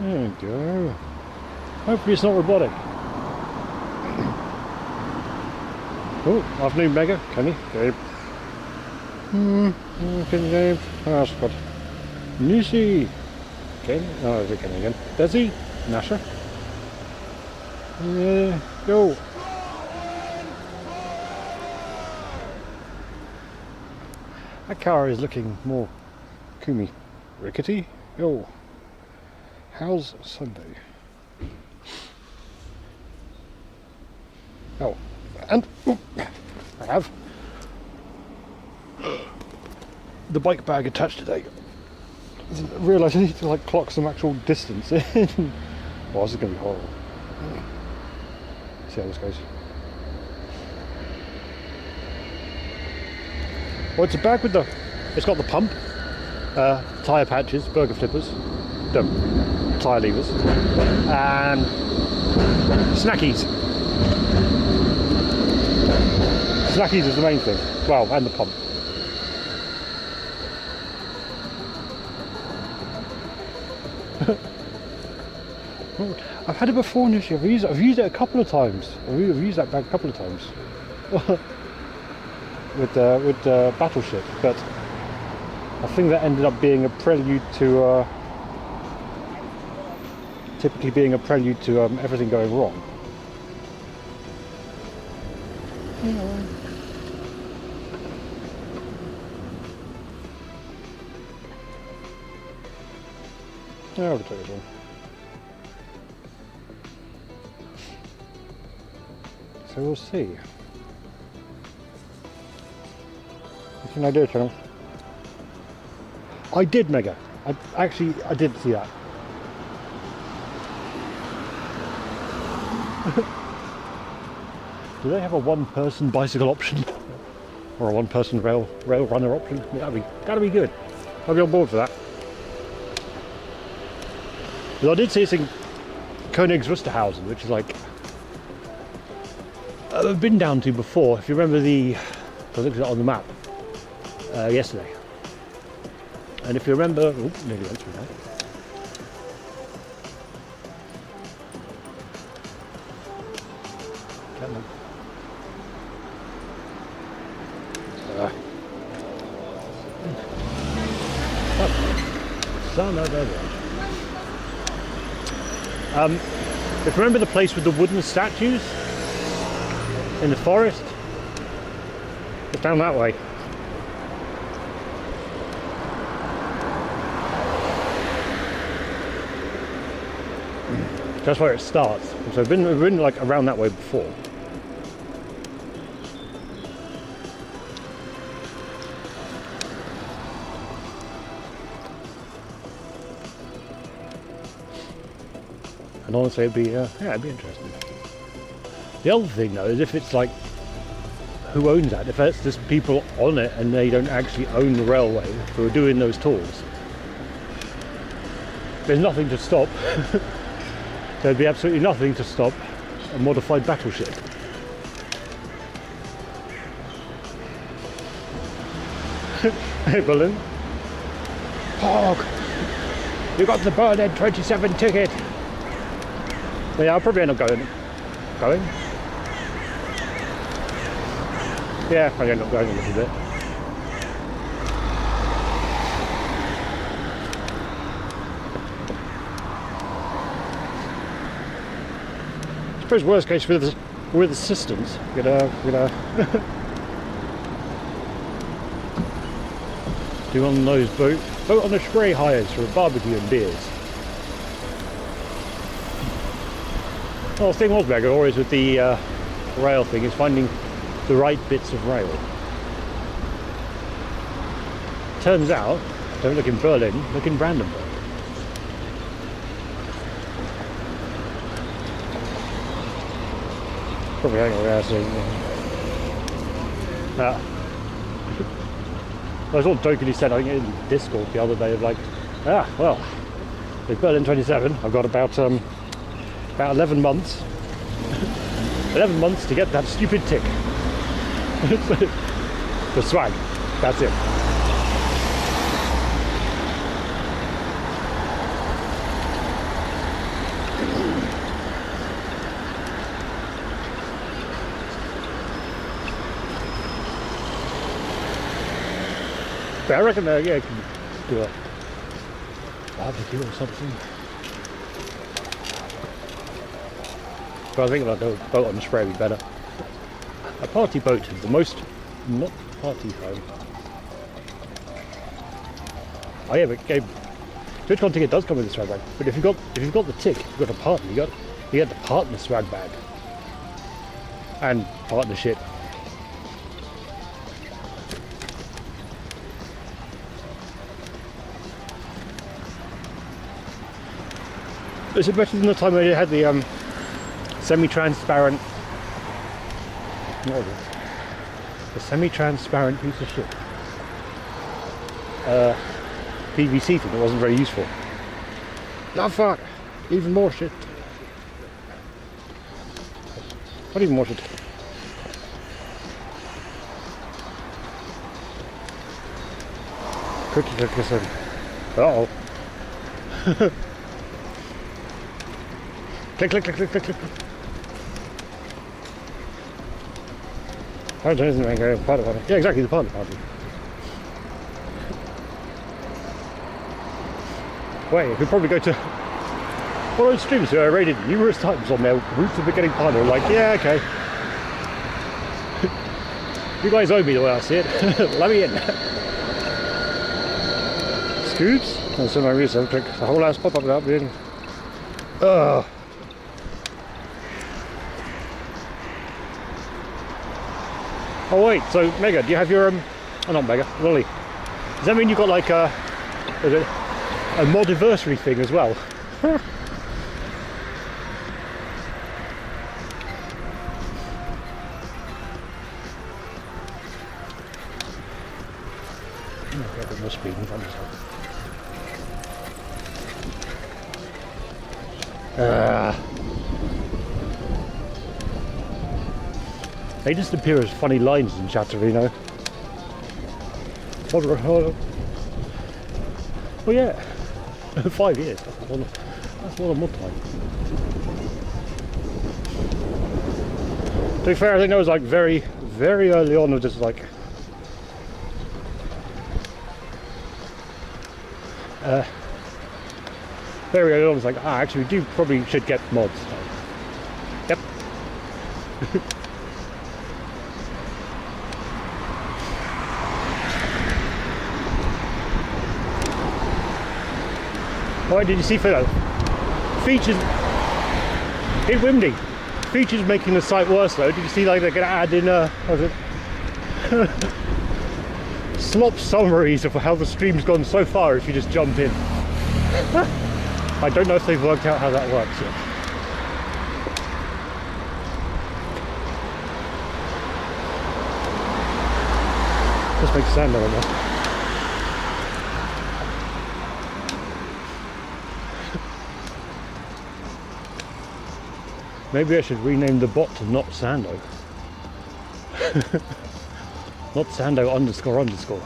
There we go. Hopefully it's not robotic. Oh, afternoon Mega, Kenny, Gabe. Kenny, Gabe. Oh, Scott. Nishi. Kenny. Oh, is it Kenny again? Desi. Nasha. Yeah, go. That car is looking more Kumi. Rickety. Yo. How's Sunday? Oh, and I have the bike bag attached today. I didn't realise I need to like clock some actual distance in. Well, this is going to be horrible. See how this goes. Well, it's a bag with it's got the pump, tyre patches, burger flippers, tyre levers, and snackies. Snackies is the main thing. Well, and the pump. I've had it before in this year. I've used it a couple of times. I've used that bag a couple of times with Battleship, but I think that ended up being a prelude to typically being a prelude to everything going wrong. Yeah, I'll take this one. So we'll see. What can I do, channel? I did, Mega. I did see that. Do they have a one-person bicycle option, or a one-person rail runner option? That'd be good. I'll be on board for that. But I did see this in Königs Wusterhausen, which is like I've been down to before. If you remember I looked at it on the map yesterday, and if you remember, nearly went through that. If you remember the place with the wooden statues in the forest, it's down that way. That's where it starts. So I've been like around that way before. And honestly, it'd be interesting. The other thing though is if it's like, who owns that? If it's just people on it and they don't actually own the railway who are doing those tours, there's nothing to stop. There'd be absolutely nothing to stop a modified battleship. Hey, Berlin. Hog! You got the Berlin 27 ticket! Yeah, I'll probably end up going? Yeah, I'll end up going a little bit. I suppose worst case with assistance, gonna do one of those boat on the Spree hires for a barbecue and beers. Well, the thing was, Mega, always with the rail thing, is finding the right bits of rail. Turns out, don't look in Berlin, look in Brandenburg. Probably hang around saying, I was all jokingly said, I think in Discord the other day, of like, well, with Berlin 27, I've got about 11 months 11 months to get that stupid tick. The swag, that's it. But I reckon, yeah, you can do a barbecue or something. But I think like a boat on the Spray would be better. A party boat is the most not party home. Oh yeah, but TwitchCon ticket does come with the swag bag. But if you've got the tick, you've got a partner, you get the partner swag bag and partnership. Is it better than the time when you had the semi-transparent? What was it? The semi-transparent piece of shit. PVC thing that wasn't very useful. Not fun. Even more shit. What even more shit? Cookie cookies and... Uh-oh. Click, click, click, click, click, click. Yeah, exactly, the party. Wait, you could probably go to one of those streamers who I rated numerous times on their route to beginning partner. Like, yeah, okay. You guys owe me the way I see it. Let me in. Scoops? That's my reason. Click the whole ass pop up without being. Ugh. Oh wait, so Mega, do you have your oh not Mega, Lolly. Does that mean you've got like a modiversary thing as well? Get a bit more speed in front of yourself. They just appear as funny lines in Chatterino. Well, yeah, 5 years. That's a lot more time. To be fair, I think that was like very, very early on. Of just like very early on. It's like, actually, we do probably should get mods. Yep. Why did you see for features in Wimdy? Features making the site worse though. Did you see like they're going to add in what was it? Slop summaries of how the stream's gone so far if you just jump in. I don't know if they've worked out how that works yet. Just makes sound on that. Maybe I should rename the bot to Not Sando. Not Sando __.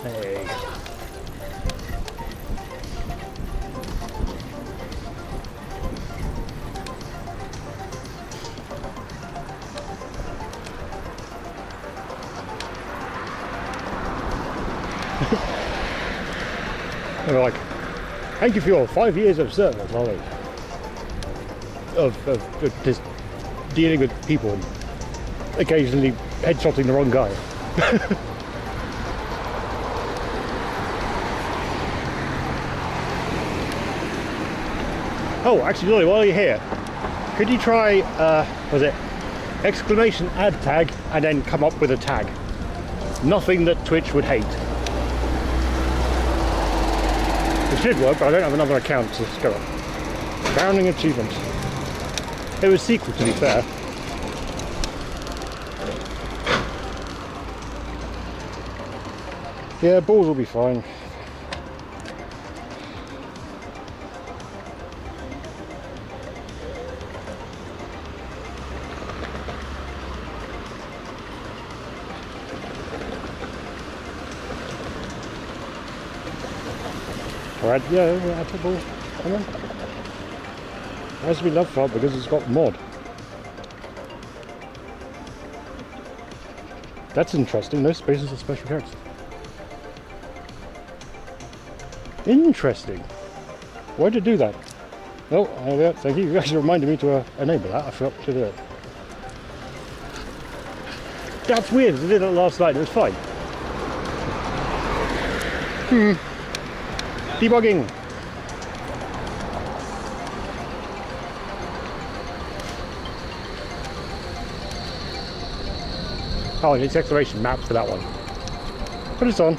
Hey. They're like, thank you for your 5 years of service, Ollie. Of just dealing with people and occasionally headshotting the wrong guy. Oh, actually, Lolly, while you're here, could you try, was it exclamation add tag and then come up with a tag? Nothing that Twitch would hate. It should work, but I don't have another account, so let's go on. Crowning achievement. It was sequel, to be fair. Yeah, balls will be fine. Alright, yeah, edible. Come on. It has to be love fart because it's got mod. That's interesting. No spaces for special characters. Interesting. Why did it do that? Oh, yeah, thank you. You actually reminded me to enable that. I forgot to do it. That's weird. I did it last night. It was fine. Debugging. Oh, and it's acceleration maps for that one. But it's on.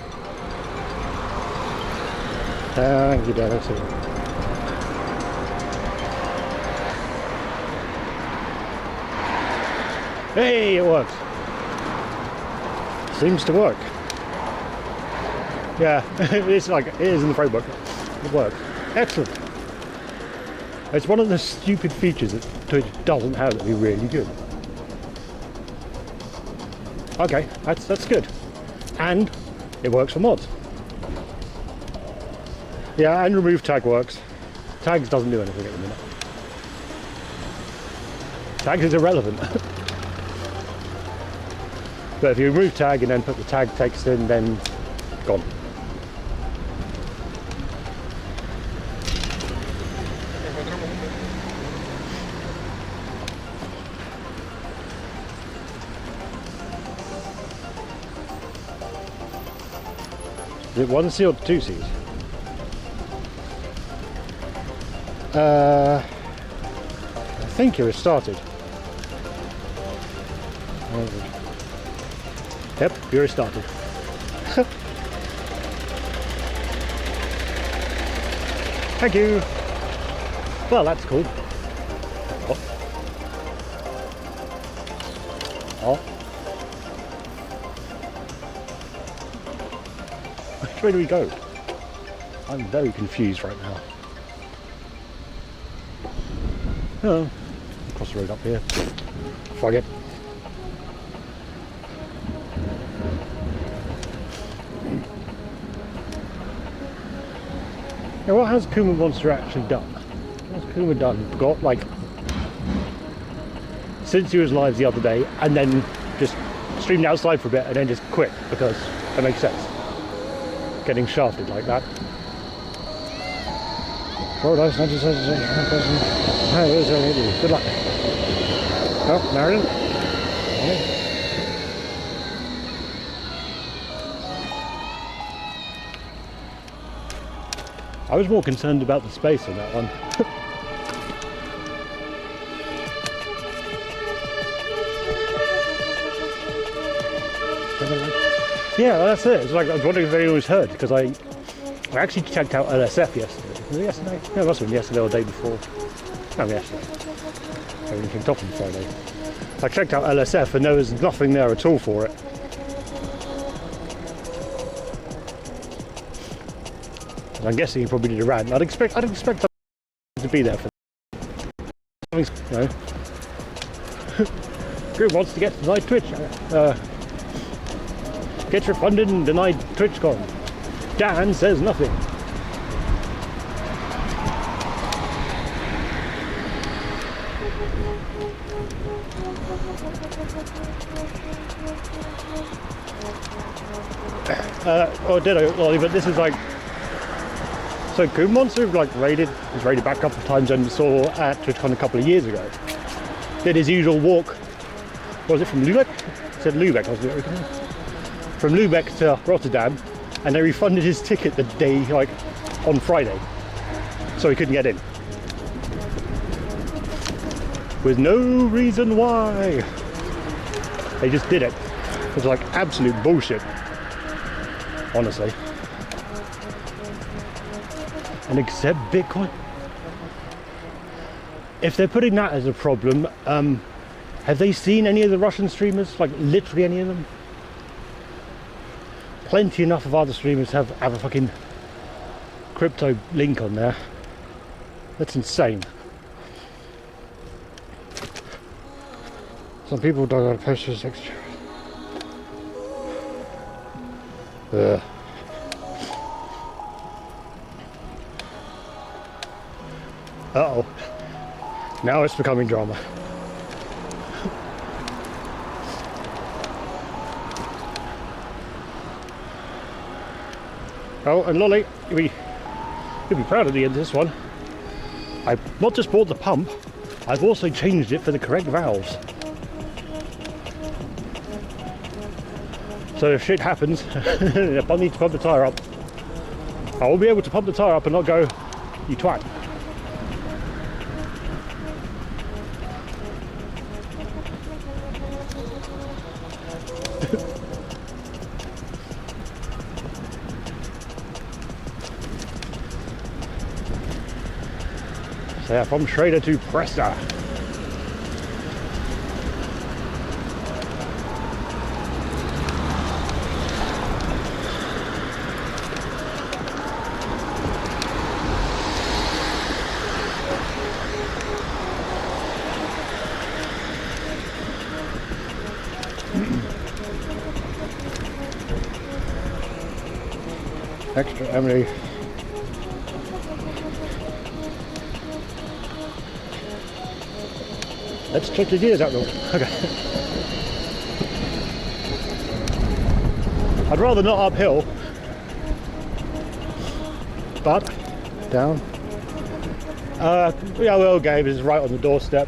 Thank you, Dennis. Hey, it works. Seems to work. Yeah, it's like it is in the framework. It works. Excellent. It's one of the stupid features that Twitch doesn't have that would be really good. Okay, that's good. And it works for mods. Yeah, and remove tag works. Tags doesn't do anything at the minute. Tags is irrelevant. But if you remove tag and then put the tag text in, then gone. Is it 1C or 2Cs? I think it was started. Yep, you're started. Thank you. Well, that's cool. Oh. Oh. Which way do we go? I'm very confused right now. Oh, across the road up here. Fuck it. Now, what has Kuma Monster actually done? What's Kuma done? Got like since he was live the other day, and then just streamed outside for a bit, and then just quit because that makes sense. Getting shafted like that. Good luck. Oh, Marion. Okay. I was more concerned about the space on that one. Yeah, well, that's it. It's like I was wondering if anyone was heard because I actually checked out LSF yesterday. Was it yesterday? No, it must have been yesterday or the day before. No, yesterday. Everything kicked off on Friday. I checked out LSF and there was nothing there at all for it. I'm guessing he probably did a rant. I'd expect to be there for something, you know. Who wants to get denied Twitch? Gets refunded and denied TwitchCon. Dan says nothing. Or did I? Well, but this is like. So Kuma Monster was raided back a couple of times and saw at TwitchCon a couple of years ago. Did his usual walk. What was it, from Lubeck? It said Lubeck, wasn't it? From Lubeck to Rotterdam, and they refunded his ticket the day, on Friday. So he couldn't get in. With no reason why. They just did it. It was absolute bullshit. Honestly. And accept Bitcoin. If they're putting that as a problem, have they seen any of the Russian streamers? Literally any of them? Plenty enough of other streamers have a fucking crypto link on there. That's insane. Some people don't got to post this extra. Uh-oh. Now it's becoming drama. Oh, and Lolly, you'll be proud of the end of this one. I've not just bought the pump, I've also changed it for the correct valves. So if shit happens, if I need to pump the tyre up, I will be able to pump the tyre up and not go, you twat. So yeah, from Schrader to Presta. Extra Emily. Let's check the gears out though. Okay. I'd rather not uphill, but down. Yeah, well, Gabe is right on the doorstep.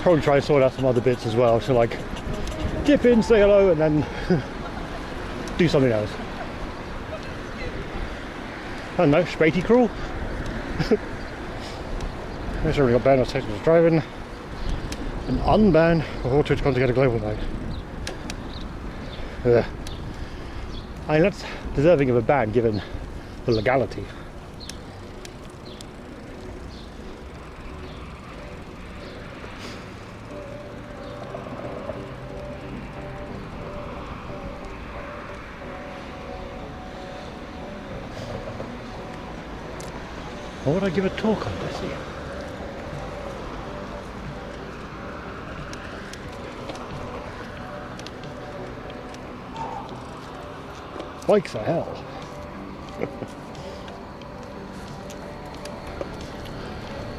Probably try and sort out some other bits as well. So like, dip in, say hello, and then do something else. I don't know, Spatey crawl. There's already got banned on sections of driving and unbanned for auto to conjugate a global mode. I mean, that's deserving of a ban given the legality. What would I give a talk on, Bessie? Bikes are hell.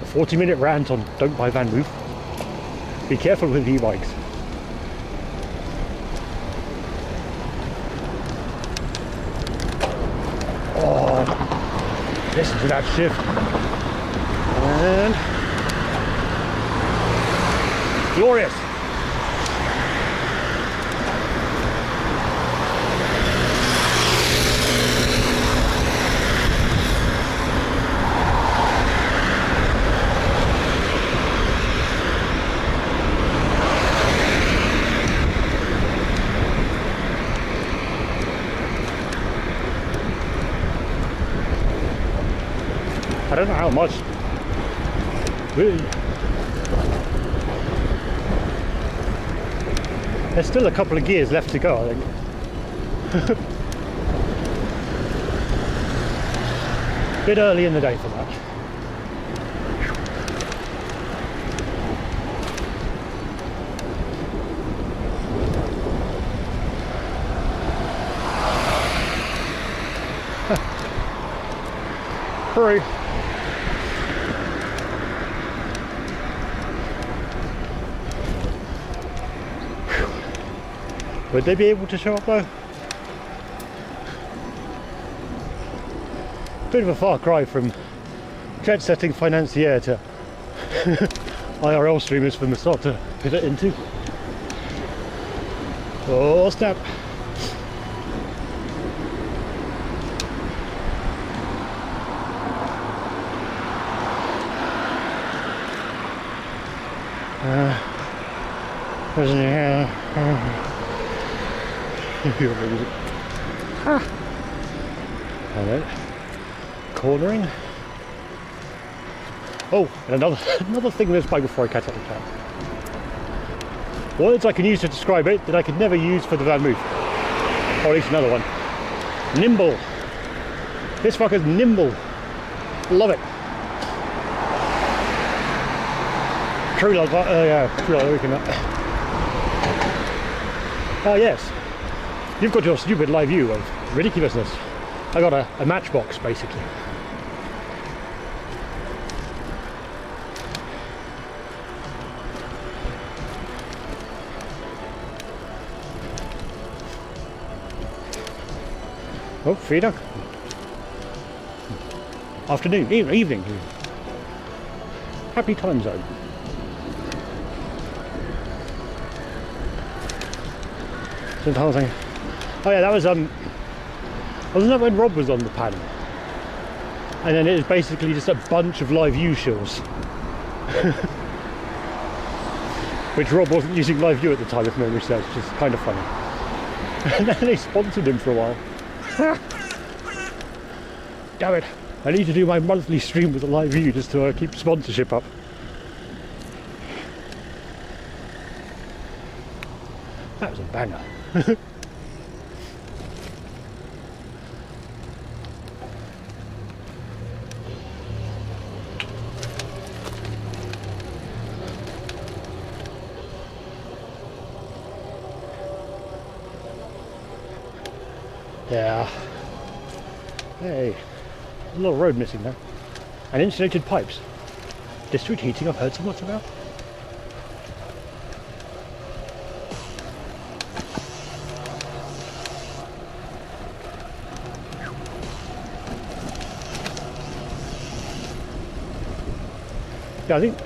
A 40-minute rant on don't buy VanMoof. Be careful with e-bikes. Listen to that shift. And glorious. I don't know how much. Really. There's still a couple of gears left to go, I think. Bit early in the day for that. Hurry. Would they be able to show up though? Bit of a far cry from jet-setting financier to IRL streamers for Massot to pivot into. Oh snap! Wasn't it? Alright. Cornering. Oh, and another thing with this bike before I catch up with that. Words I can use to describe it that I could never use for the VanMoof. Or at least another one. Nimble. This fucker's nimble. Love it. True love, yeah, true love, we can. Oh yes. You've got your stupid live view of ridiculousness. I got a matchbox basically. Oh, Frida. Afternoon, evening. Happy time zone. Sometimes I... Oh yeah, that was wasn't that when Rob was on the panel? And then it was basically just a bunch of live view shills. Which Rob wasn't using live view at the time, if memory serves, which is kind of funny. And then they sponsored him for a while. Damn it, I need to do my monthly stream with a live view just to keep sponsorship up. That was a banger. Yeah. Hey, a little road missing there. And insulated pipes. District heating, I've heard so much about. Yeah, I think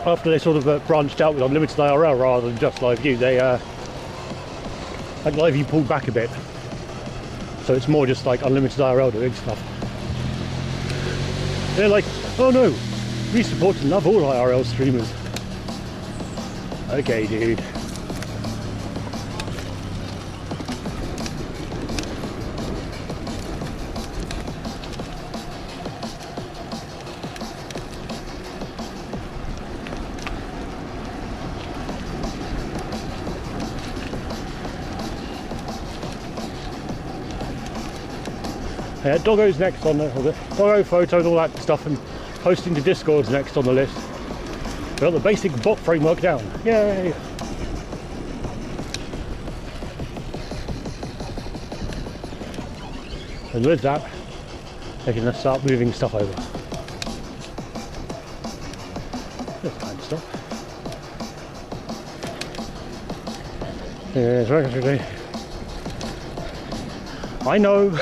after they sort of branched out with unlimited IRL rather than just live view, they like live view pulled back a bit. So it's more just like unlimited IRL doing stuff. They're like, oh no, we support and love all IRL streamers. Okay, dude. Yeah, Doggo's next on the Doggo photo and all that stuff, and posting to Discord's next on the list. We got the basic bot framework down. Yay! And with that, they can start moving stuff over. This kind of stuff. Yes, right. I know.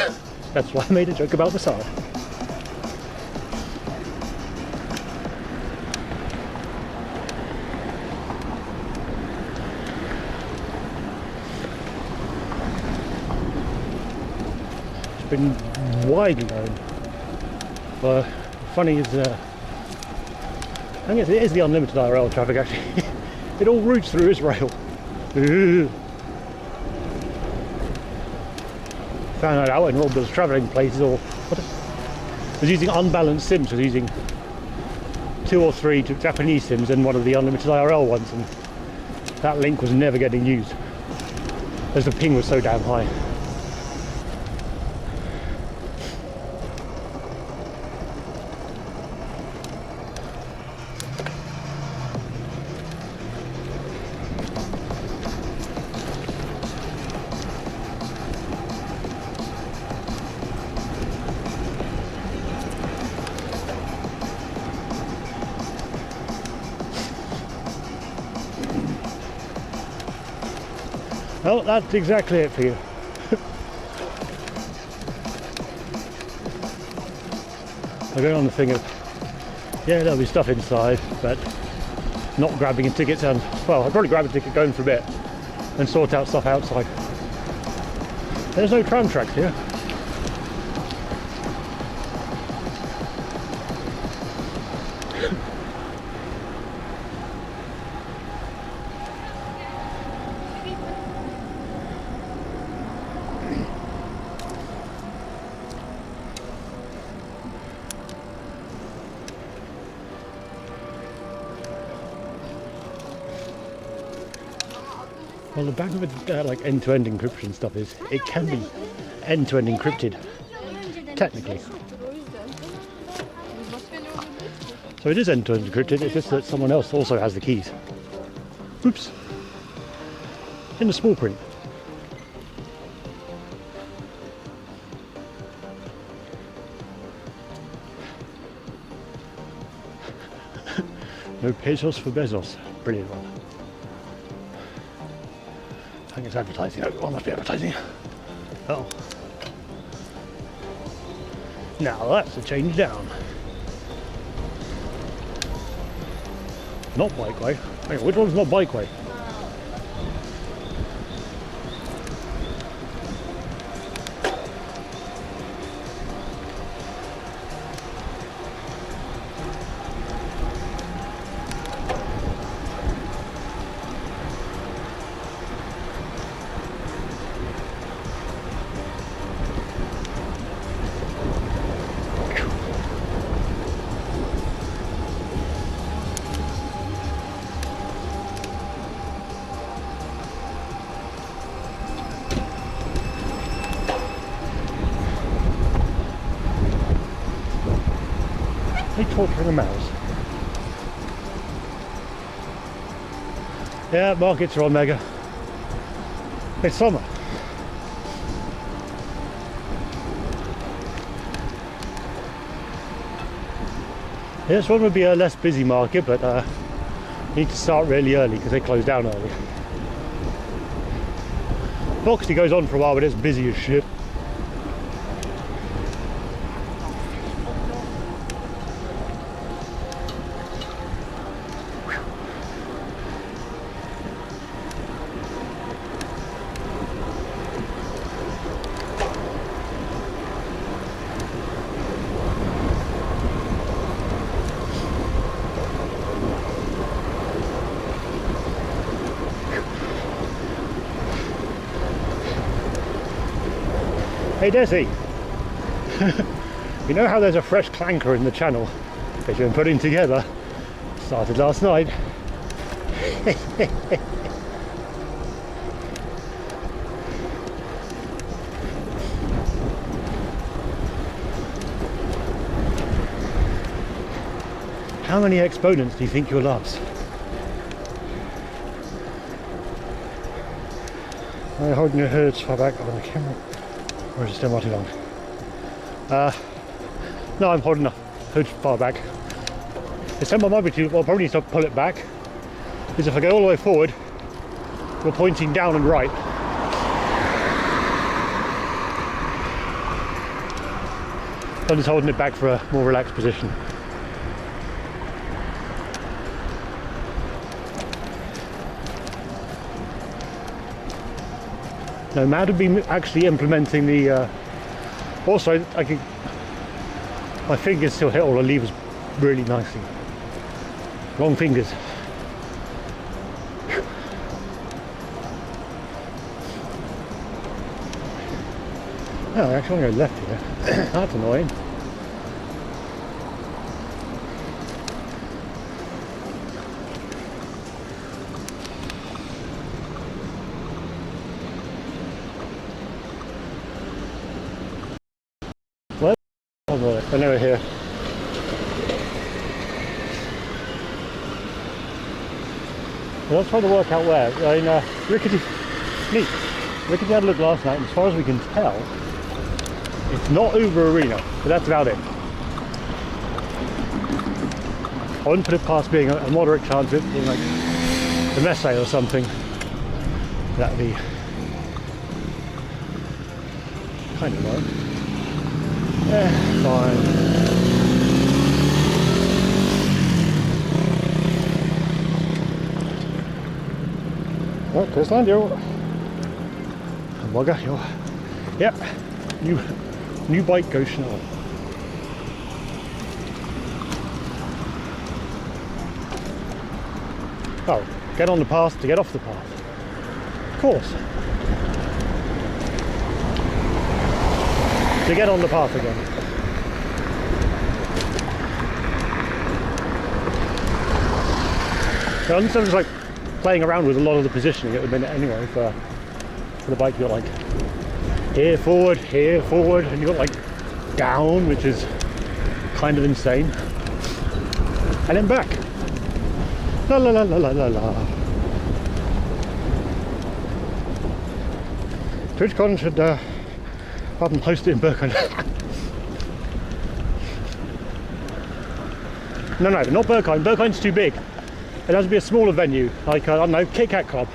That's why I made a joke about the side. It's been widely known. Funny is, I guess it is the unlimited IRL traffic actually. It all routes through Israel. Found that out when Rob was travelling places, or was using unbalanced sims, was using 2 or 3 Japanese sims and one of the unlimited IRL ones, and that link was never getting used because the ping was so damn high. Well, that's exactly it for you. I'm going on the thing of, yeah, there'll be stuff inside, but not grabbing a ticket and, well, I'll probably grab a ticket going for a bit and sort out stuff outside. There's no tram tracks here. Well, the back of it, like end-to-end encryption stuff is, it can be end-to-end encrypted, technically. So it is end-to-end encrypted, it's just that someone else also has the keys. Oops. In the small print. No pesos for Bezos. Brilliant one. I think it's advertising. Oh, must be advertising. Oh. Now that's a change down. Not bikeway. Hang on, which one's not bikeway? They torturing a mouse. Yeah, markets are on mega. It's summer. This one would be a less busy market, but need to start really early because they close down early. Boxty goes on for a while, but it's busy as shit. Hey Desi, you know how there's a fresh clanker in the channel that you've been putting together? Started last night. How many exponents do you think you'll last? I'm holding your herds far back on the camera. Or is it still not too long? No, I'm holding the hood far back. The time I might be too, well, probably need to pull it back. Because if I go all the way forward, we're pointing down and right. I'm just holding it back for a more relaxed position. No, Mad would be actually implementing the. Also, my fingers still hit all the levers really nicely. Long fingers. Oh, actually, I'm going left here. That's annoying. And over here. I was trying to work out where. In Rickety had a look last night, and as far as we can tell, it's not Uber Arena, but that's about it. I wouldn't put it past being a moderate chance of it being like the Messe or something. That'd be kind of low. Fine. Well, Questland, yo. Bugger, yo. Yep. New bike goes Chanel. Oh, get on the path to get off the path. Of course. To get on the path again. So I'm just like playing around with a lot of the positioning at the minute anyway for the bike. You've got like here forward, and you've got like down, which is kind of insane. And then back. La la la la la la la. TwitchCon should up and post it in Berkheim. No, not Berkheim. Berkheim's too big. It has to be a smaller venue, like, I don't know, Kit Kat Club.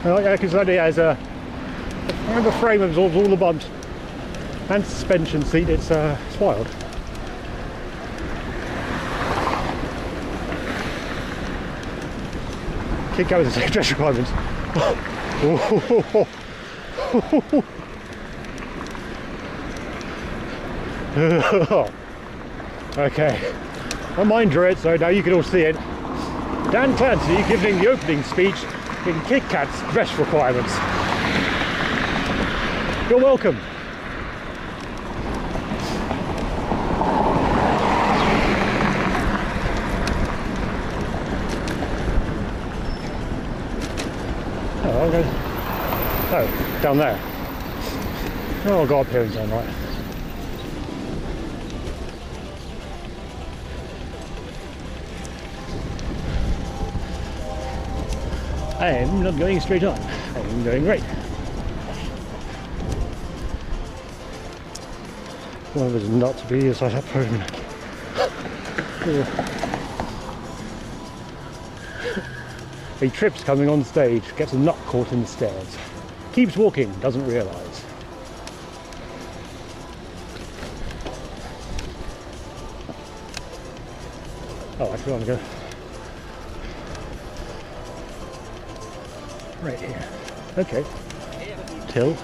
Yeah, because it has a frame absorbs all the bumps and suspension seat. It's wild. Kit Kat with the same dress requirements. Okay, my mind drew it, so now you can all see it. Dan Clancy giving the opening speech in Kit Kat's dress requirements. You're welcome. Oh, I'm going. Oh, down there. Oh, I'll go up here and turn right. I am not going straight on. I am going right. One of us not to be as I have permanent. He trips coming on stage, gets a nut caught in the stairs. Keeps walking, doesn't realise. Oh, actually, I want to go right here. Okay. Till.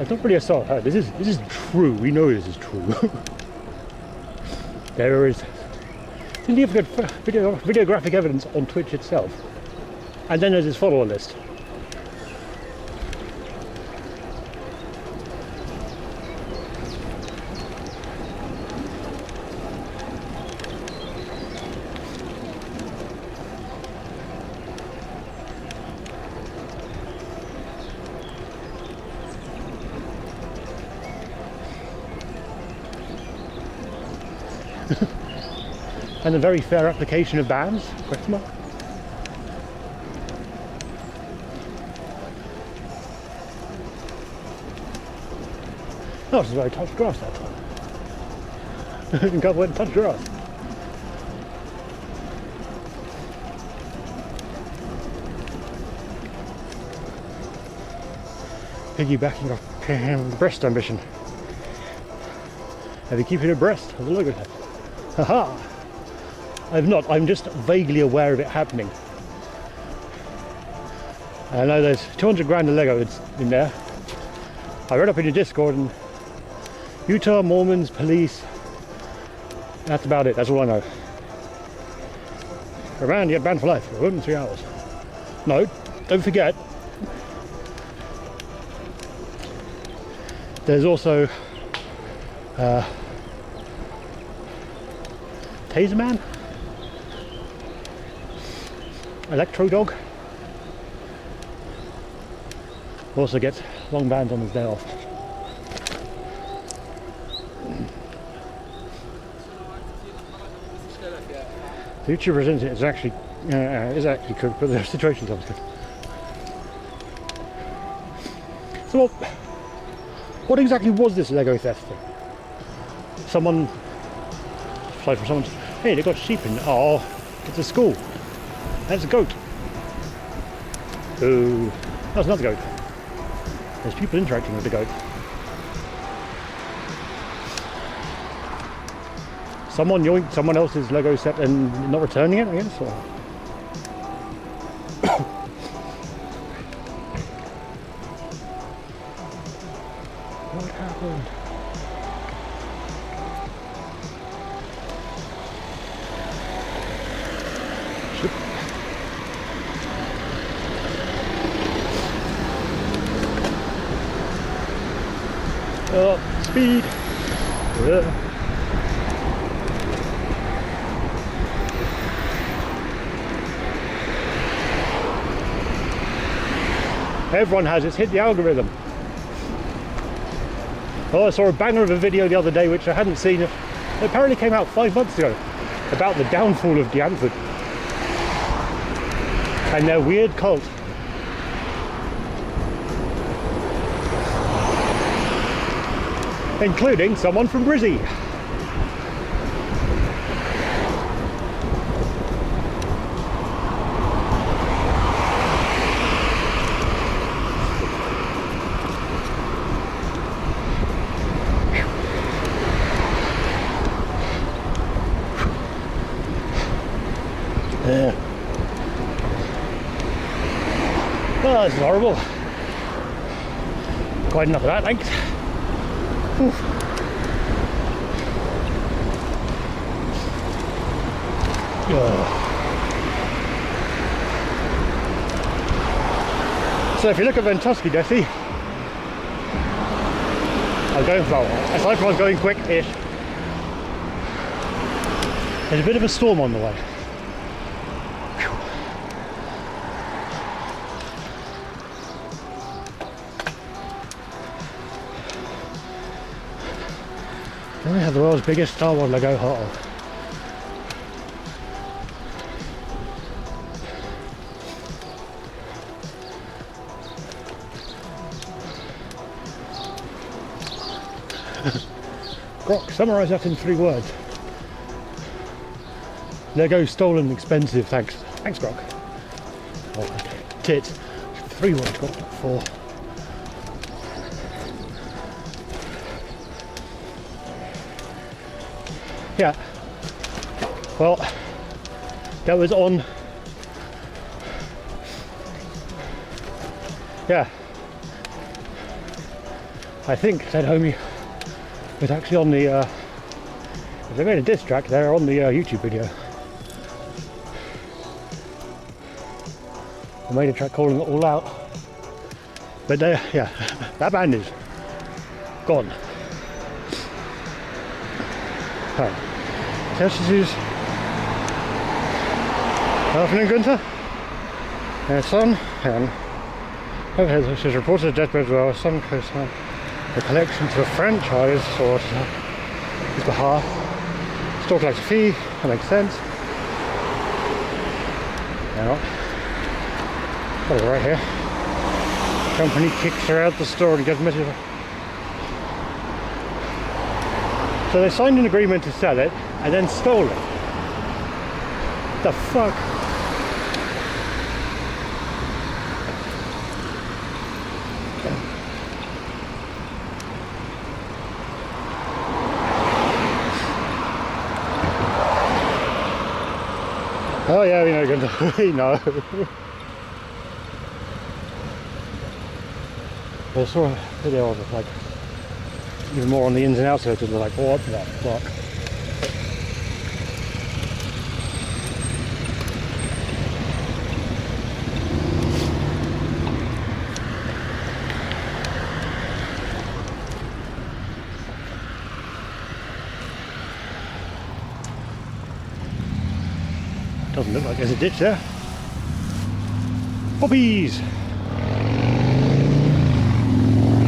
It's not really a song. This is true. We know this is true. There is significant videographic evidence on Twitch itself, and then there's his follower list. And a very fair application of bans? Question mark. Oh, it's a very touched grass that time. I didn't go and touch grass. Piggybacking off breast ambition. Have you keeping abreast of the logo set? Haha! I've not, I'm just vaguely aware of it happening. I know there's 200 grand of Lego in there. I read up in your Discord and Utah, Mormons, police. That's about it, that's all I know. Around, you get banned for life, for 3 hours. No, don't forget. There's also Taser Man, Electro Dog. Also gets long bans on his day off. The YouTube presents it is actually good, but the situation comes good. So what exactly was this Lego theft thing? Someone, aside from someone, hey, they got sheep in. Oh, it's a school. That's a goat. Oh, that's another goat. There's people interacting with the goat. Someone yoinked someone else's Lego set and not returning it, I guess. Or... what happened? Speed. Yeah. Everyone has, it's hit the algorithm. Oh, I saw a banger of a video the other day which I hadn't seen. It apparently came out 5 months ago about the downfall of Dianthid and their weird cult. Including someone from Brizzy. Yeah. Oh, that's horrible. Quite enough of that, thanks. Whew. So if you look at Ventusky, Desi, I'm going well. Aside from I was going quick-ish, there's a bit of a storm on the way. Then we have the world's biggest Star Wars Lego hole. Grok, summarise that in 3 words. Lego stolen, expensive, thanks. Thanks, Grok. Oh, tit. 3 words, Grok, not 4. Yeah. Well, that was on. Yeah. I think that homie was actually on the. If they made a diss track, they're on the YouTube video. I made a track calling it all out. But yeah, that band is gone. Right. Testes Afternoon, Gunther. Their son, and which is reported a deathbed where son co-signed the collection to a franchise or his behalf. Store collects a fee, that makes sense. Now, got it right here. Company kicks her out the store and gets a message. So they signed an agreement to sell it and then stole it. The fuck? Oh yeah, we know, we know. I saw a video of it, like, even more on the ins and outs of it, and they're like, what the fuck? Doesn't look like there's a ditch there. Poppies!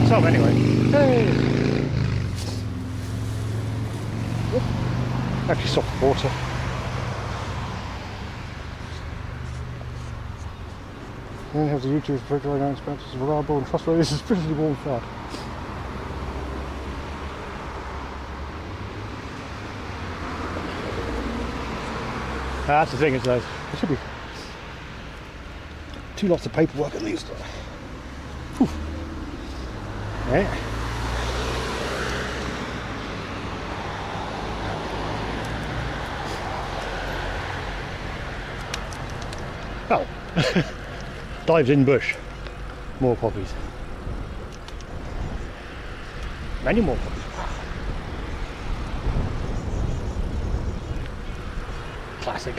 Some anyway. Hey! Actually soft water. Then have the YouTube's project right now expenses reliable and trustworthy. This is pretty warm fat. That's the thing, is there should be 2 lots of paperwork at least. Whew. Right. Oh, dives in bush. More poppies. Many more poppies. Classic.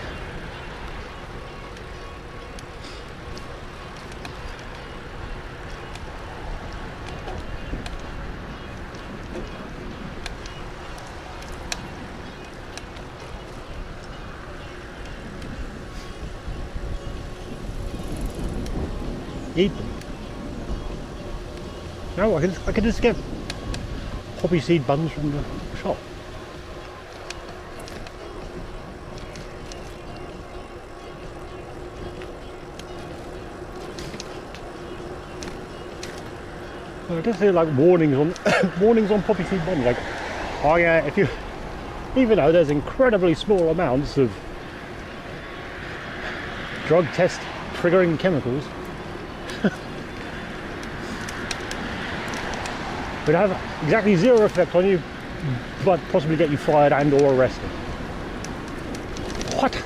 Eat them. No, I can just skip. poppy seed buns from the shop. I guess they're like warnings on warnings on poppy seed buns, like, oh yeah, if you, even though there's incredibly small amounts of drug test triggering chemicals, would have exactly zero effect on you, but possibly get you fired and or arrested. What?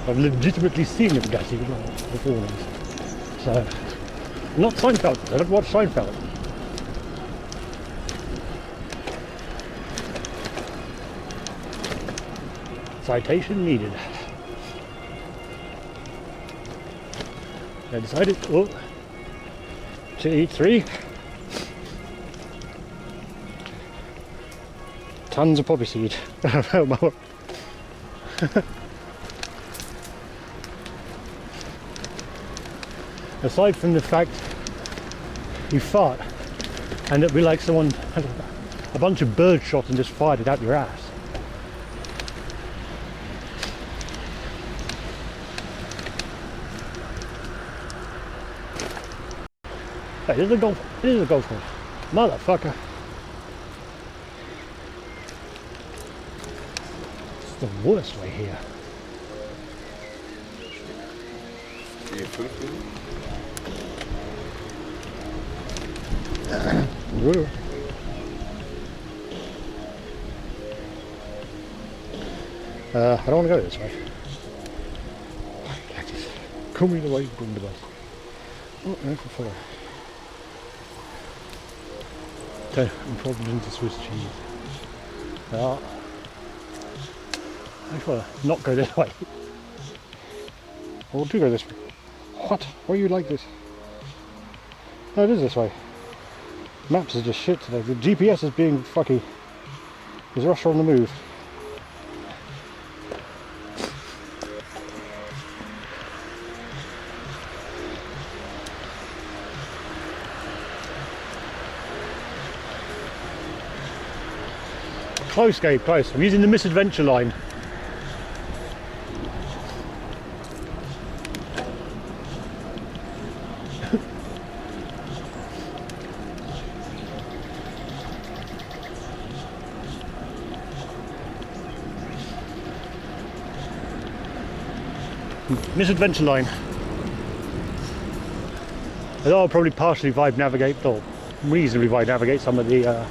I've legitimately seen it gassy before. So, not Seinfeld. I don't watch Seinfeld. Citation needed. I decided to eat 3 tons of poppy seed. Aside from the fact you fart and it'd be like someone had a bunch of bird shot and just fired it out your ass. Hey, this is a golf course. Motherfucker. It's the worst way here. I don't want to go this way. Coming away from the bus. Oh, no, for follow. Okay, I'm probably into Swiss cheese. I just want to not go this way. Or do go this way. What? Why are you like this? No, it is this way. Maps are just shit today. The GPS is being fucky. Is Russia on the move? Close, Gabe, close. I'm using the misadventure line. Misadventure line. I'll probably partially vibe navigate, or reasonably vibe navigate some of the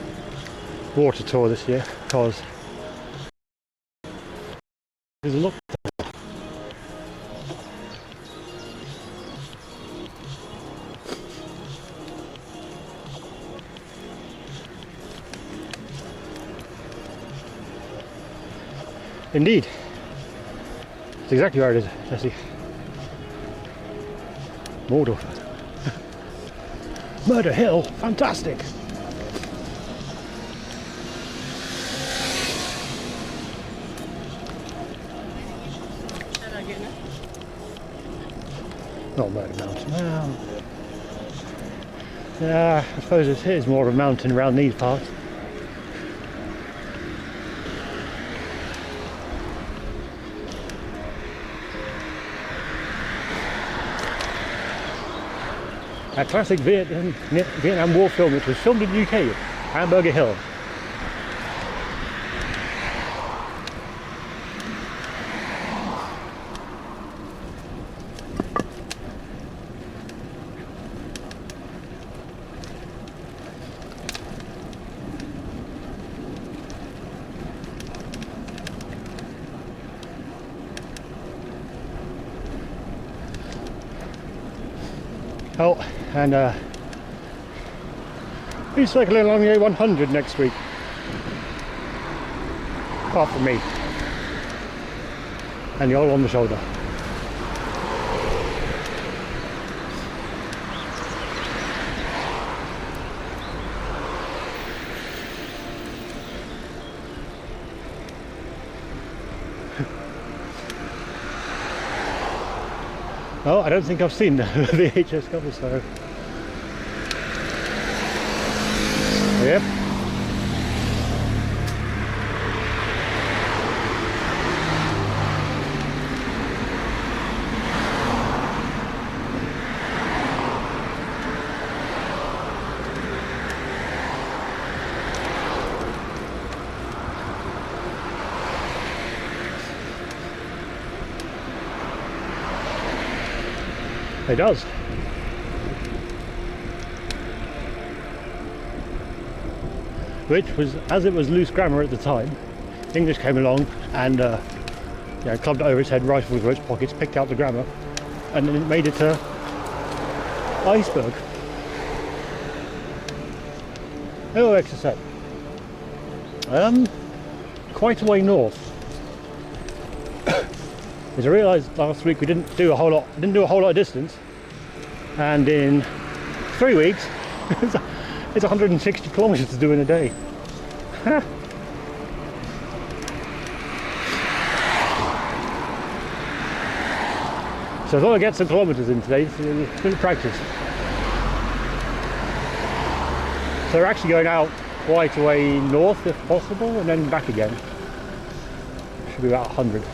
water tour this year, because there's a lot. Indeed. That's exactly where it is, Jesse. Mordor. Murder Hill, fantastic. Not Murder Mountain. Well, yeah, I suppose it is more of a mountain around these parts. A classic Vietnam War film which was filmed in the UK, Hamburger Hill. Oh, and who's cycling along the A100 next week? Apart from me. And the old on the shoulder. Oh, I don't think I've seen the VHS cover, so... Yep. It does. Which was, as it was loose grammar at the time, English came along and clubbed it over its head, rifled through its pockets, picked out the grammar, and then it made it to iceberg. Oh, Exeter. Quite a way north. As I realised last week we didn't do a whole lot of distance, and in 3 weeks it's 160 kilometres to do in a day. So I thought I'd get some kilometres in today, so a bit of practice. So we're actually going out quite a way north if possible, and then back again. Should be about 100-ish.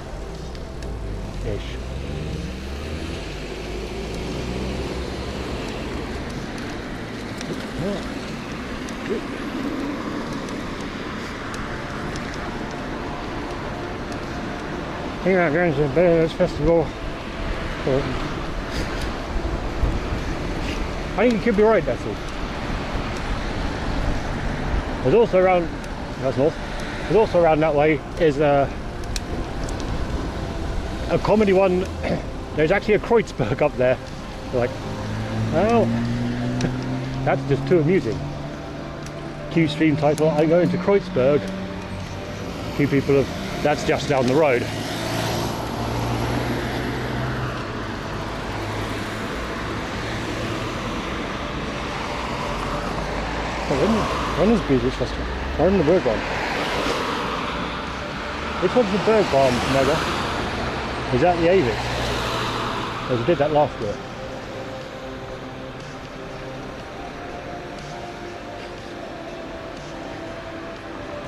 Here at Guernsey Bears Festival. I think you could be right, Betsy. There's also around, that's north, there's also around that way is a comedy one. There's actually a Kreuzberg up there. You're like, oh, that's just too amusing. Q stream title, I'm going to Kreuzberg. A few people have, that's just down the road. When is Beatrice Festival? Or in the Berg one? Which one's the Berg Barn, Mega? Is that the Avis? Because we did that last year.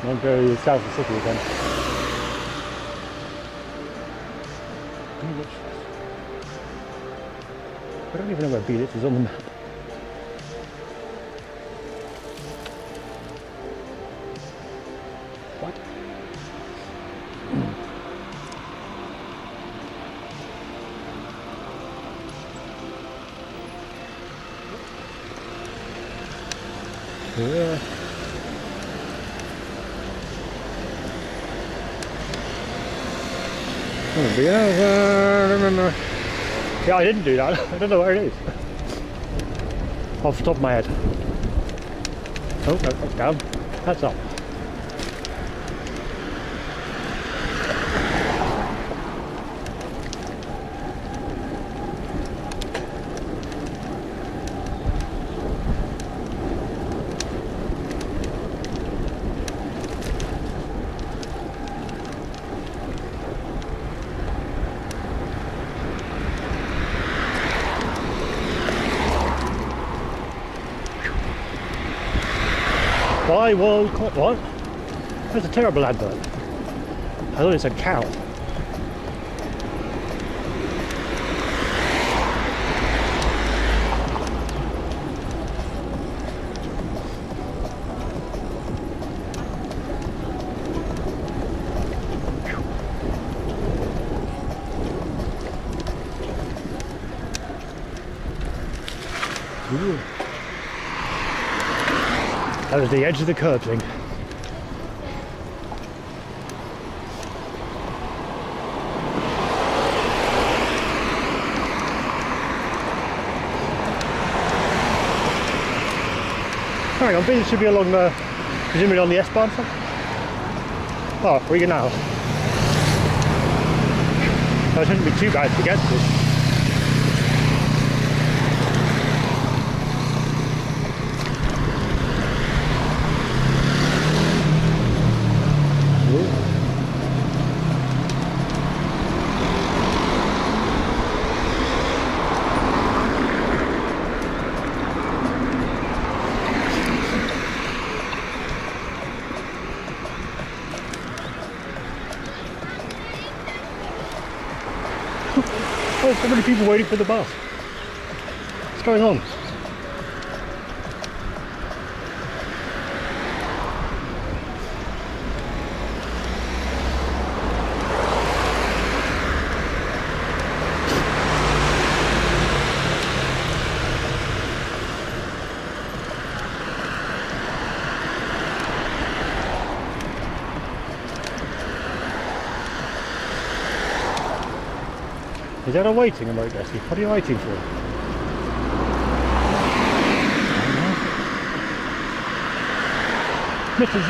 I'm going to south of the city again. I don't even know where Beatrice is on the map. Yeah. Yeah, I didn't do that. I don't know where it is. Off the top of my head. Oh, no, that's down. That's up. Buy World Cup, what? That's a terrible advert. I thought it said cow. Ooh. That was the edge of the curb thing. Hang on, it should be along the, presumably on the S-Bahn side? Oh, where are you now? That shouldn't be too bad to get to. Oh, so many people waiting for the bus. What's going on? Is that a waiting remote, Dusty? What are you waiting for? Mrs.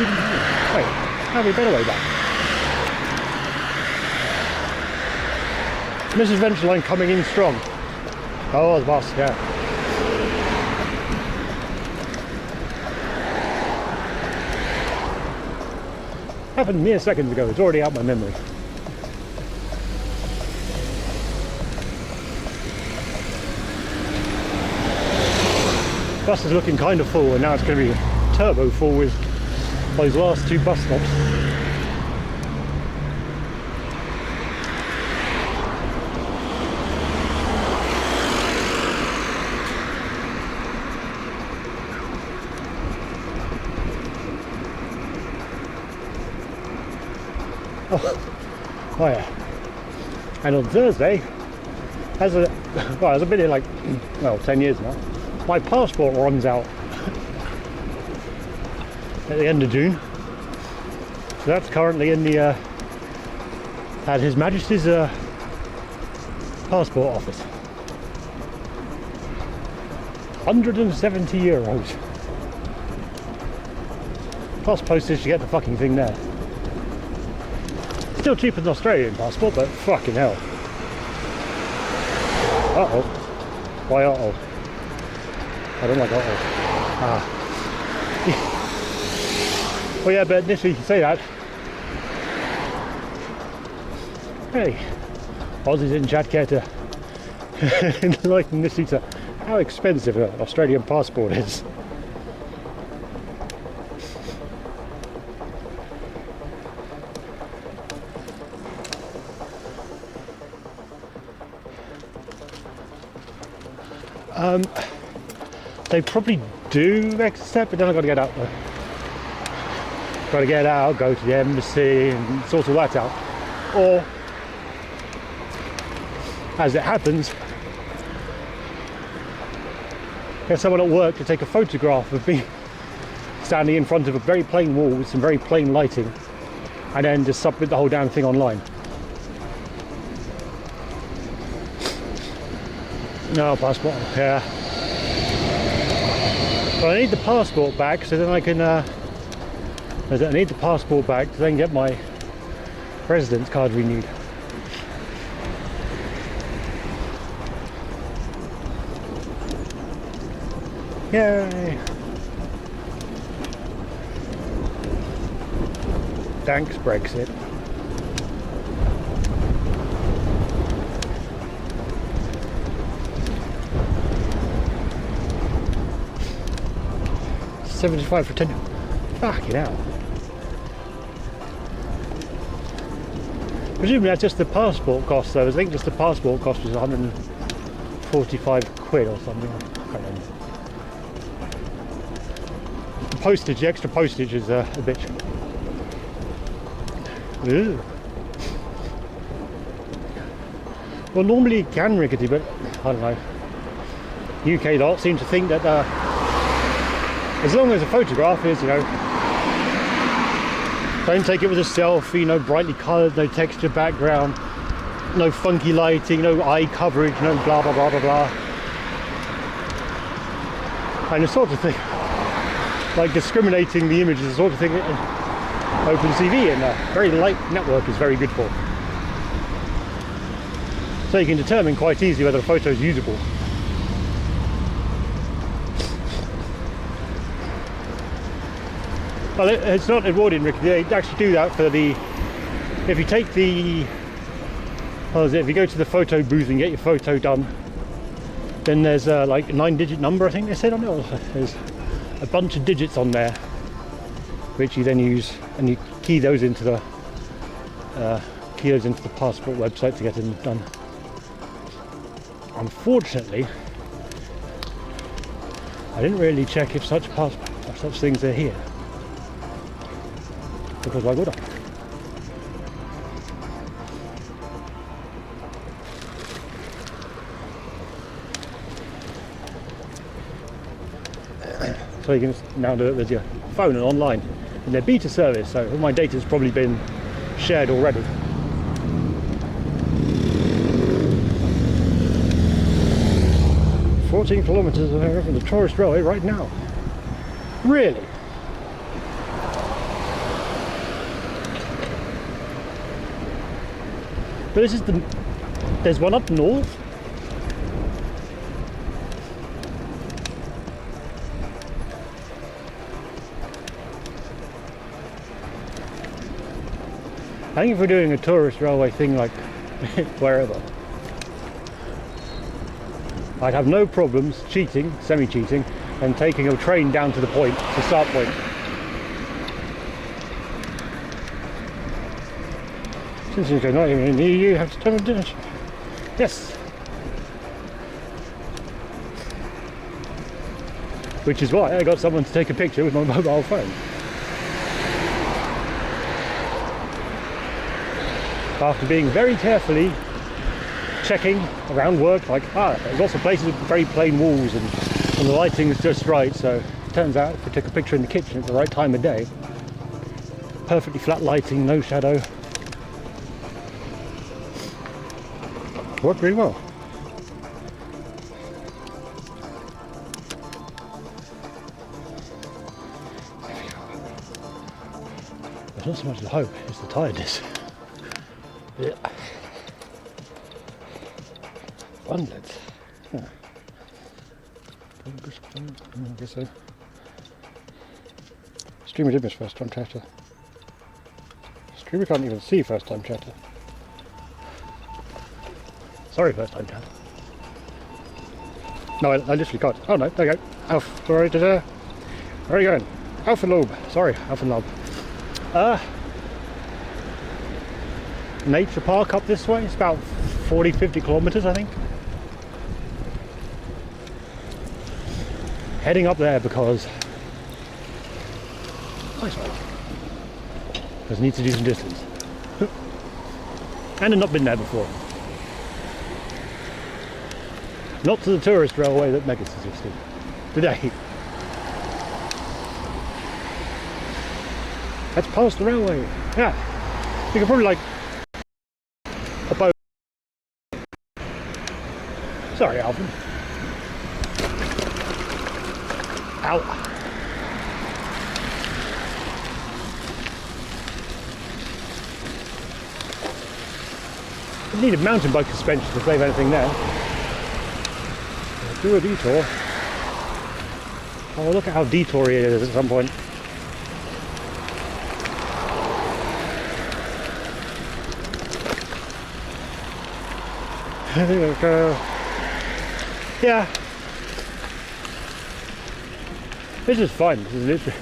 Wait, how we better way back? Mrs. Ventureline coming in strong. Oh, the boss, yeah. Happened mere seconds ago, it's already out my memory. Bus is looking kind of full, and now it's going to be turbo full with those last two bus stops. Oh yeah. And on Thursday, as I've been here like, well, 10 years now, my passport runs out at the end of June. So that's currently in the at His Majesty's passport office. €170. Plus postage to get the fucking thing there. Still cheaper than Australian passport, but fucking hell. Uh-oh. Why uh-oh? I don't like uh-oh. Ah. Well, yeah, but initially you can say that. Hey, Aussies in chat care to enlighten this to how expensive an Australian passport is. They probably do accept, but then I've got to get out there. Got to get out, go to the embassy and sort all that out. Or, as it happens, get someone at work to take a photograph of me standing in front of a very plain wall with some very plain lighting, and then just submit the whole damn thing online. No, passport, yeah. But I need the passport back so then I can, I need the passport back to then get my residence card renewed. Yay! Thanks, Brexit. $75 for 10. Fucking hell. Presumably that's just the passport cost though. I think just the passport cost was 145 quid or something. I can't remember. The postage, the extra postage is a bitch. Ew. Well, normally it can rickety, but I don't know. UK lot seem to think that as long as the photograph is, you know, don't take it with a selfie, no brightly coloured, no texture background, no funky lighting, no eye coverage, no blah blah blah blah blah. And the sort of thing, like discriminating the images, the sort of thing that OpenCV and a very light network is very good for. So you can determine quite easily whether a photo is usable. Well, it's not rewarding, Ricky. They actually do that for the, if you take the, if you go to the photo booth and get your photo done, then there's like a 9-digit number, I think they said on it. There's a bunch of digits on there, which you then use, and you key those into the passport website to get them done. Unfortunately, I didn't really check if such things are here, because why would I? So you can now do it with your phone and online. And they're beta service, so all my data's probably been shared already. "14 kilometers away from the tourist railway right now." Really? But this is there's one up north? I think if we're doing a tourist railway thing like wherever, I'd have no problems cheating, semi-cheating, and taking a train down to the point, the start point. Since you're not even in the EU, you have to turn on dinner. Yes. Which is why I got someone to take a picture with my mobile phone. After being very carefully checking around work, like, there's lots of places with very plain walls and the lighting is just right, so it turns out if we took a picture in the kitchen at the right time of day, perfectly flat lighting, no shadow, worked really well. It's not so much the hope, it's the tiredness. Yeah. Wonderland. Yeah. I guess so. Streamer did miss first time chatter. Streamer can't even see first time chatter. Sorry, first time chatter. No, I literally can't. Oh no, there you go. Alf, sorry, where are you going? Alpha Lobe. Sorry, Alpha Lobe. Nature park up this way. It's about 40-50 kilometers, I think. Heading up there because I need to do some distance. And I've not been there before. Not to the tourist railway that Megas suggested today. That's past the railway. Yeah. You could probably like a boat. Sorry, Alvin. Ow. I needed mountain bike suspension to save anything there. Do a detour. Oh, look at how detoury it is at some point. There we go. Yeah. This is fine. This is literally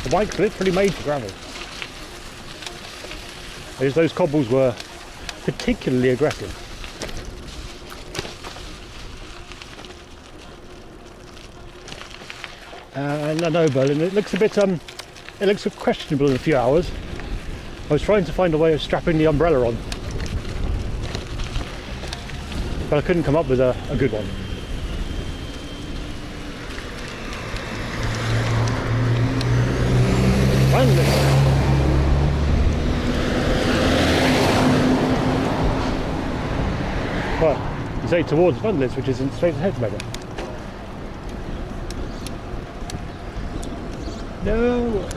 the bike's literally made for gravel. Because those cobbles were particularly aggressive. And I know Berlin, it looks a bit it looks questionable in a few hours. I was trying to find a way of strapping the umbrella on, but I couldn't come up with a good one. Well, you say towards Wunderlitz, which isn't straight ahead, maybe. No.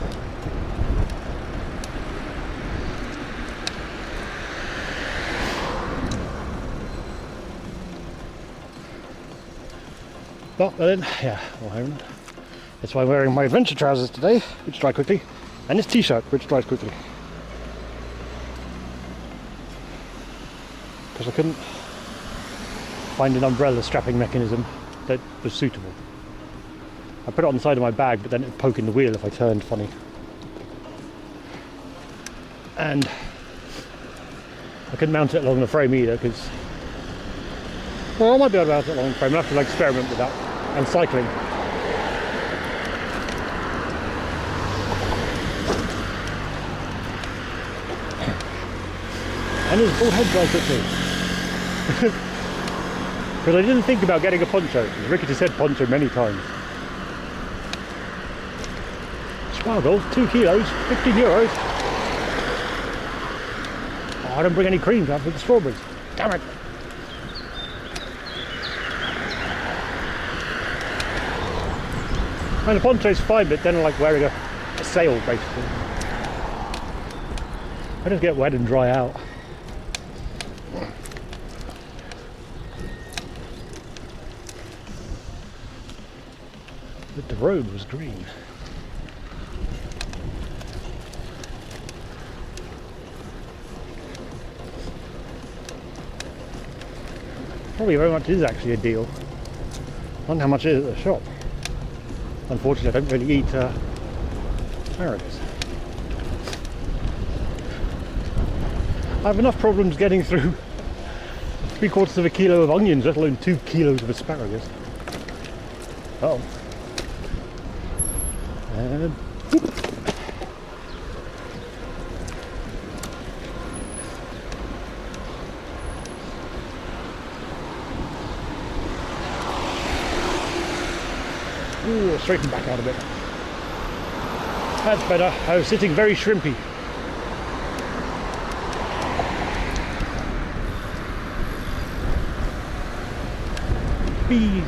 But then, yeah, well, that's why I'm wearing my adventure trousers today, which dry quickly, and this t-shirt, which dries quickly. Because I couldn't find an umbrella strapping mechanism that was suitable. I put it on the side of my bag, but then it would poke in the wheel if I turned funny. And I couldn't mount it along the frame either, because Well, I might be able to out it long frame. I'll have to like, experiment with that. And cycling. And there's bullhead drive it too. Because I didn't think about getting a poncho. Ricky just said poncho many times. Spargles, 2 kilos, 15 euros. Oh, I don't bring any cream down for the strawberries. Damn it. And the poncho's fine, but then I like wearing a sail basically. I just get wet and dry out. But the road was green. Probably very much is actually a deal. I wonder how much it is at the shop. Unfortunately, I don't really eat asparagus. I have enough problems getting through 3/4 of a kilo of onions, let alone 2 kilos of asparagus. Uh oh. And whoop. Ooh, straighten back out a bit. That's better. I was sitting very shrimpy. Bees.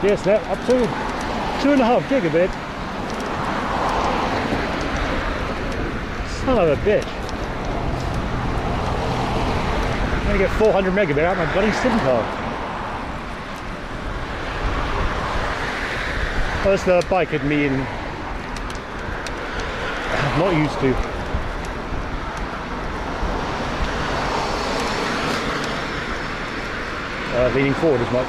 Yes, that up to 2.5 gigabit. Son of a bitch. I'm gonna get 400 megabit out of my bloody SIM card. Oh, that's the bike at me and not used to. Leaning forward as much.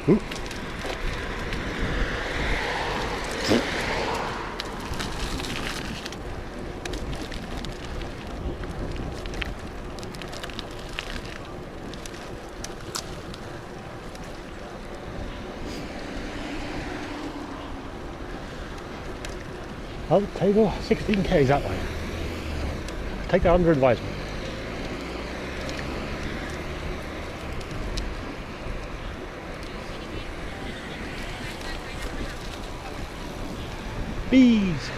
Ooh. I'll take 16K that way. Take that under advisement. Bees.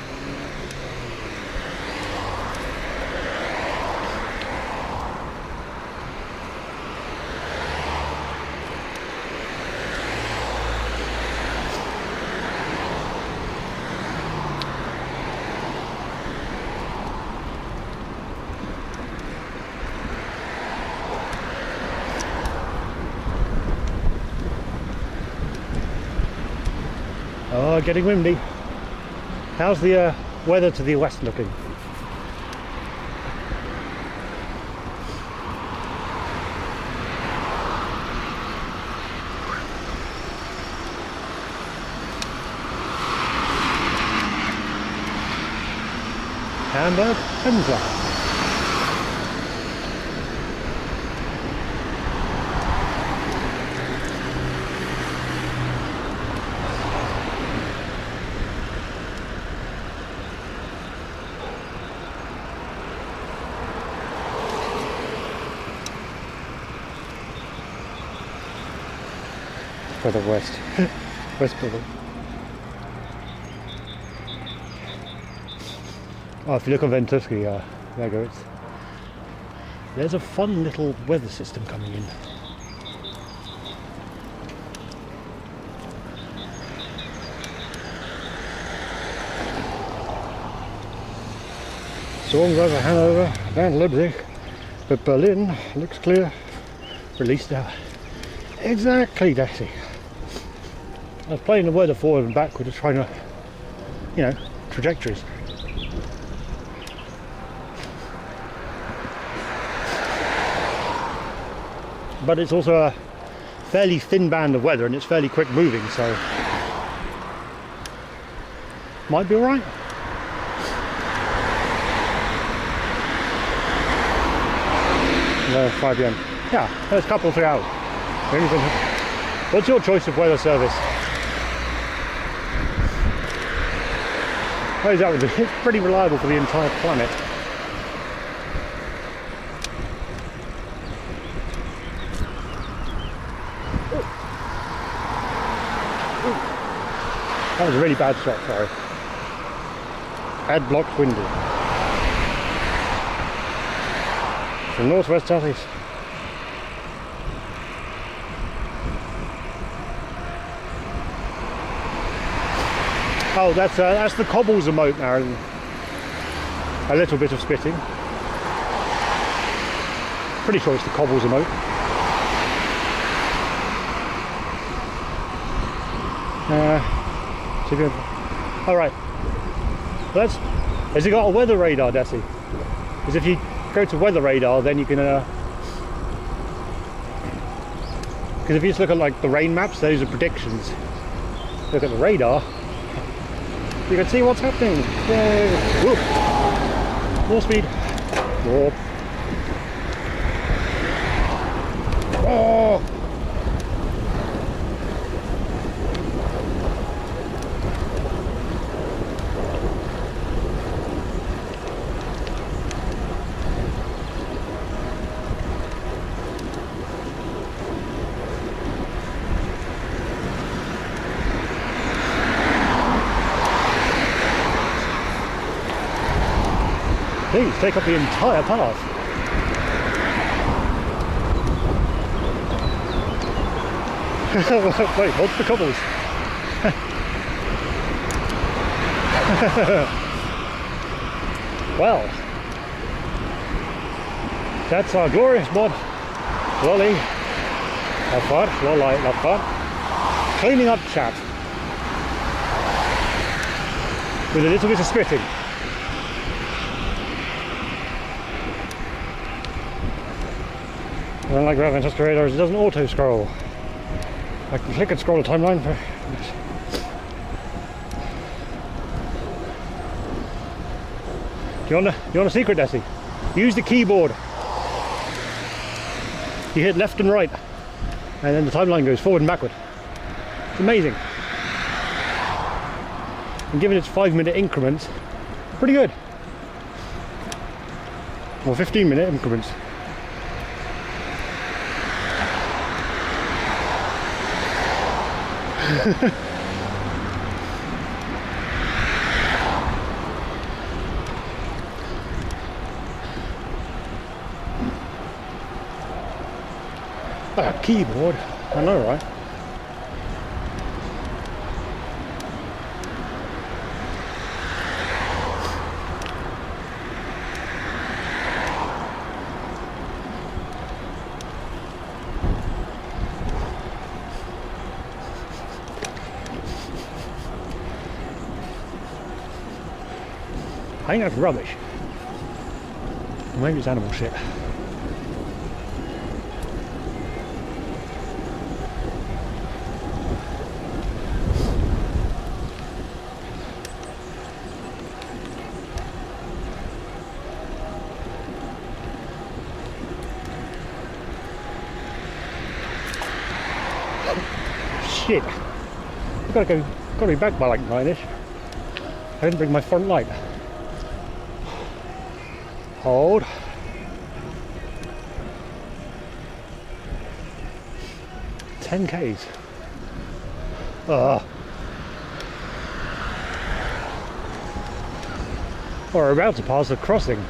Oh, getting windy. How's the weather to the west looking? Hamburg, Hemsler. Further west, West Berlin. Oh, if you look on Ventusky, there goes. There's a fun little weather system coming in. Storms over Hanover and Leipzig, but Berlin looks clear released out. Exactly, Desi. I was playing the weather forward and backward, just trying to, you know, trajectories. But it's also a fairly thin band of weather and it's fairly quick moving, so might be alright. 5 p.m. Yeah, there's a couple 3 hours. What's your choice of weather service? What is that? It's pretty reliable for the entire planet. That was a really bad shot, sorry. Ad blocked windy. From northwest southeast. Oh, that's the cobbles emote, Marilyn. A little bit of spitting. Pretty sure it's the cobbles emote. All right. Has he got a weather radar, Desi? Because if you go to weather radar, then you can. Because if you just look at like the rain maps, those are predictions. Look at the radar. You can see what's happening. Yay. Whoop. More speed. More. Oh. Please take up the entire path. Wait, what's the cobbles? Well, that's our glorious mod. Lolly, have fun, Lolly, have fun. Cleaning up chat. With a little bit of spitting. I don't like Raven Tusker radars, it doesn't auto scroll. I can click and scroll the timeline for. Do you want a secret, Desi? Use the keyboard. You hit left and right, and then the timeline goes forward and backward. It's amazing. And given its 5-minute increments, pretty good. Or 15-minute increments. A keyboard, I know, right? I think that's rubbish. Or maybe it's animal shit. Shit. I've gotta be back by like 9ish. I didn't bring my front light. Hold. $10Ks. We're about to pass the crossing.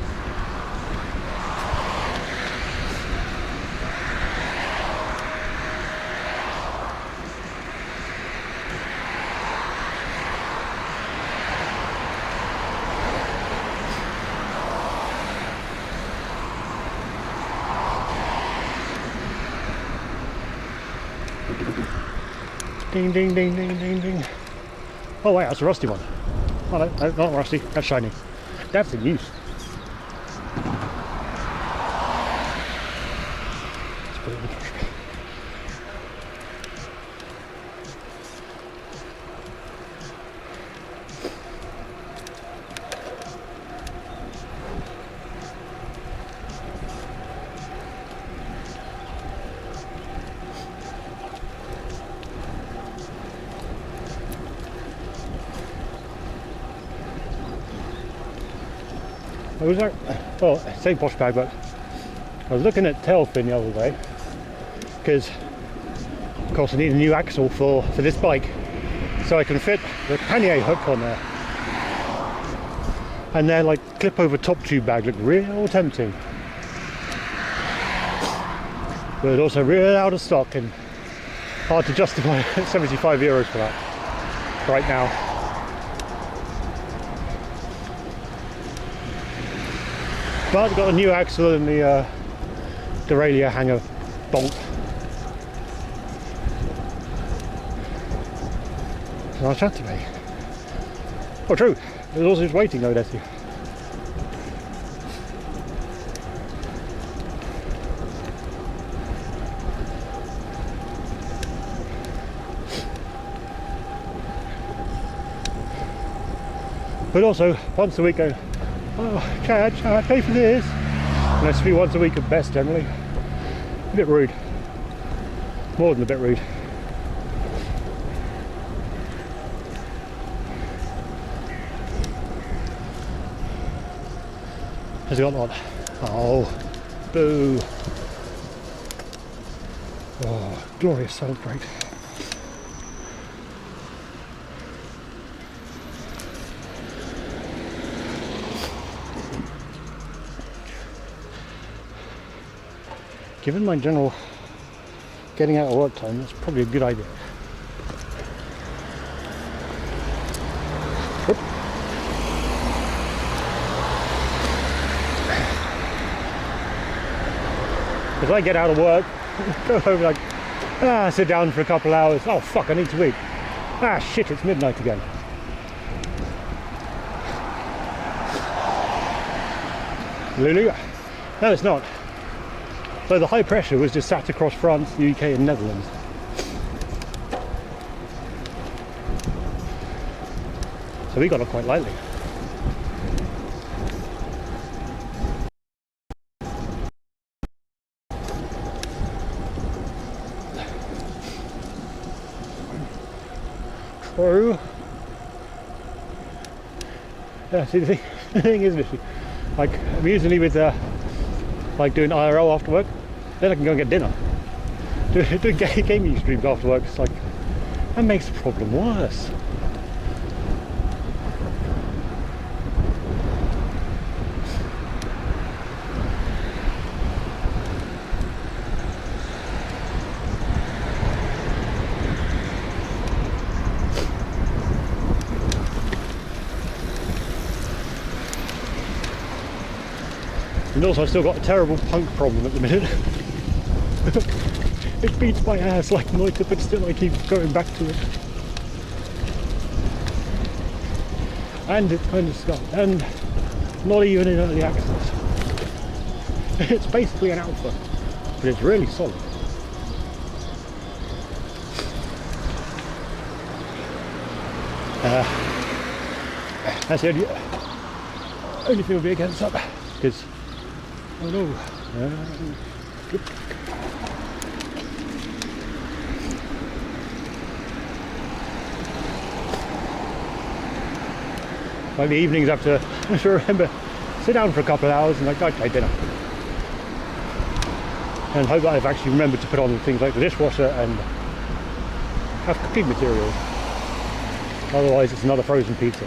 Ding, ding, ding, ding, ding, ding. Oh wait, that's a rusty one. Oh no, no, not rusty, that's shiny. That's in use. Let's put it in the trash. I was like, well, same posh bag, but I was looking at Tailfin the other day because, of course, I need a new axle for this bike, so I can fit the pannier hook on there. And their like clip over top tube bag looked real tempting, but also real out of stock and hard to justify €75 for that right now. But got a new axle and the derailleur hanger bolt. So I'll chat today. Oh true, there's also just waiting though, Desi. But also, once a week go, oh, Chad, shall I pay for this? And that's to be once a week at best, generally. A bit rude. More than a bit rude. Has he got one? Oh, boo. Oh, glorious celebrate. Given my general getting out of work time, that's probably a good idea. Whoop. Because I get out of work, go home like, sit down for a couple of hours, oh fuck, I need to eat. Ah shit, it's midnight again. Lulu? No, it's not. So the high pressure was just sat across France, the UK and Netherlands. So we got it quite lightly. True. Yeah, see the thing is, like I'm usually with like doing IRL after work, then I can go and get dinner. Doing gaming streams after work, it's like, that makes the problem worse. And also I've still got a terrible punk problem at the minute. It beats my ass like Moita, but still I keep going back to it. And it's kind of stuck, and not even in early access. It's basically an alpha, but it's really solid. That's the only thing will be against that, because oh no. Like the evenings I have to remember, sit down for a couple of hours and like, okay, dinner. And hope that I've actually remembered to put on things like the dishwasher and have cooking materials. Otherwise it's another frozen pizza.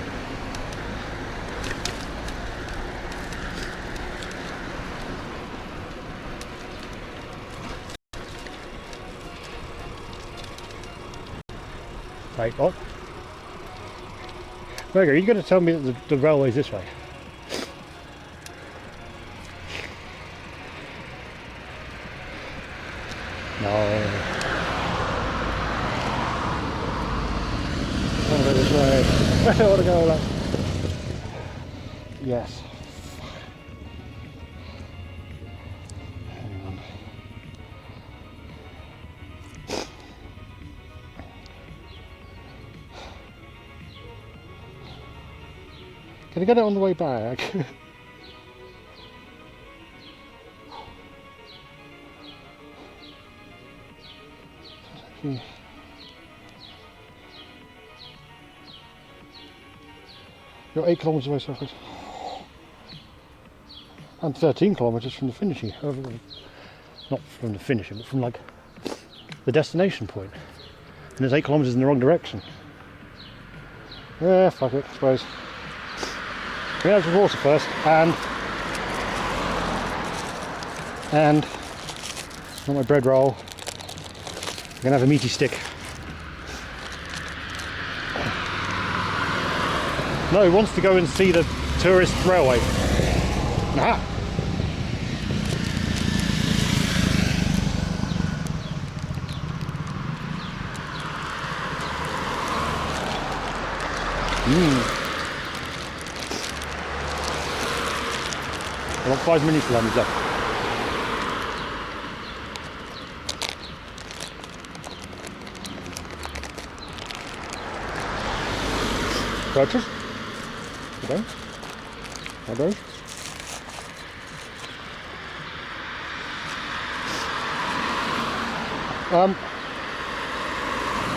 Right, what? Gregor, are you going to tell me that the railway's this way? No. I don't want to go like. Yes. Hang on. Can I get it on the way back? You're 8 kilometres away, so far. And 13 kilometres from the finishing. Not from the finishing, but from like the destination point. And there's 8 kilometres in the wrong direction. Yeah, fuck it, I suppose. We have some water first, and not my bread roll. I'm gonna have a meaty stick. No, he wants to go and see the tourist railway. Nah. I've got 5 minutes left. Purchase. Okay. Okay.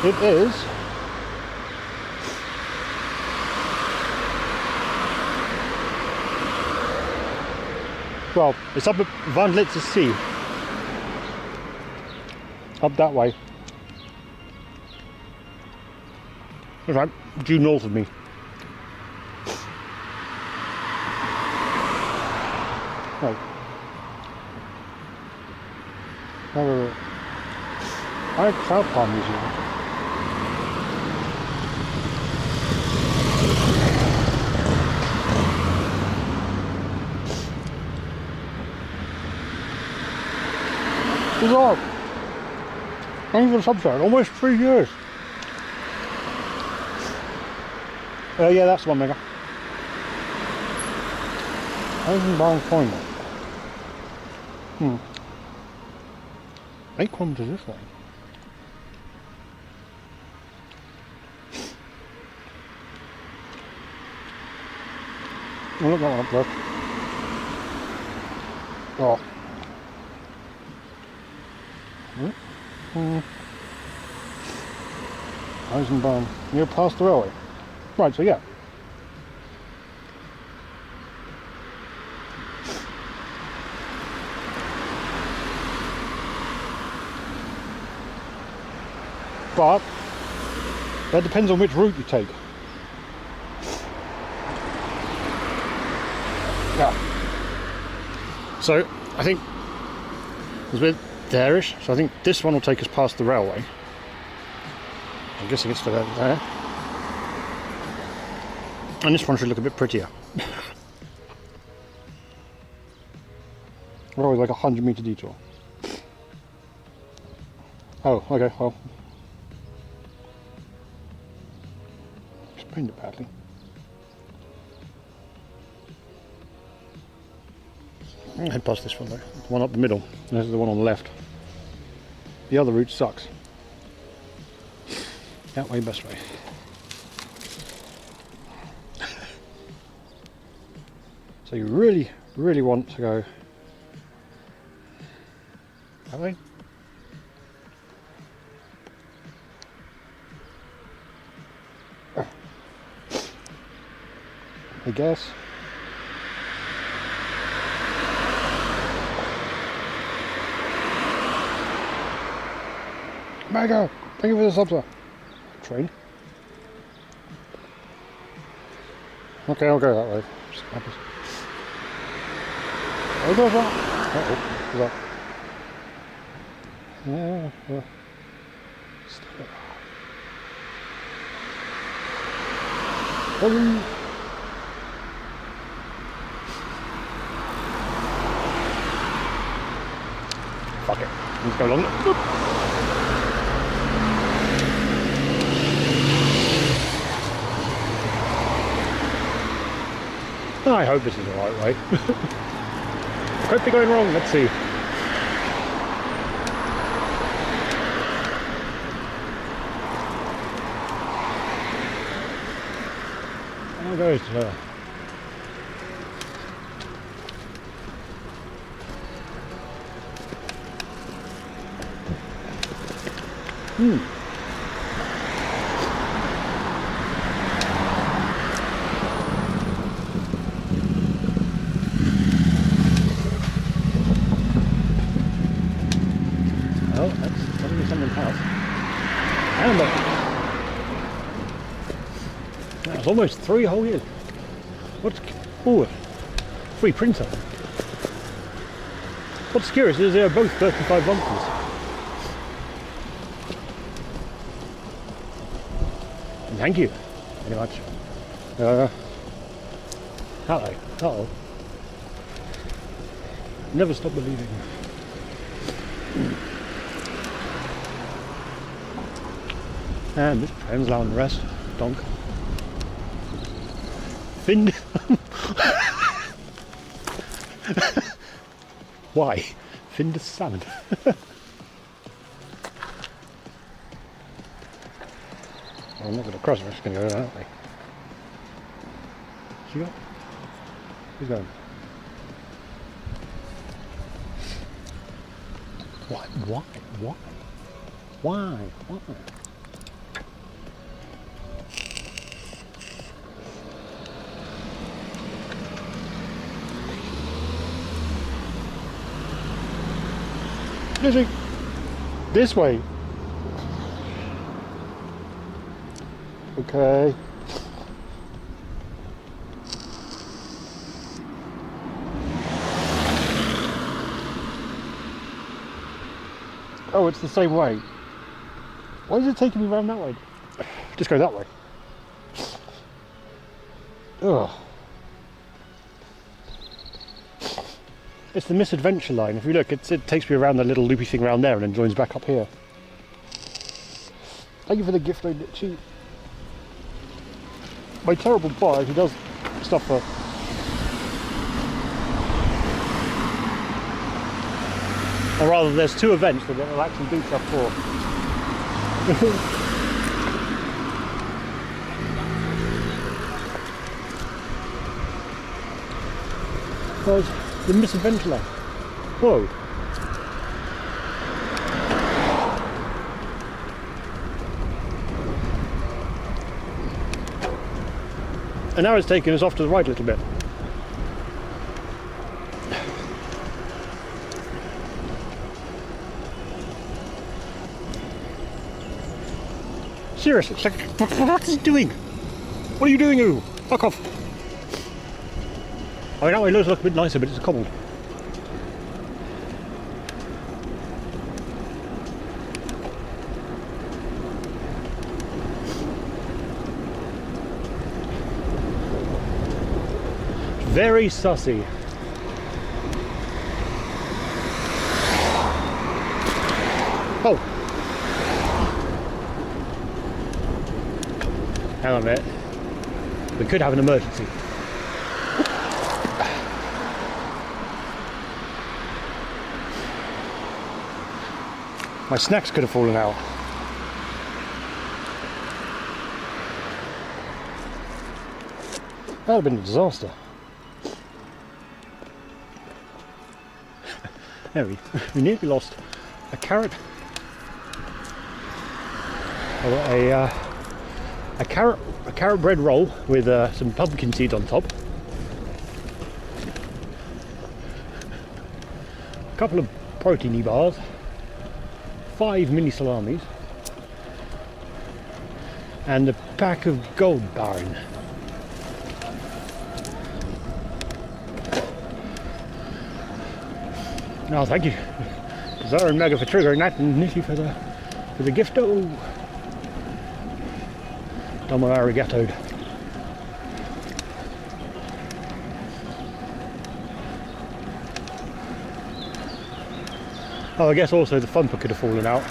It is well, it's up at Van Litse Sea. Up that way. It's right due north of me. Right. I like South Palm Museum. Bizarre. Thank you for the subscribe. Almost 3 years. Yeah, that's the one, Mega. Eisenbahn Point. 8 kilometres this way. Oh, look, that one up there. Oh. Eisenbahn, near past the railway. Right, so yeah. But that depends on which route you take. Yeah. So I think it's a bit there-ish. So I think this one will take us past the railway. I'm guessing it's for there. And this one should look a bit prettier. Railway's like a 100-metre detour. Oh, okay, well. Explained it badly. I'll head past this one though. The one up the middle. This is the one on the left. The other route sucks. That way, best way. So you really, really want to go that way. I guess. Mega! Thank you for the subs. Train. Okay, I'll go that way. Oh, there's that. Uh-oh. What's that? Yeah. Stop it. Fuck it. Let's go along. I hope this is the right way. Could be going wrong, let's see. There goes Oh, that's definitely someone's house. And that's almost 3 whole years. What's free printer? What's curious is they are both 35 months. And thank you very much. Hello. Uh-oh. Never stop believing. And this train's allowing the rest. Donk. Finned. Why? Finned salmon. I'm not going to cross it, I'm just going to go that way. What's he got? Who's going? Why? Why? Why? Why? Why? This way. Okay. Oh, it's the same way. Why is it taking me around that way? Just go that way. Ugh. It's the misadventure line. If you look, it takes me around the little loopy thing around there and then joins back up here. Thank you for the gift, though, cheap. My terrible boy who does stuff for... Or rather, there's 2 events that it'll actually do stuff for. There's the misadventure line. Whoa. And now it's taking us off to the right a little bit. Seriously, it's like, what is it doing? What are you doing, you? Fuck off. I mean, that way it does look a bit nicer, but it's cold. Very sussy. Oh! Hang on a minute. We could have an emergency. My snacks could have fallen out. That would have been a disaster. There we nearly lost a carrot. A carrot bread roll with some pumpkin seeds on top. A couple of proteiny bars. 5 mini salamis. And a pack of Gold Baron. No, thank you, Zara and Mega, for triggering that, and Nicky for the gift. Oh, Domo arigatoed. Oh, I guess also the thumper could have fallen out.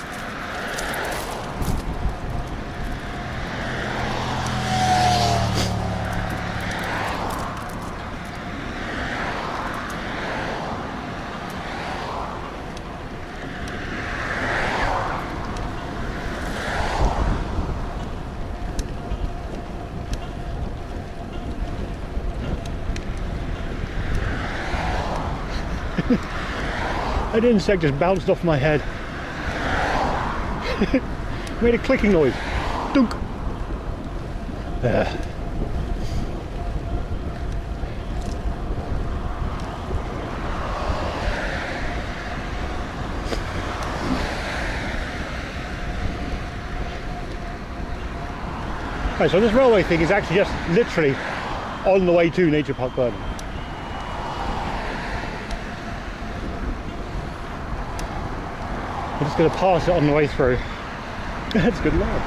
An insect just bounced off my head. Made a clicking noise. Dunk. Right, so this railway thing is actually just literally on the way to Nature Park Burnham. I'm just going to pass it on the way through. That's good luck.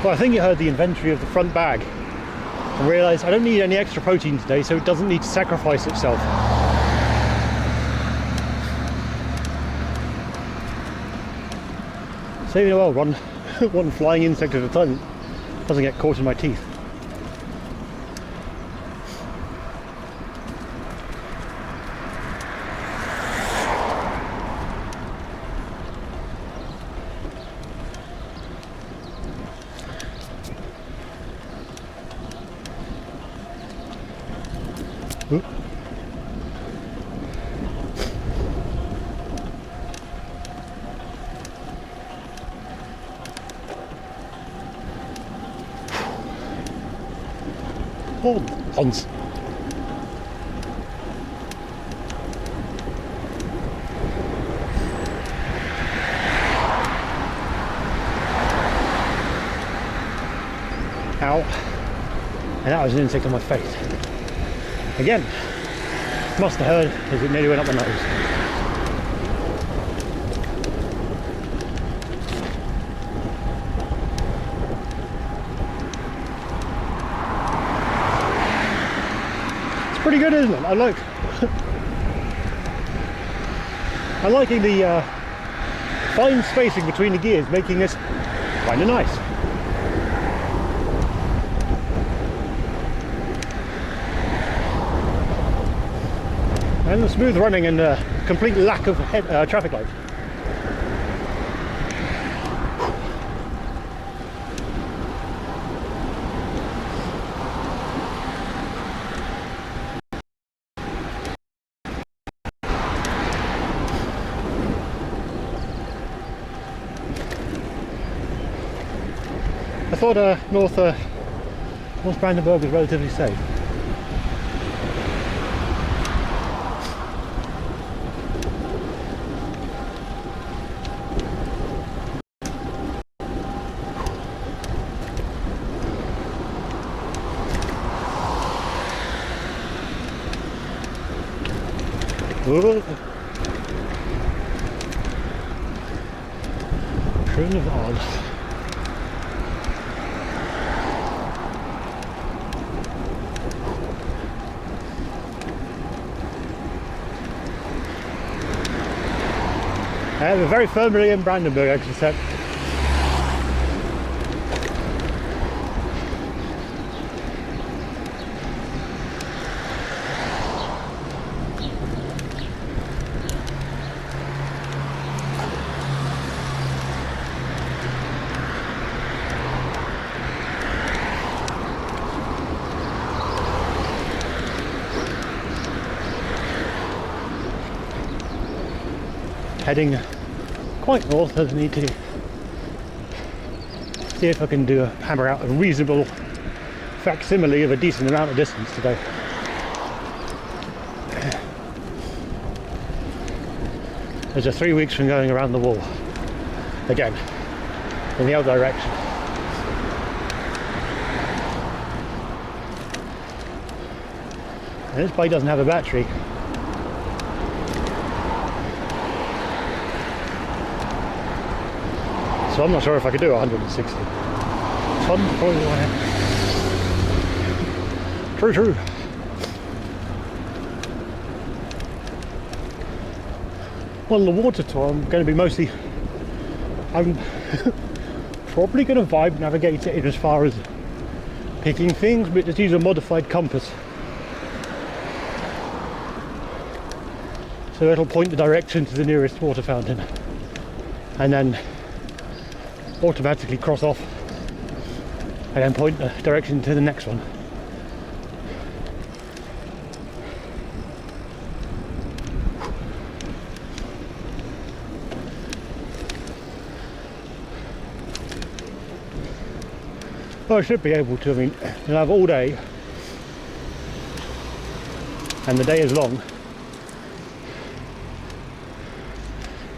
Well, I think you heard the inventory of the front bag and realised I don't need any extra protein today, so it doesn't need to sacrifice itself. Saving well, one flying insect at a time doesn't get caught in my teeth. Oop. Oh, Hans. Ow. And that was an insect on my face. Again. Must have heard as it nearly went up my nose. Pretty good, isn't it? I'm liking the fine spacing between the gears, making this kind of nice. And the smooth running and complete lack of traffic lights. I thought North Brandenburg was relatively safe. Schön warm. We're very firmly in Brandenburg, I can say. Heading quite north as I need to see if I can hammer out a reasonable facsimile of a decent amount of distance today. There's just 3 weeks from going around the wall again in the other direction. And this bike doesn't have a battery. So I'm not sure if I could do 160. Fun, probably one. True. Well, the water tour, I'm going to be I'm probably going to vibe navigate it in as far as picking things, but just use a modified compass. So it'll point the direction to the nearest water fountain and then automatically cross off and then point the direction to the next one. Well, I should be able to. I mean, you'll have all day, and the day is long.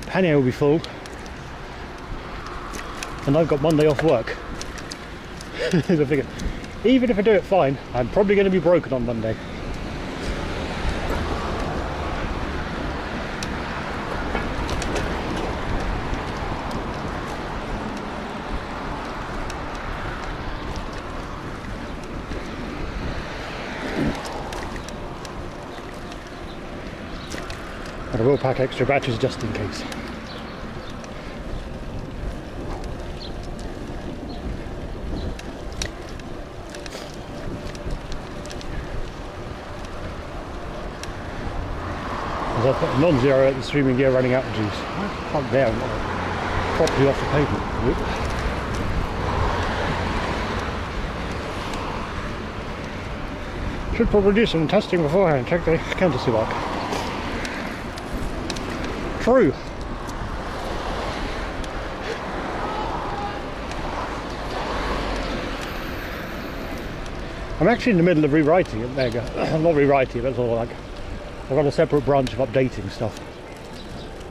Pannier will be full, and I've got Monday off work. I figure, even if I do it fine, I'm probably going to be broken on Monday. And I will pack extra batteries just in case. As I put a non-zero at the streaming gear running out of juice. Fuck there, I'm not properly off the pavement. Oop. Should probably do some testing beforehand, check the countersy lock. True. I'm actually in the middle of rewriting it. There you go. I'm not rewriting it, but it's all like I've got a separate branch of updating stuff.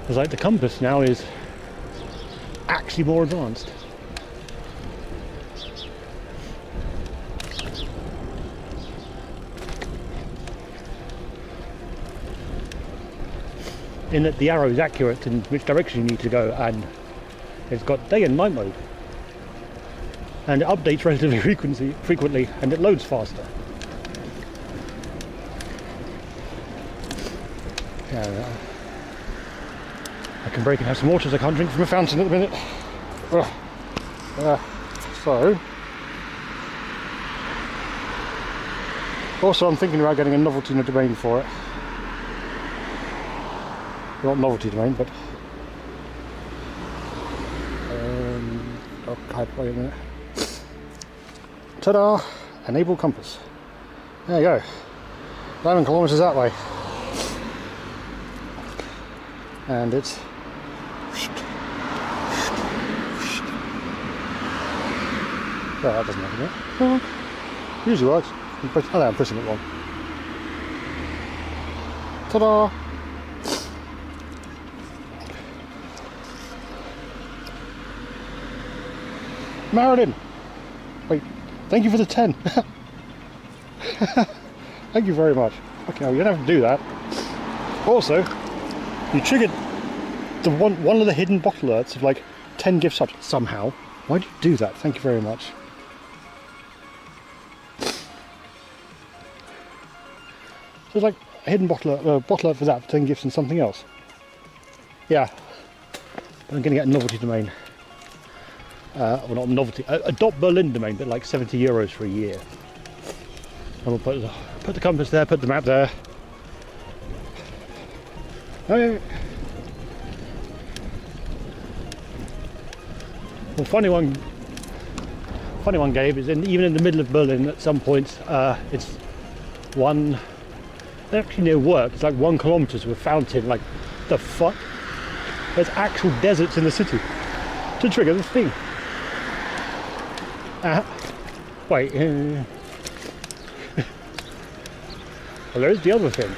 It's like the compass now is actually more advanced. In that the arrow is accurate in which direction you need to go, and it's got day and night mode, and it updates relatively frequently, and it loads faster. Yeah, I can break and have some water as I can't drink from a fountain at the minute. So also I'm thinking about getting a novelty domain for it. Not novelty domain, but okay, wait a minute. Ta-da! Enable compass. There you go. 11 kilometers that way, and it's oh, that doesn't happen yet. Usually works. Oh, I'm pushing it wrong. Ta-da! Marilyn! Wait, thank you for the 10. Thank you very much. Okay, you don't have to do that. Also, you triggered the one of the hidden bottle alerts of like 10 gift subs somehow. Why did you do that? Thank you very much. So it's like a hidden bottle alert for that, for 10 gifts and something else. Yeah, but I'm going to get a novelty domain. Well, not novelty, a .Berlin domain, but like 70 euros for a year. And we'll put the compass there, put the map there. Okay. Well, funny one, Gabe, is even in the middle of Berlin at some points, it's one, actually near work, it's like 1 kilometre to a fountain. Like, the fuck? There's actual deserts in the city to trigger this thing. Wait. Well, there's the other thing.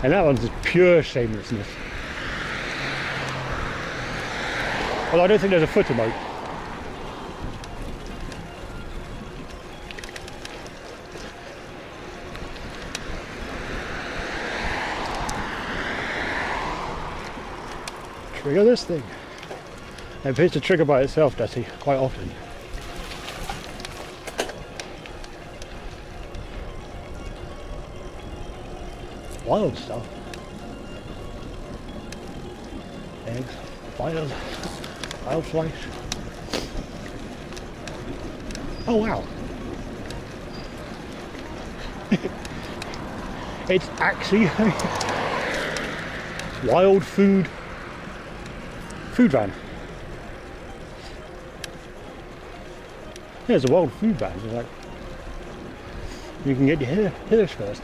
And that one's just pure shamelessness. Well, I don't think there's a footer mode. Trigger this thing. It appears to trigger by itself, does he? Quite often. Wild stuff. Eggs, wild flies. Oh wow. It's actually wild food van. Yeah, it's a wild food van. It's like you can get your hairs first.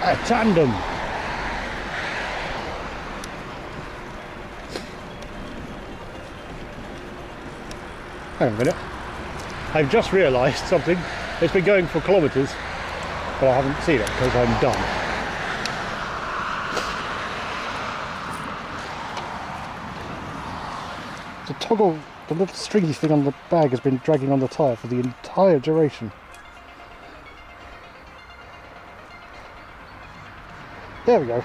A tandem. Hang on a minute. I've just realised something. It's been going for kilometres, but I haven't seen it because I'm dumb. The toggle, the little stringy thing on the bag has been dragging on the tyre for the entire duration. There we go.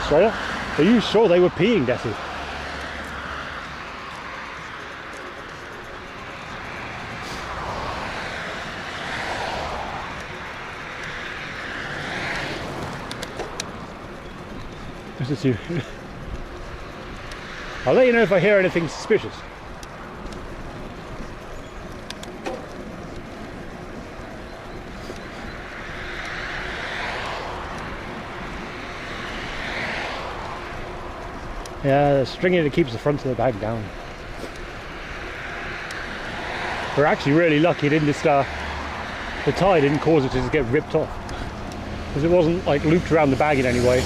Sorry, are you sure they were peeing, Desi? This is you. I'll let you know if I hear anything suspicious. Yeah, the stringing that keeps the front of the bag down. We're actually really lucky it didn't the tie didn't cause it to just get ripped off, because it wasn't like looped around the bag in any way.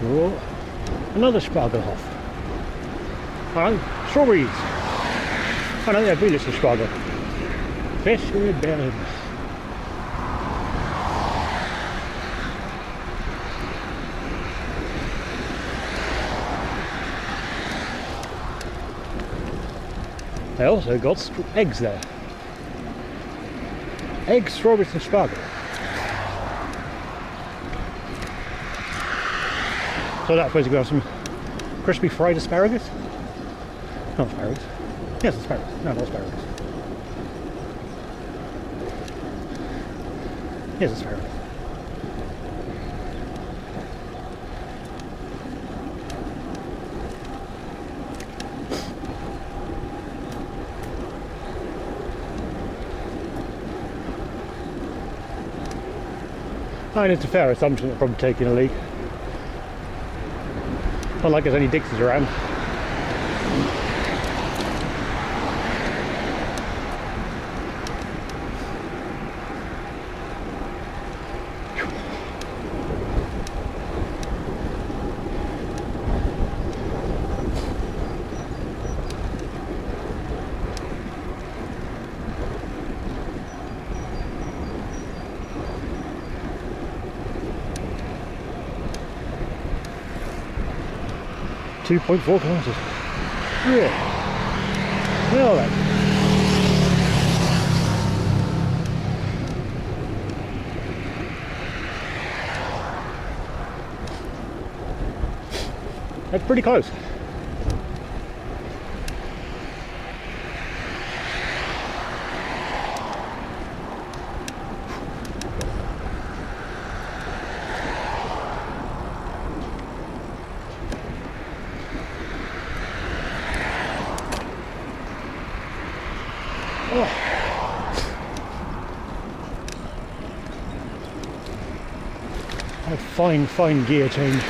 Oh, another Spargelhof. Oh, strawberries. Oh no, they're really little Spargel. Fish with berries. I also got eggs there. Eggs, strawberries and spargel. So that's supposed to go some crispy fried asparagus? Not asparagus. Yes, asparagus. No, not asparagus. Yes, asparagus. I mean, it's a fair assumption they're probably taking a leak. Not like there's any Dixies around. .4 kilometres. Yeah. Well then. That's pretty close. A fine gear change.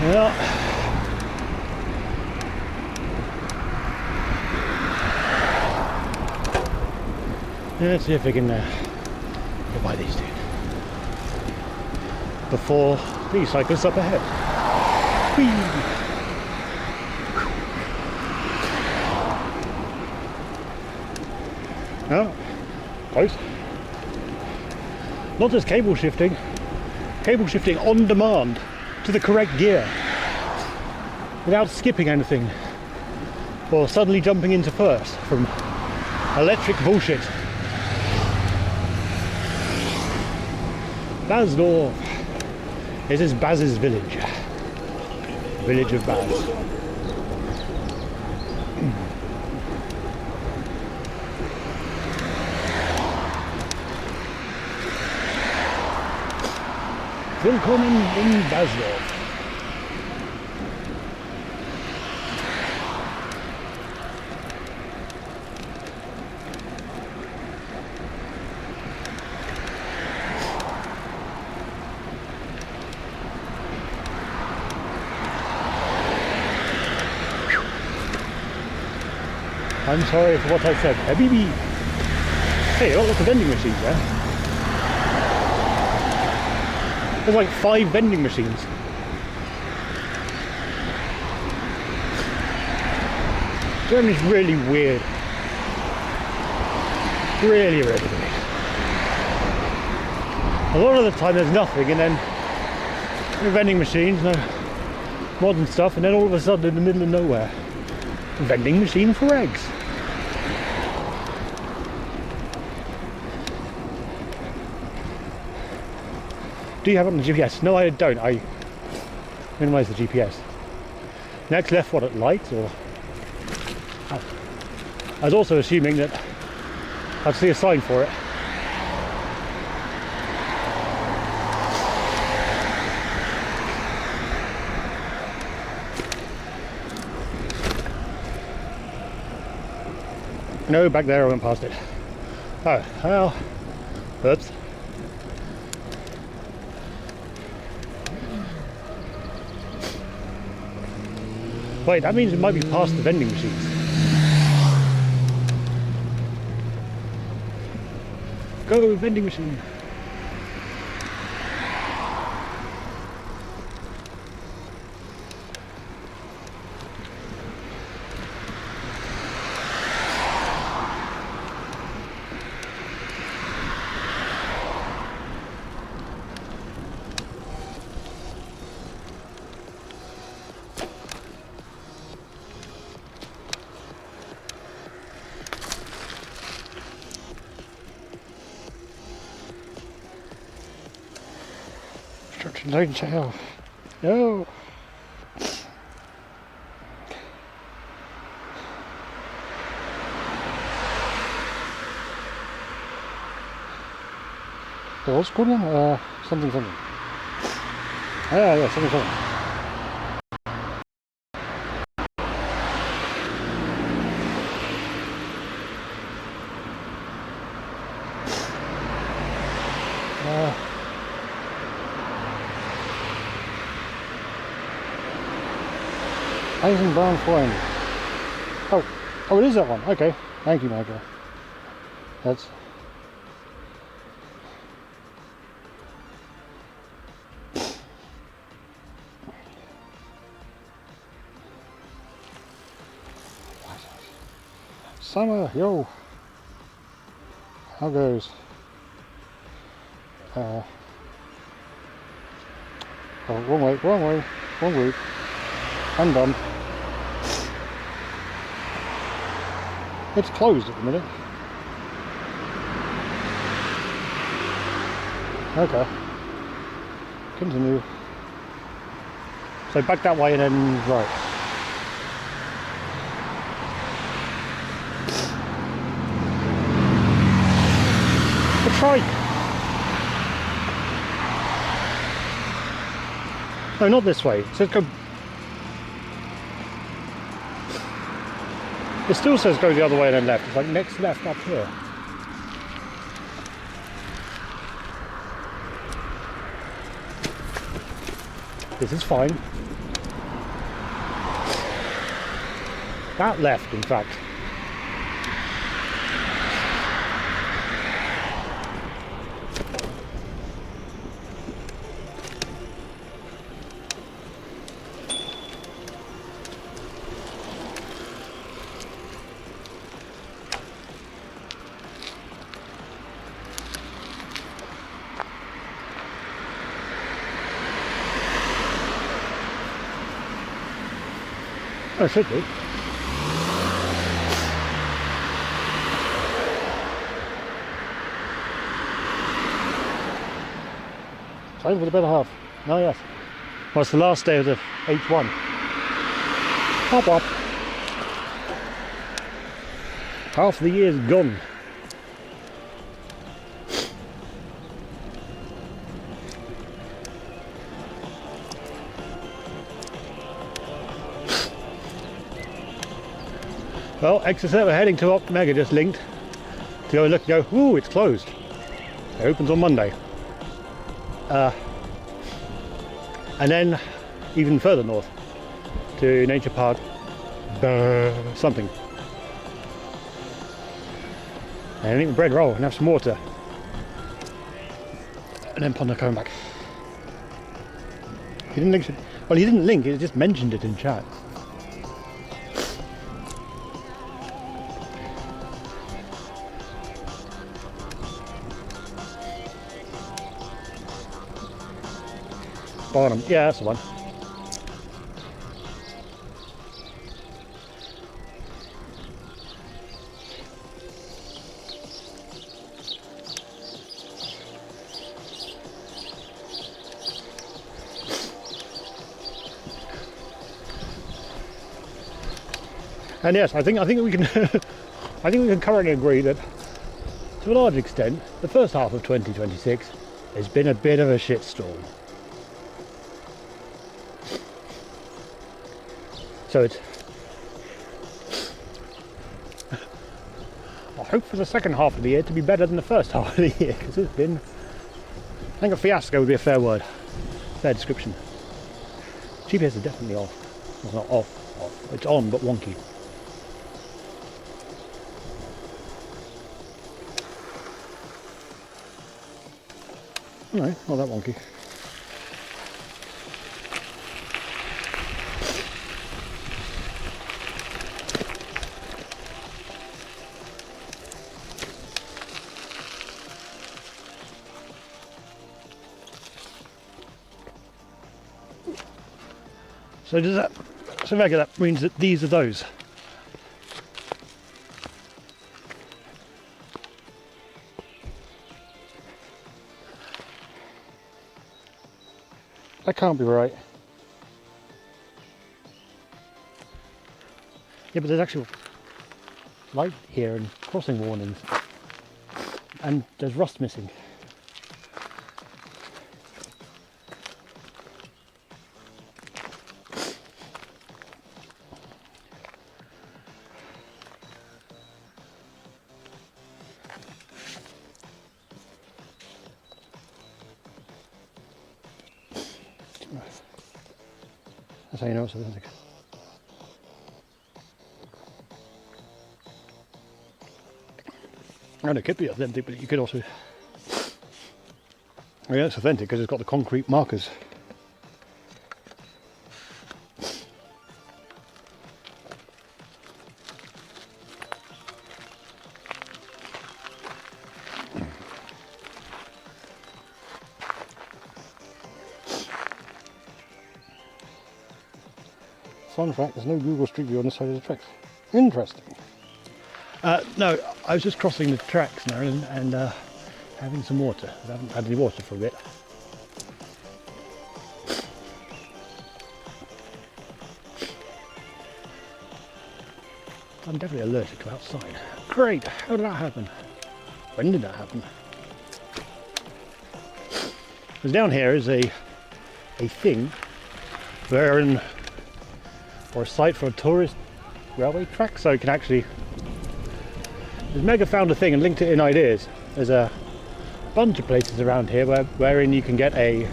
Yeah. Let's see if we can get by these two before the cyclists up ahead. Whee! No, close. Not just cable shifting on demand to the correct gear without skipping anything or suddenly jumping into first from electric bullshit. Basdorf. This is Baz's village. Village of Baz. Willkommen in Basdorf. I'm sorry for what I said. Habibi. Hey, look at the vending machines there. There's like 5 vending machines. Germany's really weird. Really, really weird. A lot of the time there's nothing, and then no vending machines, no modern stuff, and then all of a sudden in the middle of nowhere, a vending machine for eggs. Do you have it on the GPS? No, I don't. I minimise the GPS. Next left, what, at lights, or? I was also assuming that I'd see a sign for it. No, back there I went past it. Oh, well, oops. Wait, that means it might be past the vending machines. Go, vending machine. Don't tell. No. So what's called now? Something. Yeah, something. Asian brown flame. Oh, it is that one. Okay, thank you, Michael. That's. Summer, yo. How goes? Oh, wrong way, wrong route. I'm done. It's closed at the minute. Okay. Continue. So back that way and then right. The trike! No, not this way. It says go. It still says go the other way and then left. It's like next left up here. This is fine. That left, in fact. Oh, it should be. Time for the better half. Oh yes. Well, it's the last day of the H1. Hop hop. Half the year's gone. Well, Exeter, we're heading to Mega, just linked to go and look and go, ooh, it's closed. It opens on Monday. And then even further north to Nature Park, something. And eat a bread roll and have some water. And then ponder coming back. He didn't link it. Well, he didn't link it, he just mentioned it in chat. Barnum, yeah, that's the one. And yes, I think we can I think we can currently agree that to a large extent the first half of 2026 has been a bit of a shitstorm. So it's I hope for the second half of the year to be better than the first half of the year, because it's been, I think a fiasco would be a fair word, fair description. GPS is definitely off. It's not off. It's on but wonky. No, not that wonky. So does that, so Vega, that means that these are those. That can't be right. Yeah, but there's actual light here and crossing warnings. And there's rust missing. That's how you know it's authentic. And it could be authentic, but you could also... Oh yeah, it's authentic because it's got the concrete markers. Fun fact, there's no Google Street View on this side of the tracks. Interesting. No, I was just crossing the tracks now and having some water. I haven't had any water for a bit. I'm definitely allergic to outside. Great, how did that happen? When did that happen? Because down here is a thing wherein, or a site for a tourist railway track, so you can actually, Mega found a thing and linked it in ideas. There's a bunch of places around here wherein you can get a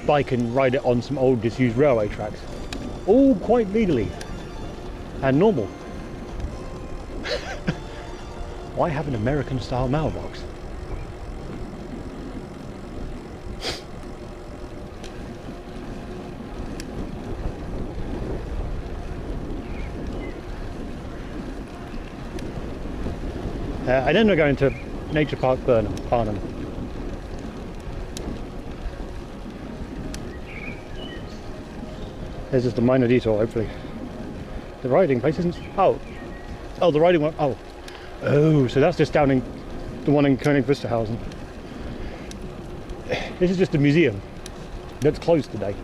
bike and ride it on some old disused railway tracks, all quite legally and normal. Why have an American style mailbox? And then we're going to Nature Park Barnum. There's just a minor detour, hopefully. The riding place isn't... Oh, the riding one... Oh, so that's just down in the one in König Wusterhausen. This is just a museum that's closed today.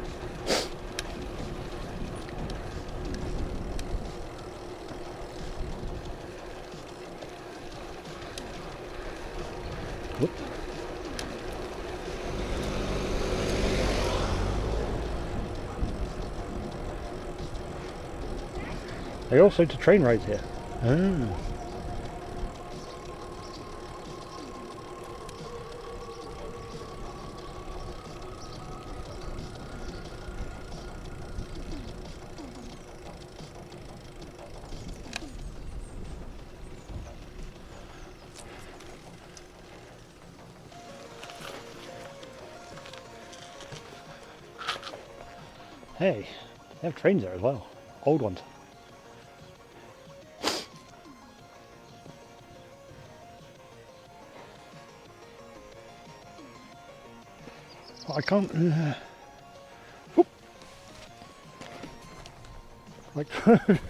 Whoop. They also to train rides here. Ah. Hey, they have trains there as well. Old ones. I can't... like,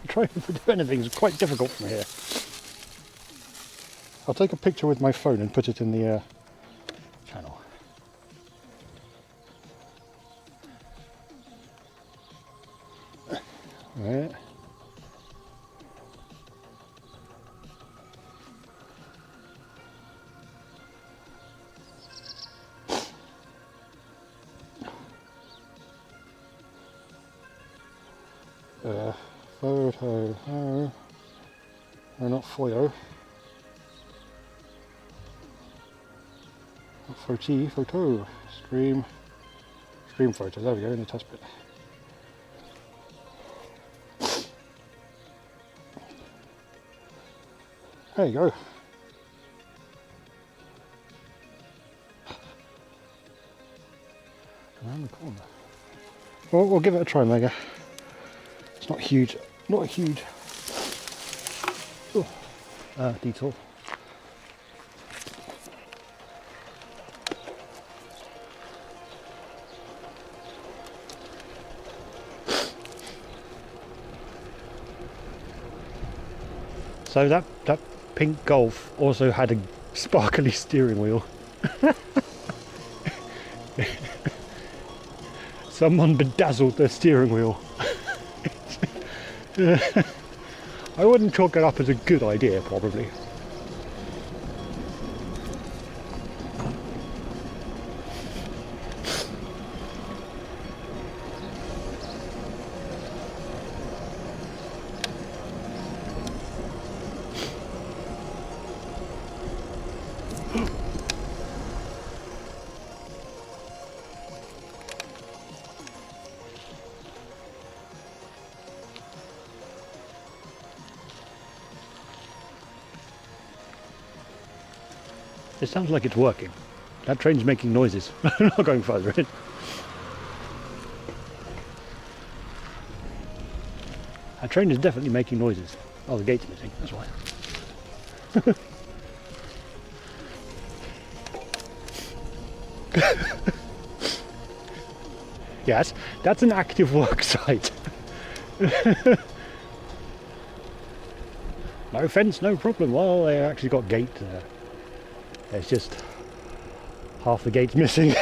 trying to do anything is quite difficult from here. I'll take a picture with my phone and put it in the channel. Right. Photo, no, not Foyo. Not photo, stream photo, there we go, in the test bit. There you go. Around the corner. Well, we'll give it a try, Mega. It's not huge, not a huge detour. So that pink Golf also had a sparkly steering wheel. Someone bedazzled their steering wheel. I wouldn't chalk it up as a good idea, probably. It sounds like it's working. That train's making noises. I'm not going further in. That train is definitely making noises. Oh, the gate's missing, that's why. Yes, that's an active work site. No fence, no problem. Well, they actually got gate there. It's just half the gate's missing.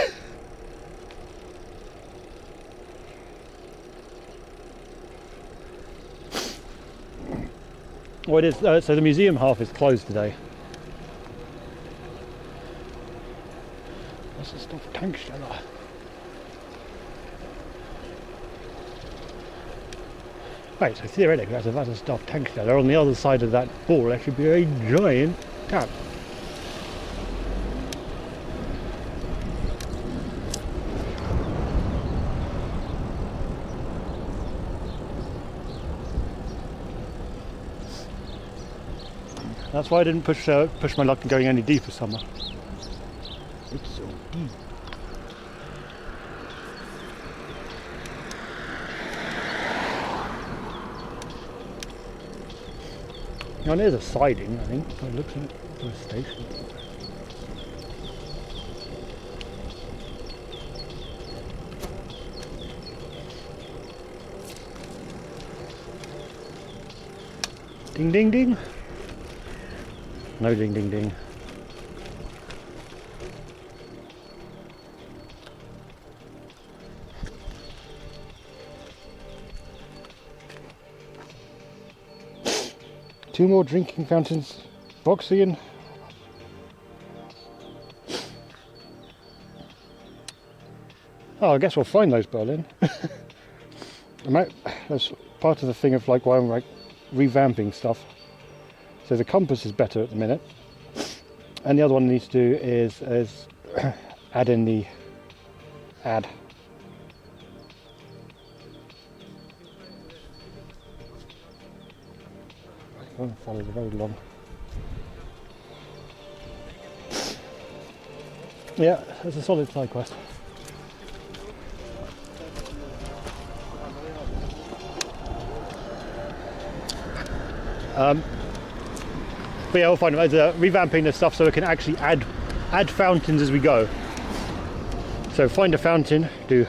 Well, it is. So the museum half is closed today. What's the stuff? Tankstelle. Right, so theoretically, that's a Wasserstoff Tankstelle. On the other side of that ball, there should be a giant tap. That's why I didn't push my luck in going any deeper summer. It's so deep. Now there's a siding, I think, by looking at the station. Ding ding ding. No ding ding ding. Two more drinking fountains. Vauxhall. Oh, I guess we'll find those, Berlin. That's part of the thing of like why I'm like revamping stuff. So the compass is better at the minute, and the other one I need to do is add in the ad. I can't follow the road along. Yeah, it's a solid side quest. But yeah, we'll find out. Revamping the stuff so we can actually add fountains as we go. So find a fountain, and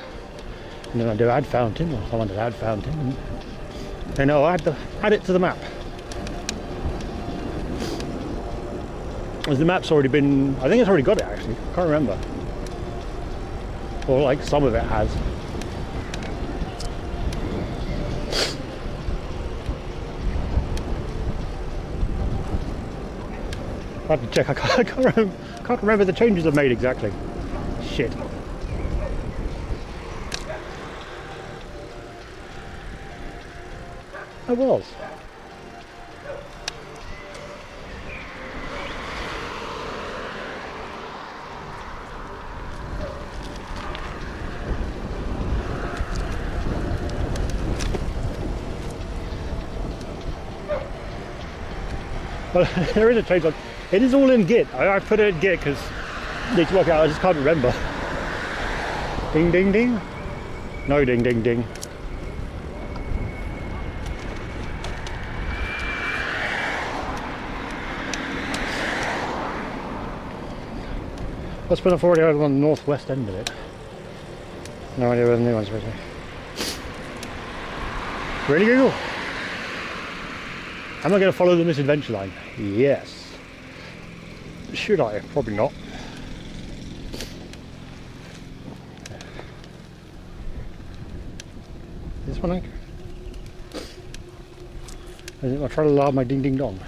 then I'll do add fountain, or someone to add fountain, and then I'll add it to the map. As the map's already been, I think it's already got it actually, can't remember. Or like some of it has. I have to check, I can't remember the changes I've made exactly. Shit. I was. Well, there is a change. It is all in Git. I put it in Git because I need to work out. I just can't remember. Ding, ding, ding. No ding, ding, ding. Let's put a 40 over on the northwest end of it. No idea where the new one's supposed to be. Really, Google? Am I going to follow the misadventure line? Yes. Should I? Probably not. This one, I think I'll try to lower my ding ding dong.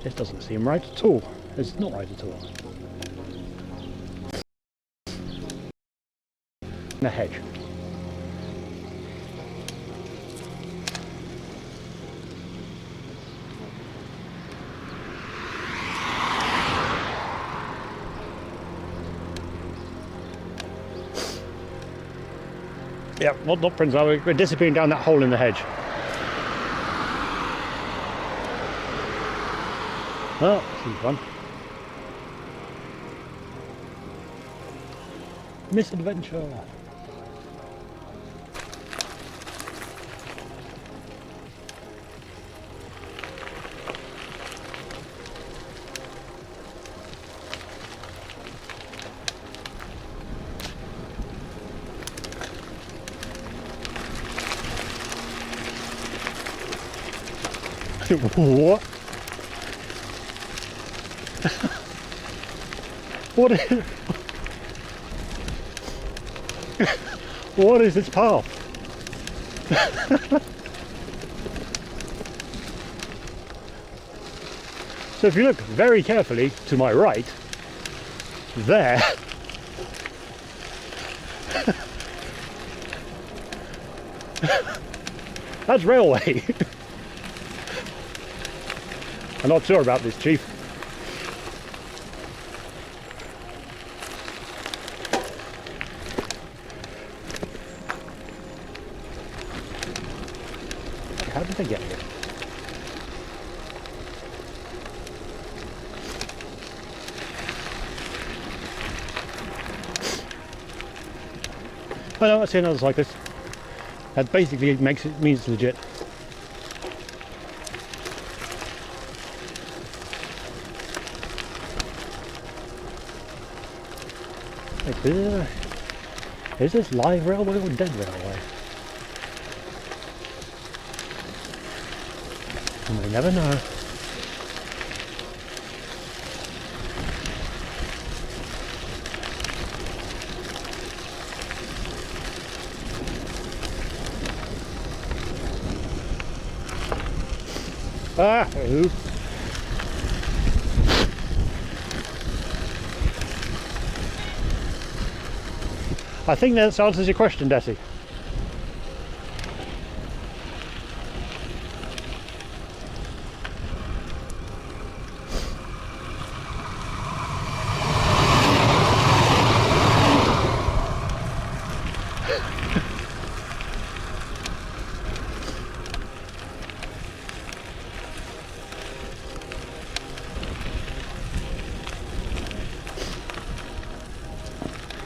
This doesn't seem right at all. It's not right at all. In a hedge. Yeah, not Prince. We're disappearing down that hole in the hedge. Oh, this is fun. Misadventure. What? What is, what is its path? So if you look very carefully to my right, there, that's railway. I'm not sure about this, Chief. How did they get here? Oh no, I see another cyclist. That basically means it's legit. Is this live railway or dead railway? You may never know. Ah! Ooh. I think that answers your question, Desi.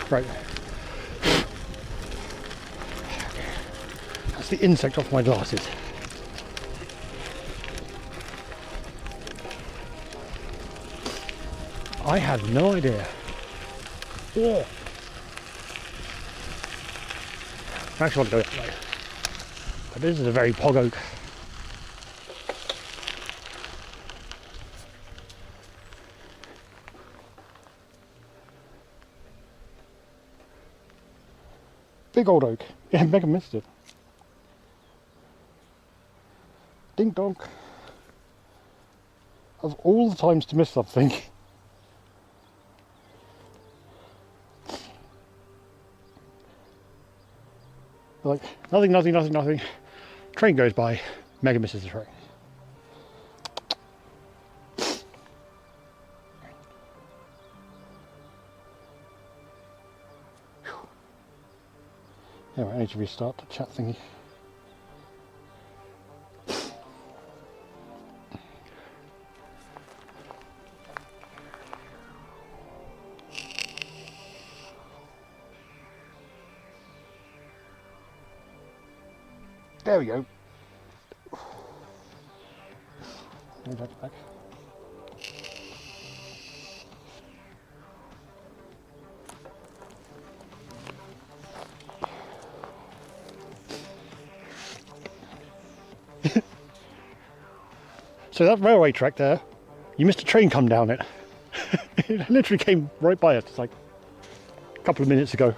Right. the insect off my glasses. I have no idea. Oh. I actually want to go that way. But this is a very pog oak. Big old oak. Yeah, Megan missed it. Ding dong. Of all the times to miss something. Like, nothing. Train goes by, Megan misses the train. Anyway, I need to restart the chat thingy. There we go. Move that back. So that railway track there, you missed a train come down it. It literally came right by us, like a couple of minutes ago.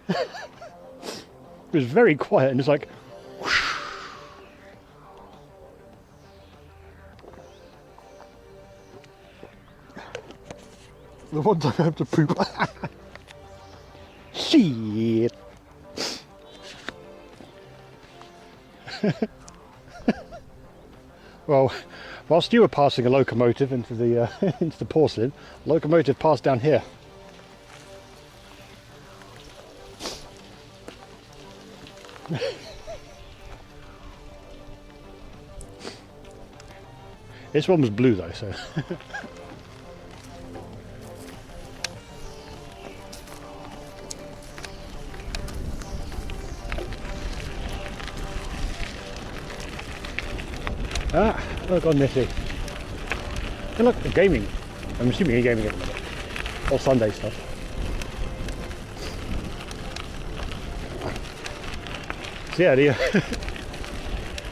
It was very quiet and it's like whoosh. The one time I have to poop. Shit. Well, whilst you were passing a locomotive into the into the porcelain, locomotive passed down here. This one was blue though, so. Ah, look on Nifty. And look, gaming. I'm assuming you're gaming at the minute. Or Sunday stuff. So yeah,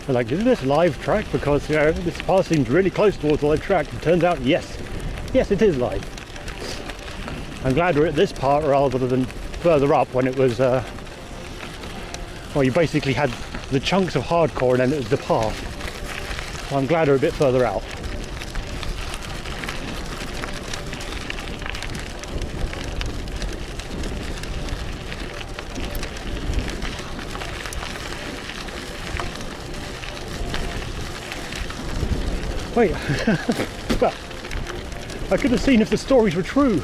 I'm like, isn't this live track? Because, you know, this path seems really close towards the live track. It turns out, yes. Yes, it is live. I'm glad we're at this part rather than further up when it was, well, you basically had the chunks of hardcore and then it was the path. So I'm glad we're a bit further out. Wait, well, I could have seen if the stories were true.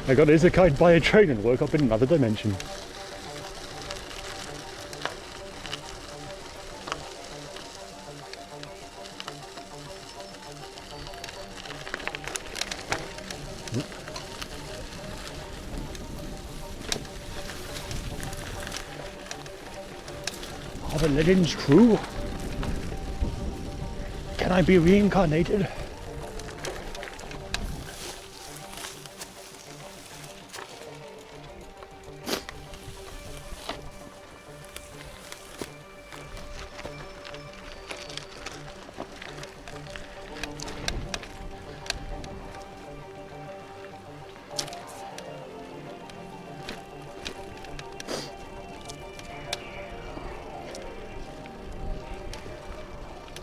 I got isekai'd by a train and woke up in another dimension. Are the legends true? Can I be reincarnated?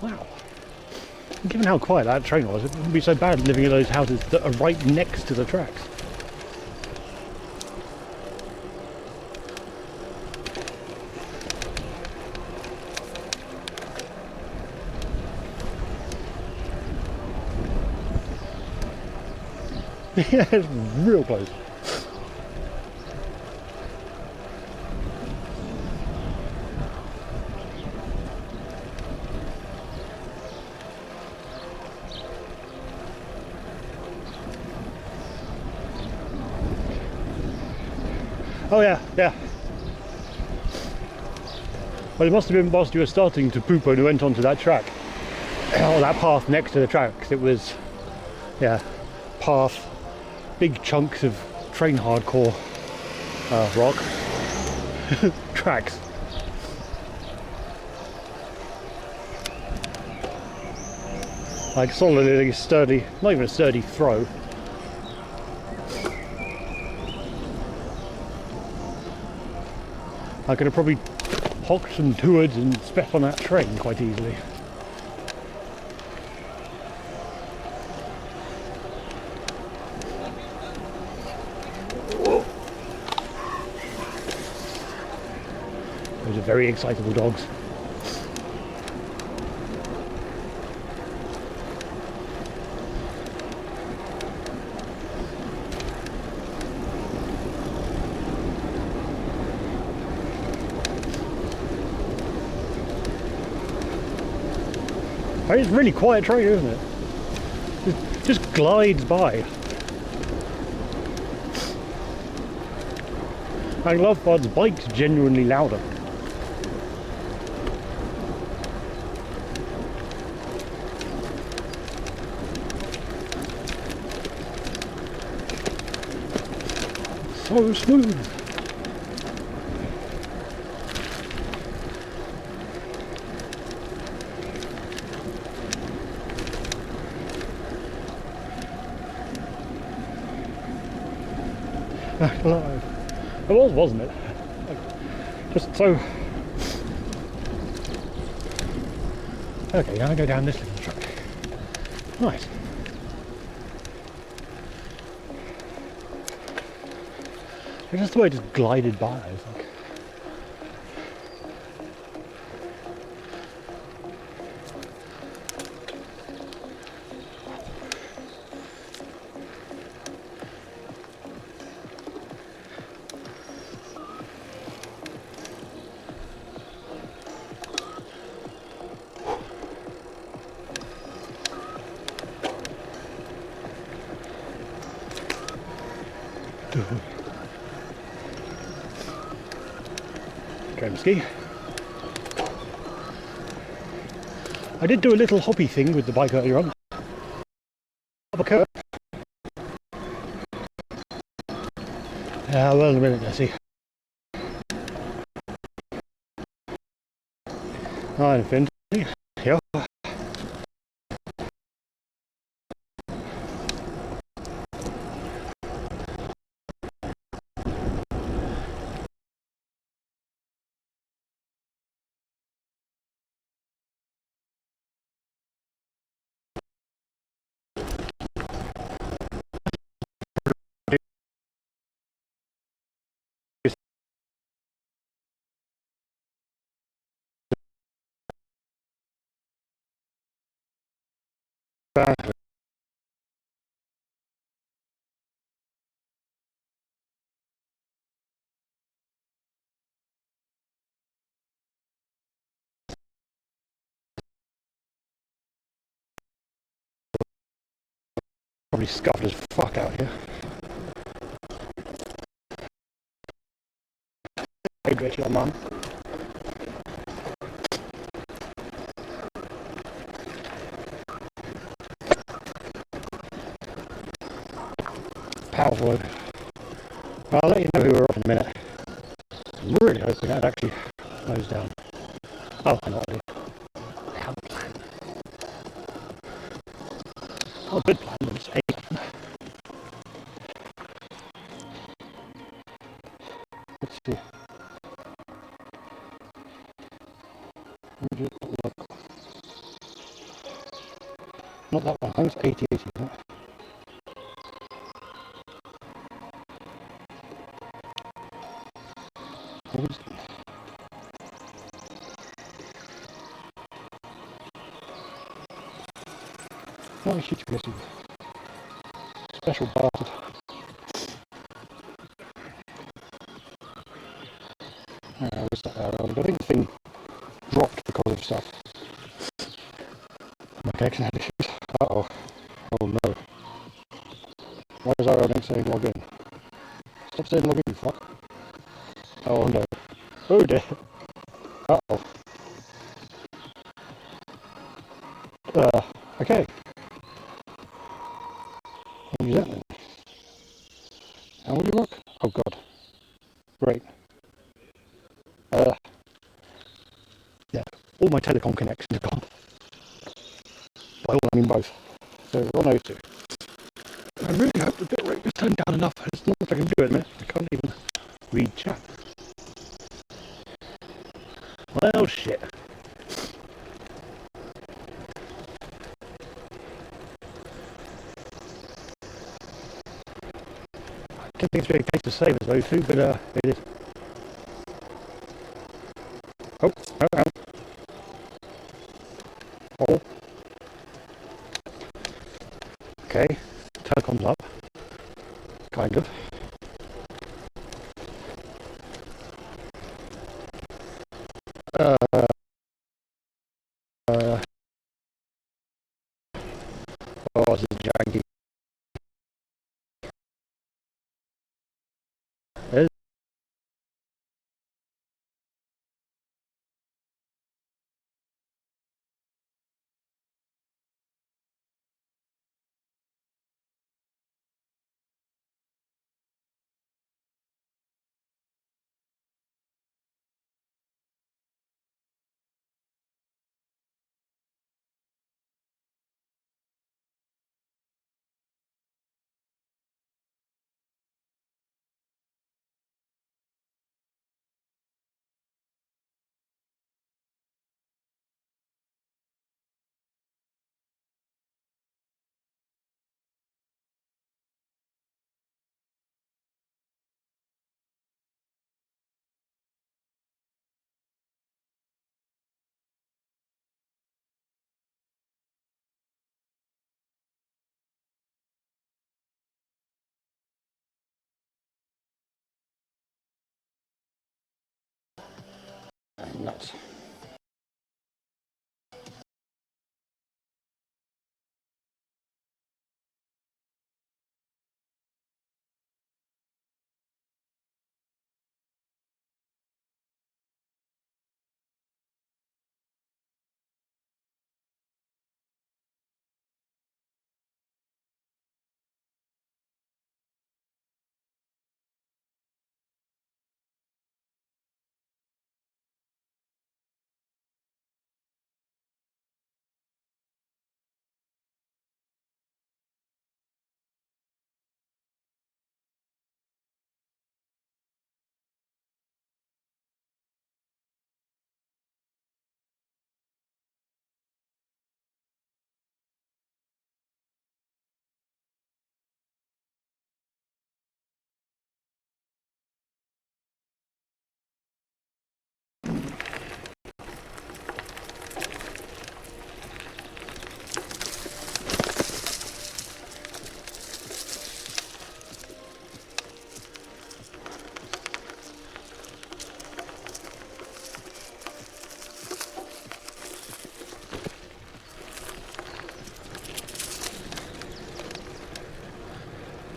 Wow. Given how quiet that train was, it wouldn't be so bad living in those houses that are right next to the tracks. Yeah, it's real close. Oh yeah, yeah. Well, it must have been whilst you were starting to poop when you went onto that track. Or that path next to the tracks. It was, yeah, path, big chunks of train hardcore rock. Tracks. Like solidly sturdy, not even a sturdy throw. I could have probably hocked some towards and sped on that train quite easily. Those are very excitable dogs. It's a really quiet train, isn't it? It just glides by. I love Bud's bike's genuinely louder. So smooth. Alive. It was, wasn't it? Just so. Okay, now I go down this little track. Nice. It's just the way it just glided by. It's like. Ski. I did do a little hoppy thing with the bike earlier on. Up a curve. Well, in a minute, I see. I'm finished. Yeah. Probably scuffed as fuck out here. Hey, Gretchen, your mum. Powerful. I'll let you know who we're off in a minute. I'm really hoping that actually slows down. Oh, I know what I do. I have a plan. Not a good plan, but it's a plan. Let's see. Not that one, I think it's 80, isn't it? Not a huge piece of special bastard. I think the thing dropped because of stuff. My connection had issues. Uh-oh. Oh no. Why is our link saying log in? Stop saying log in, you fuck. Uh-oh. Okay. I'll use that then. How will you work? Oh god. Great. Yeah, all my telecom connections are gone. By all I mean both. So we're on O2. I really hope the bitrate is turned down enough. It's not if I can do it in a minute. I can't even read chat. Well, shit. I don't think it's really a case to save as O2, but it is. Oh, oh, oh. Okay, telecom's up. Kind of. Oh, this is janky. There's nuts.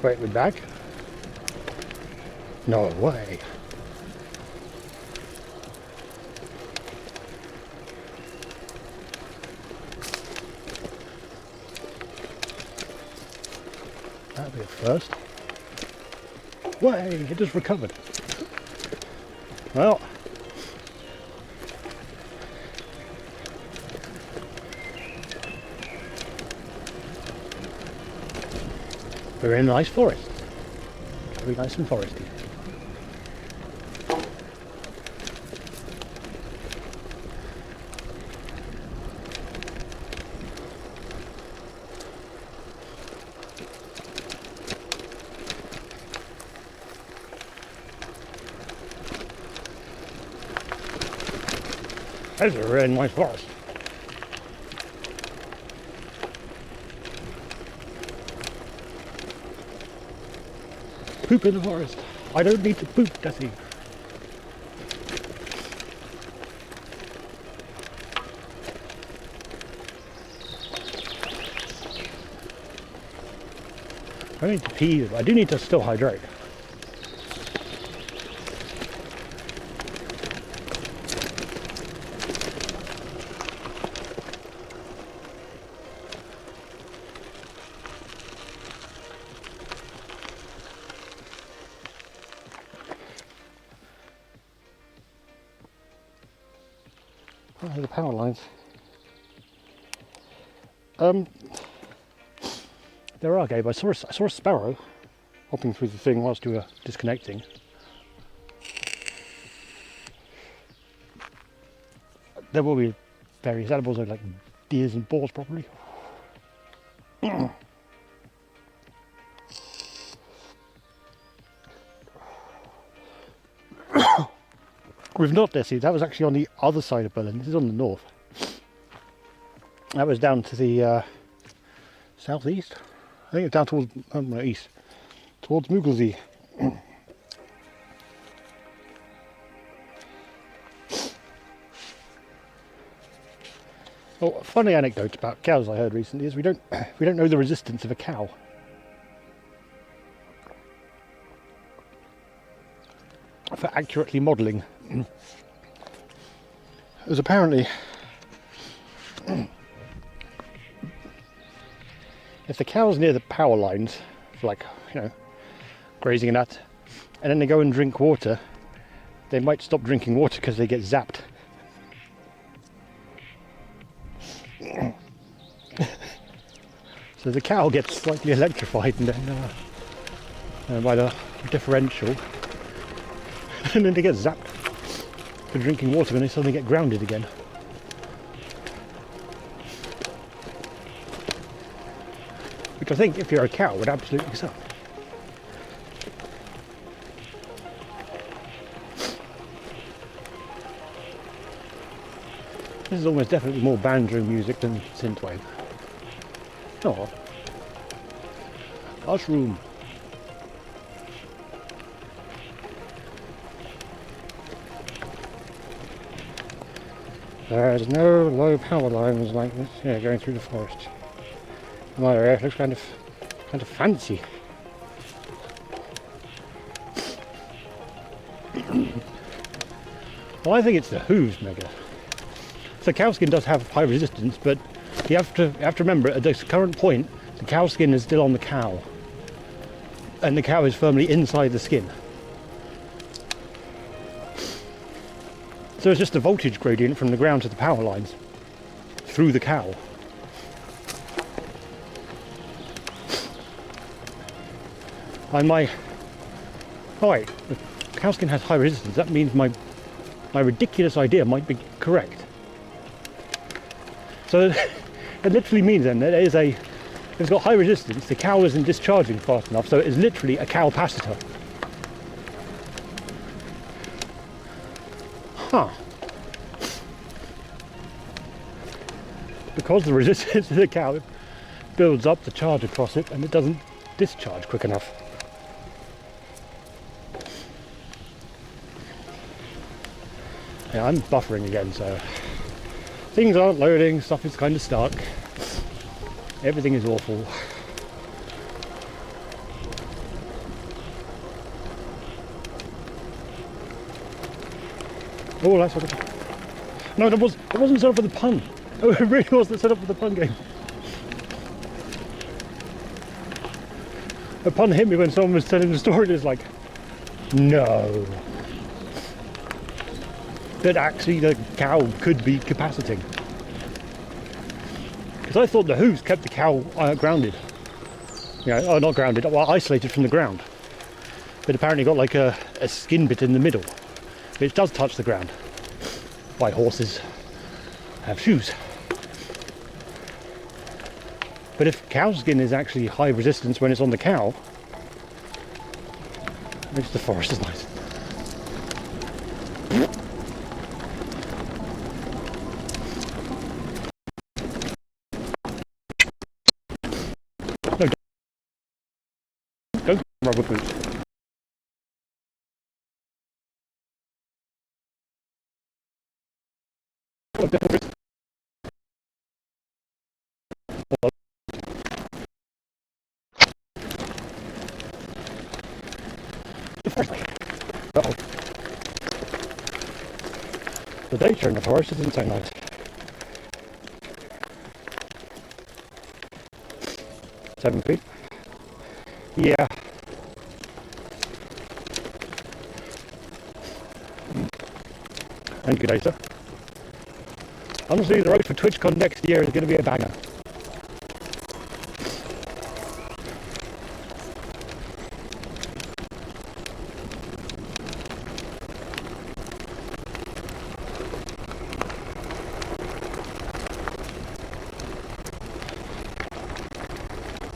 Wait, we're back? No way. That'll be a first. Way, it just recovered. Well, we're in a nice forest. Very nice and foresty. That's a really nice forest. Poop in the forest. I don't need to poop, Desi. I need to pee. I do need to still hydrate. Oh, the power lines. There are, Gabe. I saw a sparrow hopping through the thing whilst you were disconnecting. There will be various animals like deers and boars probably. We've not Desi, that was actually on the other side of Berlin. This is on the north. That was down to the southeast. I think it's down towards no, east, towards Müggelsee. Well, a funny anecdote about cows I heard recently is we don't know the resistance of a cow. For accurately modelling. There's apparently if the cow's near the power lines, for like, grazing and that, and then they go and drink water, they might stop drinking water because they get zapped. So the cow gets slightly electrified and then by the differential, and then they get zapped for drinking water and they suddenly get grounded again. Which I think, if you're a cow, would absolutely suck. This is almost definitely more banjo music than synthwave. Oh, mushroom. There's no low power lines like this here going through the forest. My area looks kind of fancy. Well, I think it's the hooves, Mega. So cow skin does have high resistance, but you have to remember at this current point, the cow skin is still on the cow, and the cow is firmly inside the skin. So it's just a voltage gradient from the ground to the power lines through the cow. And the cow skin has high resistance. That means my ridiculous idea might be correct. So it literally means then that it's got high resistance, the cow isn't discharging fast enough, so it is literally a cow-pacitor. Huh. Because the resistance of the cow builds up the charge across it and it doesn't discharge quick enough. Yeah, I'm buffering again, so things aren't loading, stuff is kind of stuck. Everything is awful. Oh, that's what no, it wasn't set up for the pun. Oh, it really wasn't set up for the pun game. The pun hit me when someone was telling the story. It's like, no. That actually the cow could be capacitating. Because I thought the hooves kept the cow grounded. Not grounded, well, isolated from the ground. But apparently got like a skin bit in the middle, which does touch the ground. Why horses have shoes. But if cow skin is actually high resistance when it's on the cow, maybe the forest is nice. No, don't rubber boots. Uh-oh. The nature in the forest isn't so nice. Seven feet. Yeah. And good day, sir. Honestly, the road for TwitchCon next year is going to be a banger.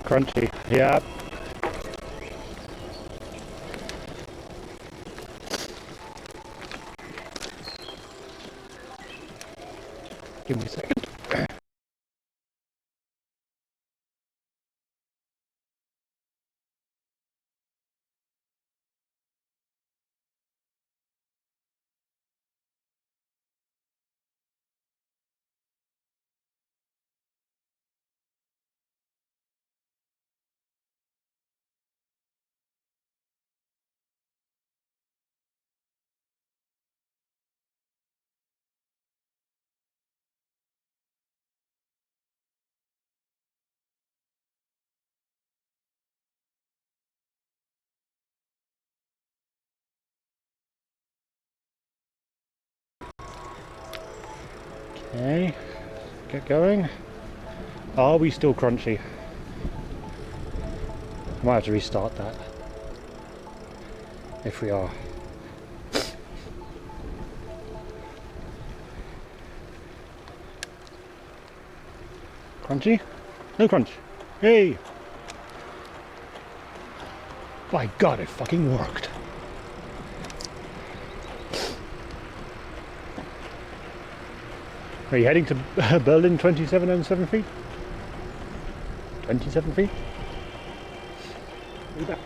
Crunchy, yeah. Give me a second. Okay, get going. Are we still crunchy? Might have to restart that. If we are. Crunchy? No crunch. Hey! My god, it fucking worked. Are you heading to Berlin 2707 feet? 27 feet? Be back.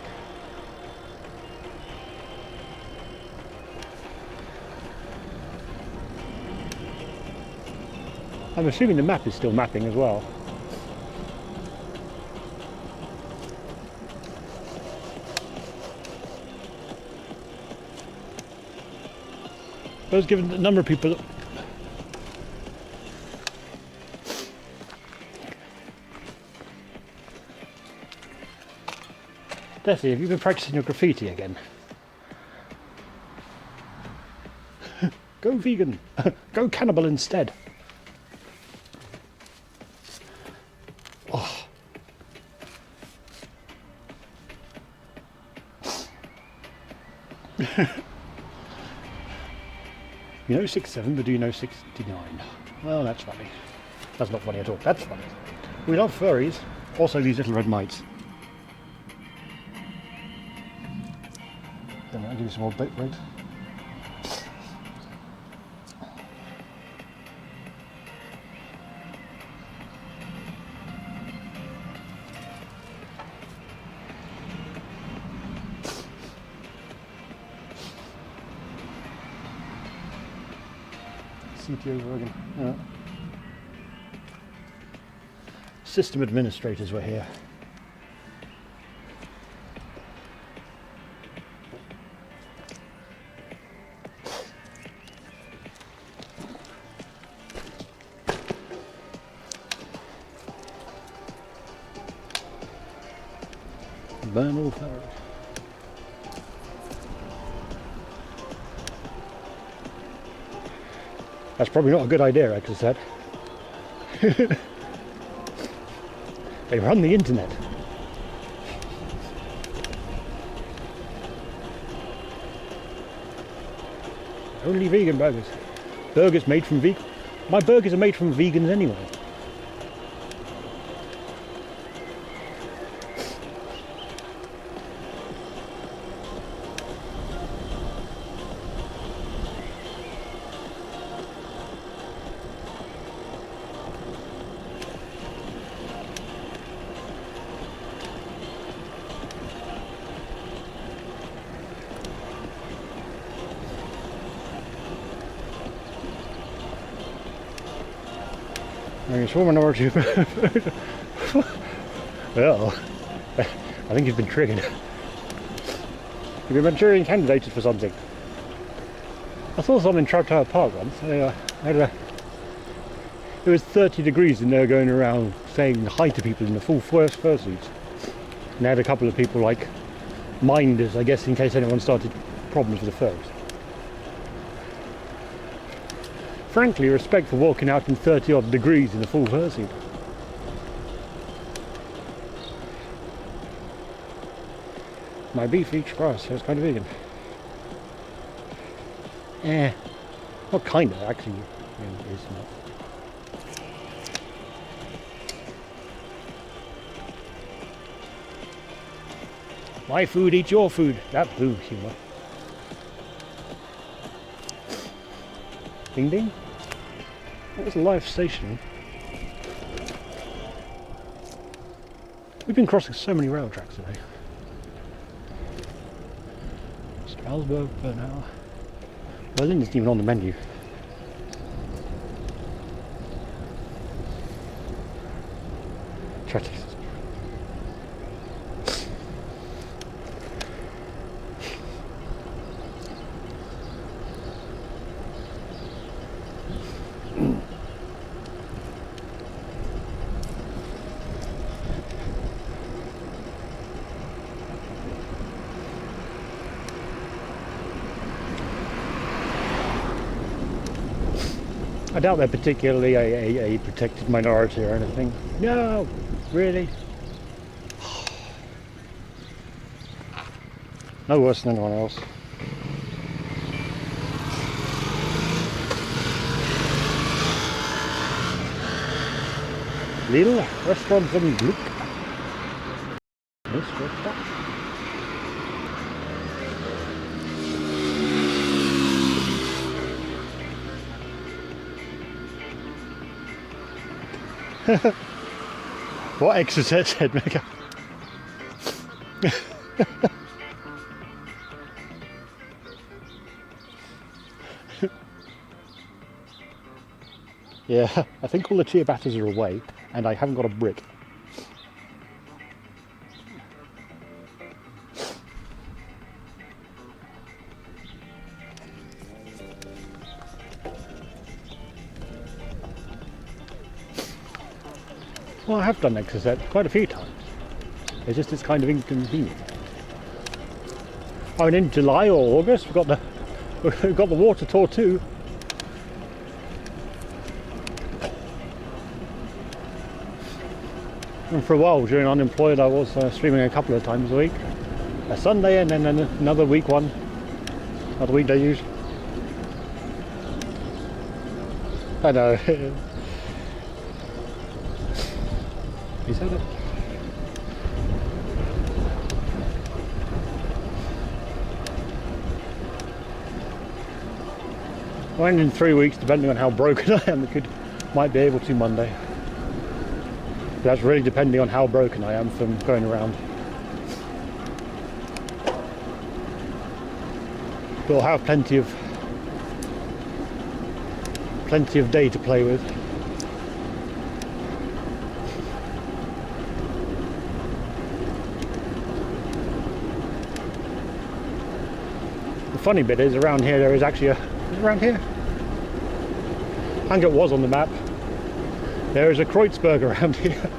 I'm assuming the map is still mapping as well. Those given the number of people. Desi, have you been practicing your graffiti again? Go vegan. Go cannibal instead. Oh. You know 67, but do you know 69? Well, that's funny. That's not funny at all. That's funny. We love furries. Also these little red mites. Then I'll give you some more bait bread. CTO Bergen. Yeah. System administrators were here. Burn all ferries. That's probably not a good idea, X said. They run the internet. Only vegan burgers. Burgers made from vegan. My burgers are made from vegans anyway. I saw minority. Well, I think you've been triggered. You've been Manchurian candidated for something. I saw some in Trout Tower Park once. It was 30 degrees and they were going around saying hi to people in the full fursuits. And they had a couple of people like minders, I guess, in case anyone started problems with the furs. frankly respect for walking out in 30 odd degrees in a full fursuit. My beef eats grass, so it's kind of vegan. Well, kind of, actually. It is not. My food eats your food. That blue humour. Ding ding. That was a live station. We've been crossing so many rail tracks today. Strasbourg, Bernau. Berlin isn't even on the menu. Try to. I doubt they're particularly a protected minority or anything. No, really? No worse than anyone else. Little restaurant zum Glück. This was What exercise said Mega? Yeah, I think all the ciabattas are away and I haven't got a brick. Well, I have done exercise quite a few times. It's kind of inconvenient. I mean, in July or August, we've got the water tour too. And for a while, during unemployed, I was streaming a couple of times a week. A Sunday and then another another weekday use. I know. You said it. Well, in 3 weeks, depending on how broken I am, might be able to Monday. But that's really depending on how broken I am from going around. But I'll have plenty of day to play with. The funny bit is around here there is actually around here? I think it was on the map. There is a Kreuzberg around here.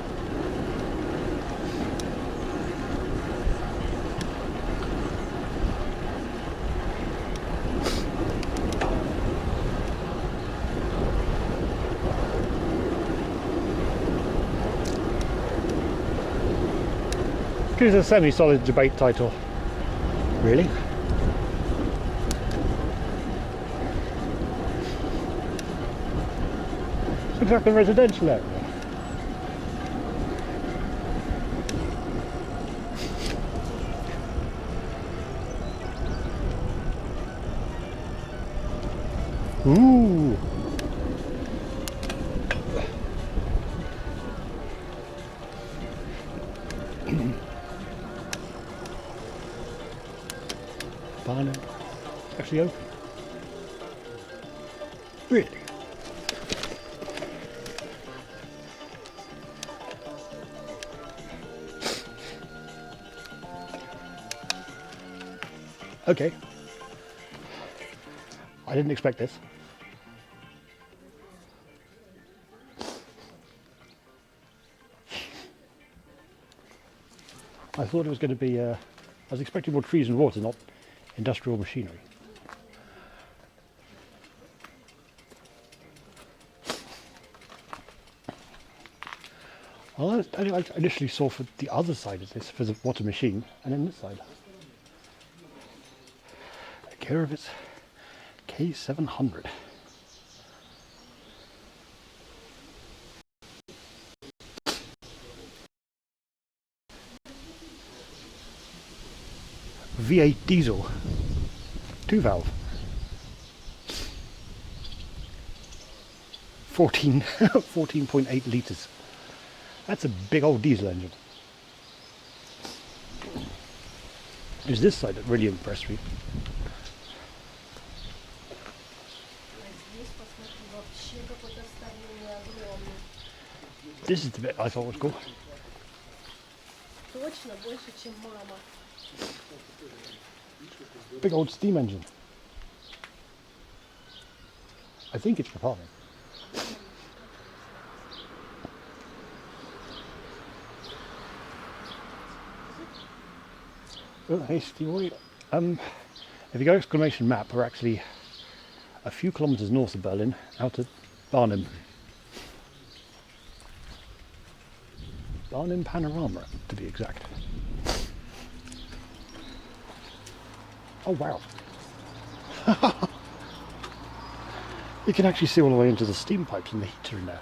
It's a semi-solid debate title. Really? Looks like a residential area. Ooh. Barnum. It's actually open. Really? Okay. I didn't expect this. I thought it was going to be, I was expecting more trees and water, not industrial machinery. Oh, I initially saw for the other side of this, for the water machine, and then this side. Kerovitz K700. V8 diesel, 2 valve, 14.8 litres. That's a big old diesel engine. It was this side that really impressed me. This is the bit I thought was cool. Точно больше, чем мама. Big old steam engine. I think it's Japan. Oh, hey Steve. If you go exclamation map, we're actually a few kilometres north of Berlin, out at Barnim. Barnim Panorama, to be exact. Oh wow. You can actually see all the way into the steam pipes and the heater in there.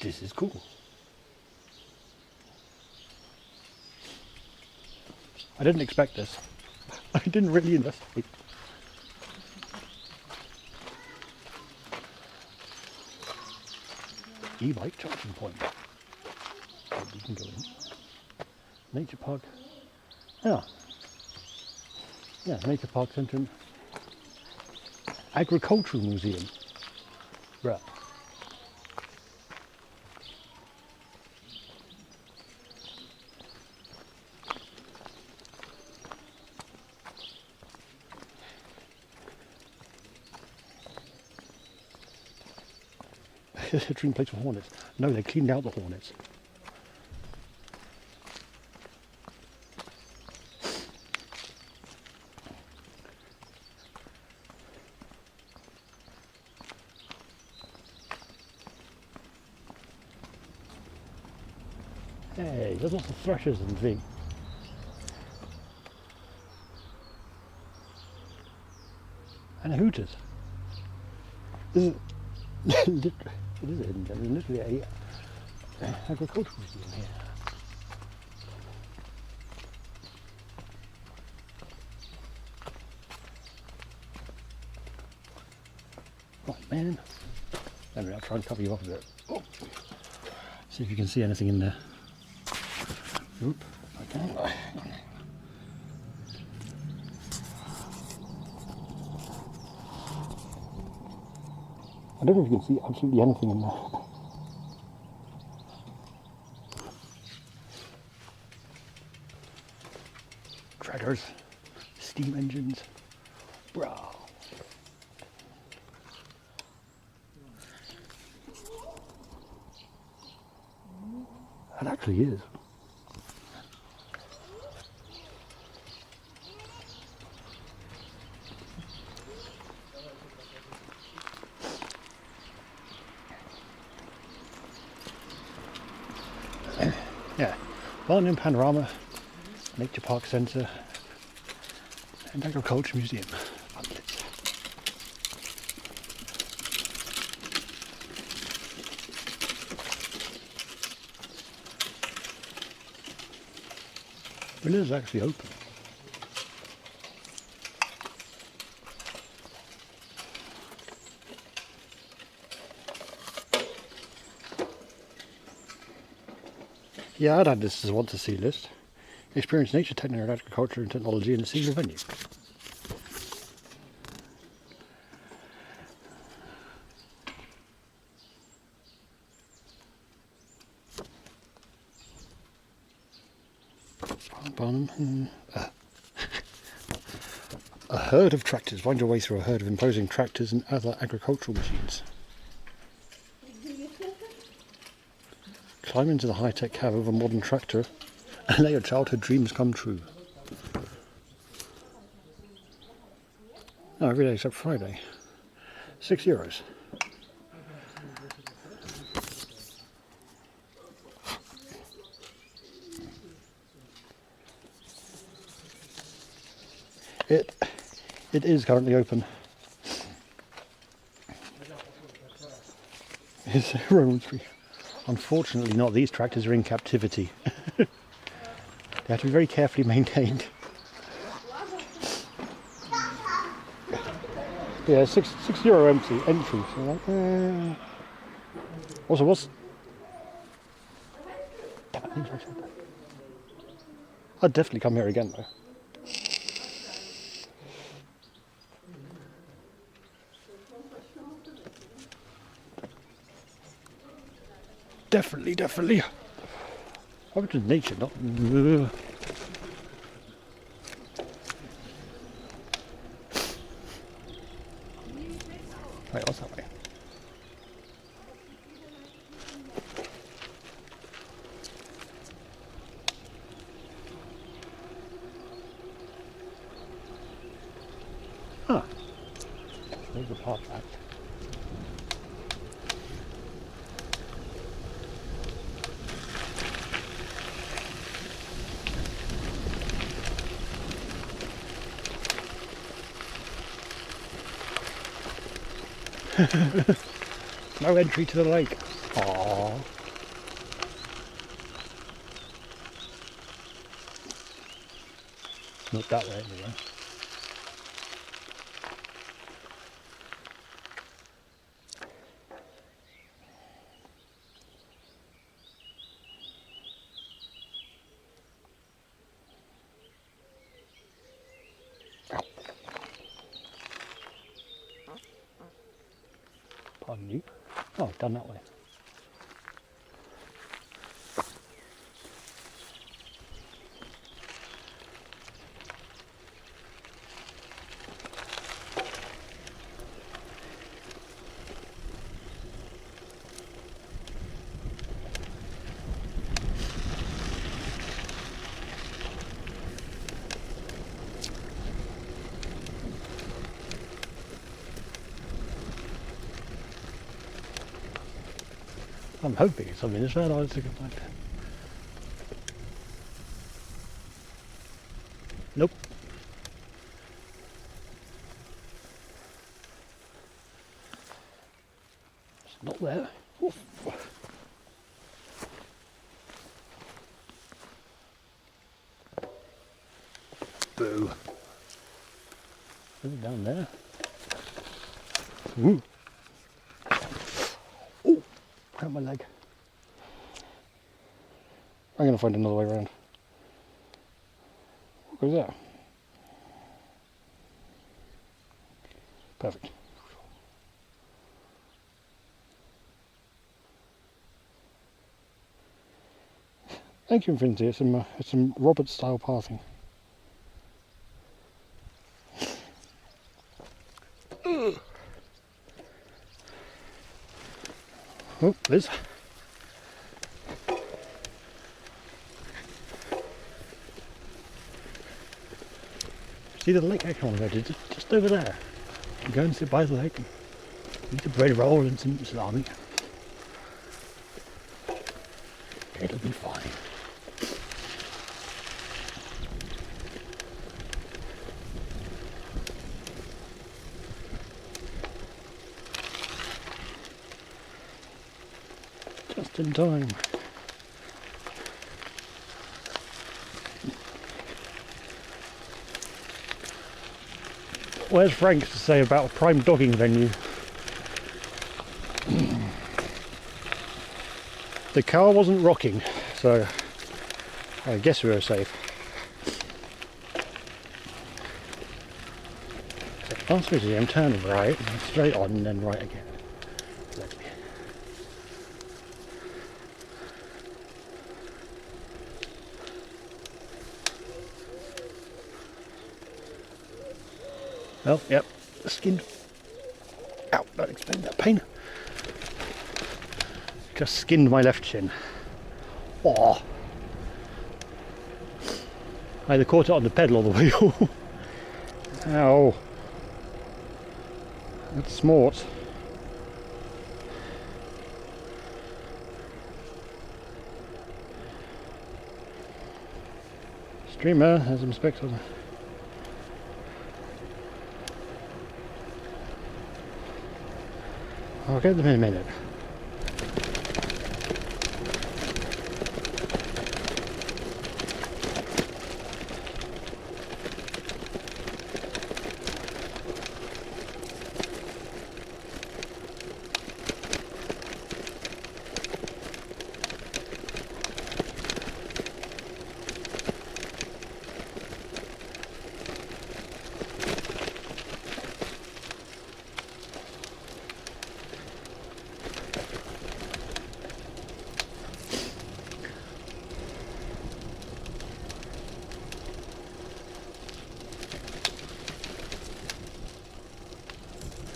This is cool. I didn't expect this. I didn't really investigate. E-bike charging point. You can go in. Nature Park. Yeah. Yeah, Nature Park Centre. Agricultural Museum. Right. A dream place for hornets. No, they cleaned out the hornets. Hey, there's lots of thrushes and things. And hooters. This is it is a hidden gem. There's literally a agricultural museum here. Right, man. Anyway, I'll try and cover you up a bit. Oh. See if you can see anything in there. Oop, okay. I don't know if you can see absolutely anything in there. Treaders, steam engines, bro. It actually is. Yeah, Barnim Panorama, Nature Park Centre, and Agriculture Museum. It is actually open. Yeah, I'd add this as a want to see list. Experience nature, technical, agriculture and technology in a single venue. Barnum. A herd of tractors. Find your way through a herd of imposing tractors and other agricultural machines. Climb into the high-tech cab of a modern tractor and let your childhood dreams come true. No, every day except Friday. €6. It is currently open. It's Roman Street. Unfortunately not, these tractors are in captivity. They have to be very carefully maintained. Yeah, €6 entry. So like, also, what's... I'd definitely come here again though. Definitely. Over to nature, not... Wait, what's that way? Huh. There's the park back. No entry to the lake. Aww. Not that way anyway. Pardon you. Oh, done that way. I'm hoping it's something. It's not hard to find. Nope. It's not there. Oof. Boo. Is it down there? Ooh. Oh, hurt my leg. I'm going to find another way around. What goes there? Perfect. Thank you, Infinity. It's some Robert style pathing. Oh, Liz. See the lake I want to go to? Just over there. Go and sit by the lake and eat a bread roll and some salami. It'll be fine. Just in time. Where's Frank to say about a prime dogging venue? The car wasn't rocking, so I guess we were safe. So last video I'm turning right, and straight on and then right again. Exactly. Well, yep, skinned. Ow, that explains that pain. Just skinned my left shin. Oh. I either caught it on the pedal or the wheel. Ow. That's smart. Streamer has some specs on it. I'll get them in a minute.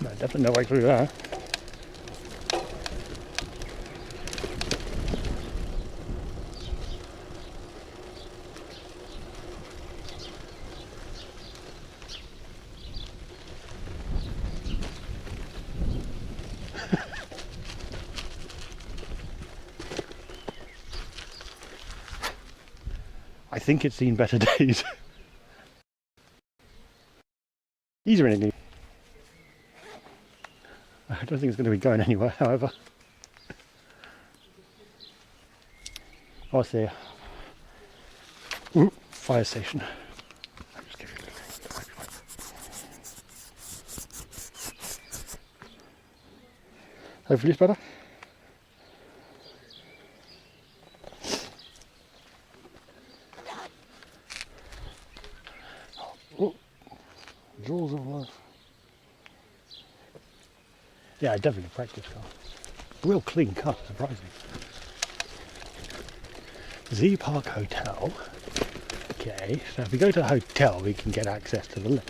No, definitely no way through there. I think it's seen better days. These are in it. I don't think it's going to be going anywhere, however. Oh, I see. Ooh, fire station. I'll just give you a little. Hopefully it's better. Oh, jaws of life. Yeah, I definitely practice car. Real clean car, surprising. Z Park Hotel. Okay, so if we go to the hotel, we can get access to the lake.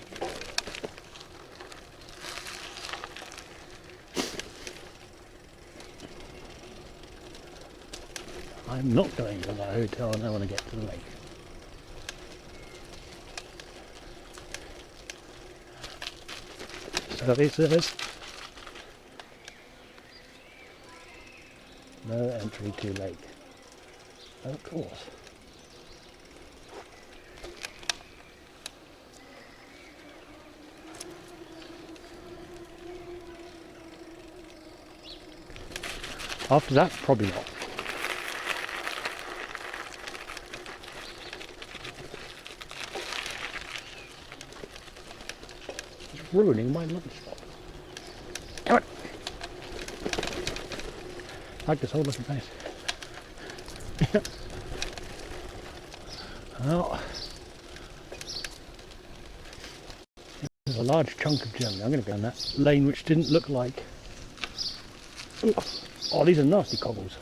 I'm not going to the hotel and I want to get to the lake. Survey service. No entry to lake. Of course. After that, probably not. It's ruining my lunch spot. Come on! I like this whole looking place. Well, there's a large chunk of Germany. I'm going to go on that lane which didn't look like... Oh, these are nasty cobbles.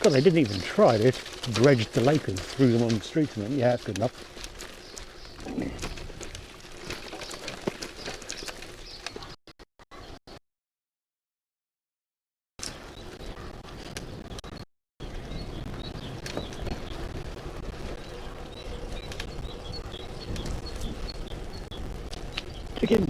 God, they didn't even try. They just dredged the lake and threw them on the street and went, yeah, that's good enough. Chickens!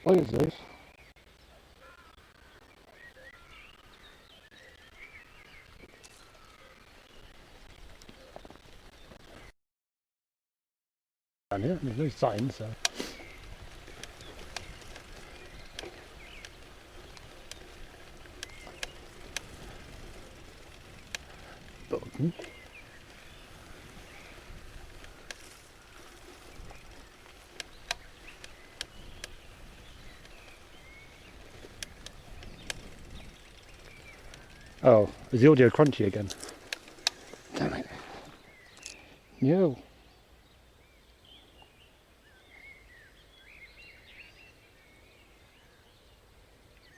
What is this? Down here, there's no sign, so... something. Oh, is the audio crunchy again? Damn it. No.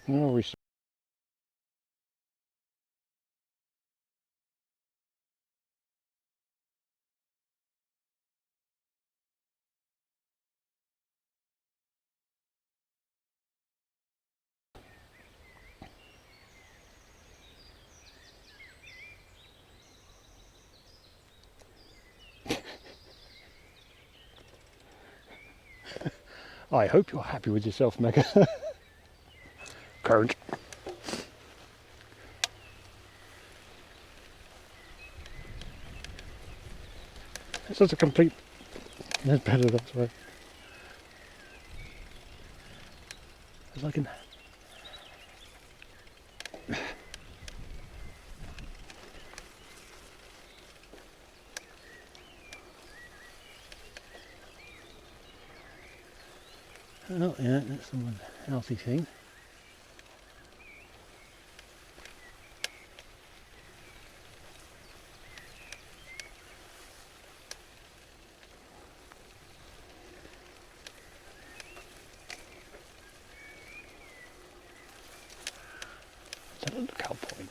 No, we. I hope you're happy with yourself, Mega. Current. It's just a complete. That's better that way. It's like an. Oh yeah, that's some healthy thing. Is that a lookout point?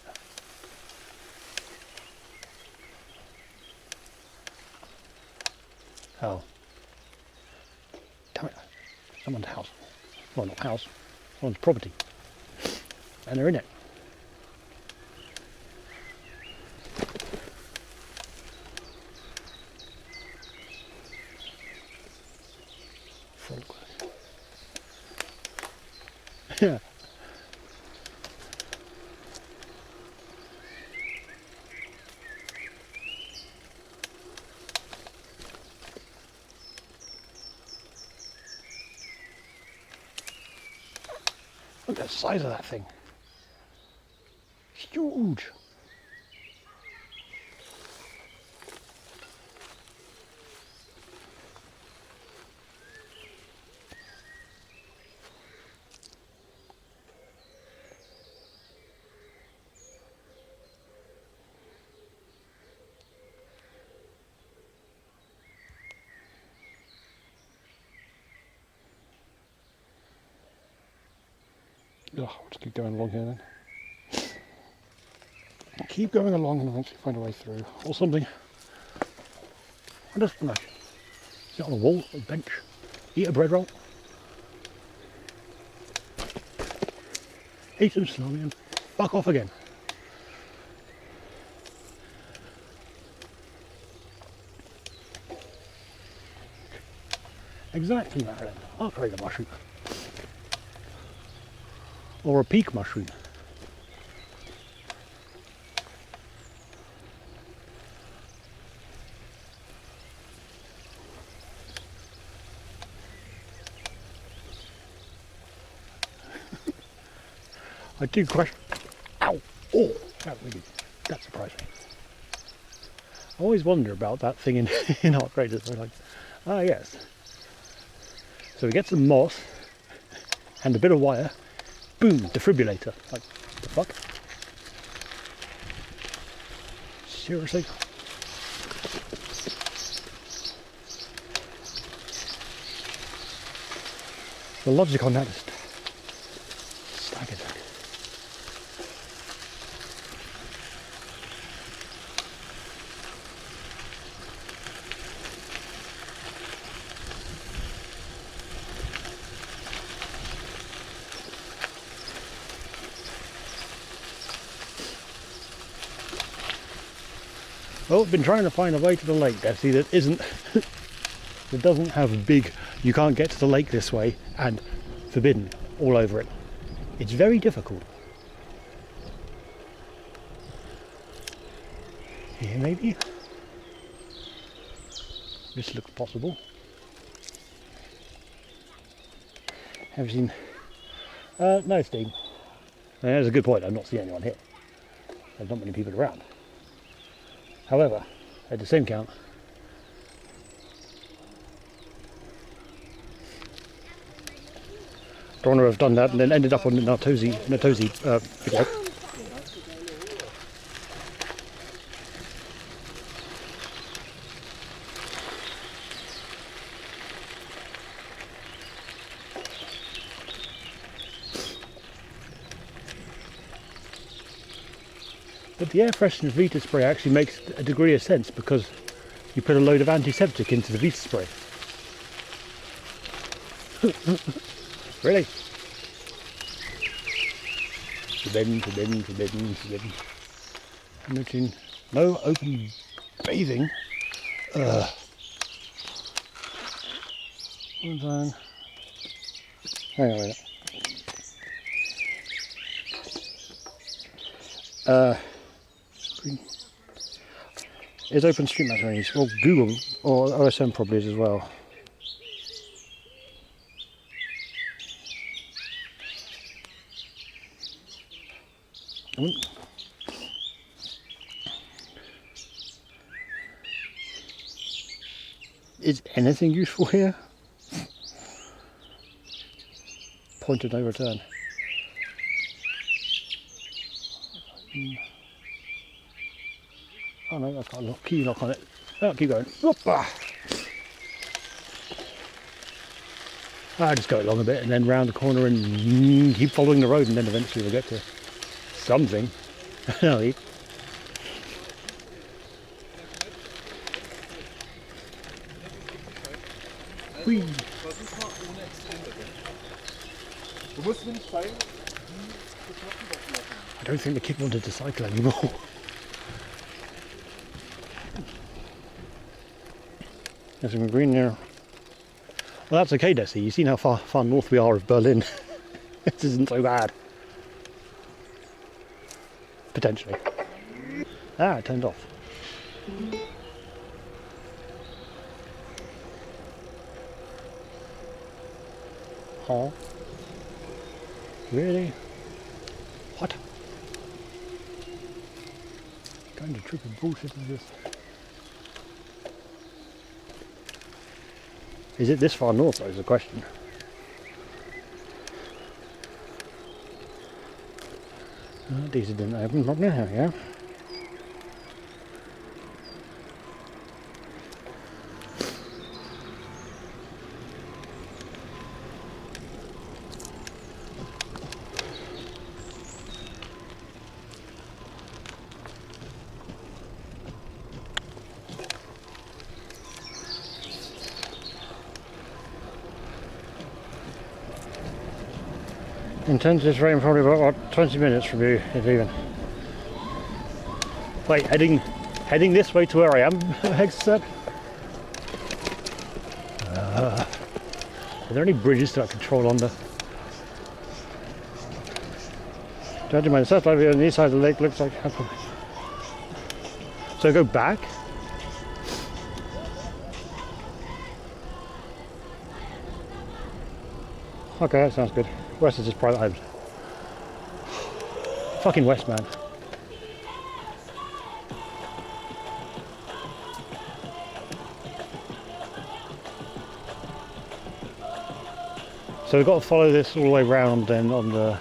Oh. Damn it. Someone's house. Well, not house. Someone's property. And they're in it. Yeah. Look at the size of that thing. It's huge. Oh, we'll just keep going along here then. Keep going along and eventually find a way through. Or something. I'm just gonna sit on a wall, a bench, eat a bread roll, eat some salami and fuck off again. Exactly, Marilyn. I'll create a mushroom. Or a peak mushroom. I do question. Ow! Oh! That surprised me. I always wonder about that thing in, in Arc Raiders. I'm like, ah yes. So we get some moss and a bit of wire. Boom! Defibrillator. Like, the fuck? Seriously? The logic on that is staggered. Well, I've been trying to find a way to the lake, Bessie, that isn't, that doesn't have big, you can't get to the lake this way, and forbidden all over it. It's very difficult. Here maybe? This looks possible. Have you seen? No, Steve. That's a good point, I've not seen anyone here. There's not many people around. However, at the same count, don't want to have done that and then ended up on the Natosi video. But the air freshener Vita spray actually makes a degree of sense because you put a load of antiseptic into the Vita spray. Really? Forbidden. Imagine no open bathing. Hold on. Hang on a minute. Is OpenStreetMap range? Well, Google or OSM probably is as well. Is anything useful here? Point of no return. Oh no, I've got a key lock on it. Oh, keep going. I just go along a bit and then round the corner and keep following the road, and then eventually we'll get to something. Whee. I don't think the kid wanted to cycle anymore. There's some green there. Well, that's okay, Desi. You've seen how far north we are of Berlin. This isn't so bad. Potentially. Ah, it turned off. Huh? Really? What? What kind of trippy bullshit is this? Is it this far north, though, is the question. These didn't open properly, there we go. Intensest rain probably about what, 20 minutes from you, if even. Wait, heading this way to where I am, Hex said. Are there any bridges that I control on the? Judging by the satellite view on the east side of the lake, looks like. So go back. Okay, that sounds good. West is just private homes. Fucking West, man. So we've got to follow this all the way round then on the...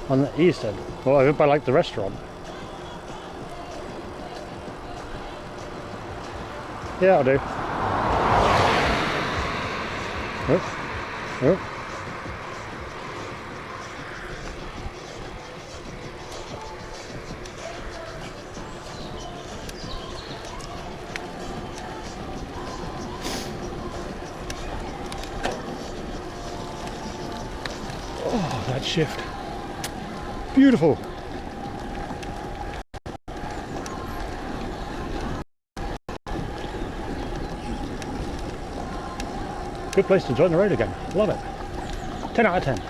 on the east end. Well, I hope I like the restaurant. Yeah, I'll do. Oh. Oh, that shift. Beautiful. Good place to join the road again. Love it. 10 out of 10.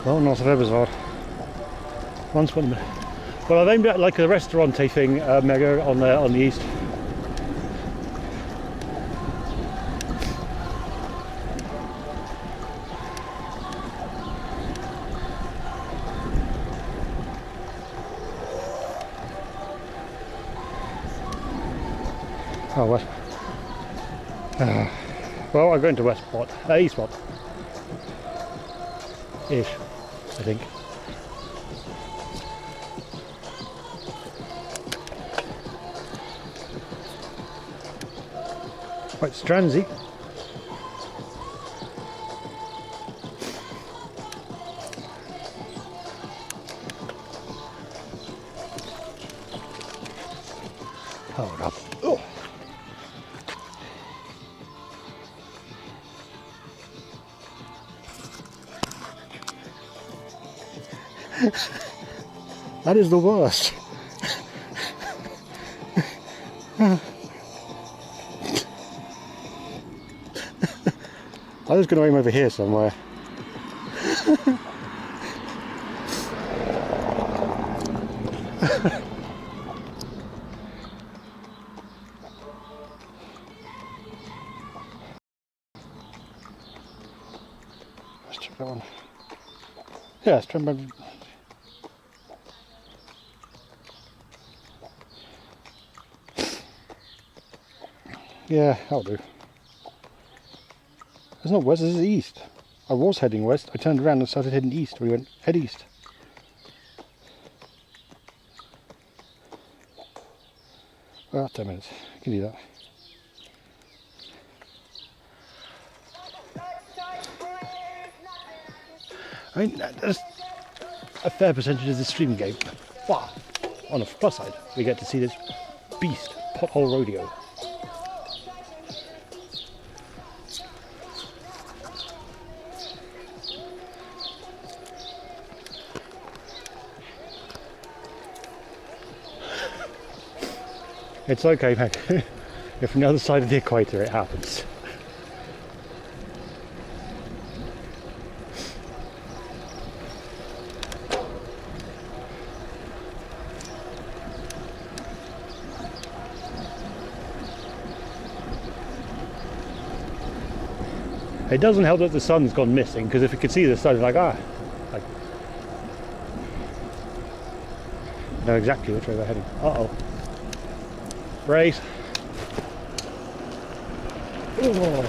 Wel, nos of Ebersward. Once one. Well, I've aimed at like a restaurante thing, Mega, on the east. Oh, what? Well, I'm going to West Spot, East Spot. Ish, I think. Quite strandsy. Hold up. Oh. That is the worst. I was going to aim over here somewhere. Let's check that one. Yeah, let's try and... Yeah, that'll do. It's not west, this is east. I was heading west, I turned around and started heading east. We went, head east. Well, 10 minutes, I can do that. I mean, that's a fair percentage of the stream game. Wow. On the plus side, we get to see this beast, Pothole Rodeo. It's okay, man. If from the other side of the equator it happens. It doesn't help that the sun's gone missing, because if you could see the sun, it's like, like, know exactly which way they're heading. Uh-oh. Brace. Ooh.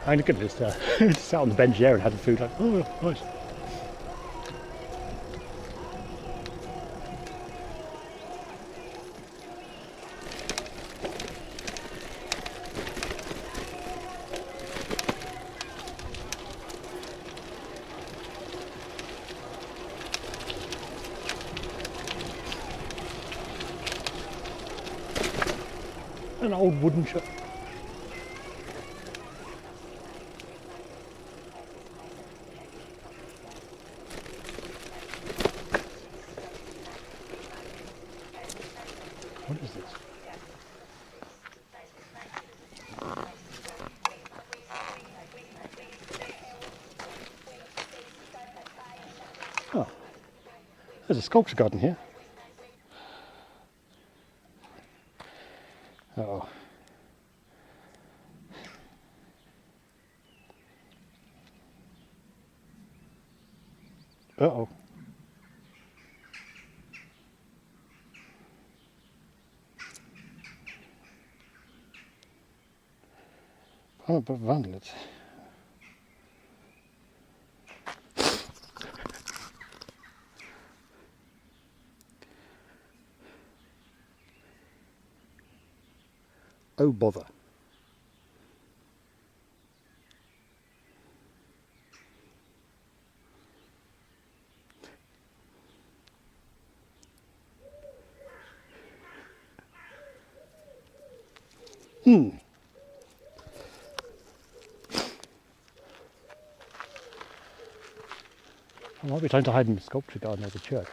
I could just sat on the bench there and had the food, like, oh, nice. An old wooden shop. What is this? Oh, there's a sculpture garden here. Uh-oh. Uh-oh. I'm a bit vandaled. Oh bother. I might be trying to hide in the sculpture garden of the church.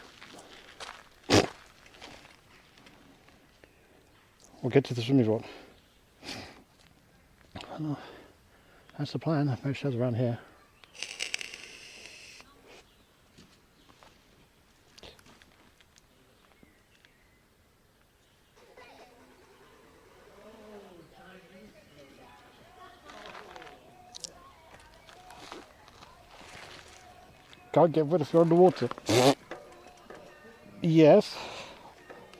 We'll get to the swimming pool. Oh, that's the plan. Most shells around here. Can't get rid if you're underwater. Yes.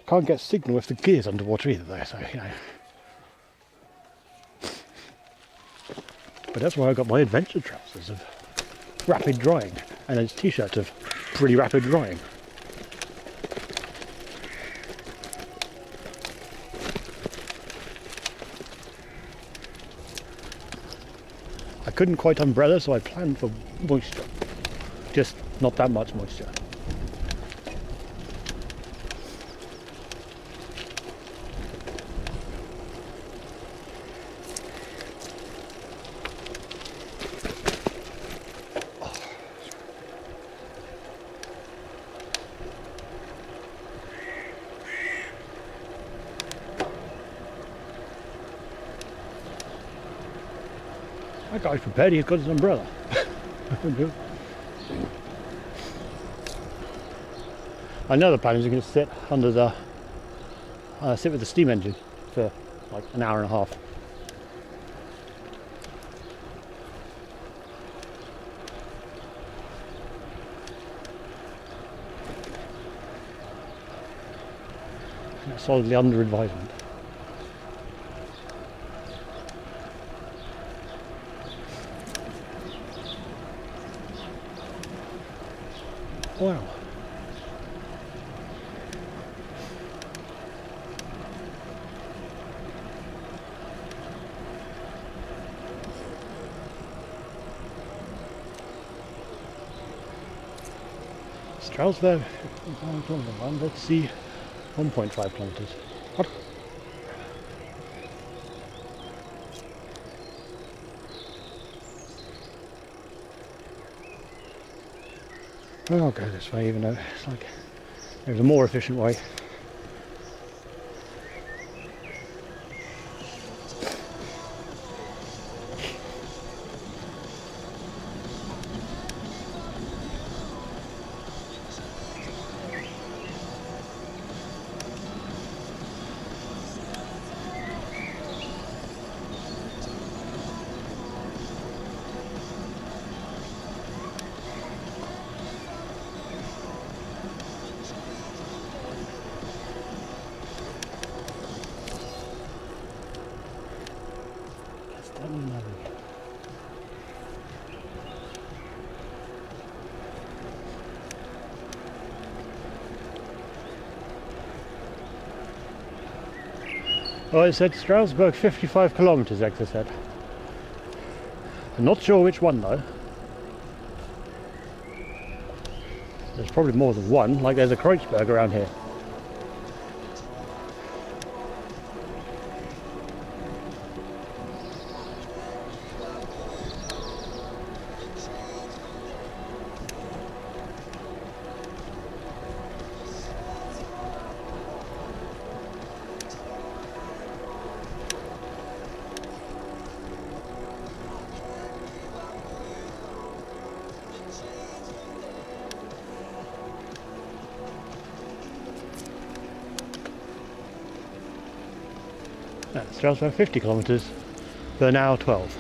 Can't get signal if the gear's underwater either though, so you know. But that's why I got my adventure trousers of rapid drying and a t-shirt of pretty rapid drying. I couldn't quite umbrella, so I planned for moisture. Just not that much moisture. That guy's prepared, he's got his umbrella. Another plan is you're going to sit under the sit with the steam engine for like an hour and a half. That's solidly under advisement. Wow. Strasbourg, let's see, 1.5 kilometers. What? Well, I'll go this way, even though it's like there's a more efficient way. Well, it said Strasbourg 55 kilometers, Exeter said. I'm not sure which one though. There's probably more than one, like there's a Kreuzberg around here. That's Strasbourg 50 kilometers, Bernau 12.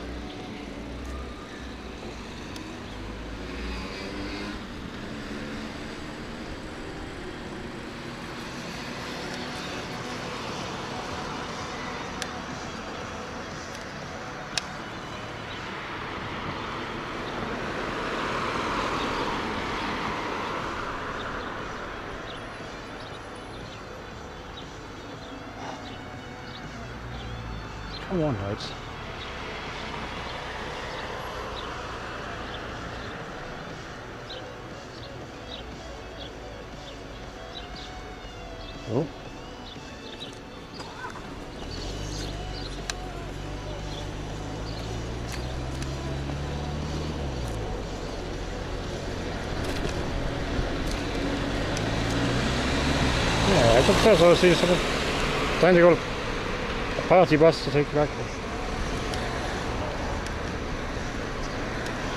Come on, lads. Oh. it's upstairs. I'll see you soon. Time to go. A party bus to take you back.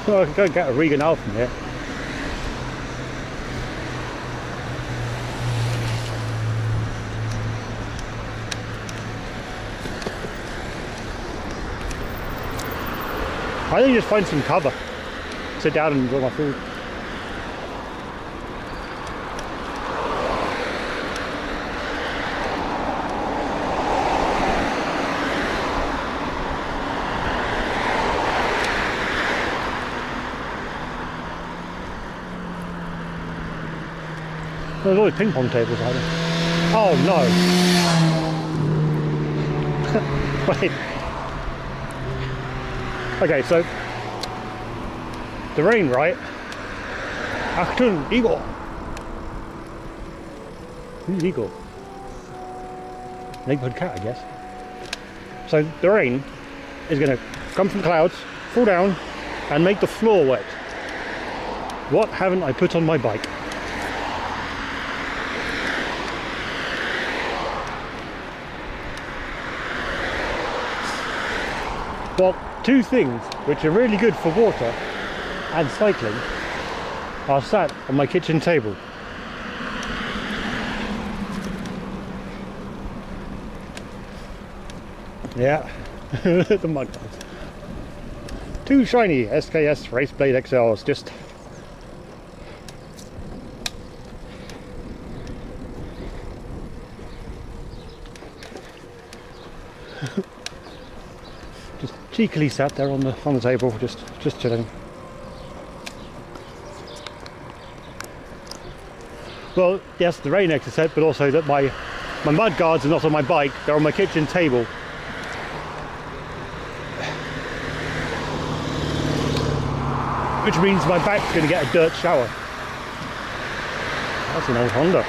Well, I can go and get a Regan L from here. I think just find some cover. Sit down and enjoy my food. There's always ping pong tables out there. Oh no! Wait. Okay, so the rain, right? Achtung, Igor. Who's Igor? Neighborhood cat, I guess. So the rain is going to come from clouds, fall down, and make the floor wet. What haven't I put on my bike? Well, two things which are really good for water and cycling are sat on my kitchen table. Yeah, the mud guards. Two shiny SKS Raceblade XLs, just cheekily sat there on the table, just chilling. Well, yes, the rain X is set, but also that my mud guards are not on my bike; they're on my kitchen table. Which means my back's going to get a dirt shower. That's an old Honda.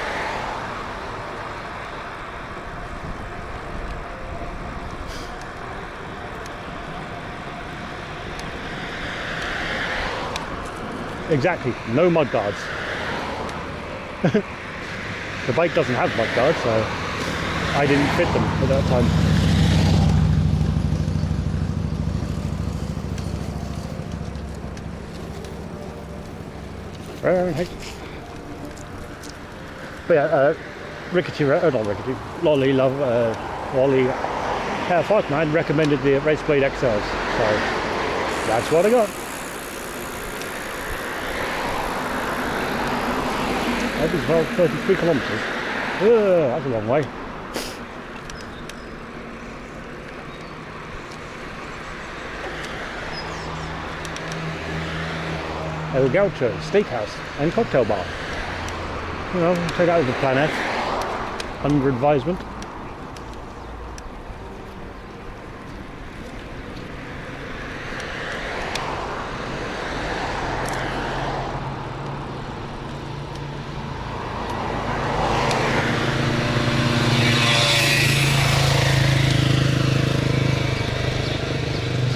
Exactly, no mud guards. The bike doesn't have mud guards, so I didn't fit them at that time. Hey. But yeah, Lolly Fartman recommended the Raceblade XLs, so that's what I got. That is about 33 kilometres. That's a long way. El Gaucho Steakhouse and Cocktail Bar. You know, take that as a Plan F. Under advisement.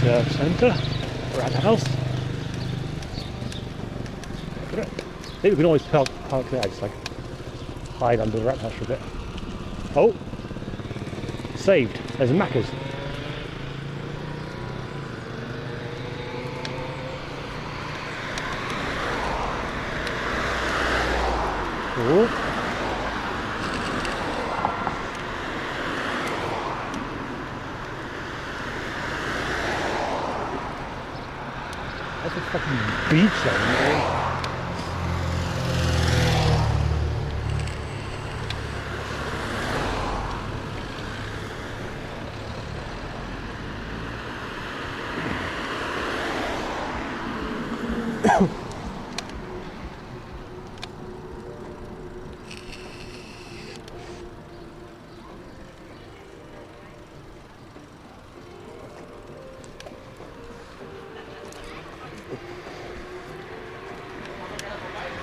Surf Centre, Rat House. I think we can always park there, just like hide under the Rat House for a bit. Oh! Saved. There's a Macca's. Oh. That's a fucking beach there.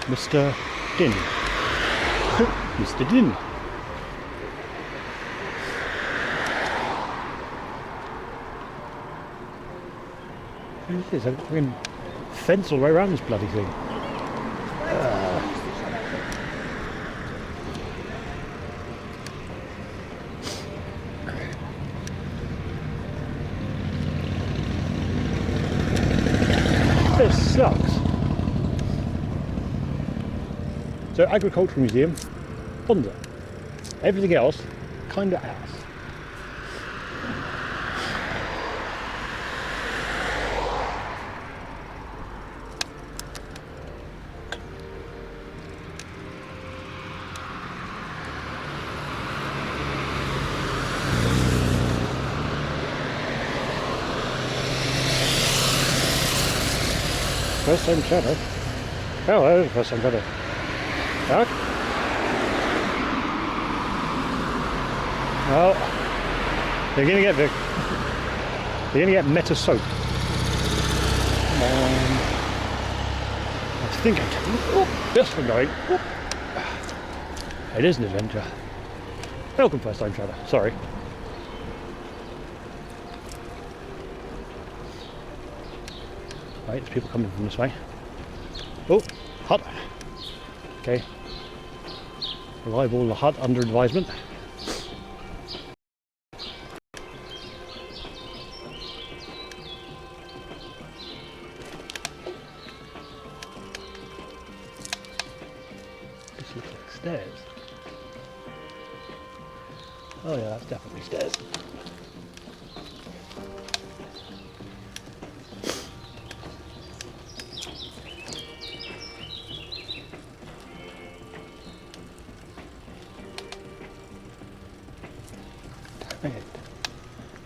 Mr. Din. Mr. Din. Who is this? I can fence all the way around this bloody thing. So agricultural museum, Bonza. Everything else, kinda ass. First time shadow. Oh, that is the first time shadow. Huh? Well, they're gonna get meta soaked. I think I can. Oh, this one going. Oh. It is an adventure. Welcome, first time shadow. Sorry. Right, there's people coming from this way. Oh, hut. Okay. Arrive all the hut under advisement. This looks like stairs. Oh yeah, that's definitely stairs.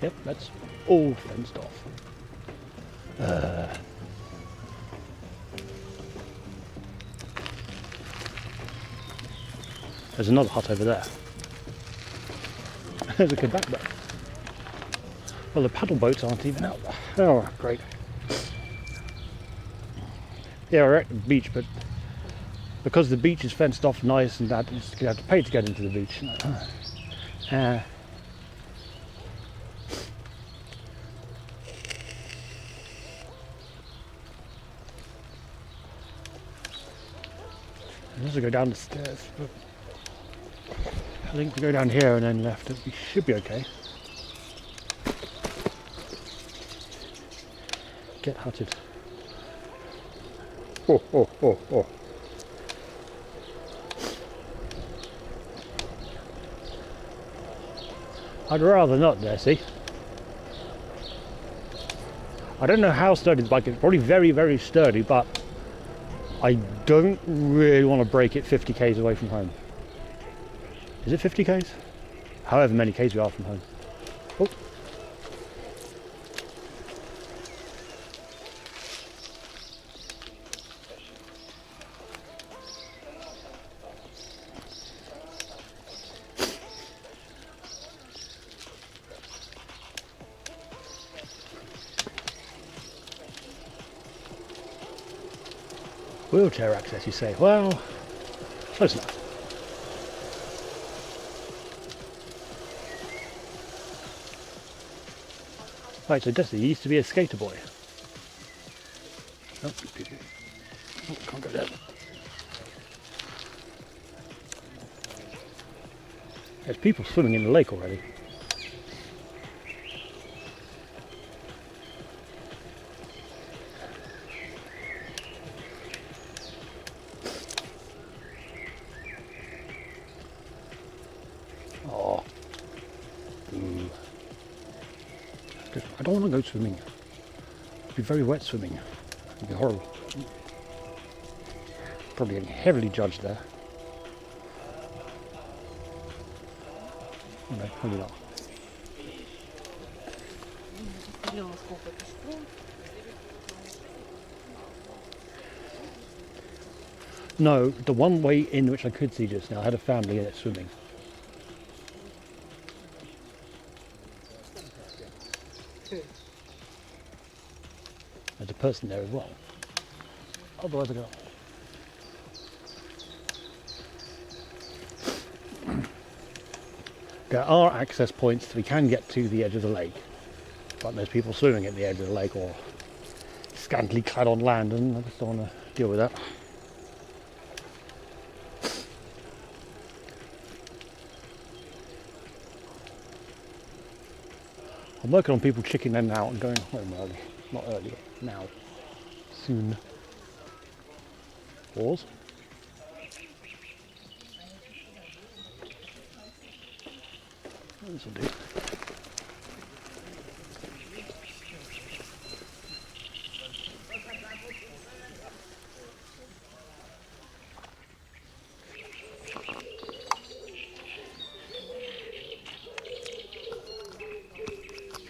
Yep, that's all fenced off. There's another hut over there. There's a kayak boat. Well, the paddle boats aren't even out there. Oh, great. Yeah, we're at the beach, but because the beach is fenced off nice and that, you're going to have to pay to get into the beach. Let's go down the stairs. I think we go down here and then left. We should be okay. Get hutted. Oh, oh, oh, oh. I'd rather not there, see? I don't know how sturdy the bike is. Probably very, very sturdy, but I don't really want to break it 50 k's away from home. Is it 50 k's? However many k's we are from home. Oh. Wheelchair access, you say? Well, close enough. Right, so Dusty used to be a skater boy. Oh, can't go there. There's people swimming in the lake already. Oh. Ooh. I don't want to go swimming. It'd be very wet swimming. It'd be horrible. Probably getting heavily judged there. Oh no, probably not. No, the one way in which I could see just now had a family in it swimming. There's a person there as well. Otherwise I go. There are access points we can get to the edge of the lake, but there's people swimming at the edge of the lake or scantily clad on land, and I just don't want to deal with that. I'm working on people checking in out and going home early. Not early, now. Soon. Pause. This will do.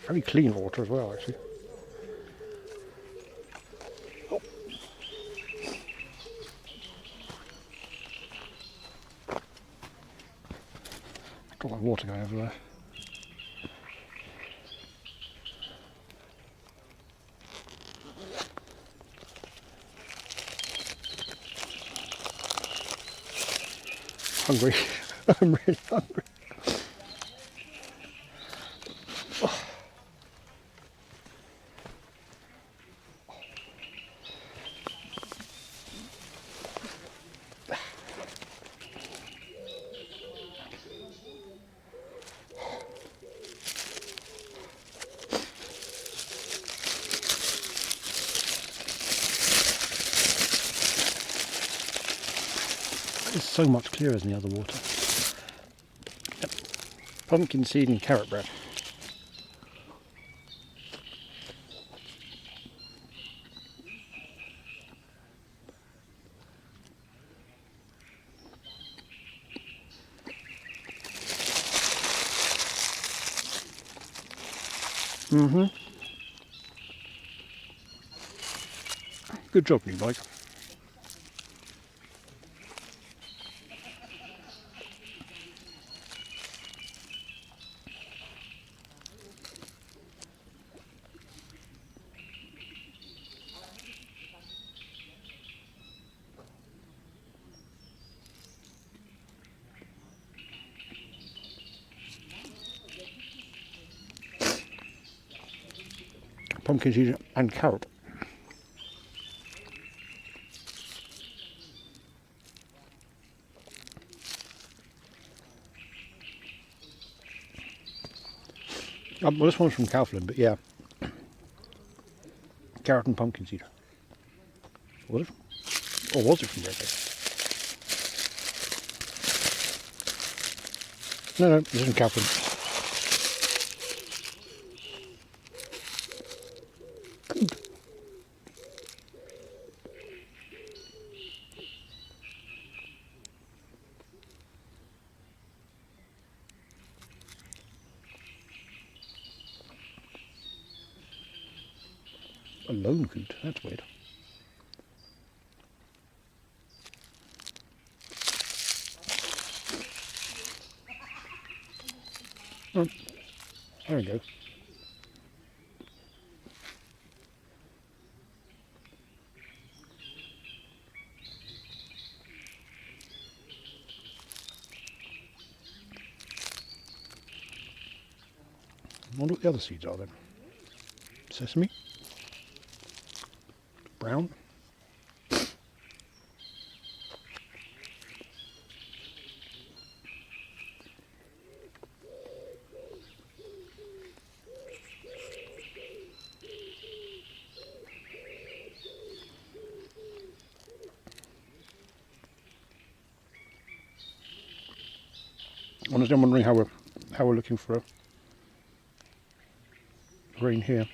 Very clean water as well, actually. Oh. Got my water going everywhere. Hungry. I'm really hungry. It's so much clearer than the other water. Yep. Pumpkin seed and carrot bread. Mm-hmm. Good job, you Mike. Pumpkin seed and carrot. Well, this one's from Kaufland, but yeah. Carrot and pumpkin seed. Was it? Or was it from Red Bay? No, this is Kaufland. A lone coot, that's weird. Oh, there we go. I wonder what the other seeds are then. Sesame? Brown? I'm just wondering how we're looking for a rain here.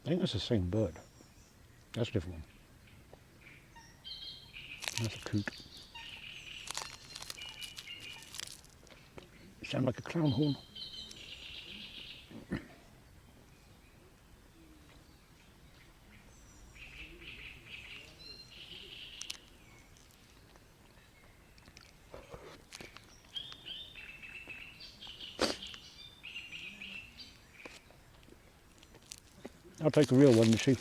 I think that's the same bird. That's a different one. That's a coot. Sound like a clown horn. I'll take a real one, you see.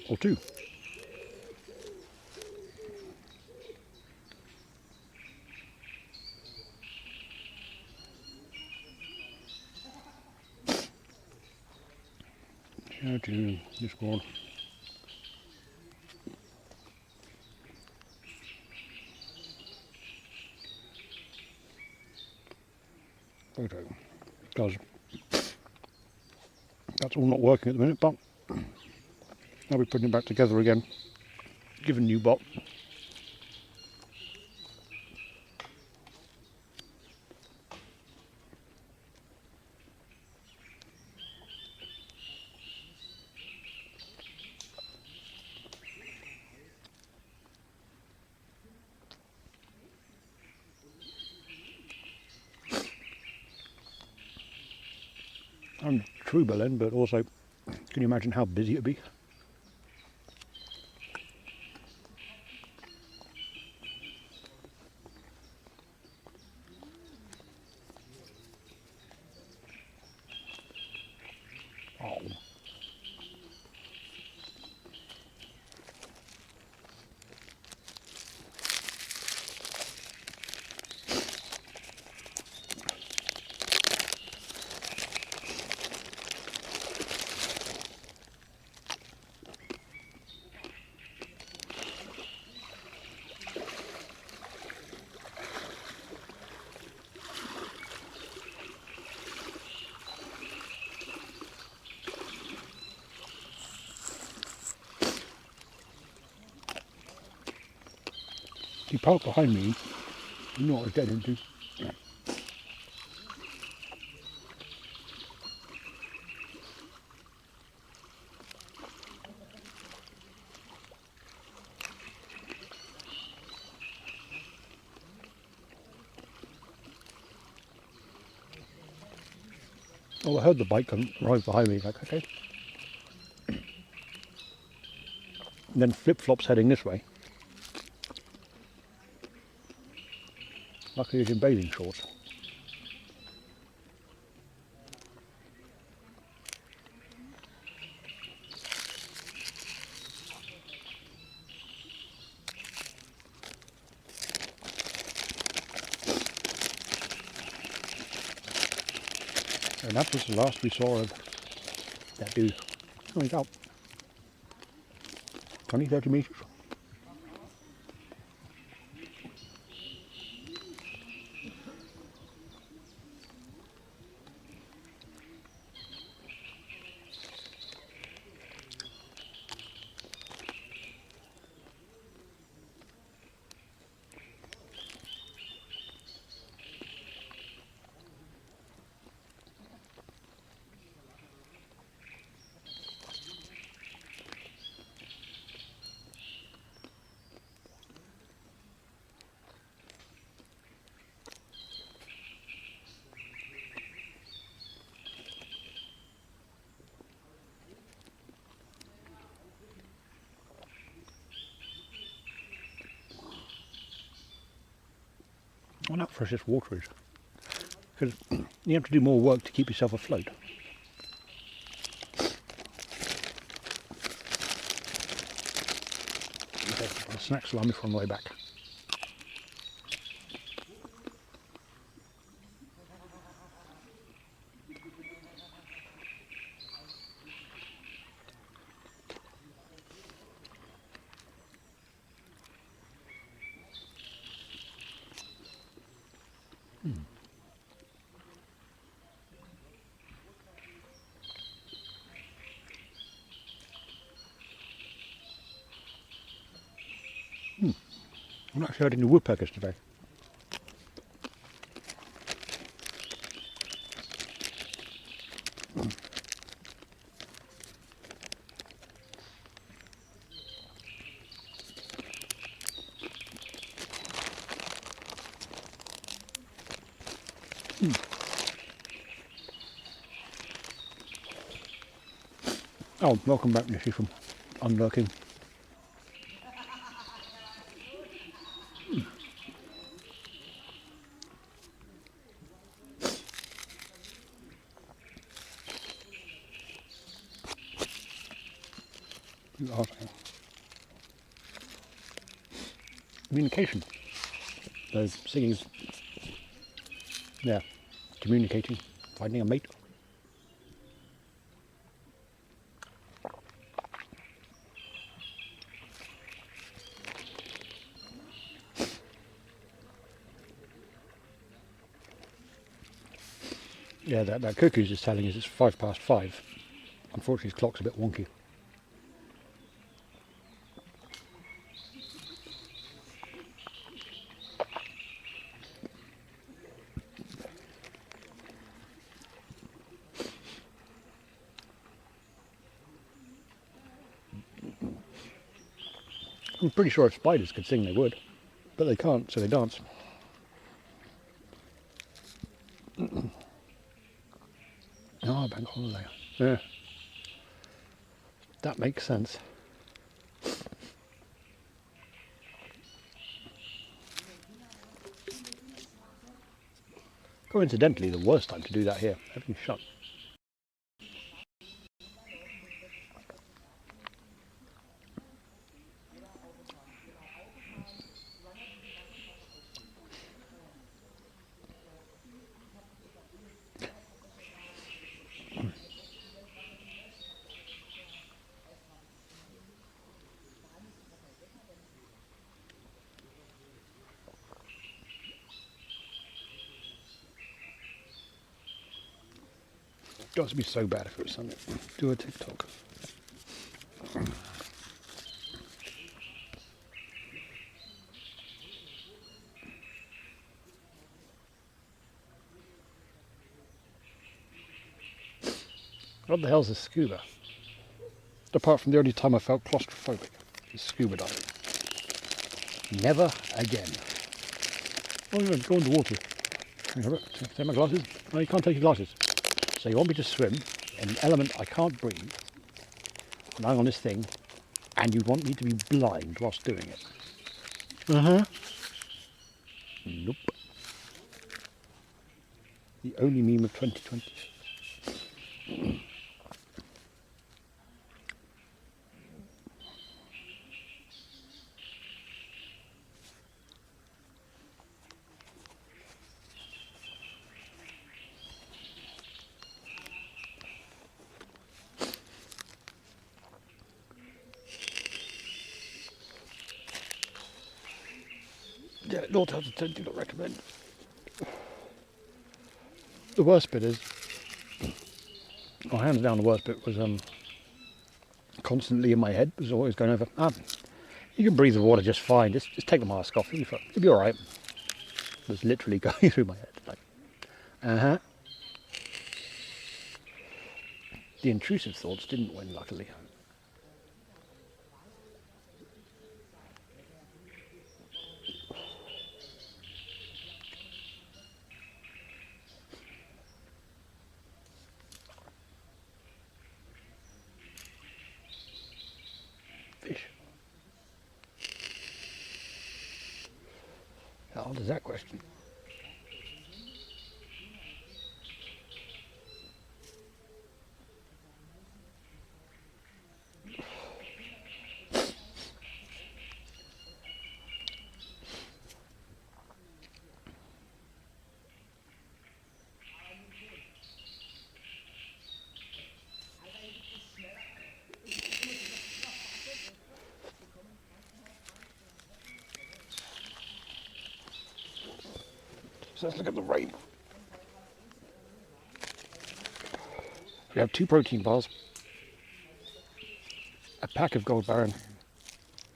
Or two. How to Discord. Photo. Because that's all not working at the minute, but I'll be putting it back together again. Give a new bot. I'm true Berlin, but also, can you imagine how busy it'd be? Oh. He parked behind me. You know what I was getting into. Oh, I heard the bike come right behind me. Like, okay. And then flip-flops heading this way. Luckily he's in bathing shorts. And that was the last we saw of that dude. Oh, he's out. 20, 30 metres. I wonder how fresh this water is. Because you have to do more work to keep yourself afloat. Okay, I'll snack salami from the way back. I'm not actually had any woodpeckers today. Oh, welcome back, Nishi, from unlurking. You are saying. Communication. Those singings. Yeah, communicating, finding a mate. Yeah, that Cuckoo's is telling us it's 5 past 5. Unfortunately, his clock's a bit wonky. I'm pretty sure if spiders could sing, they would, but they can't, so they dance. Oh, bank holiday. Yeah, that makes sense. Coincidentally, the worst time to do that here. Everything's shut. It would be so bad if it was Sunday. Do a TikTok. What the hell's a scuba? Apart from the only time I felt claustrophobic is scuba diving. Never again. Oh, yeah, go underwater. Take my glasses. No, you can't take your glasses. So you want me to swim in an element I can't breathe, lying on this thing, and you want me to be blind whilst doing it? Uh-huh. Nope. The only meme of 2020. Yeah, North House of 10 do not recommend. The worst bit is, well, hands down the worst bit was constantly in my head, was always going over, you can breathe the water just fine, just take the mask off, you'll be alright. It was literally going through my head, like, uh-huh. The intrusive thoughts didn't win, luckily. Fish. How old is that question? So let's look at the rain. We have 2 protein bars, a pack of Gold Baron,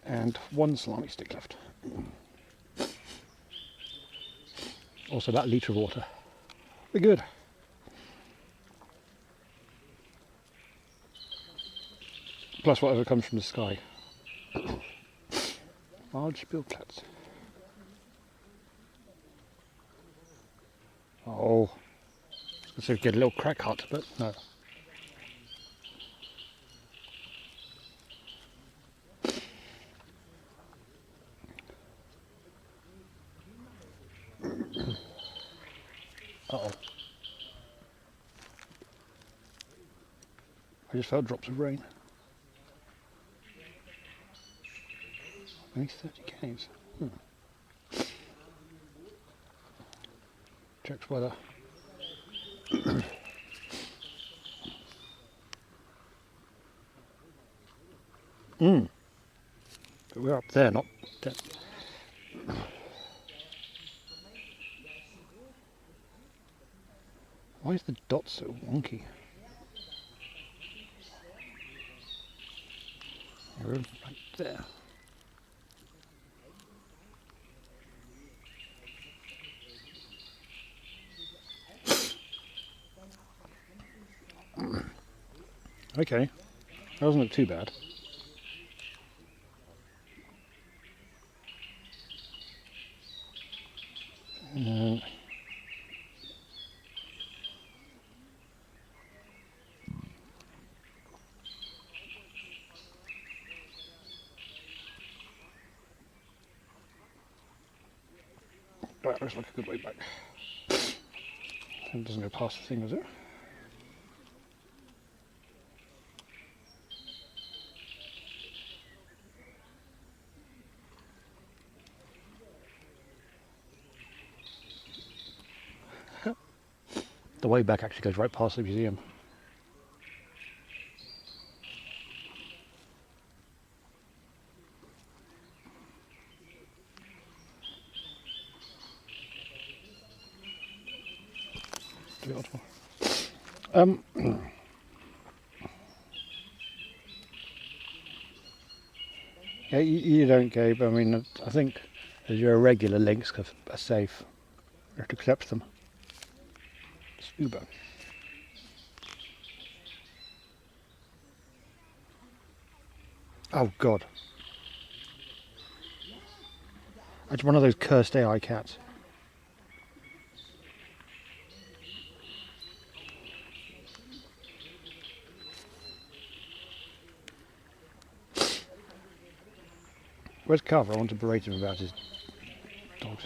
and 1 salami stick left. Also about a litre of water. We're good. Plus whatever comes from the sky. Large Spielplatz. Oh, I was going to get a little crack hut, but no. Uh-oh. I just felt drops of rain. Only 30 Ks. Checks weather. But we're up there, not there. Why is the dot so wonky? Right there. Okay, that doesn't look too bad. That looks like a good way back. It doesn't go past the thing, does it? The way back actually goes right past the museum. Yeah, you don't, Gabe. I mean, I think as your irregular links are safe. You have to accept them. It's Uber. Oh God! It's one of those cursed AI cats. Where's Carver? I want to berate him about his dogs.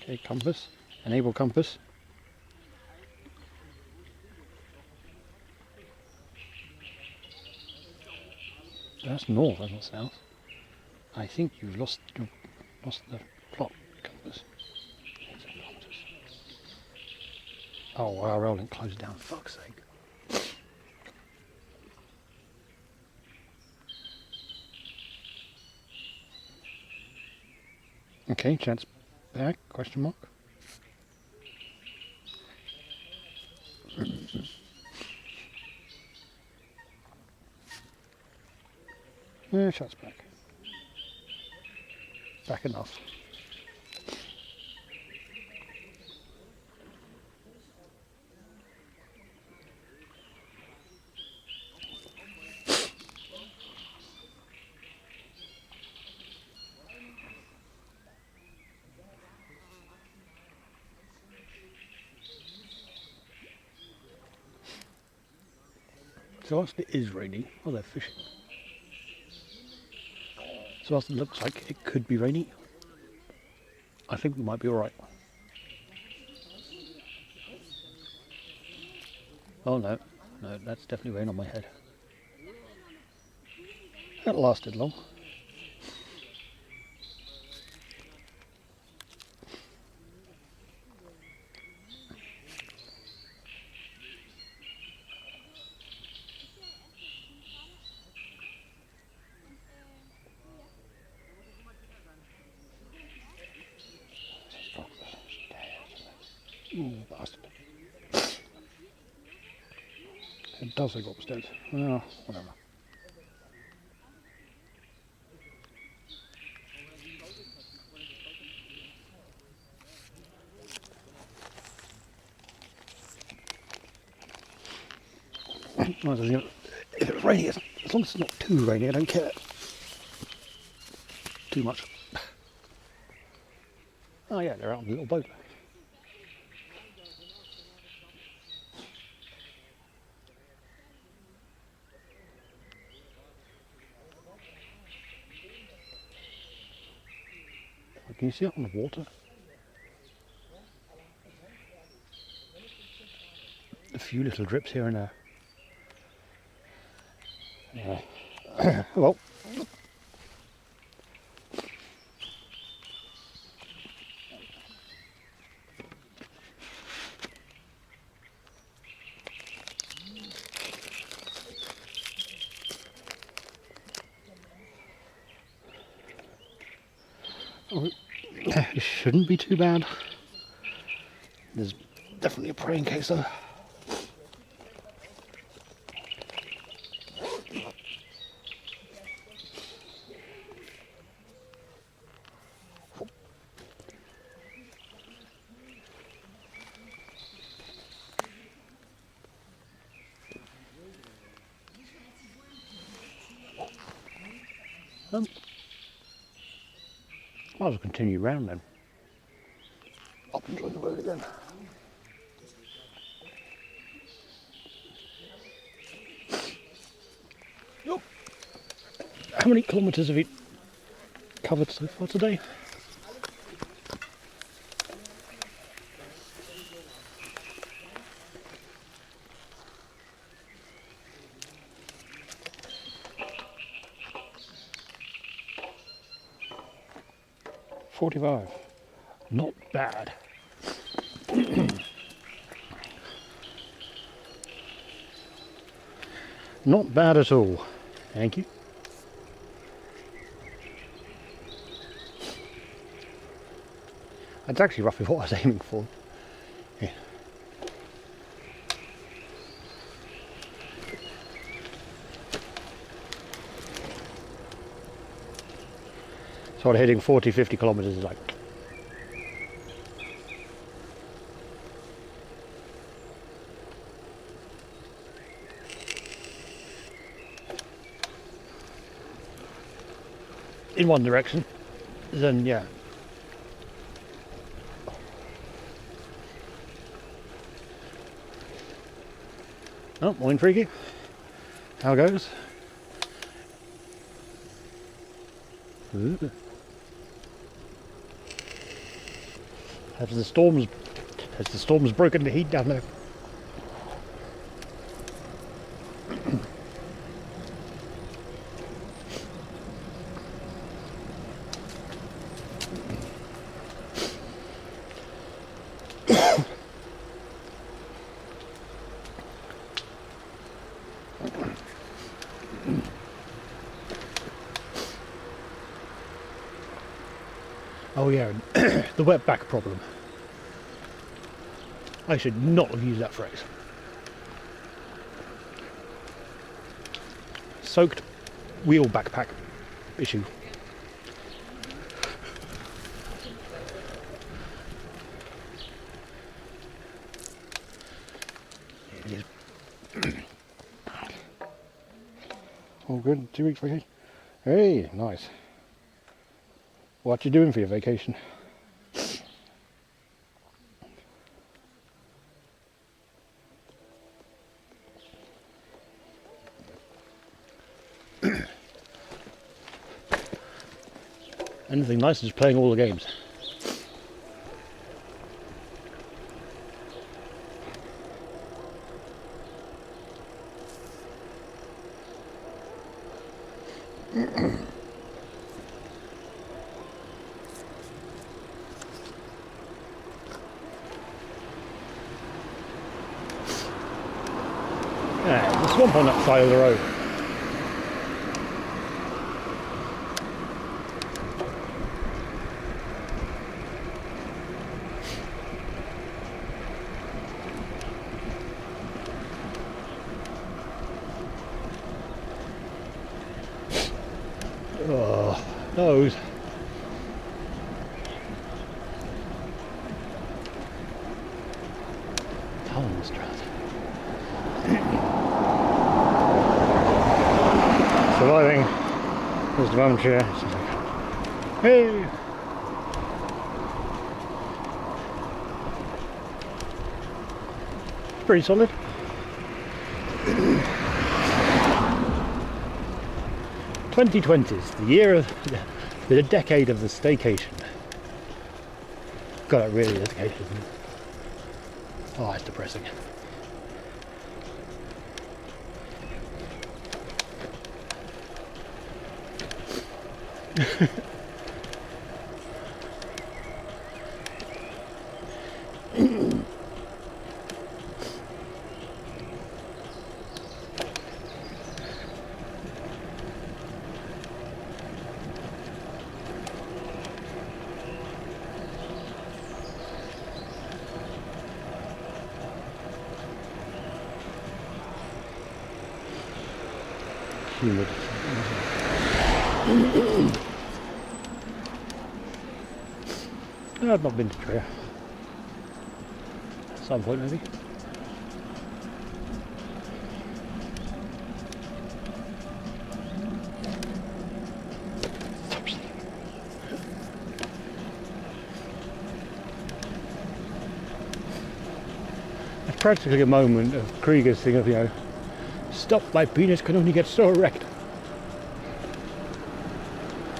Okay, compass. Enable compass. That's north, that's not south. I think you've lost the plot compass. Oh, our rail link closed down. Fuck's sake. Okay, chat's back? Question mark. Yeah, chat's back. Back enough. So whilst it is rainy, oh, they're fishing. So whilst it looks like it could be rainy, I think we might be alright. Oh no, no, that's definitely rain on my head. That lasted long. Ooh, bastard. It does go upstairs. Oh, whatever. If it's rainy, as long as it's not too rainy, I don't care too much. Oh yeah, they're out on the little boat. Can you see it on the water? A few little drips here and there. Yeah. Well. It shouldn't be too bad. There's Definitely a praying case though. Might as well continue round then. Up and join the road again. Yep. How many kilometres have you covered so far today? $45. Not bad. Not bad at all. Thank you. That's actually roughly what I was aiming for. Yeah. So hitting 40, 50 kilometres is like... in one direction, then yeah. Oh, morning Freaky. How goes? Ooh. Has the storms broken the heat down there? Oh yeah, the wet back problem. I should not have used that phrase. Soaked wheel backpack issue. It is. All good, 2 weeks vacation. Hey, nice. What you doing for your vacation? Anything nice is playing all the games. Yeah, the swamp on that side of the road. Oh, nose. Talonstrad. Surviving. There's the mum chair. Hey! Pretty solid. $2020s, the year of the decade of the staycation. God, that really is the case, isn't it? Oh, it's depressing. humid. No, I've not been to Trier. At some point maybe. It's practically a moment of Krieger's thing of, you know, stop, my penis can only get so erect.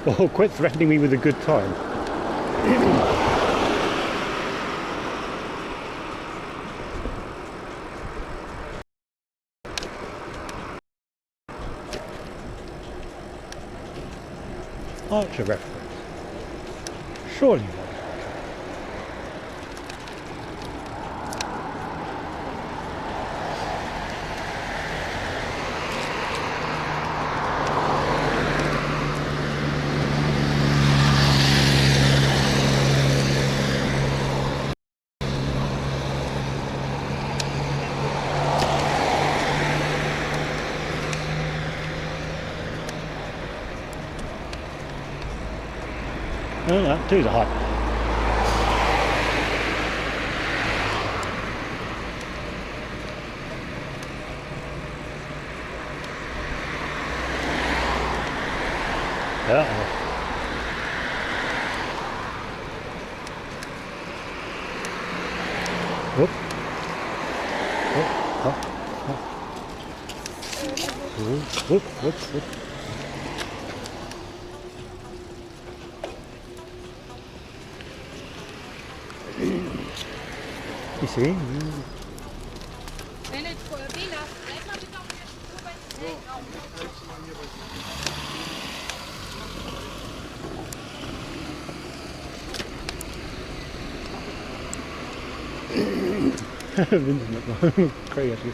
Or quit threatening me with a good time. Archer reference. Surely not. No, no, two's a hut. Uh-oh. Whoop. Whoop, whoop, whoop, whoop. You see? En het voor Bina, blijf maar bitte auf der Spur. Nee, Vindt het crazy.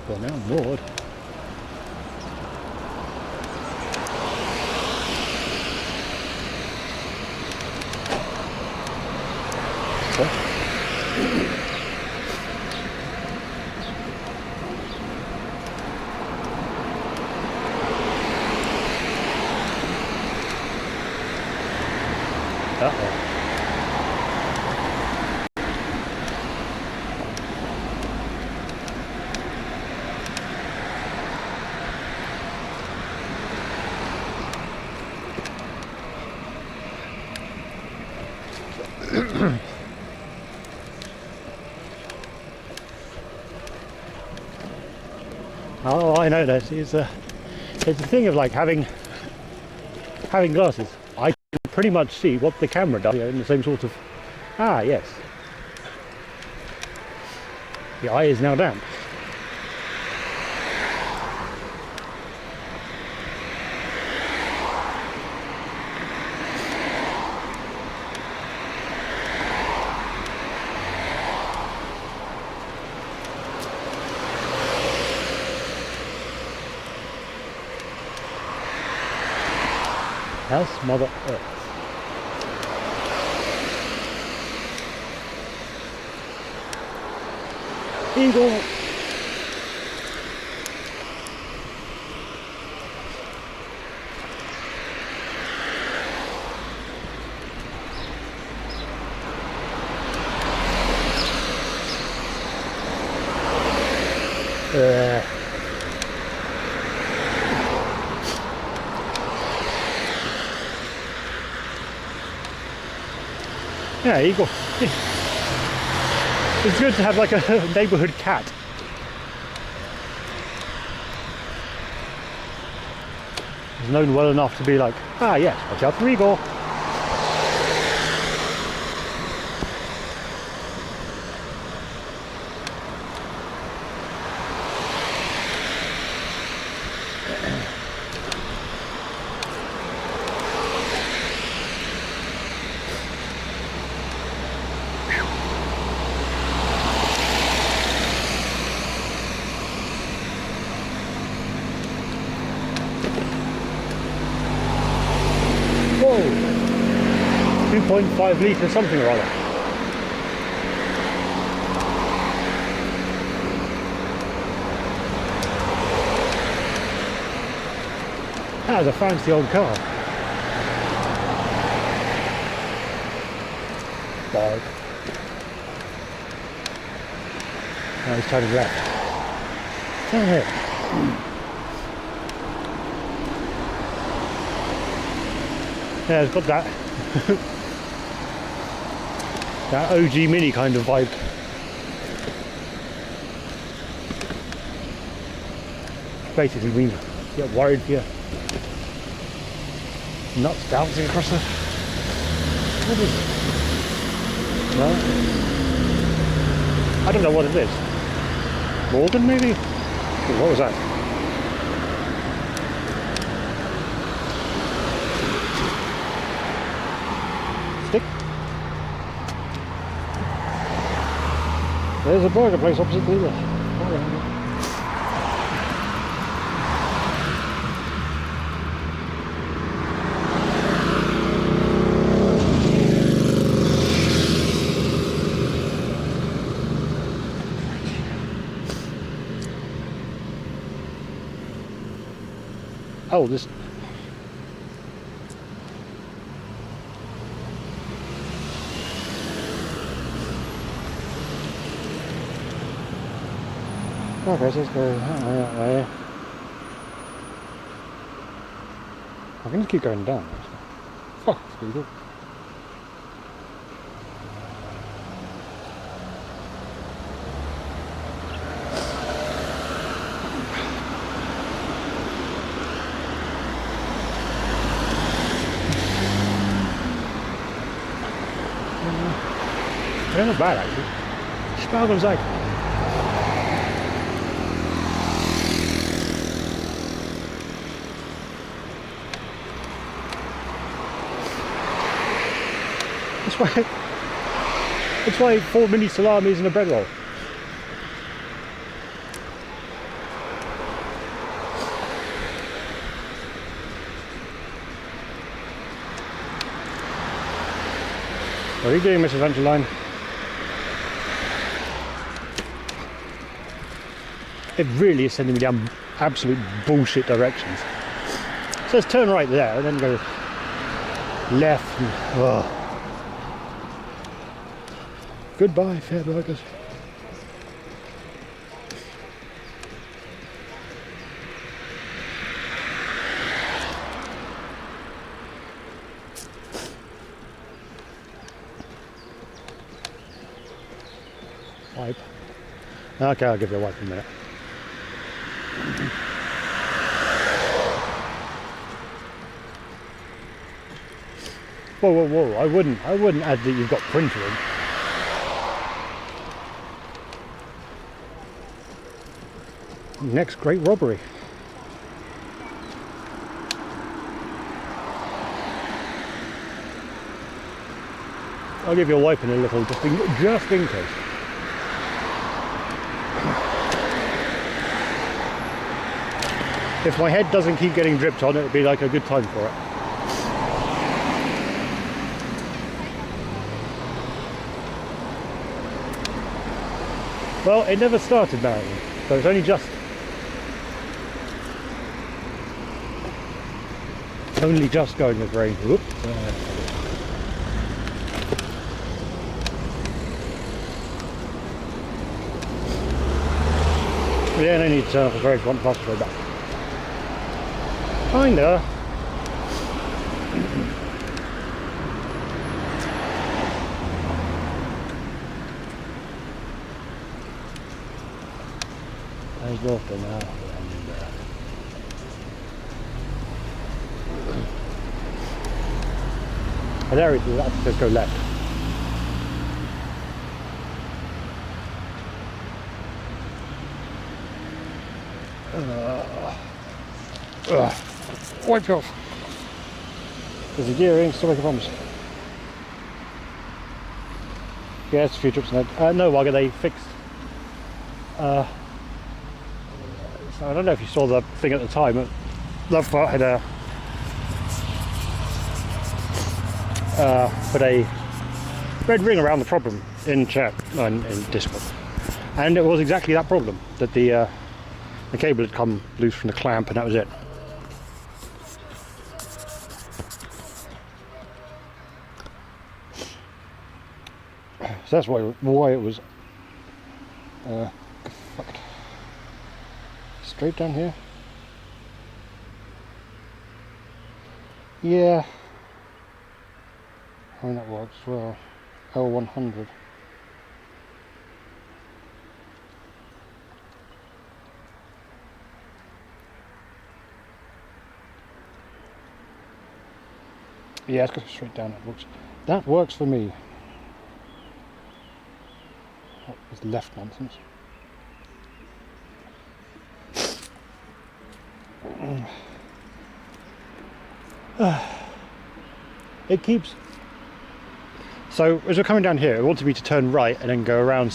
Well, now I'm bored. So. Uh-oh. Oh, I know this. It's a thing of like having glasses. I can pretty much see what the camera does, you know, in the same sort of. Ah, yes. The eye is now damp. House Mother Earth. Eagle. Yeah, eagle. It's good to have like a neighborhood cat. He's known well enough to be like, ah yes, watch out for eagle. 0.5 litre something or other. That is a fancy old car. Bog. Now he's turning left. Turn here. Yeah, it's got that that OG Mini kind of vibe. Basically, we get worried for you. Nuts bouncing across the. What is it? No, I don't know what it is. Morgan, maybe? What was that? Stick. There's a burger place opposite the other. Oh, this. Okay, so let's go that way. I can just keep going down. Oh, that's pretty good. They're not bad actually. Sparkles like. That's why 4 mini salamis and a bread roll. What are you doing, Mrs. Evangeline? It really is sending me down absolute bullshit directions. So let's turn right there and then go left. And, oh. Goodbye, fair burgers. Wipe. Okay, I'll give you a wipe in a minute. Whoa, whoa, whoa! I wouldn't add that you've got printer in. Next great robbery. I'll give you a wipe in a little, just in case. If my head doesn't keep getting dripped on, it'll be like a good time for it. Well, it never started apparently, so it's only just going with rain. Whoops. Yeah, no need to turn off the road, want faster way back. Kinda. There's water now. And there it is, that's just go left. Wipe off. There's a gearing, still make a promise. Yeah, it's a few trips ahead. No, Wagga, they fixed. So I don't know if you saw the thing at the time, but Lovepart had put a red ring around the problem in chat in Discord, and it was exactly that problem, that the cable had come loose from the clamp, and that was it. So that's why it was fucked. Straight down here. Yeah. I mean, that works well. L100. Yeah, it's got straight down. That works for me. That was left nonsense. It keeps. So as we're coming down here, it wanted me to turn right and then go around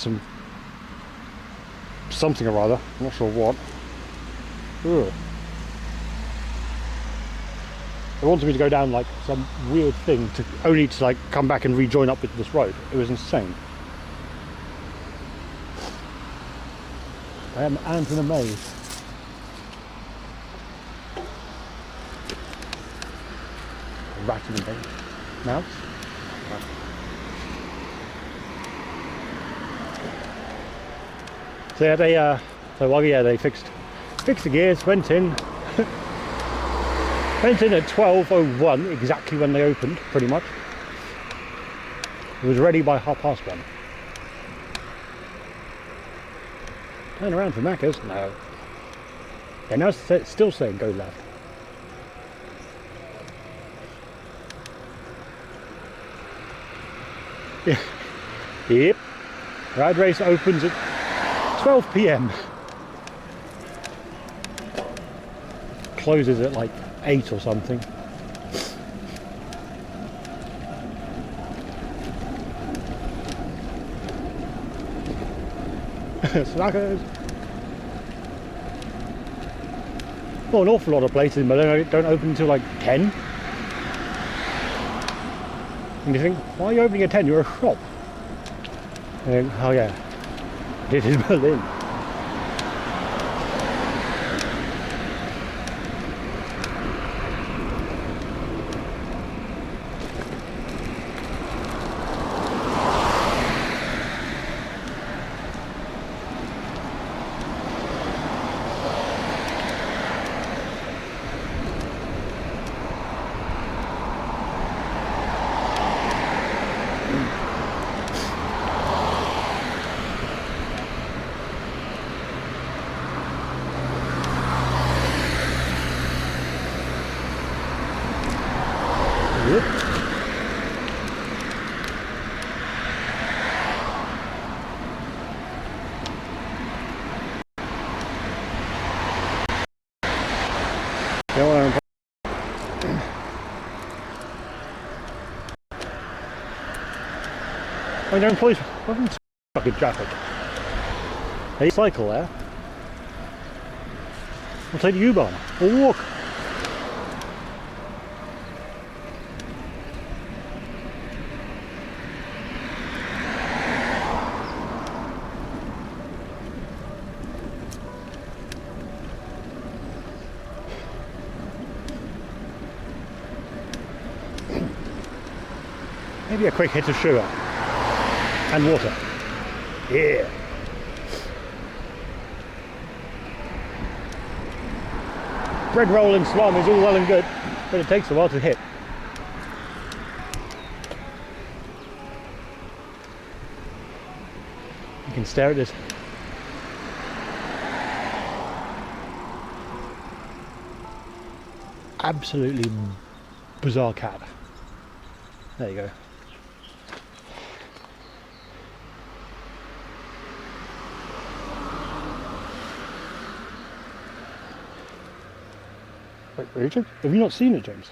something or other. I'm not sure what. Ugh. It wanted me to go down like some weird thing only to like come back and rejoin up with this road. It was insane. I am ant in a maze. Rat in a maze. Mouse? So yeah, they fixed the gears, went in at 12:01, exactly when they opened, pretty much. It was ready by 1:30. Turn around for Macca's? No. Yeah, now it's still saying go left. Yeah. Yep. Ride race opens at 12 p.m. Closes at like 8 or something. Slackers. Well, an awful lot of places in Malone don't open until like 10. And you think, why are you opening at 10? You're a shop. And then, oh yeah, this is Berlin. I don't employees fucking traffic. They cycle there. We'll take the U-Bahn or walk. Maybe a quick hit of sugar and water. Yeah. Bread roll and swam is all well and good, but it takes a while to hit. You can stare at this absolutely bizarre cat. There you go. Wait, Richard? Have you not seen it, James?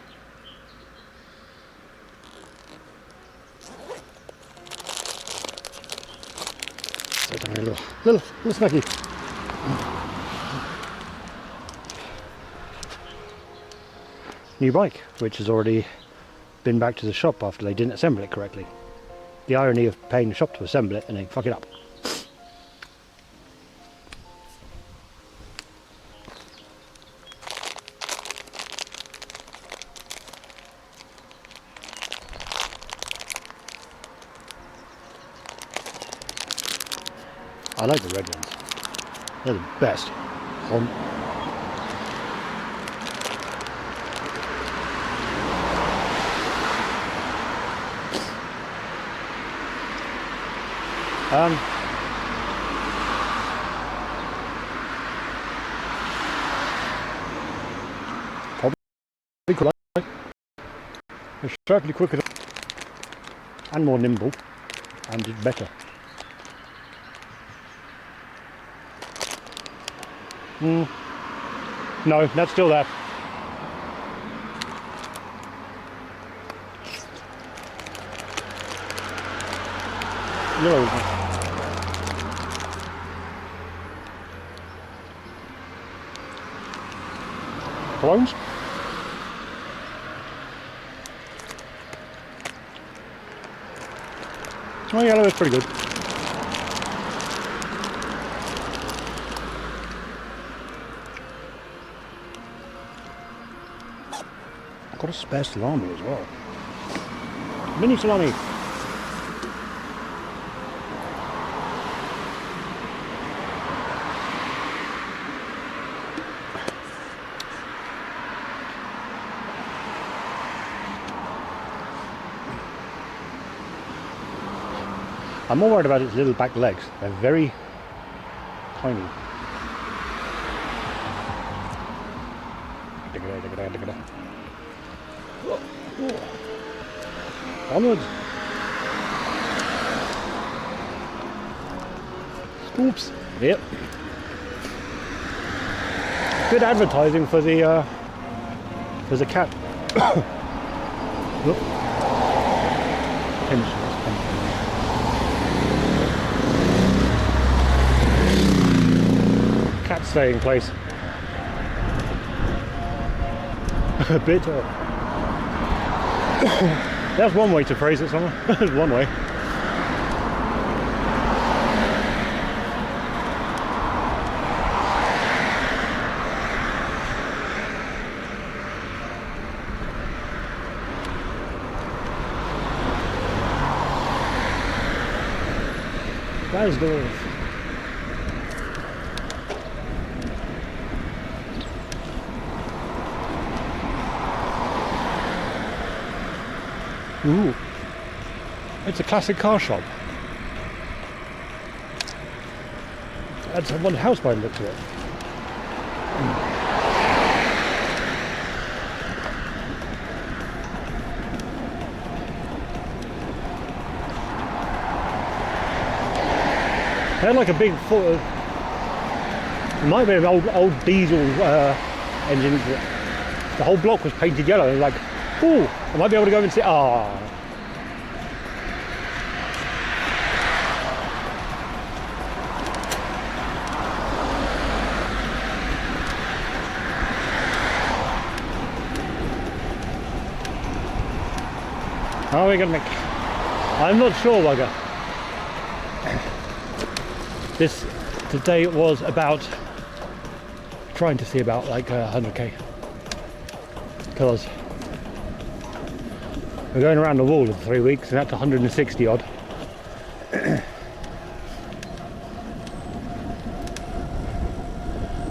Little snacky. New bike, which is already been back to the shop after they didn't assemble it correctly. The irony of paying the shop to assemble it and they fuck it up. I like the red ones. They're the best. Probably could like. It's certainly quicker and more nimble, and it's better. No, that's still there. Yellow. Colognes? Well, yellow is pretty good. I've got a spare salami as well. Mini salami. I'm more worried about its little back legs. They're very tiny. Onwards. Oops. Yep. Good advertising for the cat. Look. Pinch. Cat staying place. A bit. That's one way to phrase it, someone. One way. That is the Ooh, it's a classic car shop. That's one house by the looks of it. They had like a big it might be an old diesel engine. The whole block was painted yellow. And like, ooh, I might be able to go and see. Ah. How are we gonna make? I'm not sure, Wugger. Today it was about trying to see about like 100k, because we're going around the wall in 3 weeks and that's 160 odd.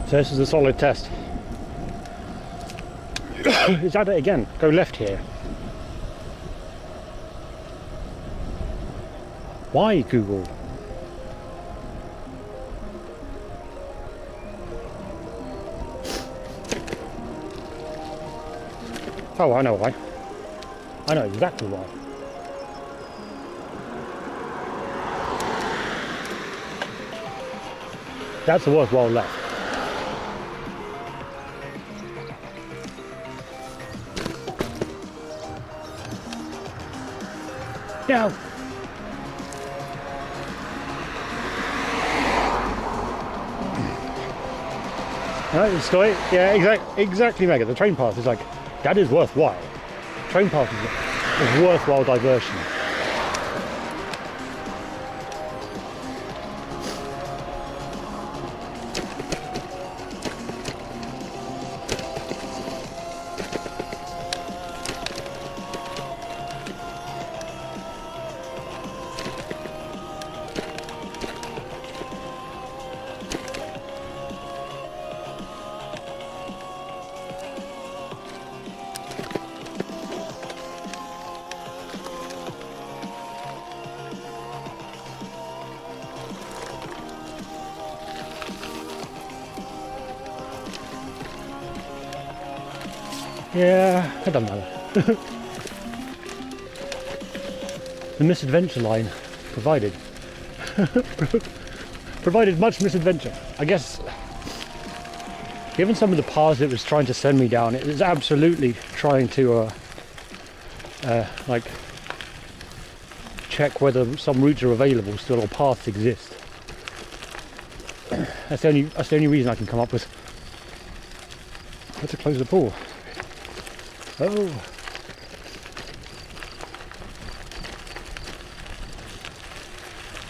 So this is a solid test. Is that it again? Go left here. Why, Google? Oh, I know why. I know exactly why. That's a worthwhile left. Yeah. No, it's got it. Yeah, exactly, Mega. The train path is like, that is worthwhile. Train path is of worthwhile diversion. Yeah, it doesn't matter. The misadventure line provided much misadventure. I guess, given some of the paths it was trying to send me down, it was absolutely trying to like check whether some routes are available still or paths exist. That's the only reason I can come up with. Let's close the pool. Oh.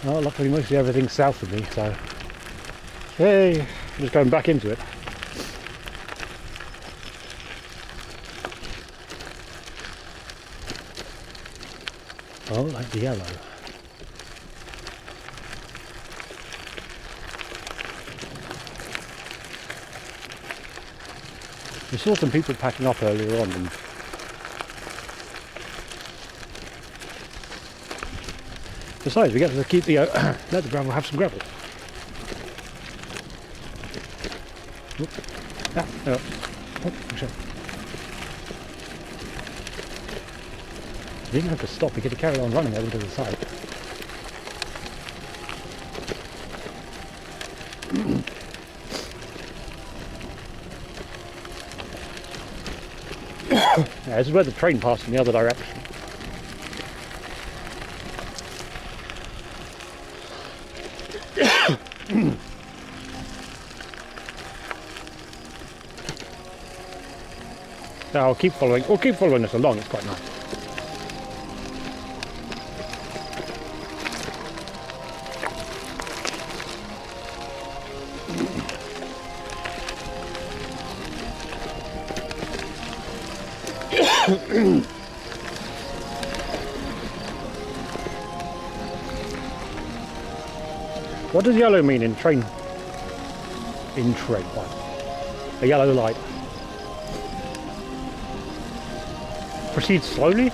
Well, luckily mostly everything's south of me, so hey, I'm just going back into it. Oh, like the yellow. We saw some people packing up earlier on, and besides, we get to keep the let the gravel have some gravel. Oop. Ah, no. Oh, sure. We didn't have to stop. We could have carried on running over to the side. Yeah, this is where the train passed in the other direction. So I'll keep following. We'll keep following this along. It's quite nice. What does yellow mean in train? In train, what? A yellow light. Proceed slowly?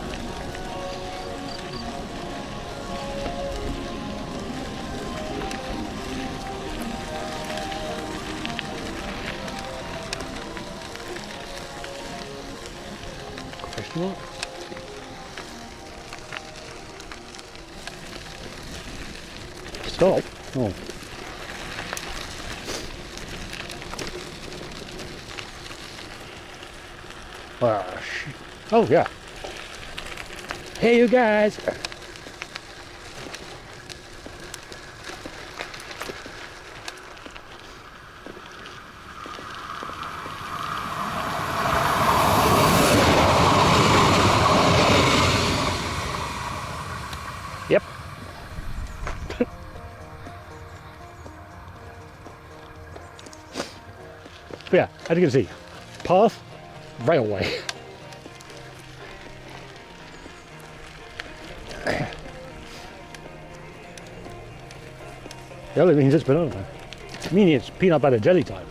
Question mark? Stop? Oh. Oh yeah. Hey you guys. Yep. But yeah, as you can see, path, railway. Yellow means it's banana time. Meaning it's peanut butter jelly time.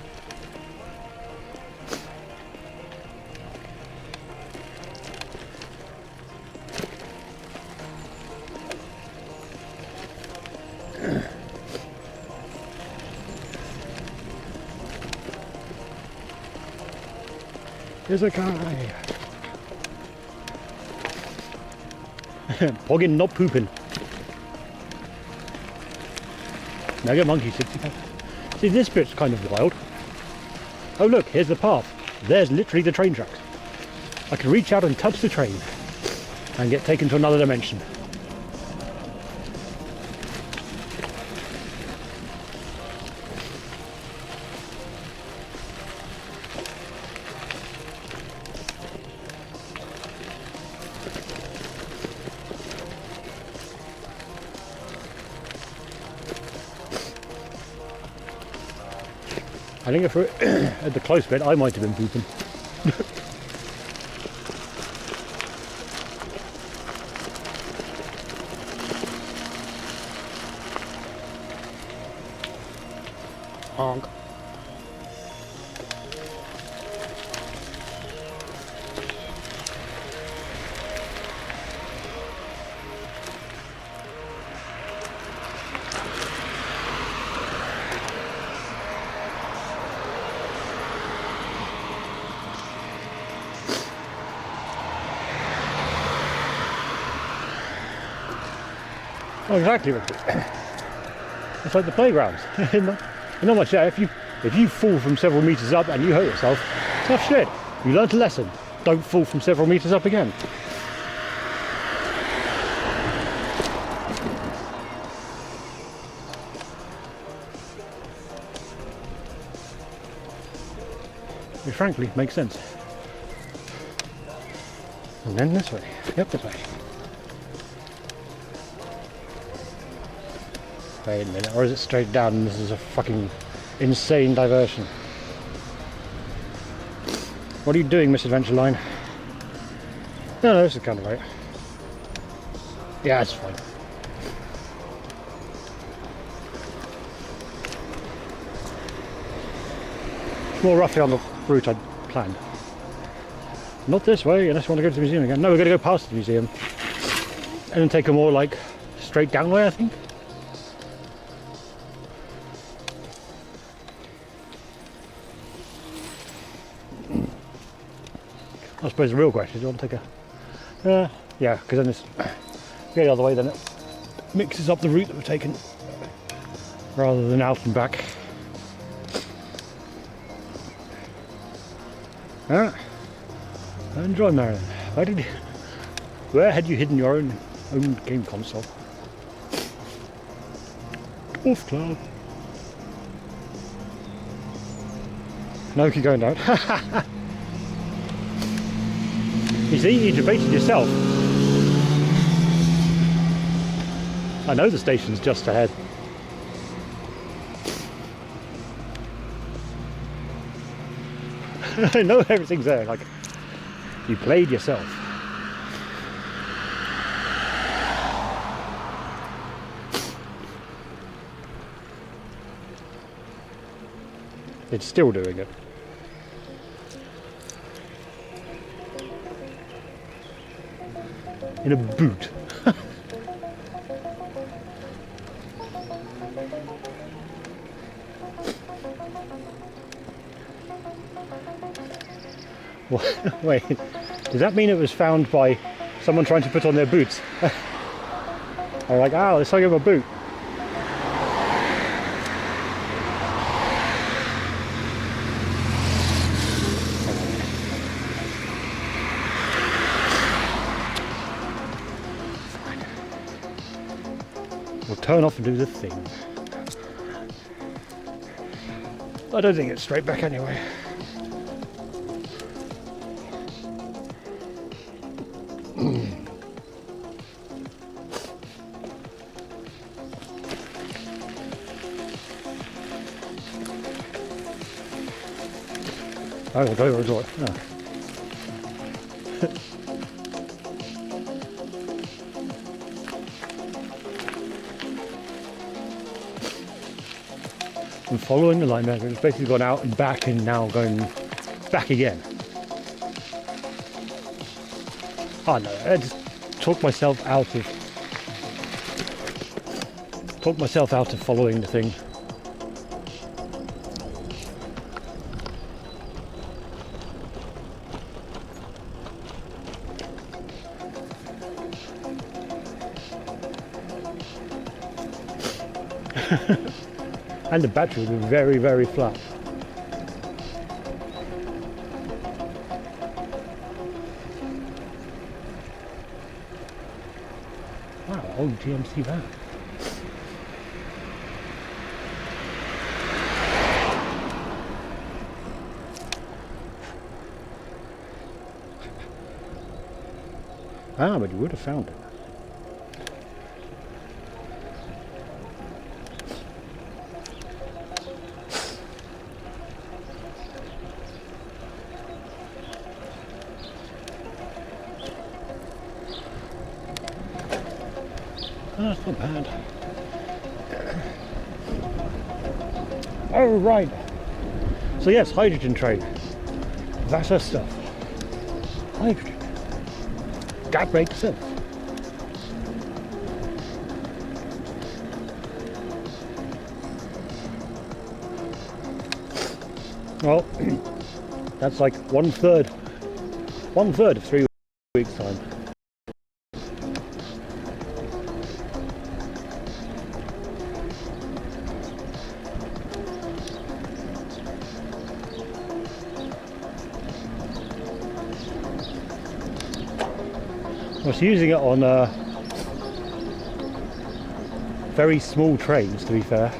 Here's a guy. Pogging, not pooping. Mega Monkey 65. See, this bit's kind of wild. Oh look, here's the path. There's literally the train tracks. I can reach out and touch the train and get taken to another dimension. I think if we're at the close bit, I might have been pooping. Honk. Oh, exactly. It's like the playgrounds. Not much there. If you fall from several meters up and you hurt yourself, tough shit. You learnt a lesson. Don't fall from several meters up again. It frankly makes sense. And then this way. Yep, this way. Wait a minute, or is it straight down and this is a fucking insane diversion? What are you doing, Miss Adventure Line? No, this is kind of right. Yeah, it's fine. It's more roughly on the route I'd planned. Not this way, unless you want to go to the museum again. No, we're going to go past the museum. And then take a more, like, straight down way, I think. I suppose the real question is, do you want to take a... yeah, because then it's... go the other way, then it mixes up the route that we've taken. Rather than out and back. Enjoy, Marion. Where had you hidden your own game console? Off club. No, keep going down. You see, you debated yourself. I know the station's just ahead. I know everything's there, like, you played yourself. It's still doing it. In a boot. Wait, does that mean it was found by someone trying to put on their boots? They're like, oh, let's give him a boot. We'll turn off and do the thing. I don't think it's straight back anyway. I will go over it. No. I'm following the line there. It's basically gone out and back and now going back again. Oh no, I just talked myself out of following the thing. And the battery will be very, very flat. Wow, old GMC van. Ah, but you would have found it. That's not bad. Oh, right. So yes, hydrogen train. That's her stuff. Hydrogen. That makes sense. Well, that's like one third of 3 weeks time. I was using it on very small trains, to be fair.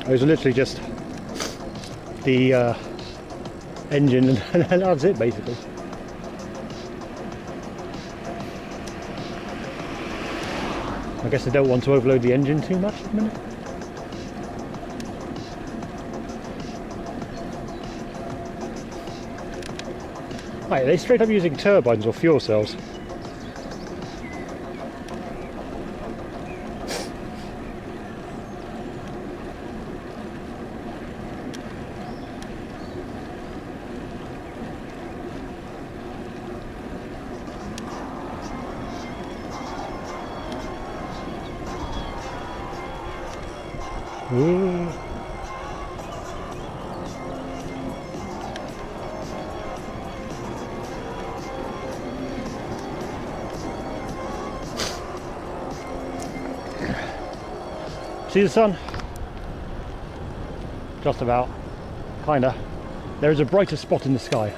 It was literally just the engine and that's it basically. I guess I don't want to overload the engine too much at the minute. Right, are they straight up using turbines or fuel cells? Ooh. See the sun? Just about. Kinda. There is a brighter spot in the sky.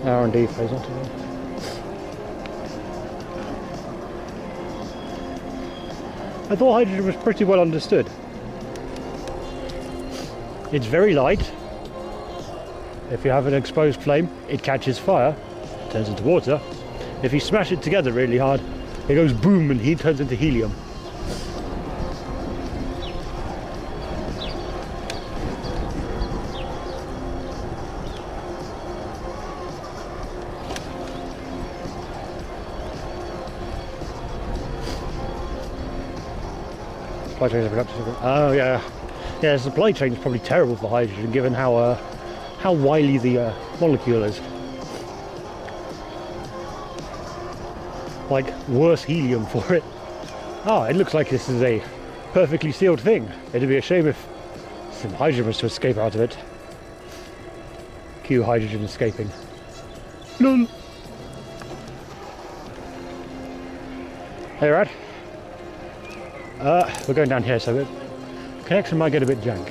R&D phase, not too bad. I thought hydrogen was pretty well understood. It's very light. If you have an exposed flame, it catches fire, turns into water. If you smash it together really hard, it goes boom and heat turns into helium. Supply chains are productive. Oh yeah, yeah. The supply chain is probably terrible for hydrogen, given how wily the molecule is. Like worse helium for it. Ah, it looks like this is a perfectly sealed thing. It'd be a shame if some hydrogen was to escape out of it. Cue hydrogen escaping. Lol. Hey, Rad. We're going down here, so the connection might get a bit jank.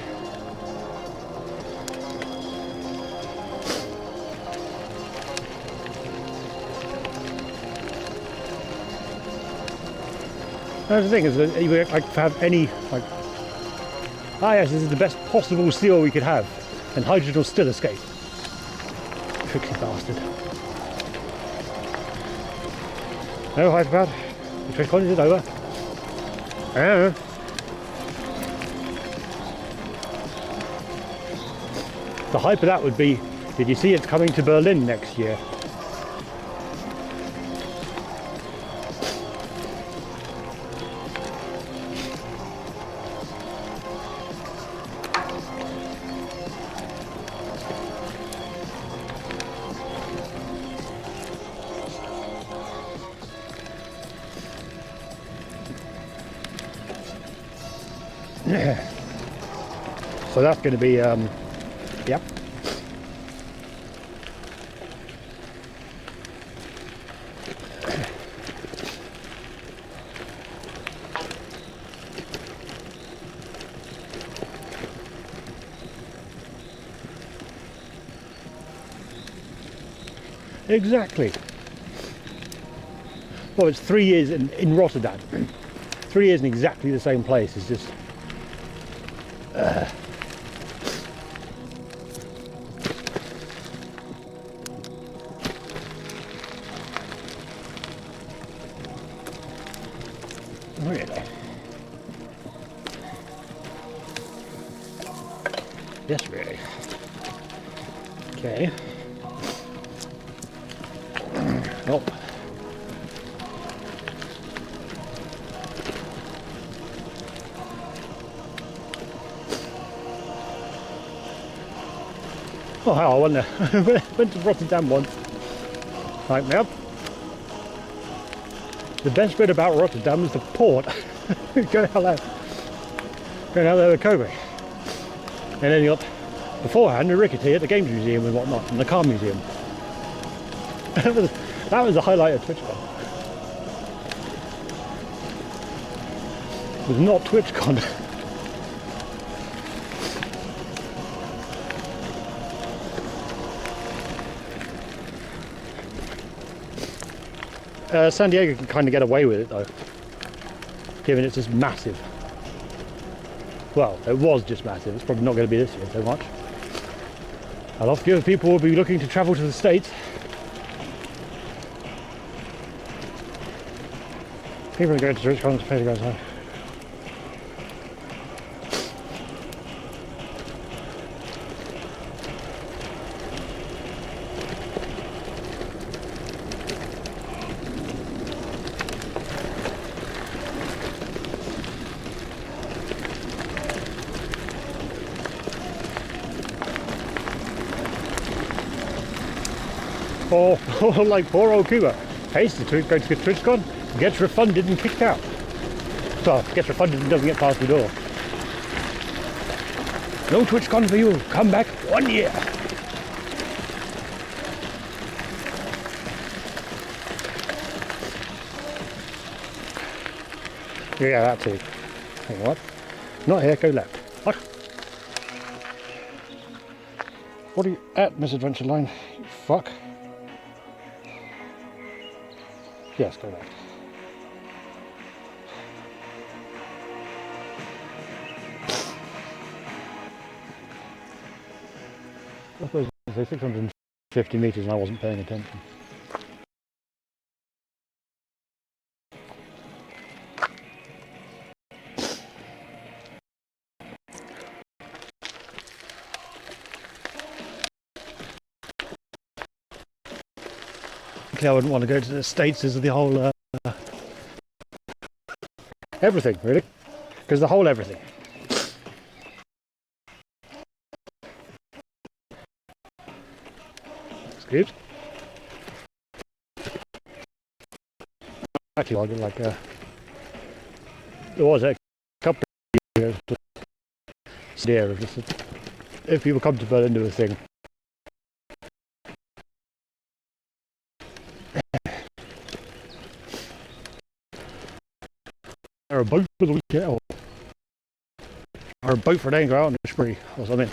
The thing is that you like have any like, yes, this is the best possible seal we could have, and hydrogen will still escape. Tricksy bastard. No, Hyperpad. The trick on is over. The hype of that would be, did you see it's coming to Berlin next year? So that's going to be, yep. Exactly. Well, it's 3 years in Rotterdam. 3 years in exactly the same place is just... Really? Yes, really. Okay. Oh. Oh, hell, I wonder. Went to Rotterdam once. Like, yep. The best bit about Rotterdam is the port. Going out there with Kobe. And then you got beforehand the Rickety at the Games Museum and whatnot, and the Car Museum. that was the highlight of TwitchCon. It was not TwitchCon. San Diego can kind of get away with it though, given it's just massive. Well, it was just massive. It's probably not going to be this year so much. A lot of fewer people will be looking to travel to the States. People are going to TwitchCon to pay to go outside. Or like poor old Cuba. Pays to go to TwitchCon, gets refunded and kicked out. Well, gets refunded and doesn't get past the door. No TwitchCon for you, come back 1 year. Yeah, that too. Hang on, what? Not here, go left. What? What are you at, Misadventure Line? You fuck. Yes, go left. I suppose I say 650 metres and I wasn't paying attention. Okay, I wouldn't want to go to the States as the whole everything, really. Because the whole everything. Excuse? Actually, I get like there was a couple of years there of just if people come to Berlin do a thing. Or a boat for the weekend, or a boat for a day and go out on a spree or something.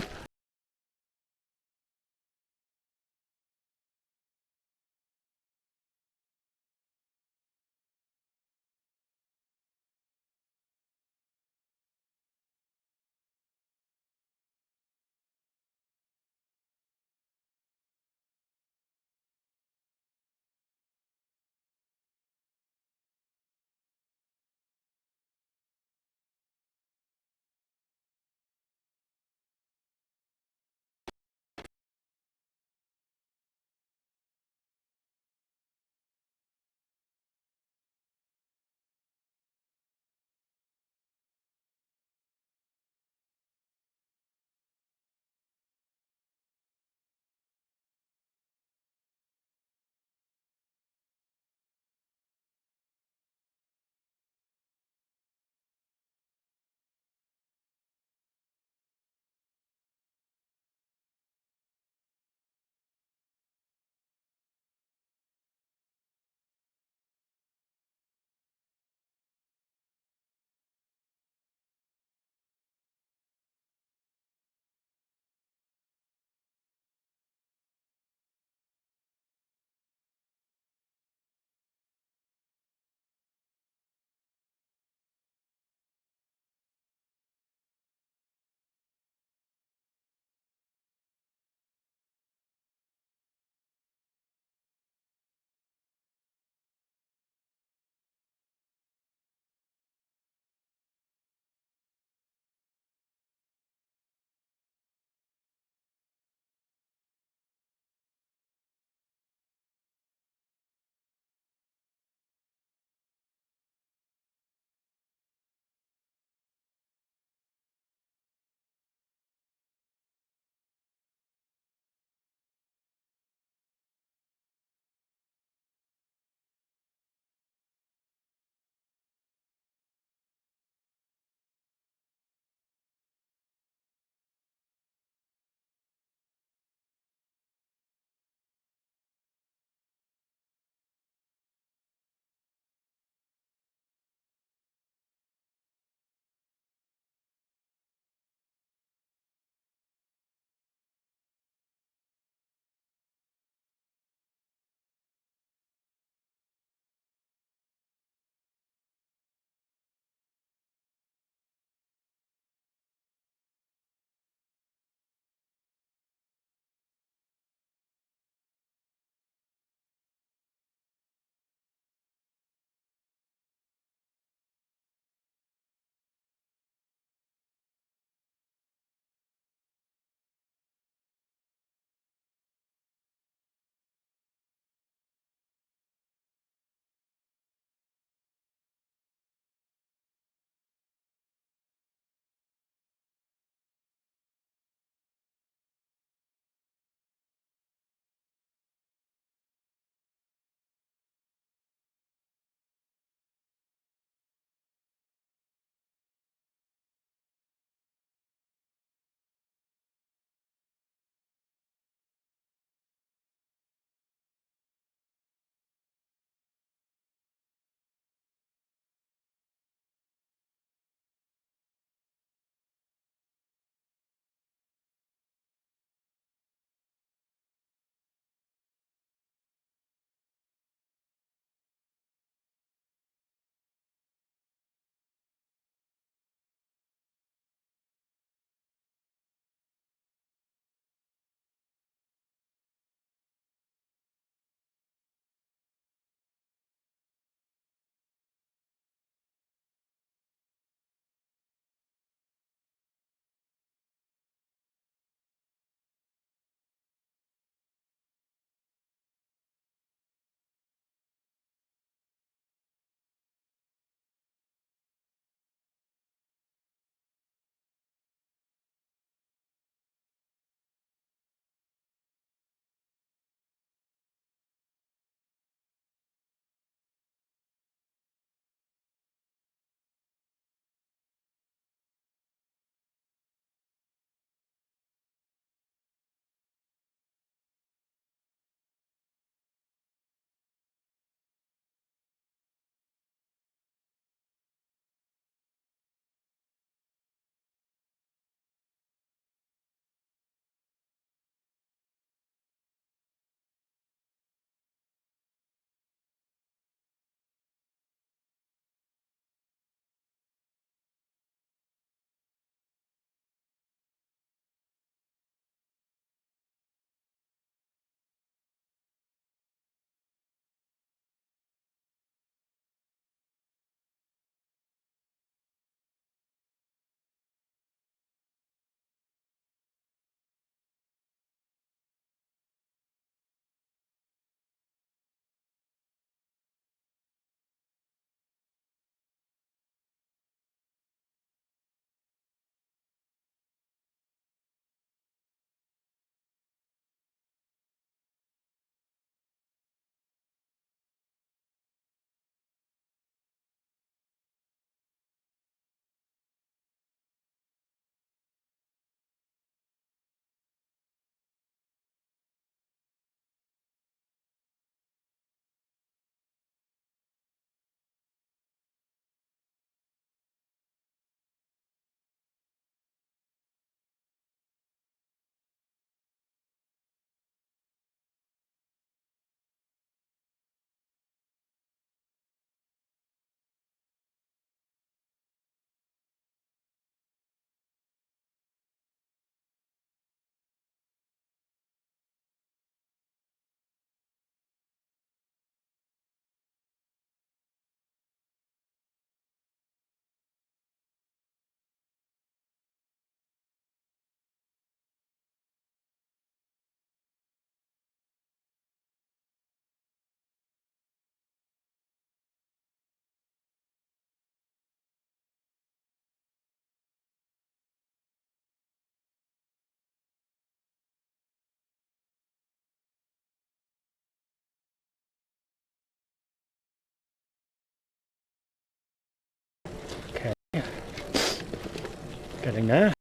Getting there.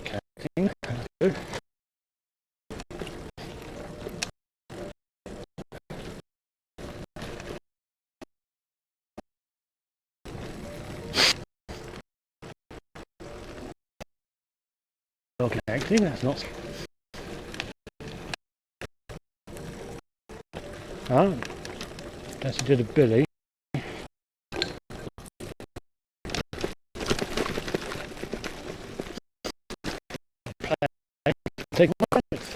Connecting. Good. Still connecting, that's not... Ah, guess I did a Billy. Take my minutes.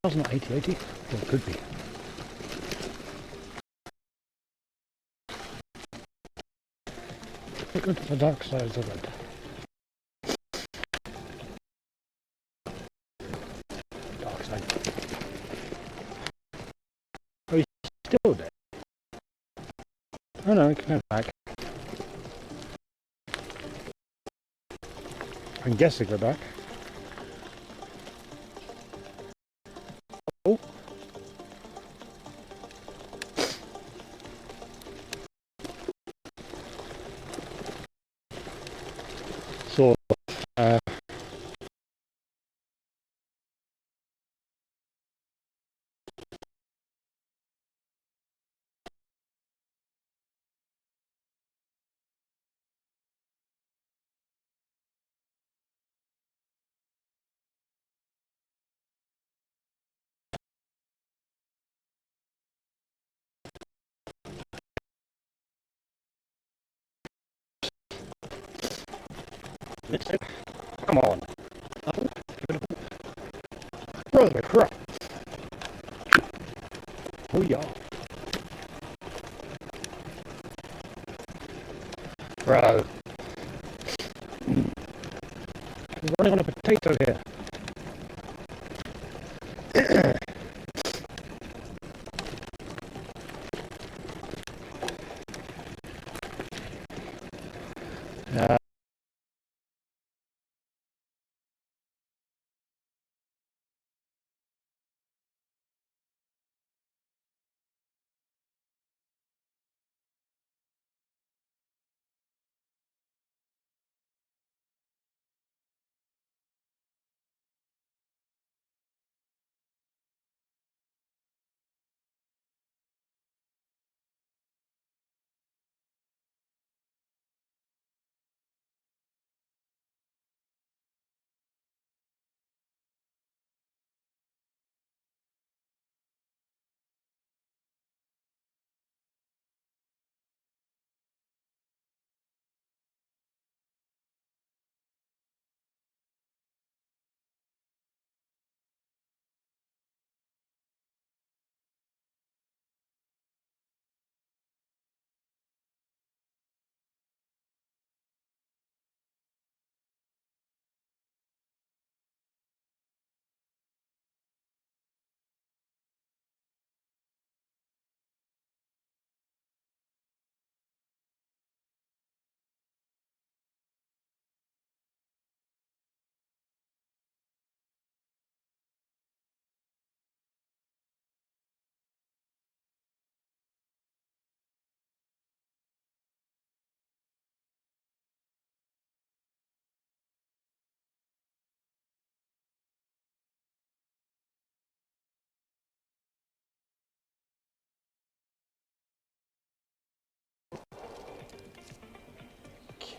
That's not 80-80. Well, it could be. Look at the dark side of it. Dark side. Oh, he's still there. Oh no, he can go back. I can guess they go back. Oh. Sort of. Come on. Brother crap. Oh yeah. Bro. I'm running on a potato here.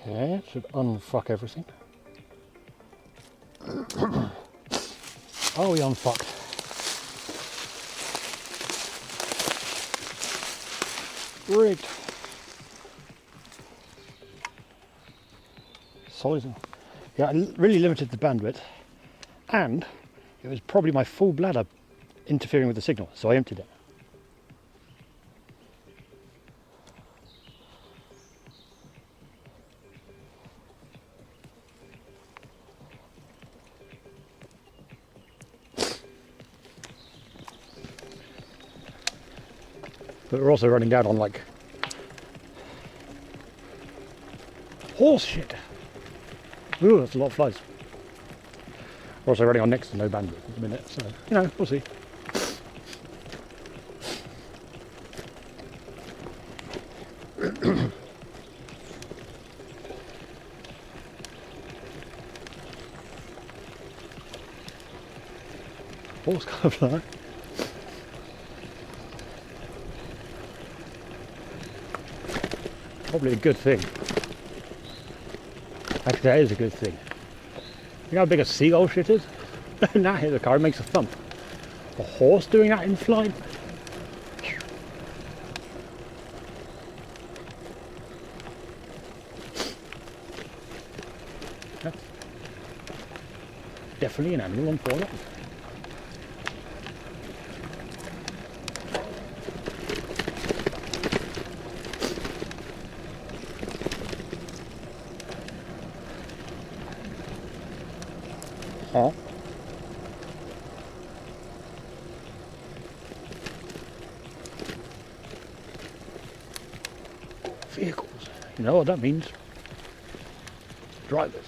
Okay, it should unfuck everything. Oh, we unfucked. Great. Solid. Yeah, I really limited the bandwidth, and it was probably my full bladder interfering with the signal, so I emptied it. But we're also running down on like horse shit. Ooh, that's a lot of flies. We're also running on next to no bandwidth at the minute, so, you know, we'll see. Horse colour fly. Probably a good thing. Actually, that is a good thing. You know how big a seagull shit is? Now hit the car, it makes a thump. A horse doing that in flight? That's definitely an animal on 4 legs. Huh? Vehicles. You know what that means? Drivers.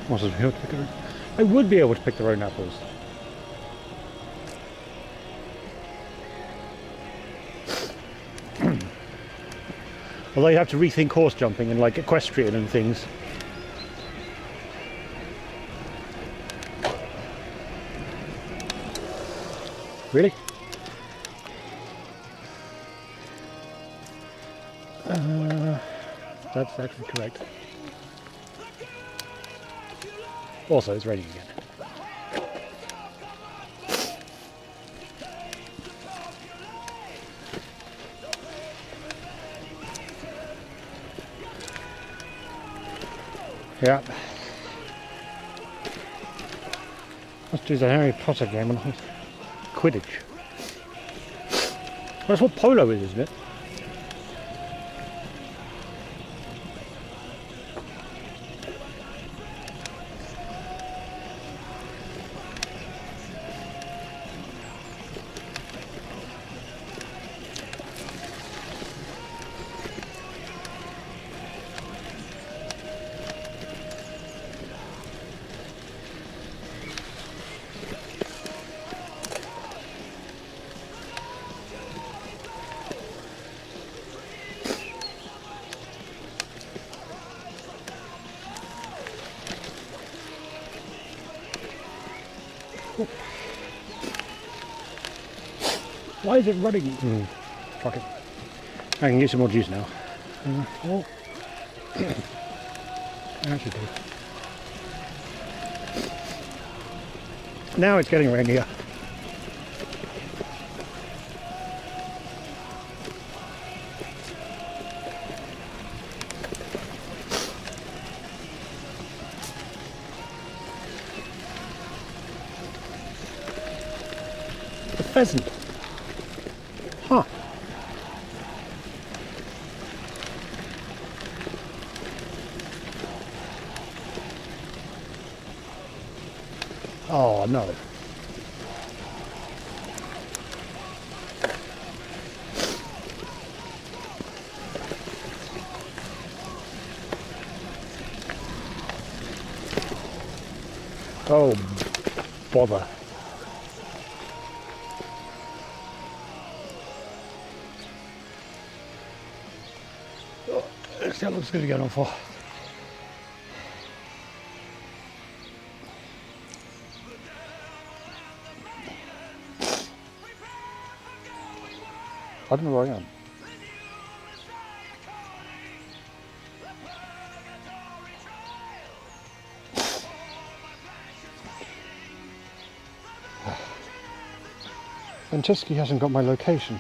Horses be able to pick their own. They would be able to pick their own apples. Although you have to rethink horse jumping and like equestrian and things. Really? That's actually correct. Also, it's raining again. Yeah. Let's do the Harry Potter game on Quidditch. That's what polo is, isn't it? Why is it running? Fuck it. I can use some more juice now. Oh. I should do. Now it's getting rainier. A pheasant. Huh. Oh no. Oh, bother. That looks good to get on for. I don't know where I am. Franceschi hasn't got my location.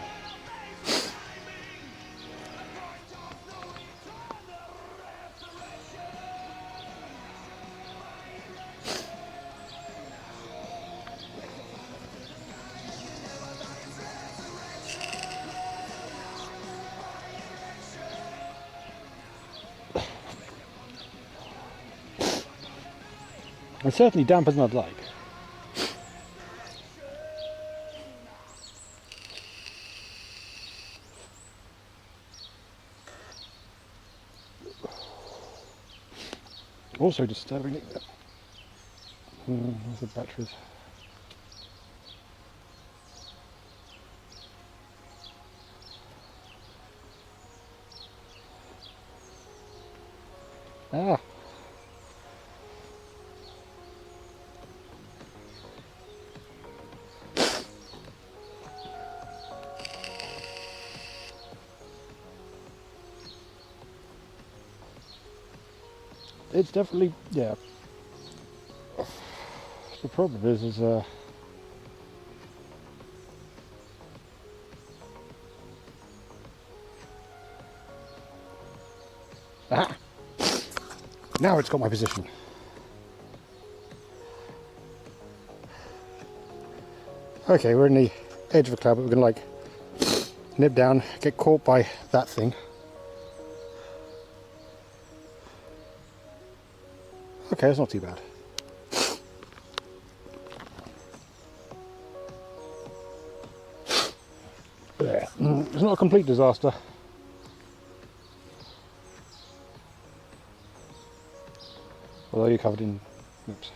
And certainly damp as I'd like. Also disturbing it. There's the batteries. Ah. It's definitely, yeah. The problem is ah! Now it's got my position. Okay, we're in the edge of a cloud, but we're gonna like nip down, get caught by that thing. Okay, that's not too bad. There. It's not a complete disaster. Although you're covered in... Oops.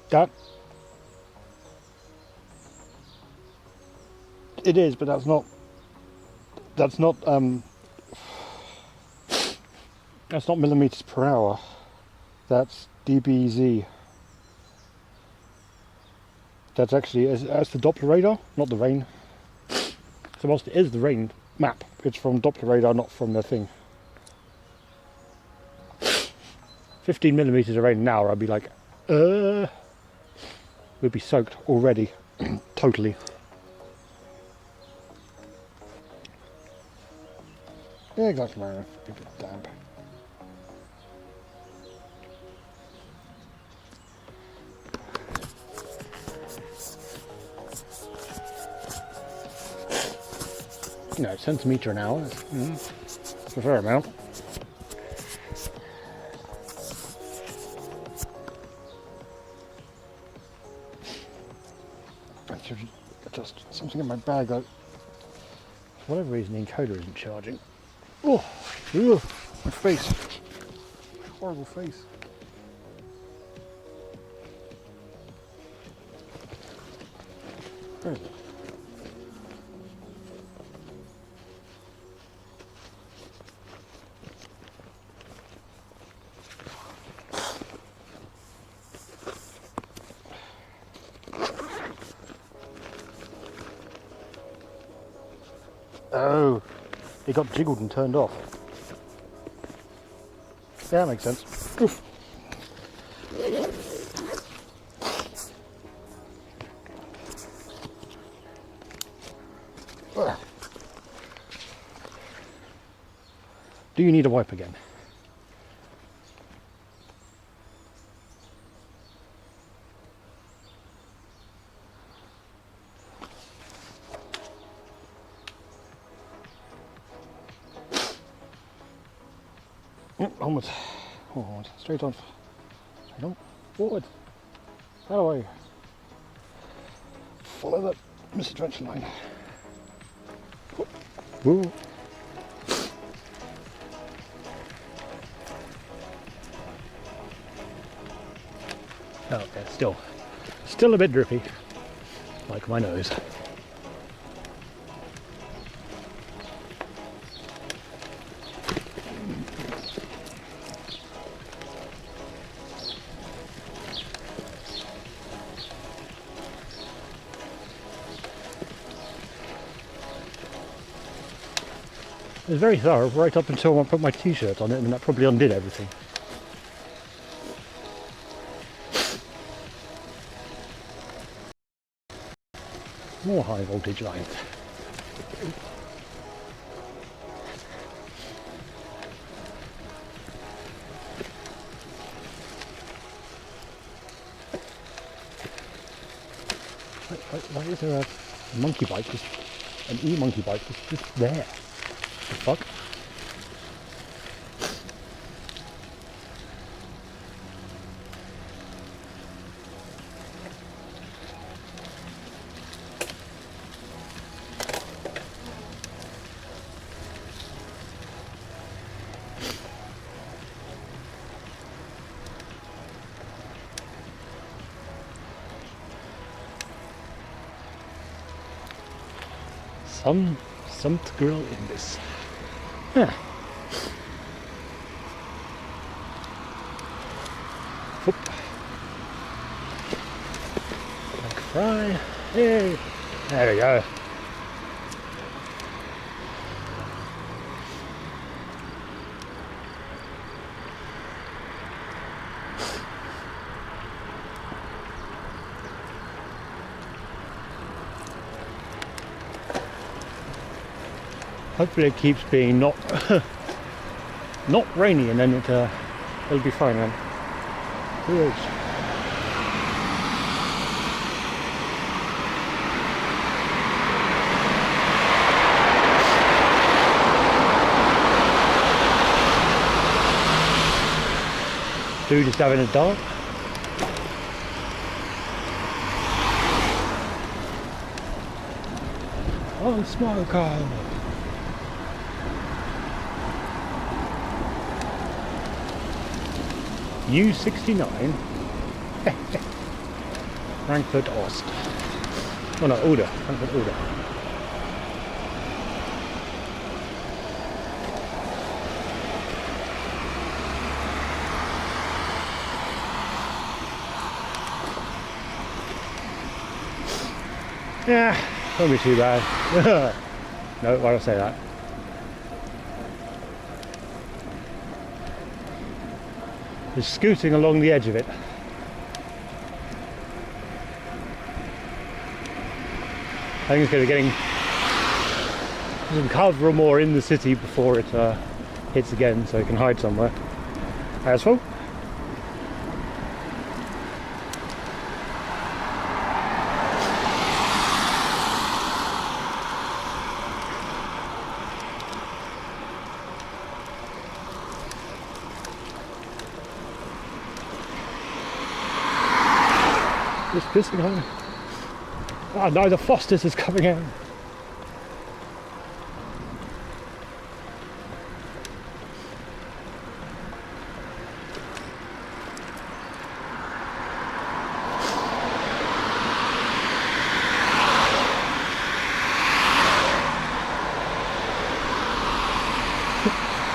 That... It is, but that's not... That's not millimeters per hour. That's dBz. That's actually, that's the Doppler radar, not the rain. So whilst it is the rain map, it's from Doppler radar, not from the thing. 15 millimeters of rain an hour, I'd be like, we'd be soaked already, totally. Yeah, exactly, Mario. A bit damp. You know, centimetre an hour. It's a fair amount. I should adjust something in my bag. For whatever reason, the encoder isn't charging. Oh, ugh, my face. Horrible face. Where is it? Oh, it got jiggled and turned off. Yeah, that makes sense. Oof. Do you need a wipe again? Yep, onwards. Onward. Straight on. Straight on. Forward. That way. Follow that misadventure line. Whoa. Oh, okay, still a bit drippy, like my nose. It was very thorough, right up until I put my t-shirt on it, and that probably undid everything. More high voltage lines. Why is there a monkey bike, an e-monkey bike just there? The fuck? some grill in this. Yeah. Whoop. Like fry. Hey. There we go. Hopefully it keeps being not rainy, and then it'll be fine then. Who knows? Dude is having a dart. Oh, smoke on. U69 Frankfurt Ost. Oh no, Oder. Frankfurt Oder. Yeah, won't be too bad. No, why do I say that? Just scooting along the edge of it. I think it's going to be getting some cover more in the city before it hits again, so it can hide somewhere. As well. Just pissing home. Oh no, the Foster's is coming out.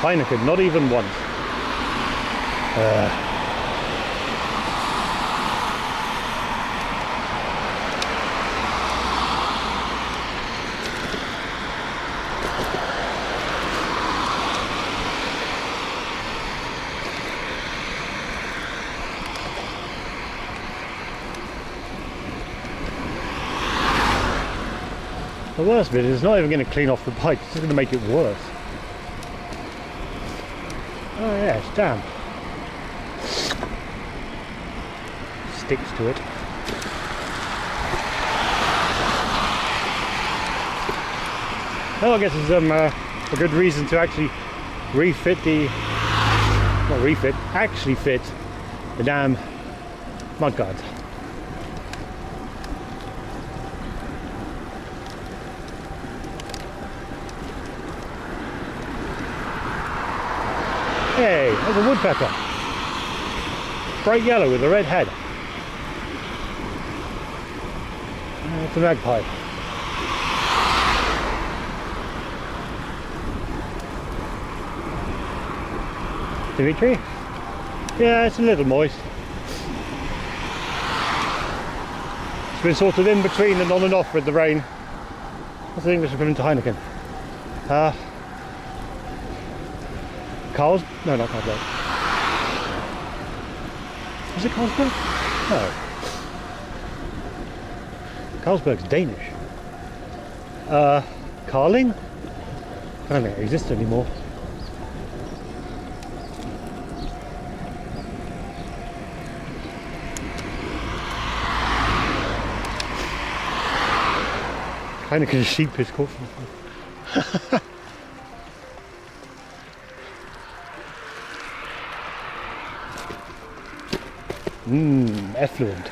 Heineken, not even once. The worst bit is it's not even going to clean off the bike, it's just going to make it worse. Oh yeah, it's damp. Sticks to it. Well, I guess it's a good reason to actually actually fit the damn mud guards. Hey, there's a woodpecker. Bright yellow with a red head. It's a magpie. Dimitri? Yeah, it's a little moist. It's been sort of in between and on and off with the rain. What's the English equivalent to Heineken? Carlsberg? No, not Carlsberg. Is it Carlsberg? No. Carlsberg's Danish. Carling? I don't think it exists anymore. Heineken sheep is called. Effluent.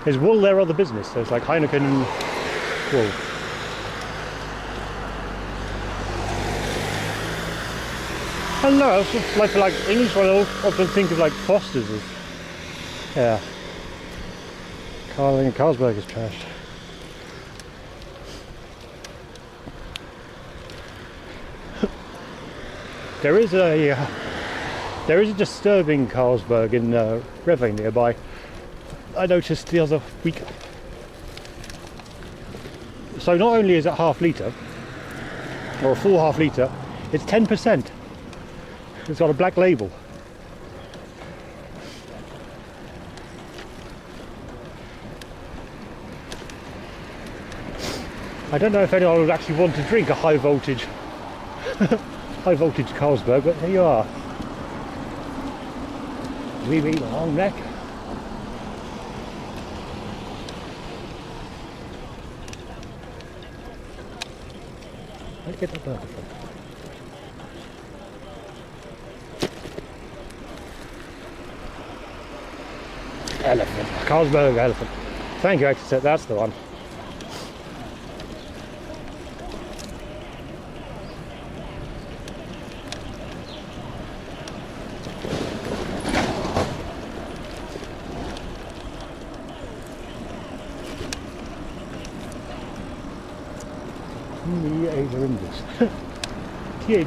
Is wool their other business? So it's like Heineken and wool. don't know. Like for like English, I often think of like Foster's as yeah. Carlsberg is trash. There is a disturbing Carlsberg in Reading nearby. I noticed the other week. So not only is it half litre, or a full half litre, it's 10%. It's got a black label. I don't know if anyone would actually want to drink a high voltage Carlsberg, but here you are. Wee long neck. Where'd you get that burger from? Elephant. Carlsberg elephant. Thank you, Exeter. That's the one.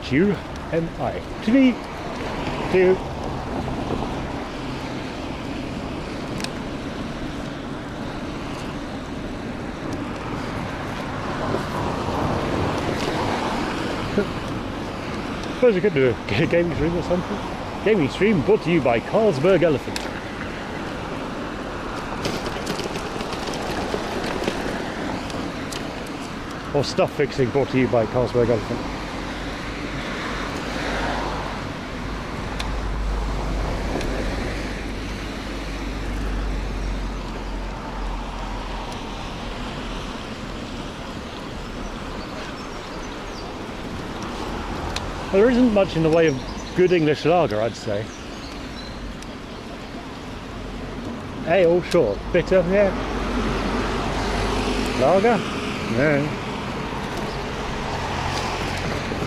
Thumi. To me, to suppose we could do a gaming stream or something. Gaming stream brought to you by Carlsberg Elephant. Or stuff fixing brought to you by Carlsberg Elephant. Well, there isn't much in the way of good English lager, I'd say. Ale, sure. Bitter, yeah. Lager? No.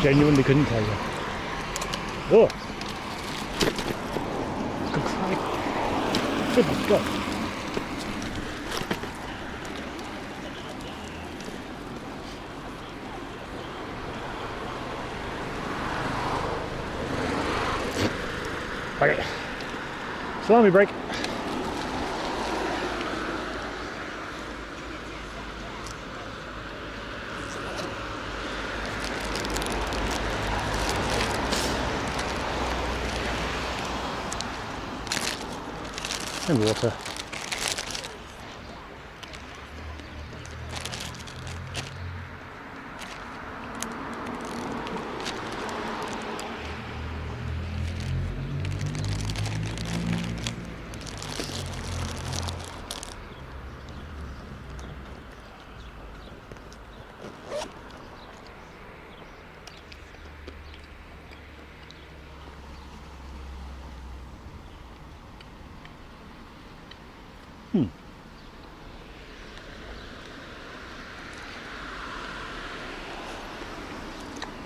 Genuinely couldn't tell you. Oh! Good God. Okay. Salami break. And water.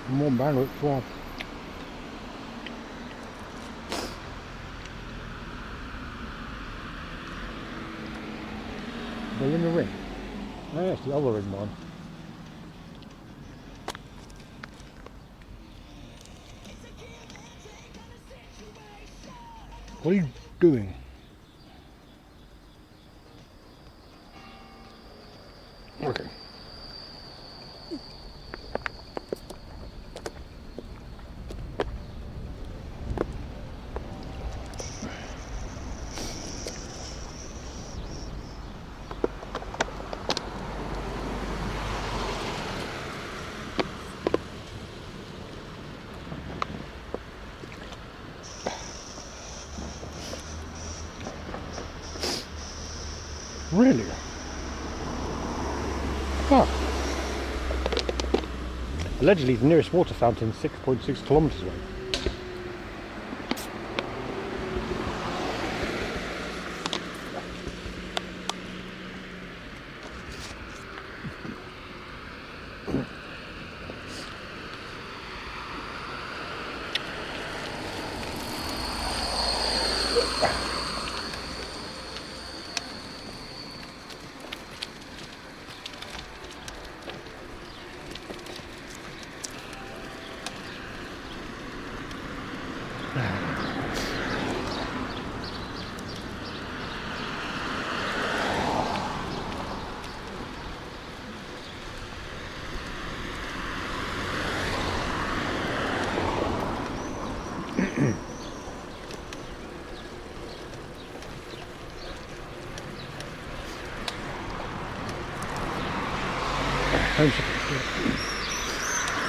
More bandwidth as well. They're in the ring. Oh, yes, the other ring one. What are you doing? Okay. Really? Oh. Allegedly, the nearest water fountain is 6.6 kilometres away.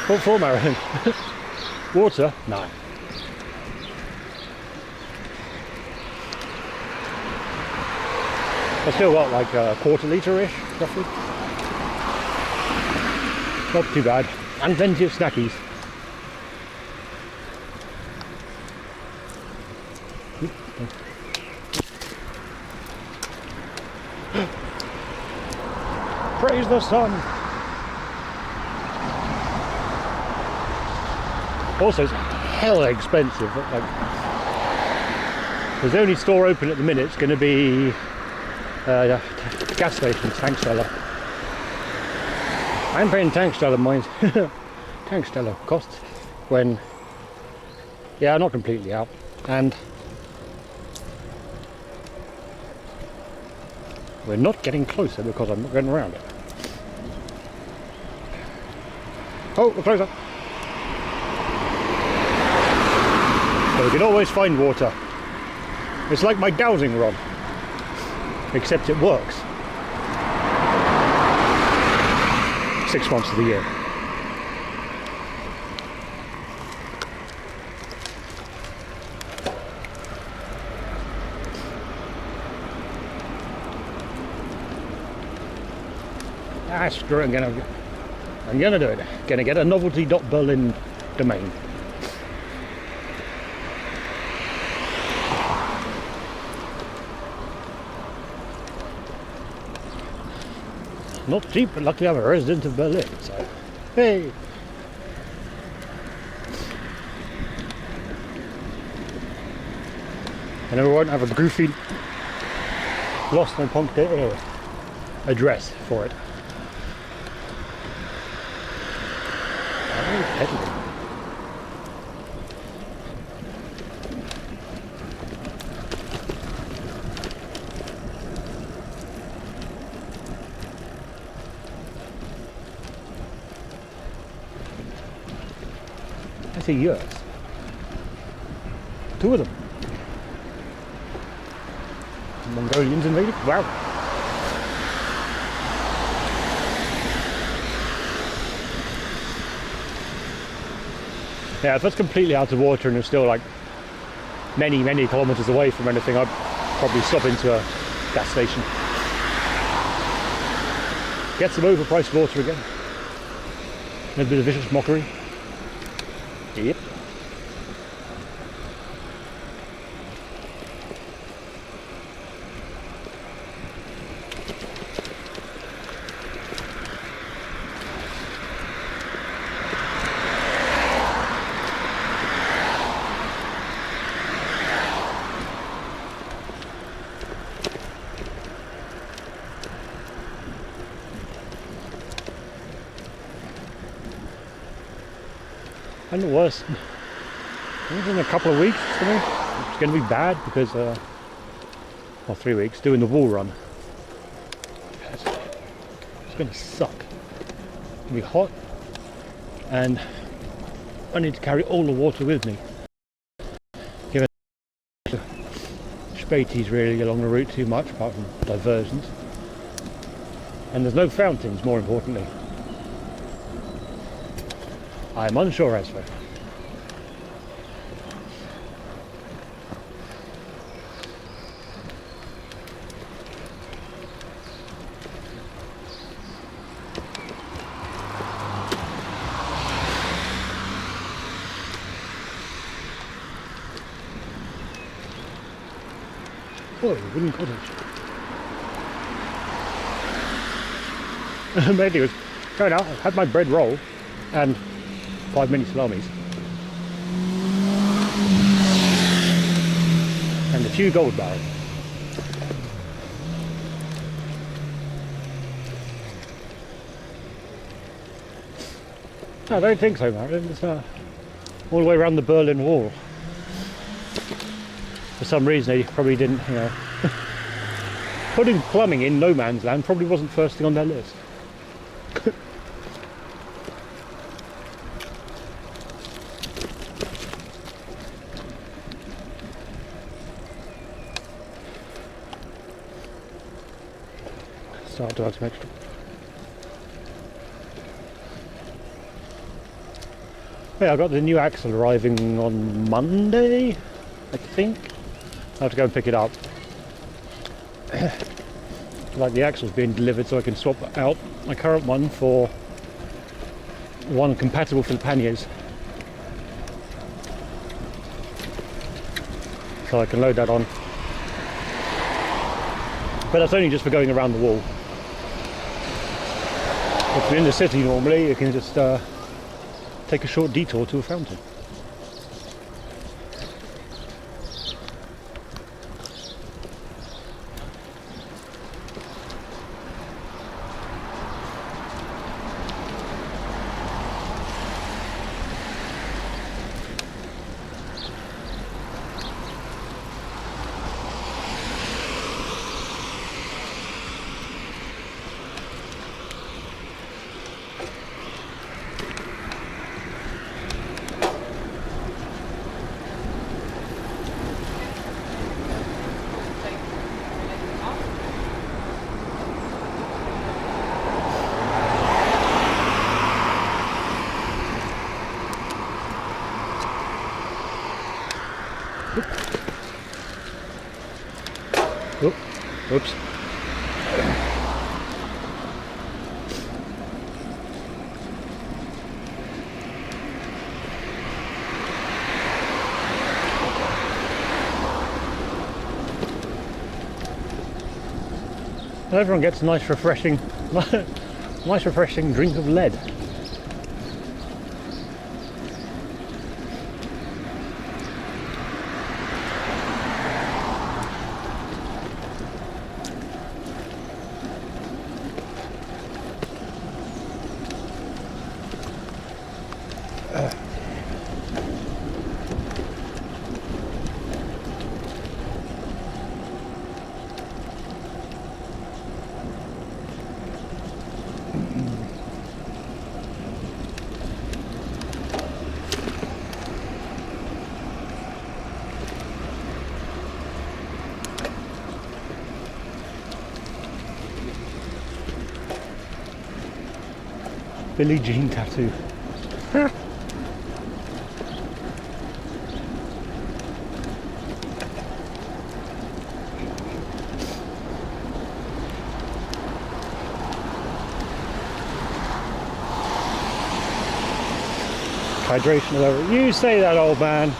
What for, Marion? Water? No. I still got like a quarter litre-ish, roughly. Not too bad. And plenty of snackies. Praise the sun! Also, it's hella expensive. Like, there's the only store open at the minute. It's going to be gas station, Tankstella. I'm paying Tankstella mine. Tankstella costs when, yeah, not completely out, and we're not getting closer because I'm not going around it. Oh, we're closer. So we can always find water. It's like my dowsing rod, except it works 6 months of the year. Ah, screw it, I'm gonna do it. Gonna get a novelty.berlin domain. Not cheap, but luckily I'm a resident of Berlin, so hey! And I won't have a goofy lost my punk address for it. Oh, peddling. I see yours. 2 of them. Mongolians invaded? Wow. Yeah, if it's completely out of water and it's still like many kilometers away from anything, I'd probably stop into a gas station. Get some overpriced water again. A bit of vicious mockery. Yep. And the worst, in a couple of weeks, it's going to be bad because, well, 3 weeks, doing the wall run. It's going to suck. It's going to be hot, and I need to carry all the water with me. Given Spätis really along the route too much, apart from diversions. And there's no fountains, more importantly. I'm unsure as for. Oh, wooden cottage. Mainly was going out, I had my bread roll and 5 mini salamis and a few gold bars. No, I don't think so, man. It's all the way around the Berlin Wall. For some reason they probably didn't, you know, putting plumbing in no man's land probably wasn't first thing on their list. Start to add some extra. Yeah, I got the new axle arriving on Monday, I think. I have to go and pick it up. Like the axle's being delivered, so I can swap out my current one for one compatible for the panniers. So I can load that on. But that's only just for going around the wall. If you're in the city normally, you can just take a short detour to a fountain. Oop, oops. And everyone gets a nice refreshing drink of lead. Billie Jean tattoo. Hydration level. You say that, old man.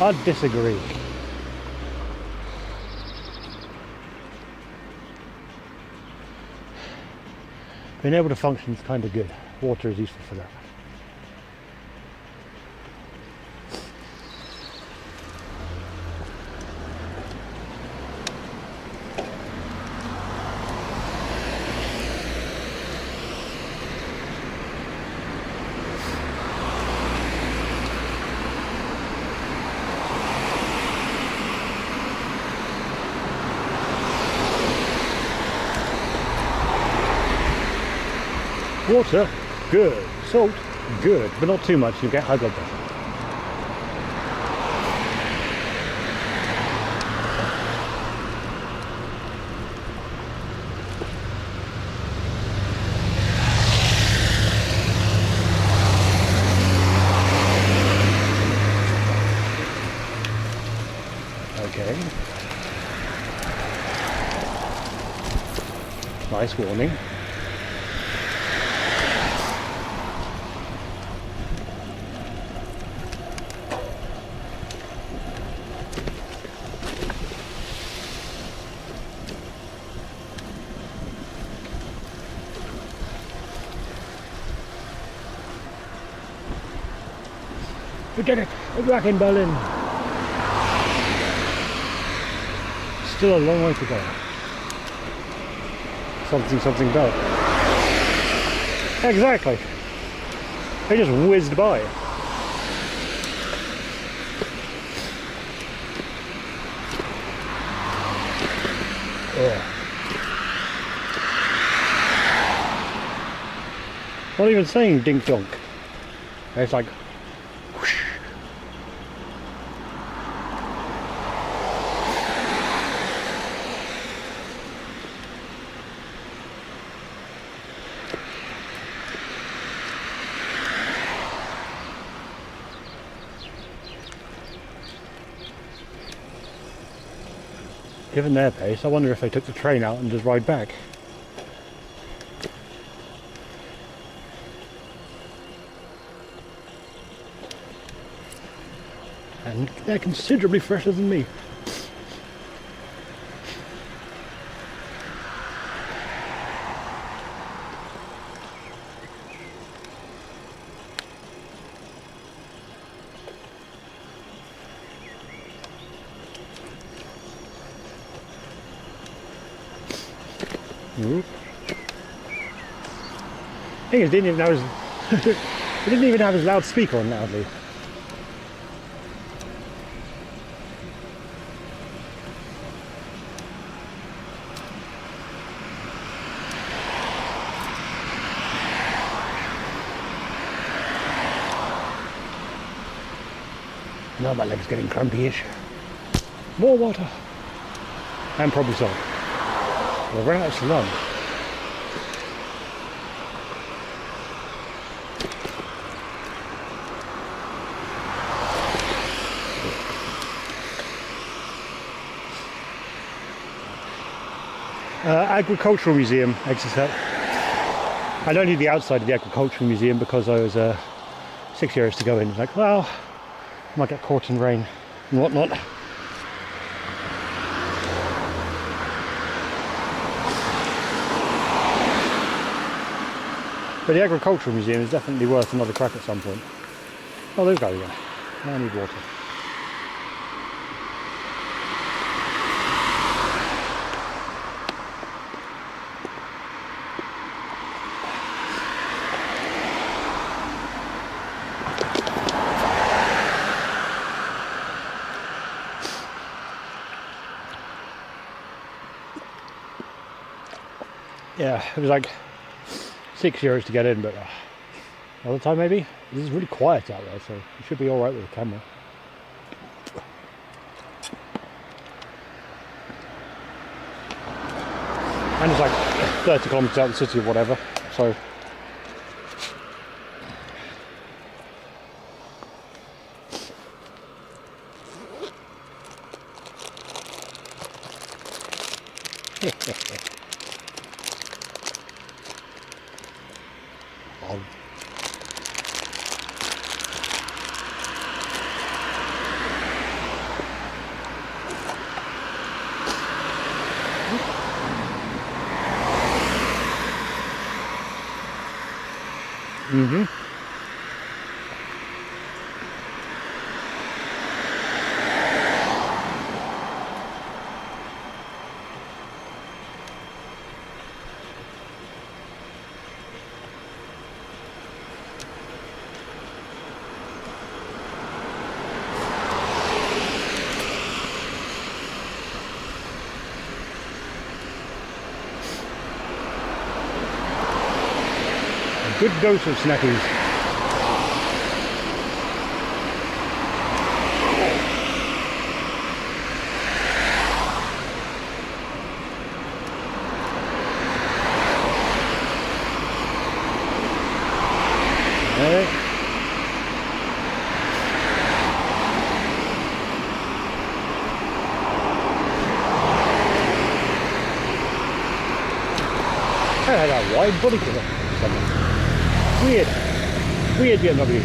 I disagree. Being able to function is kind of good. Water is useful for that. Water, good. Salt, good, but not too much. You get high blood pressure. Okay. Nice warning. We did it! We're back in Berlin! Still a long way to go. Something belt. Exactly. They just whizzed by. Oh. not even saying dink donk. It's like whoosh. Given their pace, I wonder if they took the train out and just ride back. And they're considerably fresher than me. Thing is, didn't even have his he didn't even have his loudspeaker on loudly. Now my leg's getting crampy-ish. More water. And probably salt. We've run out of salon. Agricultural Museum, Exeter. I don't need the outside of the Agricultural Museum because I was 6 years to go in. Like, well, I might get caught in rain and whatnot. But the Agricultural Museum is definitely worth another crack at some point. Oh, there's guys again. Now I need water. Yeah, it was like 6 years to get in, but another time maybe. This is really quiet out there, so you should be all right with the camera. And it's like 30 kilometers out of the city or whatever, so. Mm-hmm. Good dose of snackies. I had a wide body kit. Weird BMW.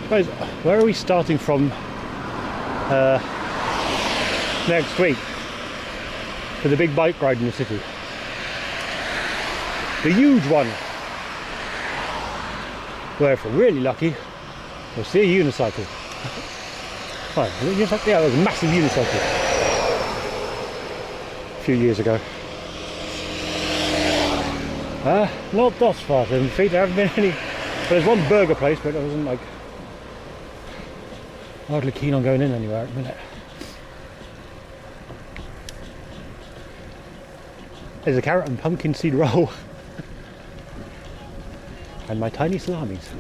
Guys, where are we starting from next week for the big bike ride in the city? The huge one. Where if we're really lucky, we'll see a unicycle. Oh, yeah, there was a massive unicycle a few years ago. Not thus far, 7 feet. There haven't been any. But there's one burger place, but I wasn't like hardly keen on going in anywhere at the minute. There's a carrot and pumpkin seed roll. And my tiny salamis.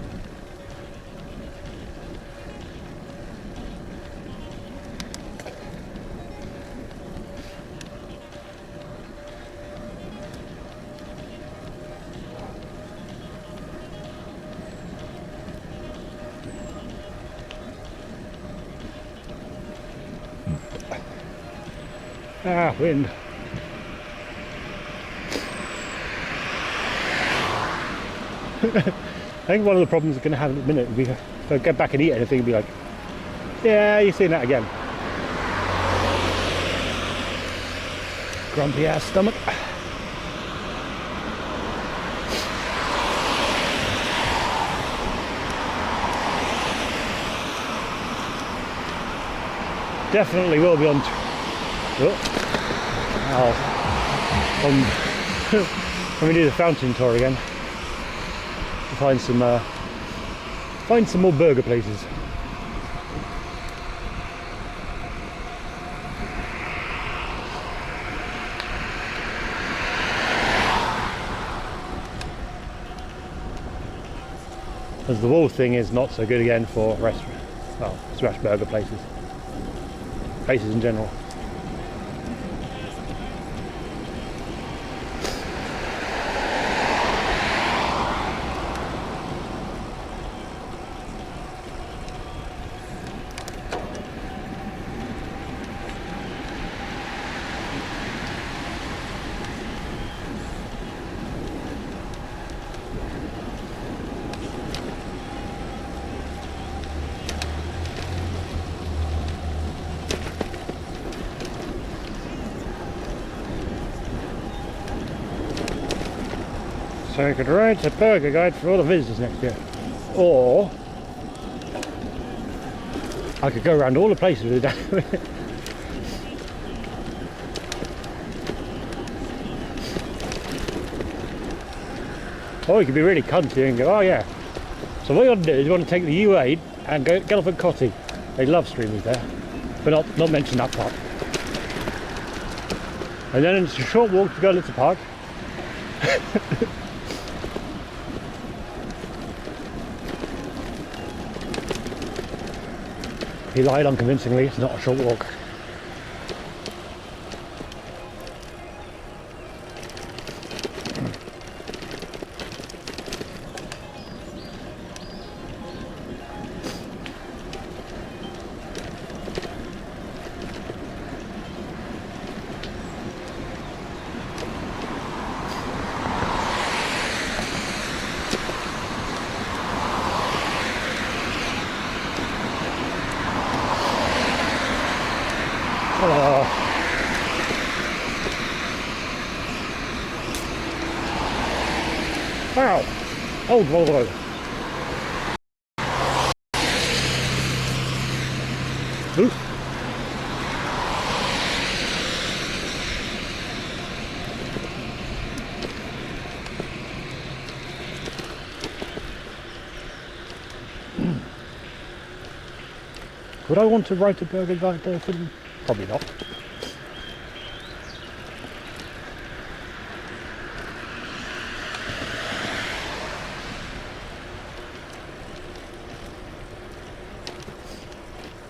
Ah, wind. I think one of the problems we're going to have in a minute will be if I get back and eat anything, it'll be like, yeah, you're seeing that again. Grumpy ass stomach. Definitely will be on. When we do the fountain tour again, to find some more burger places. As the wall thing is not so good again for restaurant, well, smash burger places in general. So I could write a burger guide for all the visitors next year. Or I could go around all the places with it. Or you could be really cunty and go, oh yeah. So what you want to do is you want to take the U8 and go get off at Cotty. They love streamers there. But not mention that part. And then it's a short walk to Görlitzer Park. He lied unconvincingly, it's not a short walk. Wow! Old Volvo. Oof. Would I want to write a burger guide there for them? Probably not.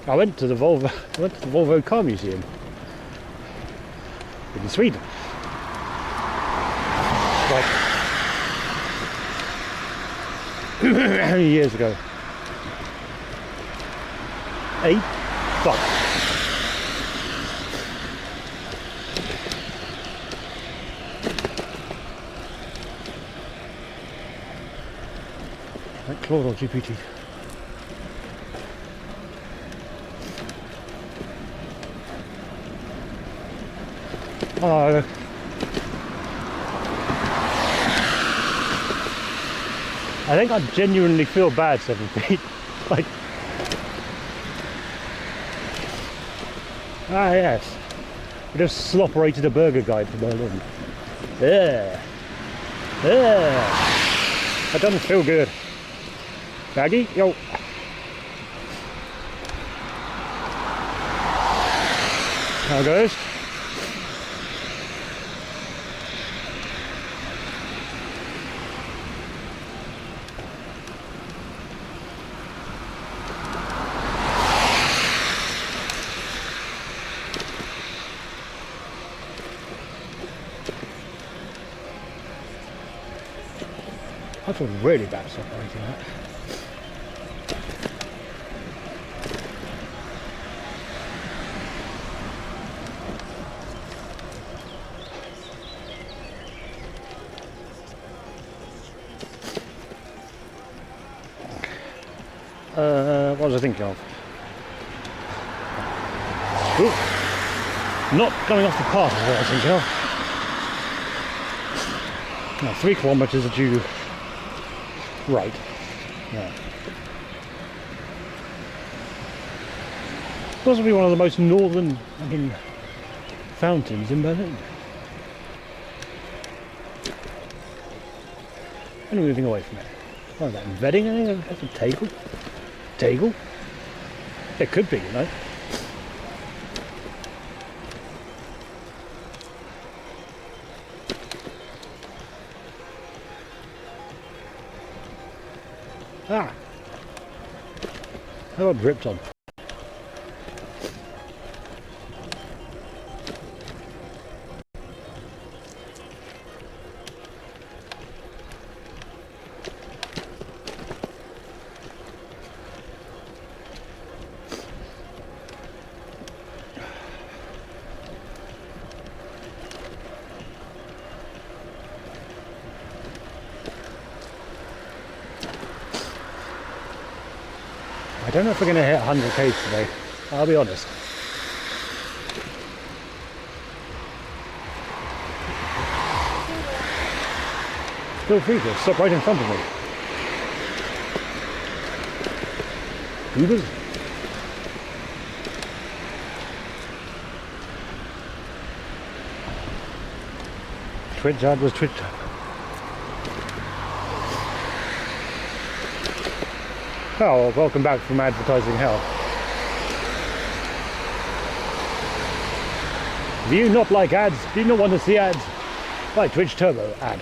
I went to the Volvo Car Museum in Sweden. Like how many years ago? 8? Fuck. Like Claude or GPT. Oh, I think I genuinely feel bad 7 feet. Like, ah yes, we just slop-rated a burger guide for Berlin. Yeah. Yeah. That doesn't feel good. Maggie, yo. How it goes? I feel really bad separating that. What was I thinking of? Ooh. Not going off the path is what I was thinking of. Now, 3 kilometres are due right. Yeah. Possibly one of the most northern fountains in Berlin. And moving away from it. What is that, Wedding? I think that's a Tegel. Tegel? It could be, you know. Ah! I got dripped on. I don't know if we're going to hit 100k today, I'll be honest. Feel free to stop right in front of me. Goobers. Twitch ad was Twitch. Oh, welcome back from advertising hell. Do you not like ads? Do you not want to see ads? Like Twitch Turbo, ad.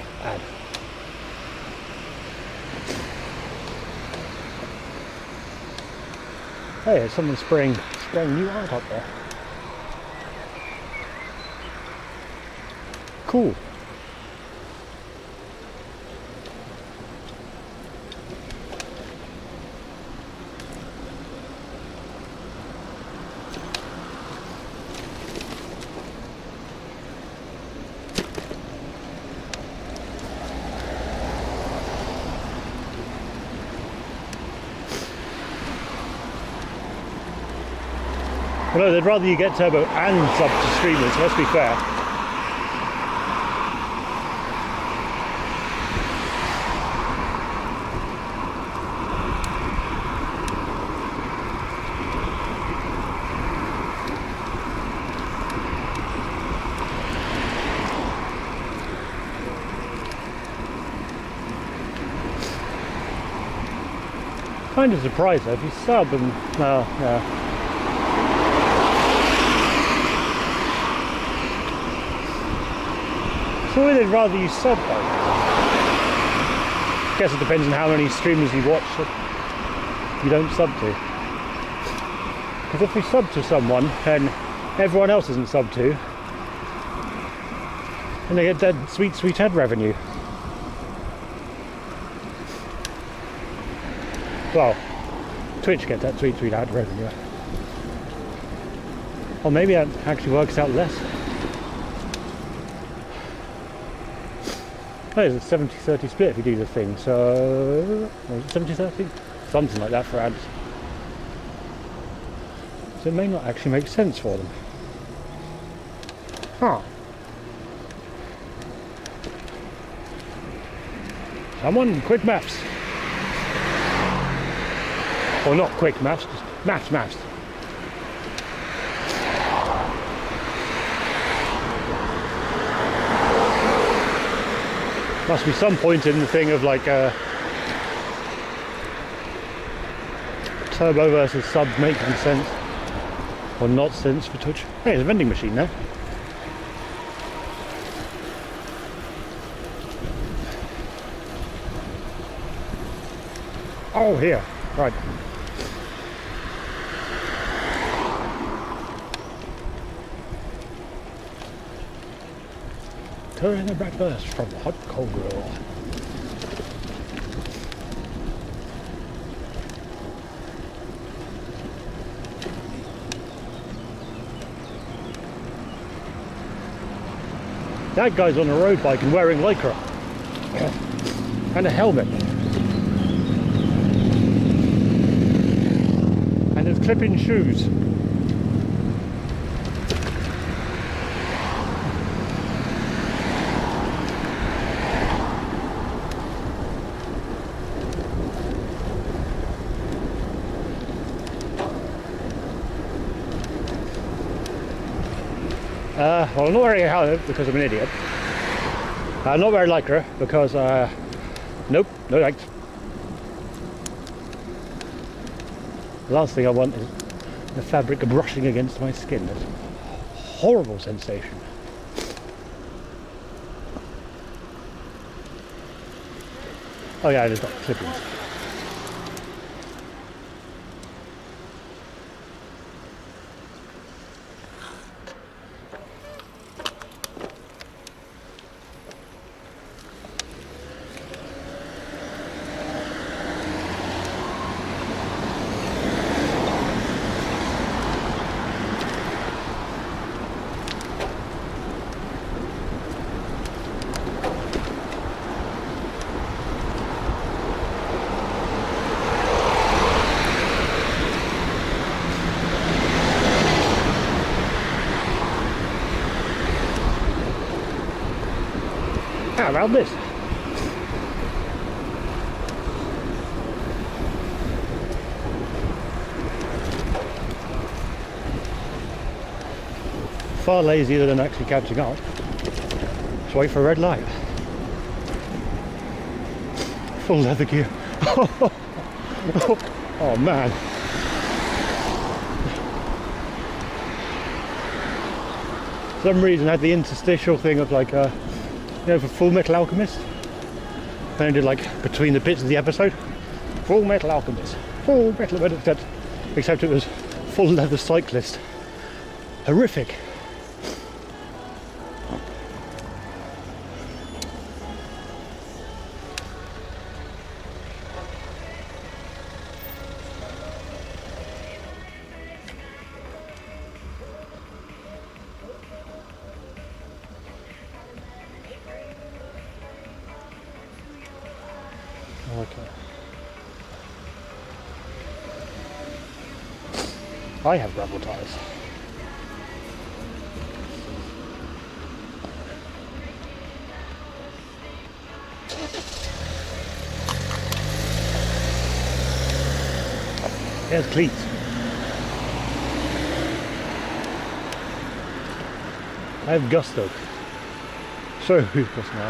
Hey, there's someone spraying new art up there. Cool. Well, they'd rather you get Turbo and sub to streamers, let's be fair. Kind of surprised though, if you sub and yeah. Surely they'd rather you sub though. Guess it depends on how many streamers you watch that you don't sub to. Because if we sub to someone and everyone else isn't sub to, then they get that sweet ad revenue. Well, Twitch gets that sweet ad revenue. Or maybe that actually works out less. Oh, it's a 70-30 split if you do the thing, so 70-30? Something like that for ads. So it may not actually make sense for them. Huh. Someone, quick maths. Or not quick maths, just maths. Must be some point in the thing of like turbo versus subs making sense or not sense for Twitch. Hey, there's a vending machine there. Oh, here, right. Touring a breakfast from Hot Coal Grill. That guy's on a road bike and wearing lycra and a helmet and his clip-in shoes. Well, I'm not wearing a helmet because I'm an idiot. I'm not wearing lycra because, nope, no thanks. The last thing I want is the fabric brushing against my skin. That's a horrible sensation. Oh yeah, it's got clippings. How about this? Far lazier than actually catching up. Just wait for a red light. Full leather gear. Oh man. For some reason I had the interstitial thing of like you know, for Full Metal Alchemist. Then I did like between the bits of the episode. Full Metal Alchemist. Full Metal Alchemist. Except it was Full Leather Cyclist. Horrific. Okay. I have gravel tires. There's cleats. I have gusto. So who's now?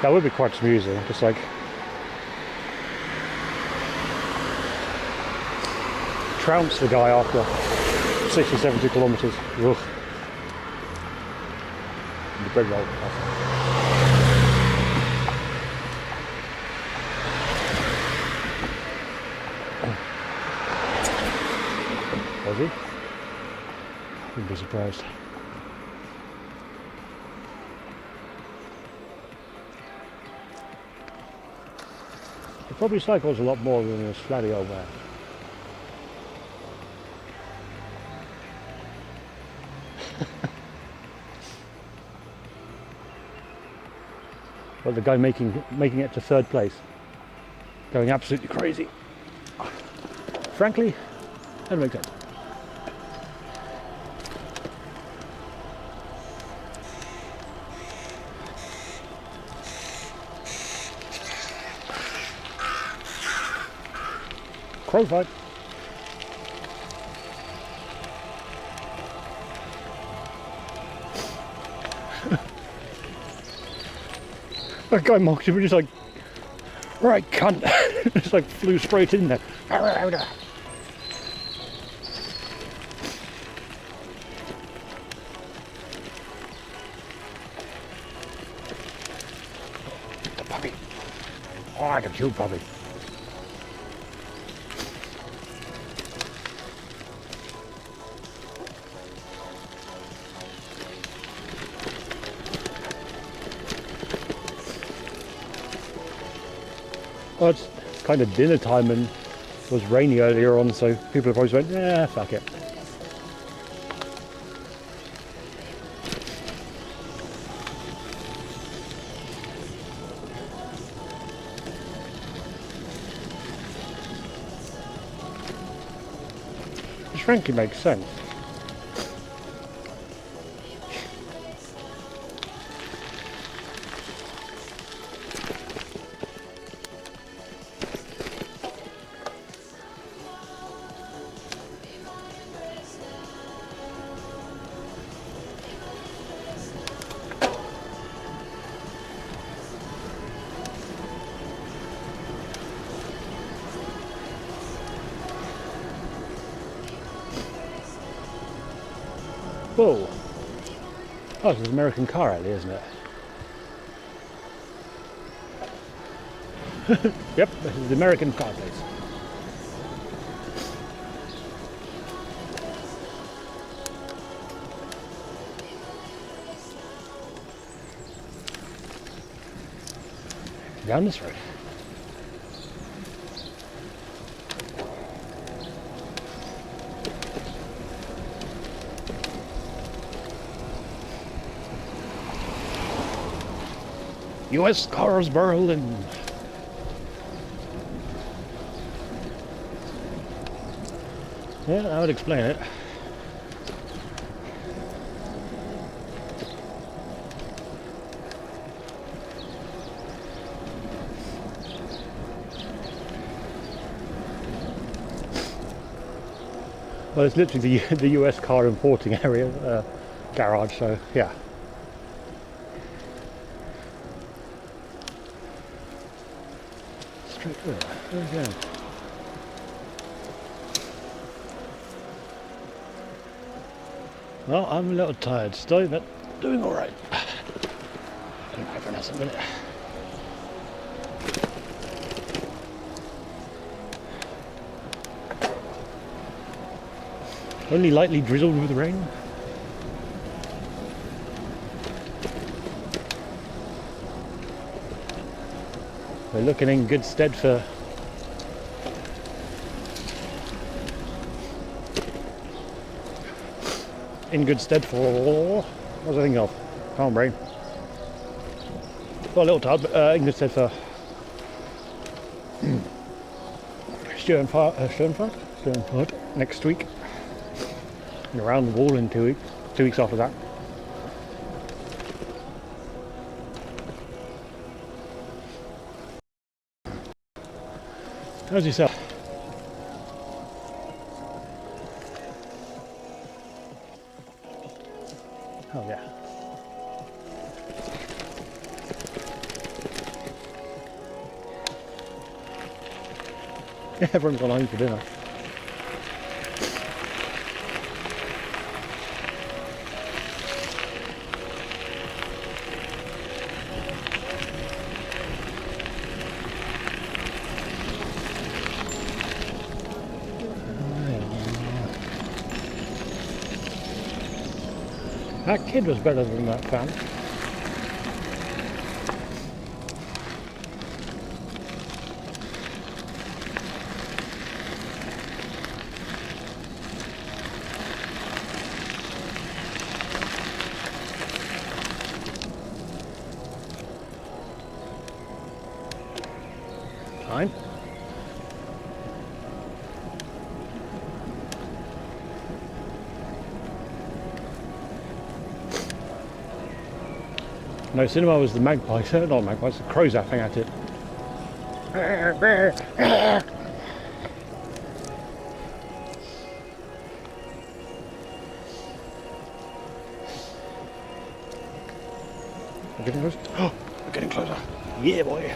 That would be quite amusing, just like trounce the guy after 60, 70 kilometres. Ugh. The bread roll. Was he? Wouldn't be surprised. He probably cycles a lot more than this flatty old man. But the guy making it to third place, going absolutely crazy. Frankly, that doesn't make sense. Crow fight. That guy mocked him, just like, right, cunt. Just like flew straight in there. The puppy. Oh, I can kill puppy. Well, it's kind of dinner time and it was rainy earlier on, so people have always went, yeah, fuck it. Which frankly makes sense. Whoa. Oh, it's an American car alley, isn't it? Yep, this is the American car place. Down this road. US cars Berlin. Yeah, that would explain it. Well, it's literally the US car importing area, garage, so yeah. Straight through. There we go. Well, I'm a little tired still, but doing all right. Don't know for another minute. Only lightly drizzled with rain. We're looking in good stead for what was I thinking of? Calm brain. Got a little tired, but in good stead for Störenfahrt next week. And around the wall in 2 weeks. 2 weeks after that. How's yourself? Oh yeah. Yeah, everyone's gone home for dinner. That kid was better than that fan. Fine. No, cinema was the magpies, not magpies, the crows laughing at it. We're getting closer. Oh, we're getting closer. Yeah, boy.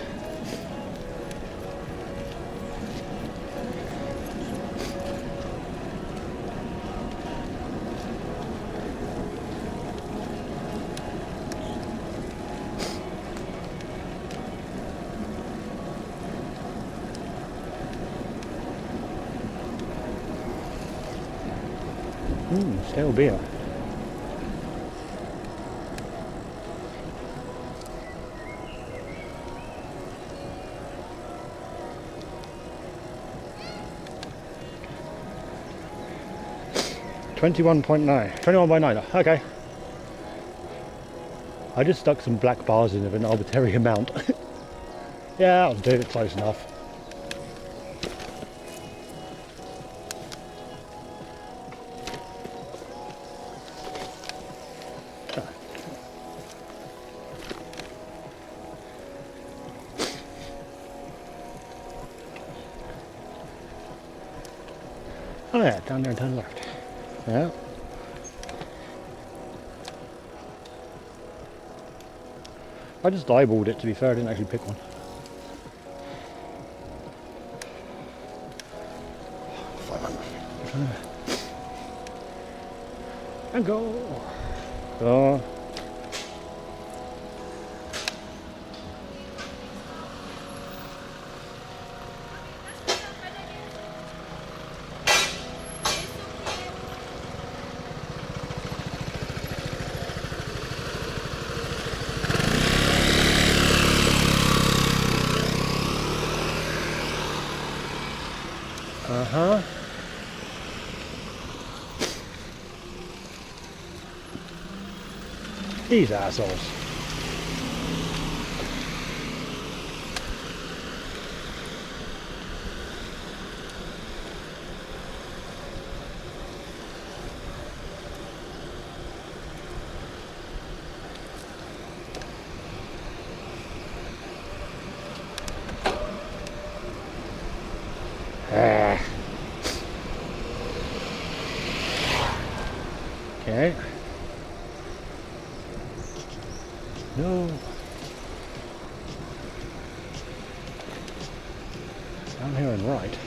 Stale beer. $21.9. 21.9. Okay. I just stuck some black bars in of an arbitrary amount. Yeah, I'll do it close enough. Oh yeah, down there and turn left. Yeah. I just eyeballed it, to be fair, I didn't actually pick one. And go! Oh. Uh-huh. These assholes. Okay. No. Down here and right.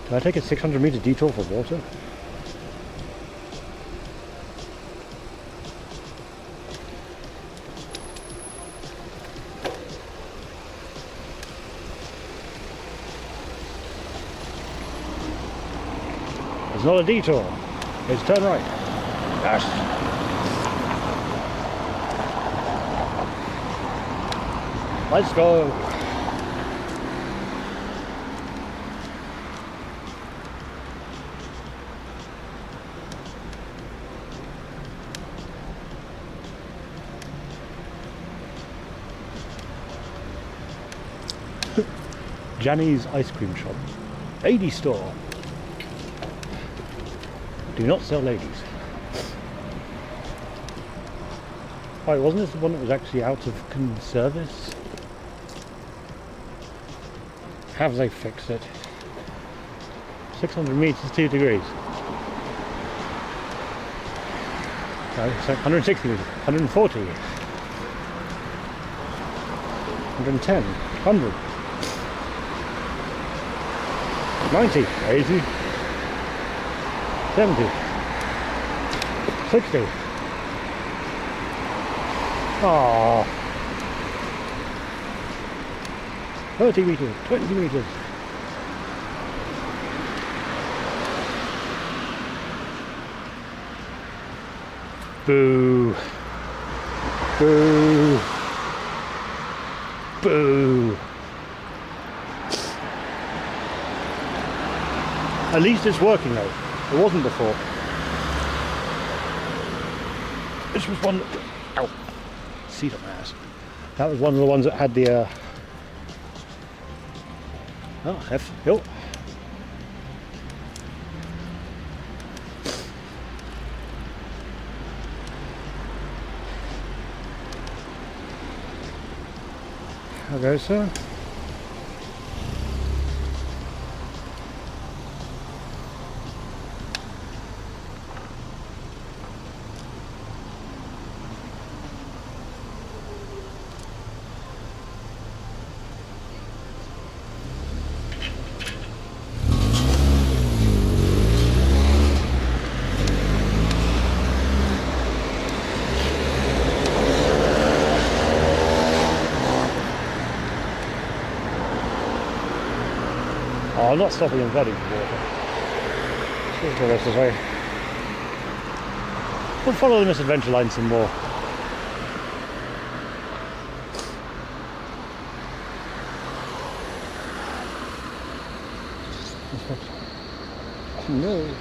Can I take a 600-meter detour for water? It's not a detour. It's turn right. Yes. Let's go. Janny's ice cream shop. Lady store. Do not sell ladies. Oh, wasn't this the one that was actually out of service? Have they fixed it? 600 meters, 2 degrees. No, so 160 meters, 140, 110, 100, 90, 80, 70, 60. Ah, 30 meters, 20 meters. Boo. Boo. Boo. At least it's working though. It wasn't before. This was one that... Ow. Seat on my ass. That was one of the ones that had the... Oh, F. Hill. Okay, sir. I'm not stopping and vetting for water. Let's go this way. We'll follow the misadventure line some more. No.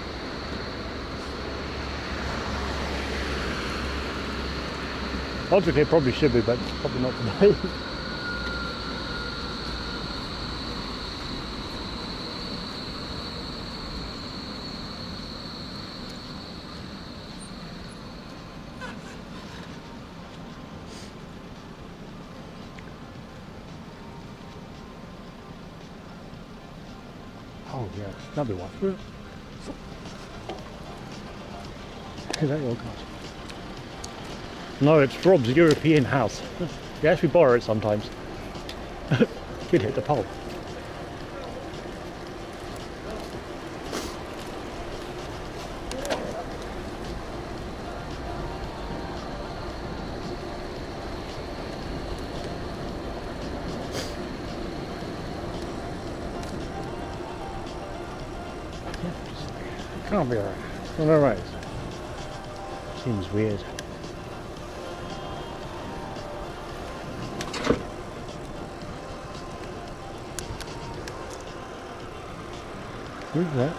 Logically, it probably should be, but probably not today. Oh yes, that'd be one. Is that your car? No, it's Rob's European house. Yes, we borrow it sometimes. You'd hit the pole. Can't be alright. Alright. Seems weird. Who's that?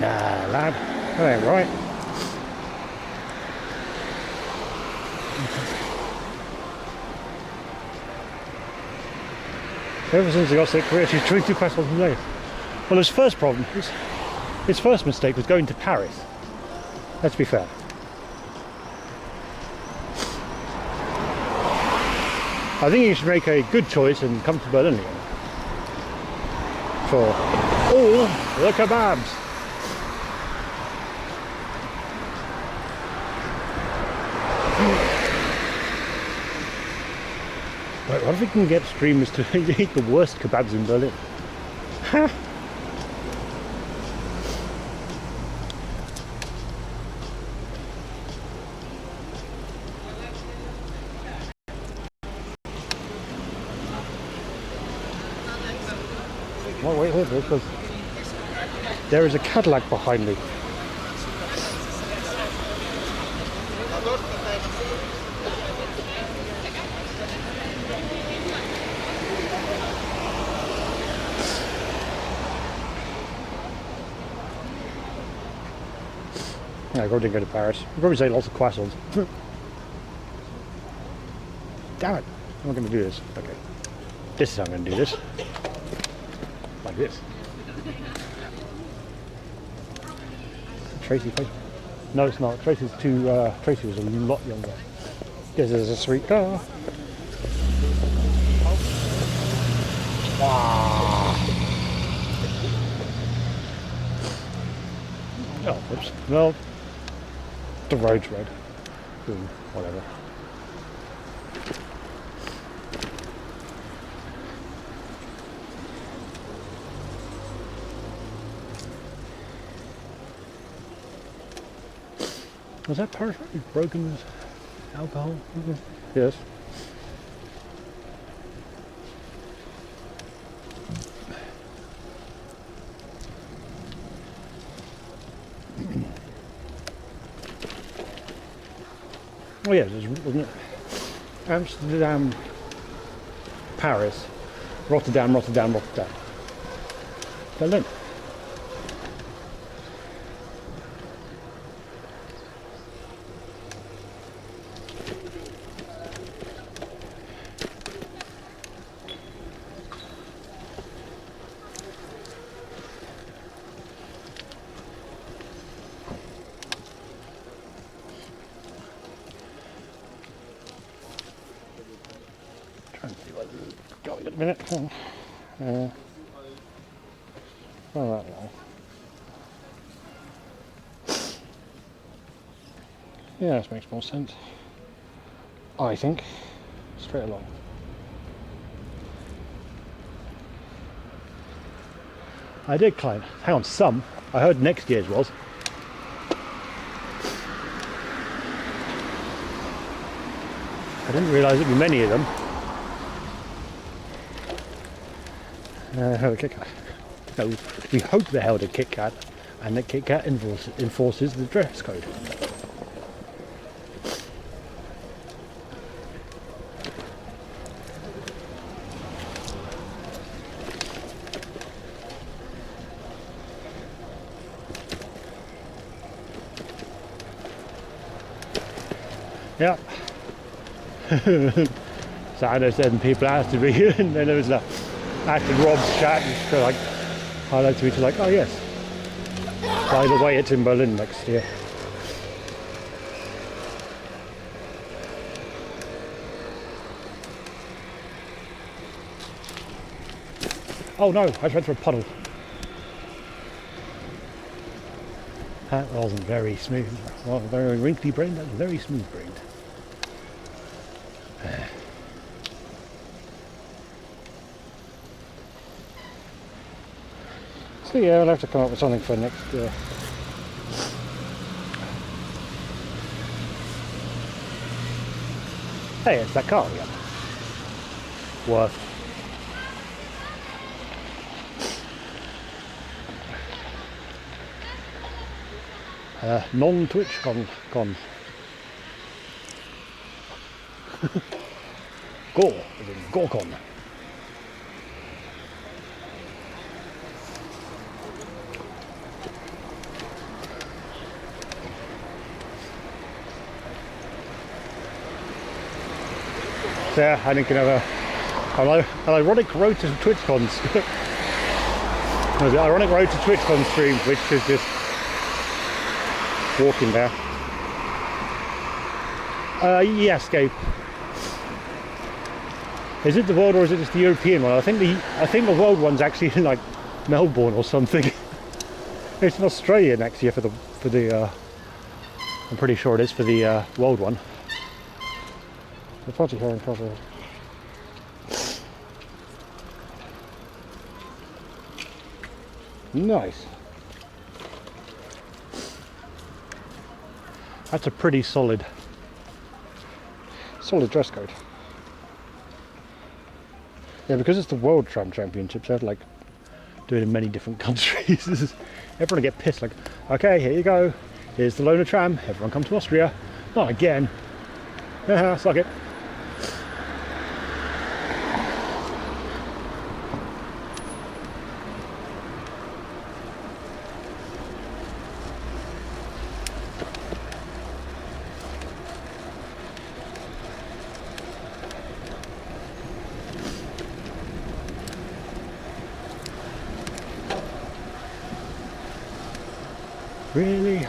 Nah, lad. That ain't right. Ever since he got sick, we're actually trying to quite a lot. Well, his first problem, his first mistake was going to Paris. Let's be fair. I think he should make a good choice and come to Berlin again. For all the kebabs. Wait, what if we can get streamers to eat the worst kebabs in Berlin? Oh, wait here because there is a Cadillac behind me. Yeah, I probably didn't go to Paris. I'll probably say lots of croissants. Damn it! I'm not going to do this. Okay. This is how I'm going to do this. Like this. Tracy face. No, it's not. Tracy's too. Tracy was a lot younger. This is a sweet car. Wow. Oh, whoops. Well, the road's red. Whatever. Was that partially broken with alcohol? Mm-hmm. Yes. Oh yes, wasn't it? Amsterdam, Paris, Rotterdam, Berlin. Trying to see what we've got in a minute. Oh, that long. Yeah, this makes more sense. I think. Straight along. I did climb. Hang on, some. I heard next year's was. I didn't realise there'd be many of them. Have a kicker. No, we hope they're held at Kit Kat, and that Kit Kat enforces the dress code. Yeah. So I know certain people asked to be here, and then there was after Rob's chat, and like highlighted me to like, oh yes, by the way, it's in Berlin next year. Oh no, I just went through a puddle. That wasn't very smooth. Well, very wrinkly brain, that was very smooth brained. So yeah, I'll have to come up with something for next year. Hey, it's that car again. Worth. Non-Twitch con. Go, as in GoreCon. So yeah, I think an ironic road to TwitchCon's. Ironic road to TwitchCon stream, which is just walking there. Yes, Gabe. Is it the world or is it just the European one? I think the world one's actually in like Melbourne or something. It's in Australia next year for the I'm pretty sure it is for the world one. The project here in Kosovo. Nice. That's a pretty solid dress code. Yeah, because it's the World Tram Championships, I'd like do it in many different countries. Everyone get pissed, like, okay, here you go. Here's the Lona Tram. Everyone come to Austria. Not again. Suck it. Really?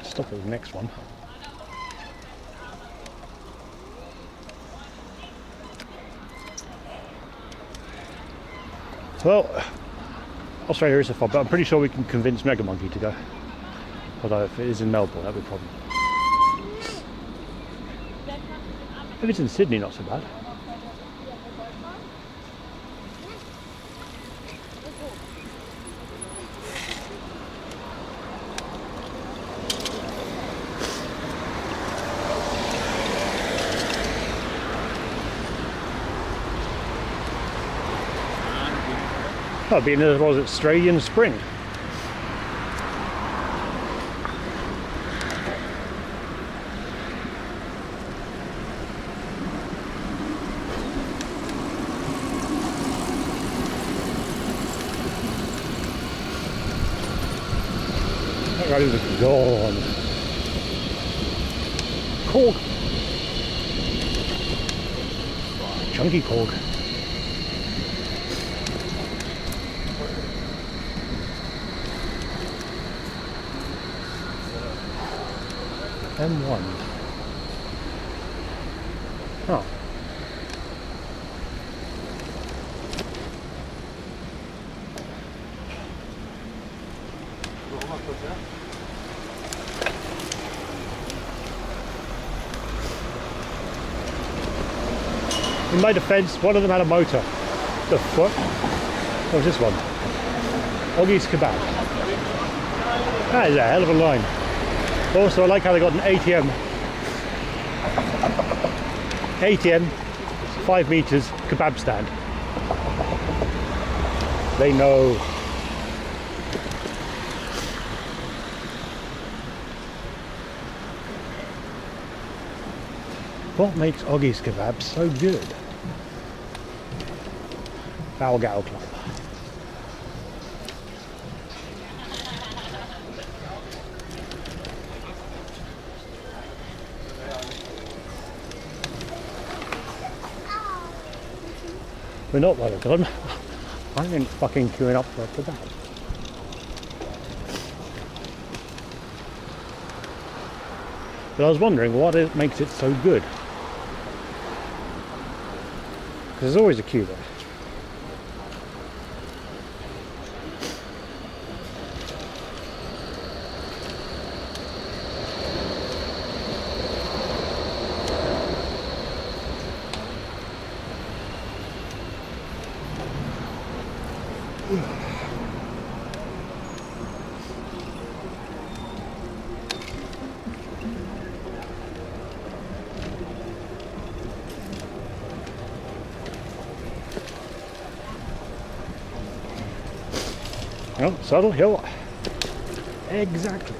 Stop at the next one. Well, Australia is a fun, but I'm pretty sure we can convince Mega Monkey to go. Although if it is in Melbourne, that'd be a problem. If it's in Sydney, not so bad. That'd be another, was it, Australian spring? That guy is gone. Cork. Chunky cork. M1. Oh. In my defence, one of them had a motor. The fuck? What was this one? Oggie's Kebab. That is a hell of a line. Also, I like how they got an ATM. ATM, 5 meters, kebab stand. They know. What makes Oggie's Kebab so good? Balgal Club. We're not well done. I ain't fucking queuing up for a kebab. But I was wondering what makes it so good. Because there's always a queue there. Oh, Saddle Hill. Exactly.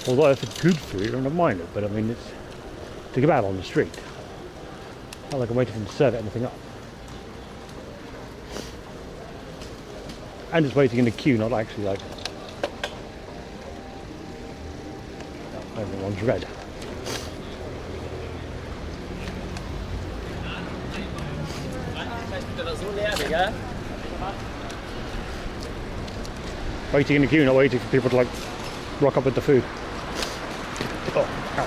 Although if it's good food, I don't mind it, but I mean, it's to go out on the street. Not like I'm waiting for them to serve anything up. And it's waiting in the queue, not actually like... Oh, everyone's red. Waiting in the queue, not waiting for people to like rock up with the food. Oh, ow.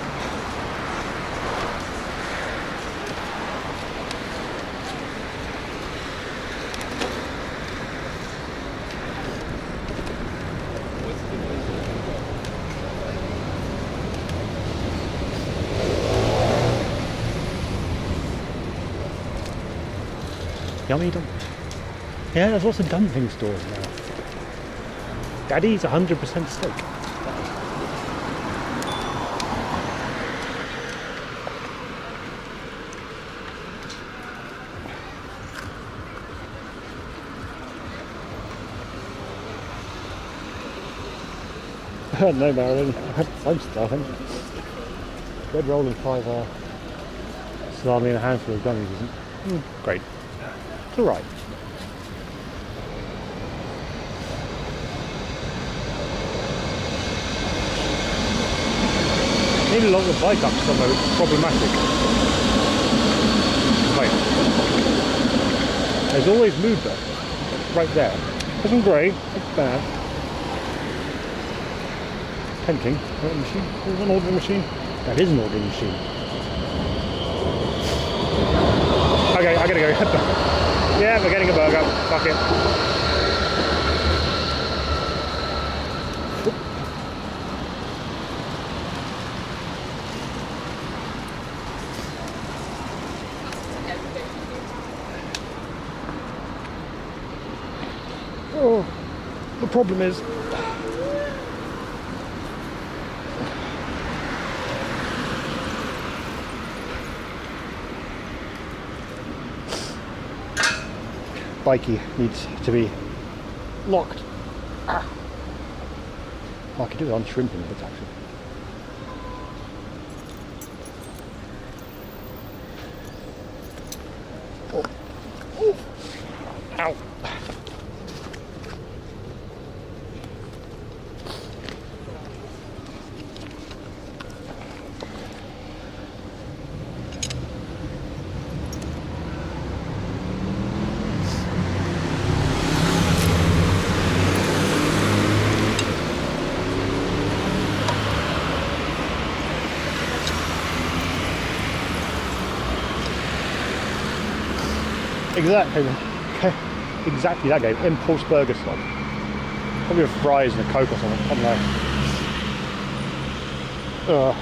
Yummy dump. Yeah, there's lots of dumpling stores now. Daddy's 100% steak. No, Marilyn, I'm starving. Bread roll and 5 salami and a handful of gummies isn't great. It's alright. Need a longer bike up somewhere, which is problematic. Wait. There's always mood though. Right there. Isn't great, it's bad. Tempting. Ordering machine? Is an ordering machine? That is an ordering machine. Okay, I gotta go. Yeah, we're getting a burger. Fuck it. Oh, the problem is Bikey needs to be locked. Ah. Oh, I could do it on shrimping bits actually. Oh. Oh. Ow. Exactly. Okay. Exactly that game. Impulse burger slot. Probably with fries and a Coke or something. I don't know.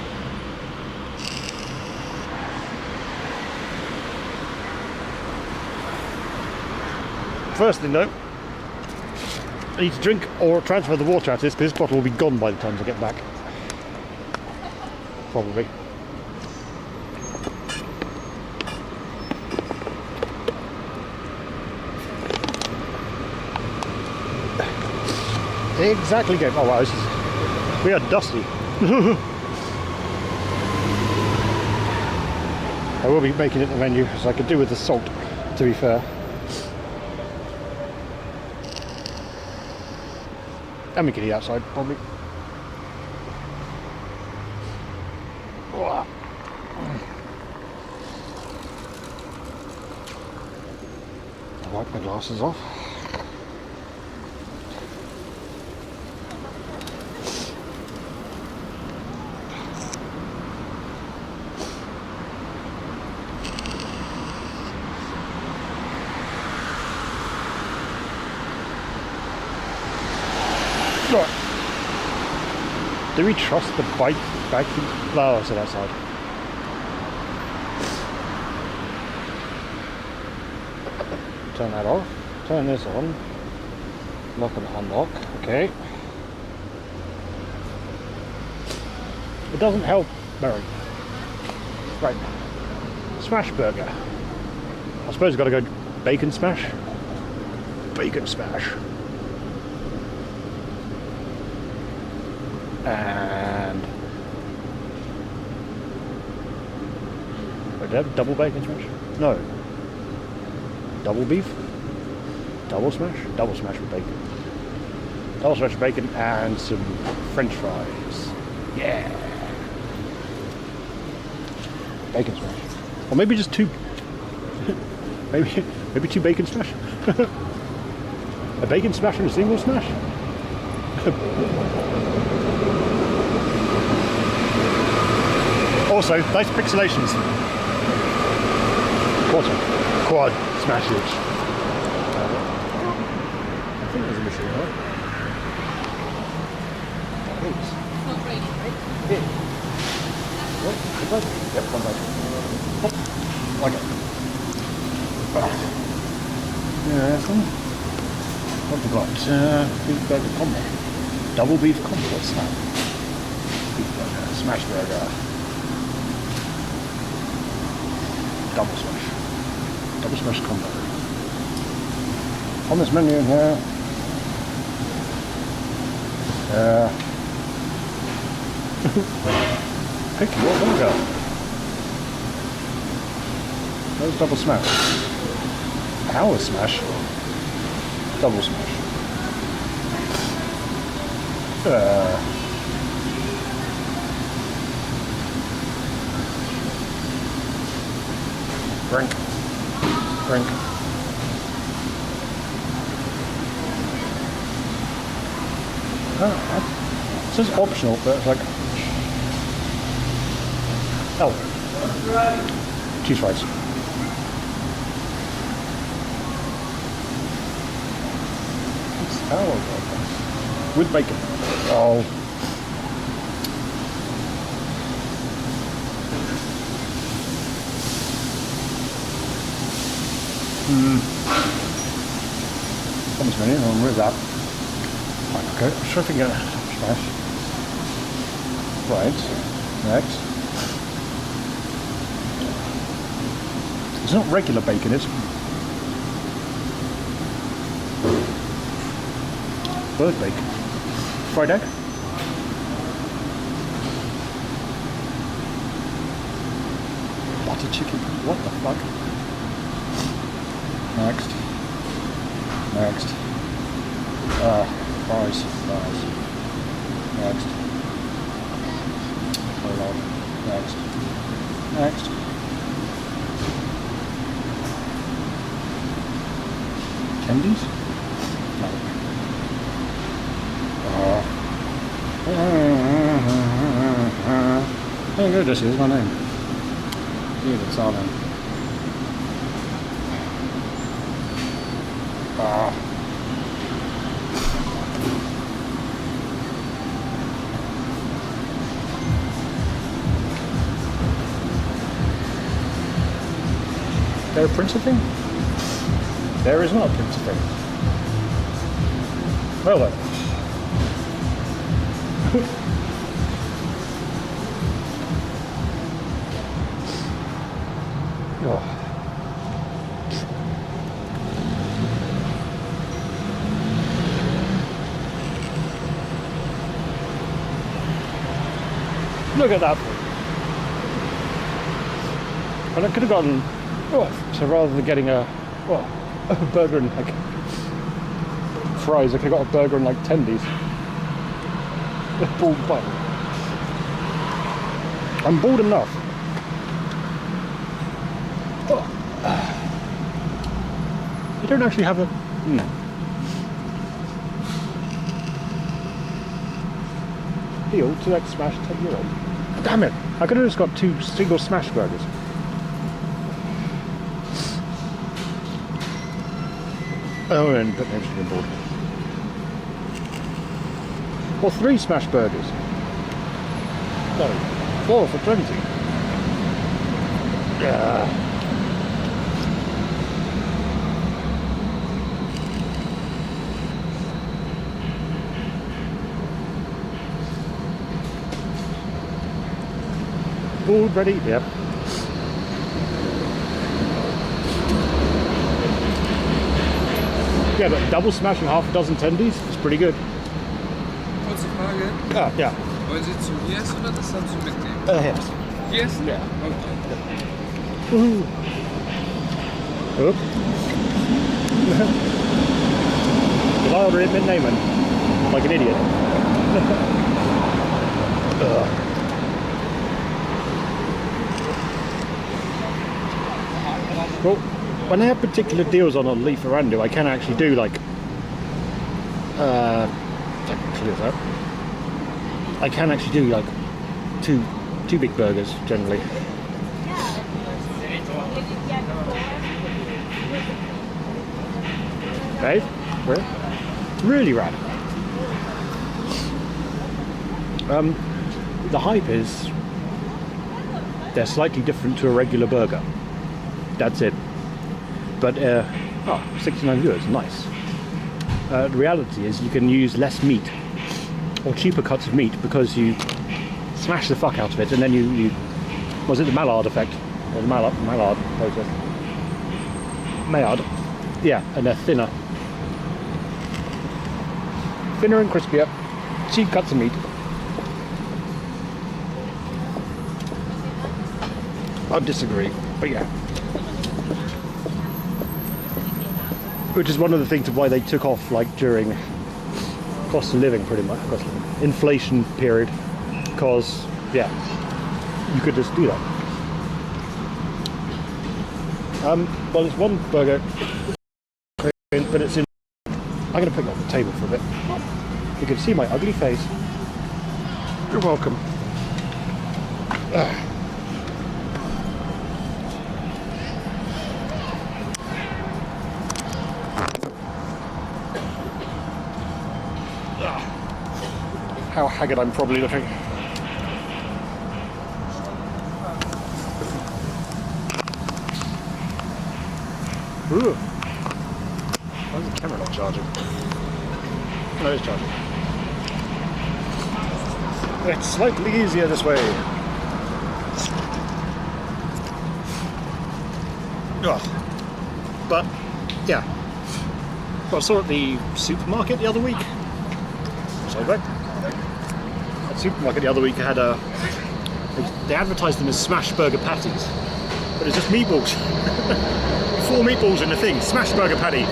First thing though, I need to drink or transfer the water out of this because this bottle will be gone by the time I get back. Probably. Exactly, game. Oh wow, this is, we are dusty. I will be making it the menu as I could do with the salt, to be fair. And we can eat outside, probably. I'll wipe my glasses off. Do we trust the bike back? No, I said outside. Turn that off. Turn this on. Lock and unlock. Okay. It doesn't help, Mary. Right. Smash burger. I suppose I've got to go bacon smash. Bacon smash. And wait, do I have double bacon smash? No. Double beef? Double smash? Double smash with bacon. Double smash with bacon and some French fries. Yeah. Bacon smash. Or maybe just two. maybe two bacon smash. A bacon smash and a single smash? Also, nice pixelations. Quad smashes. I think there's a machine, right? Thanks. It's not raining, right? Yeah. What? Good bike? Yep, one bike. Okay. Yeah, that's one. What have we got? Beef burger combo. Double beef combo. What's that? Beef burger. Smash burger. Double smash combo. On this menu in here, pick your burger. There's double smash. Power smash. Double smash. Drink. It says optional, but it's like, oh, cheese fries. Oh, with bacon. Oh. On this menu, and with that. Fine, okay, I'm sure I can get a smash. Right, next. It's not regular bacon, it's bird bacon. Fried egg. Butter chicken. What the fuck? Next. Fries. Next. Hold on. Next. Candies? No. There you go, Jesse, there's my name. Dude, it's all in. Is there a printer thing? There is not a printer thing. Well then. Oh. Look at that. And I could have gotten, so rather than getting a burger and like fries, I could have got a burger and like tendies. Bald butt. I'm bored enough. You don't actually have a... Deal to that smash €10. Damn it! I could have just got 2 single smash burgers. Oh, and put everything on board. Or 3 smash burgers. No, 4 for 20. Yeah. All ready? Yep. Yeah, but double smash and half a dozen tendies is pretty good. Kurze Frage. Ja. Wollen Sie zu hier essen oder das dann zu mitnehmen? Yes. Hier essen? Ja. Okay. Oops. Did I order it mid-name like an idiot? Well, when they have particular deals on Leaf Arandu, I can actually do like I can actually do like two big burgers generally. Dave, where? Really rad. The hype is they're slightly different to a regular burger. That's it. But 69 viewers, nice. The reality is you can use less meat or cheaper cuts of meat because you smash the fuck out of it and then you was it the Maillard effect or the Maillard process? Maillard, yeah, and they're thinner and crispier, cheap cuts of meat. I disagree, but yeah. Which is one of the things of why they took off like during cost of living, pretty much cost of living, inflation period, because yeah, you could just do that. Well, it's one burger, but it's in. I'm going to put it on the table for a bit. You can see my ugly face. You're welcome. How haggard I'm probably looking. Ooh. Why is the camera not charging? No, it's charging. It's slightly easier this way. Ugh. But, yeah. Well, I saw at the supermarket the other week. Sorry, back. Supermarket the other week had they advertised them as smash burger patties, but it's just meatballs. 4 meatballs in the thing, smash burger patty.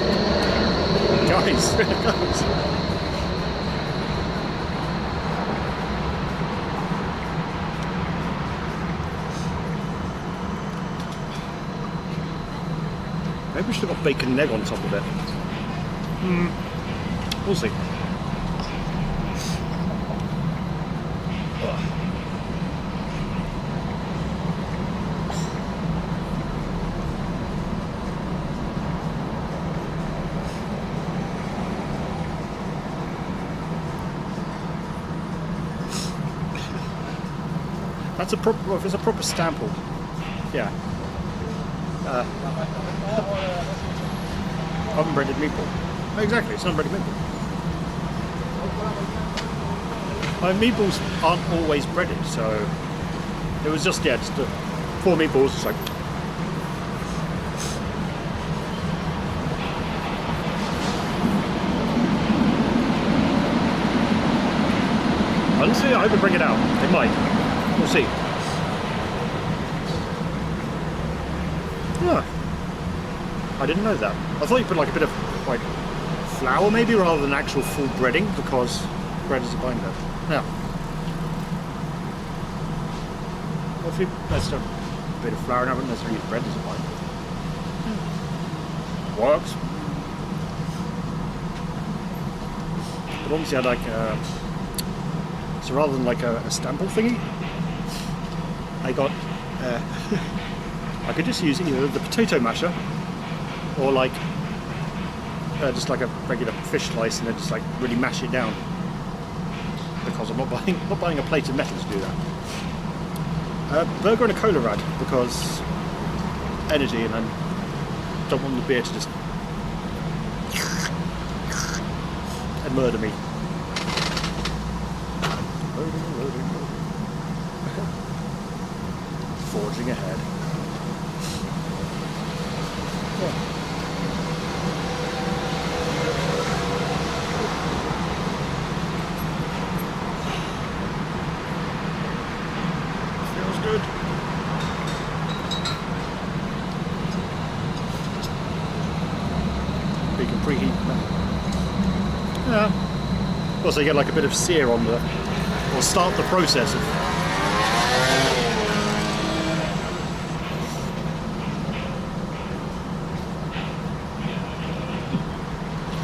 Guys, maybe we should have got bacon and egg on top of it. We'll see. That's a proper. Well, if it's a proper stample, yeah. Oven breaded meatball. Exactly, it's an unbreaded meatball. My meatballs aren't always breaded, so it was just, yeah, just 4 meatballs, just like. Honestly, I hope they bring it out. They might. We'll see. Yeah. I didn't know that. I thought you put like a bit of like flour maybe rather than actual full breading because bread is a binder. Yeah. Well, if you let's do a bit of flour and I wouldn't necessarily use bread as a binder. Works. But obviously I like so rather than like a stample thingy, I got I could just use either the potato masher or like just like a regular fish slice and then just like really mash it down because I'm not buying a plate of metal to do that. Burger and a cola rad because energy and I don't want the beer to just and murder me. Loading. Forging ahead. Yeah. Feels good. You can preheat that. Yeah. Also you get like a bit of sear on the, or start the process of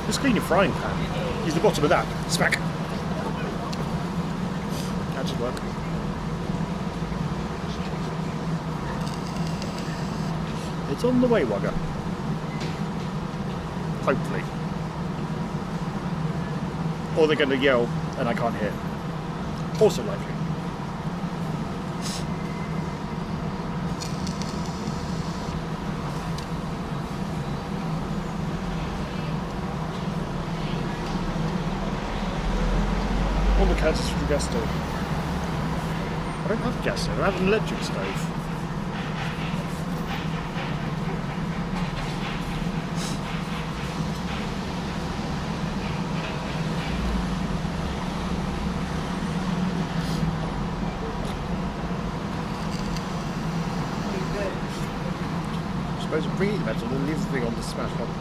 just clean your frying pan. Use the bottom of that. Smack. That should work. It's on the way, Wugger. Hopefully. Or they're going to yell and I can't hear. Also likely. All the cat is from the gas stove. I don't have a gas stove, I have an electric stove. I suppose we preheat the metal and leave the thing on the smash button.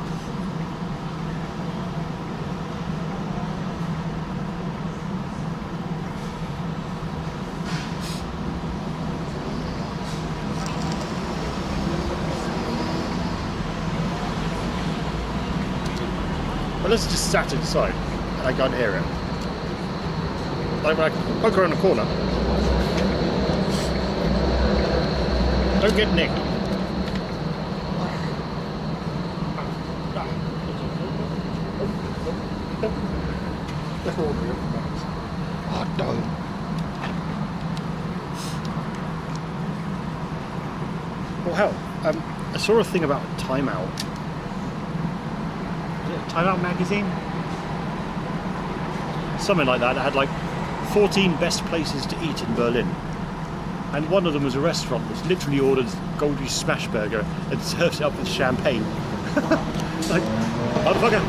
Well, let's just sat inside and I can't hear it. Like when I poke around the corner. Don't get nicked. Oh, don't. Well, hell, I saw a thing about Time Out. Time Out magazine? Something like that. It had like 14 best places to eat in Berlin. And one of them was a restaurant which literally ordered Goldie Smash Burger and served it up with champagne. Like, motherfucker,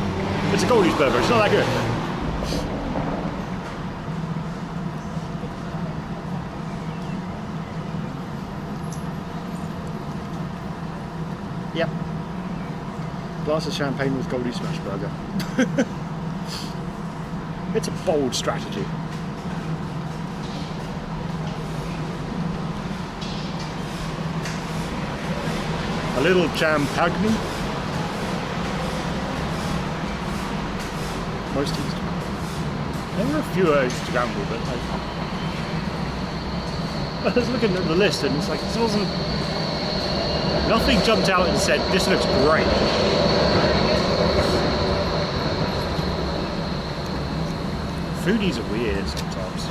it's a Goldie's burger, it's not that good. Yep. Glass of champagne with Goldie Smash Burger. It's a bold strategy. A little champagne. Most things. There were a few urges to gamble, but I was looking at the list and it's like this wasn't. Nothing jumped out and said, this looks great. Foodies are weird sometimes.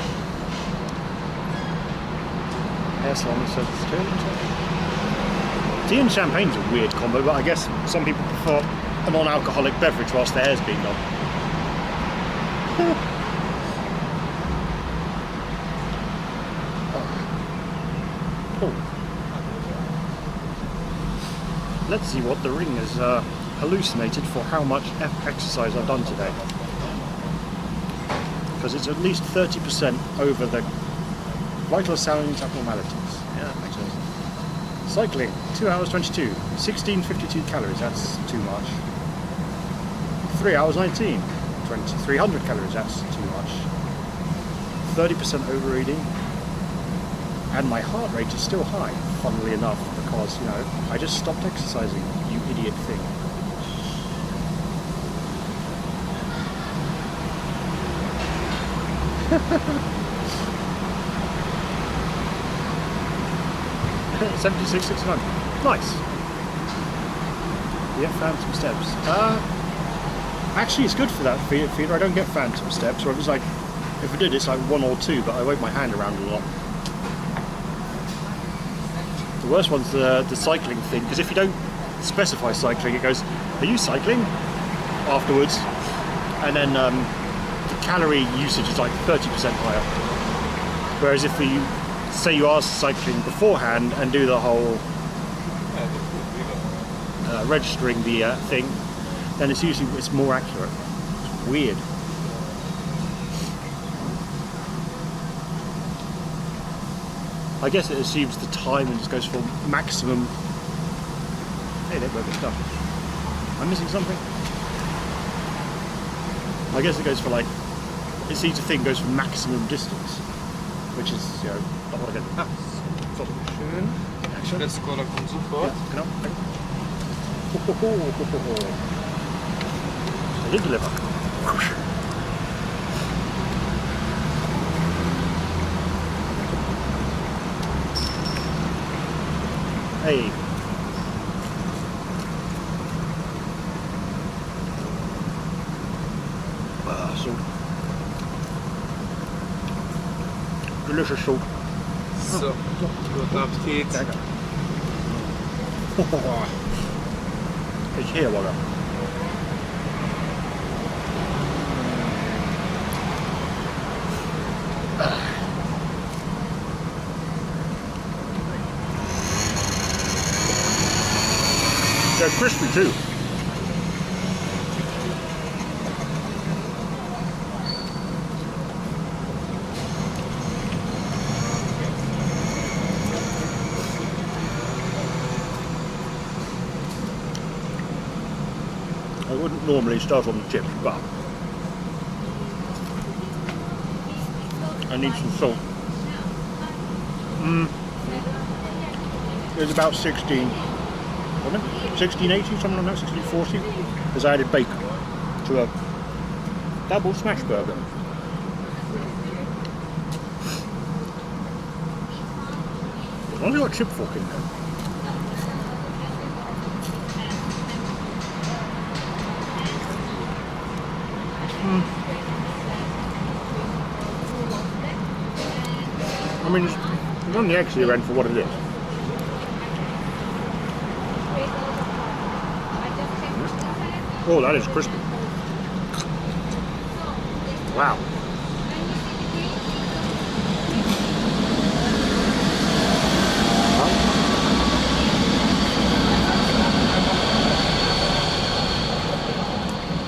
Hair salon says tea and champagne's a weird combo, but I guess some people prefer a non-alcoholic beverage whilst their hair's being done. Oh. Let's see what the ring has hallucinated for how much exercise I've done today. Because it's at least 30% over the vital signs abnormalities. Yeah, that makes sense. Cycling, 2 hours 22, 1652 calories, that's too much. 3 hours 19, 2300 calories, that's too much. 30% overeating. And my heart rate is still high, funnily enough, because, you know, I just stopped exercising, you idiot thing. $76.69. Nice. Yeah, phantom steps. Actually, it's good for that feeder. I don't get phantom steps, or if it's like, if I did, it's like 1 or 2, but I wave my hand around a lot. The worst one's the cycling thing, because if you don't specify cycling, it goes, "Are you cycling?" afterwards, and then the calorie usage is like 30% higher. Whereas if you say you are cycling beforehand and do the whole registering the thing, then it's more accurate. It's weird. I guess it assumes the time and just goes for maximum. Hey, they've got good stuff. I'm missing something. I guess it goes for like, it seems to think goes for maximum distance, which is, you know, not what I get. Ah, Schön. Letzte Cola kommt sofort. Ja, genau. I did deliver. Hey. Salt. Delicious salt. So, guten Appetit. Danke. It's here, Wagga. They're crispy too. I wouldn't normally start on the chips, but I need some salt. There's about 16, wasn't it? 1680, something like that, 1640, as I added bacon to a double smash burger. As long as you've got a chip fork in there. I mean, it's on the extra end for what it is. Oh, that is crispy. Wow.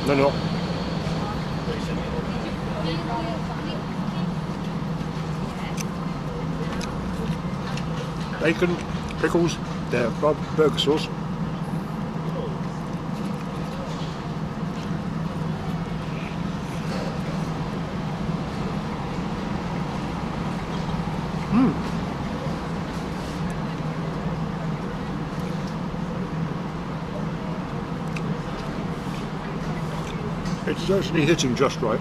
No. Bacon, pickles, their burger sauce. It's actually hitting just right.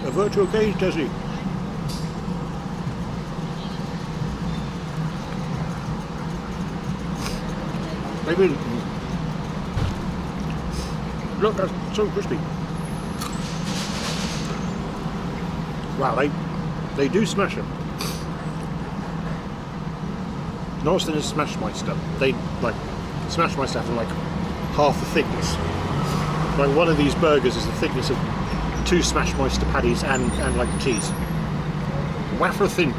A virtual cage, Desi. They really... Look, that's so crispy. Wow, they do smash them. Not as thin as Smashmeister. They like Smashmeister have like half the thickness. Like one of these burgers is the thickness of 2 Smashmeister patties and like cheese. Wafer thin.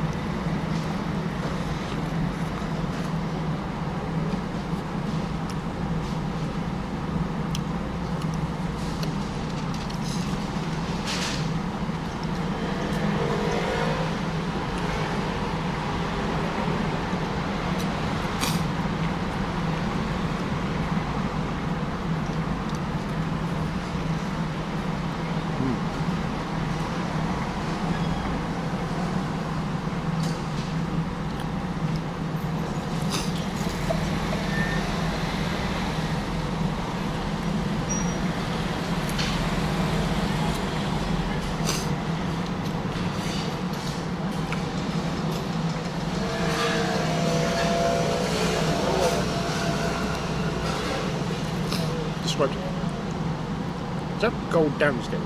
Described. Is that gold downscape?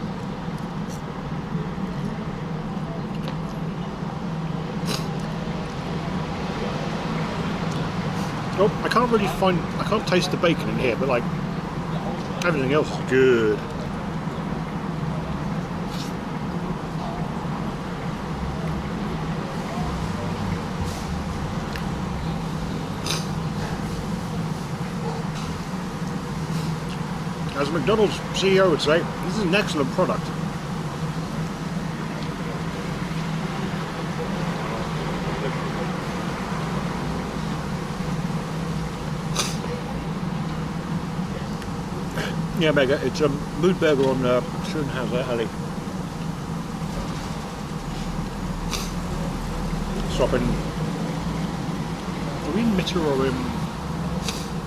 Oh, I can't taste the bacon in here, but like everything else is good. As McDonald's CEO would say, this is an excellent product. Yeah, Mega, it's a Mood Burger on Schönhauser Alley. Stop in... Are we in Mitte or in...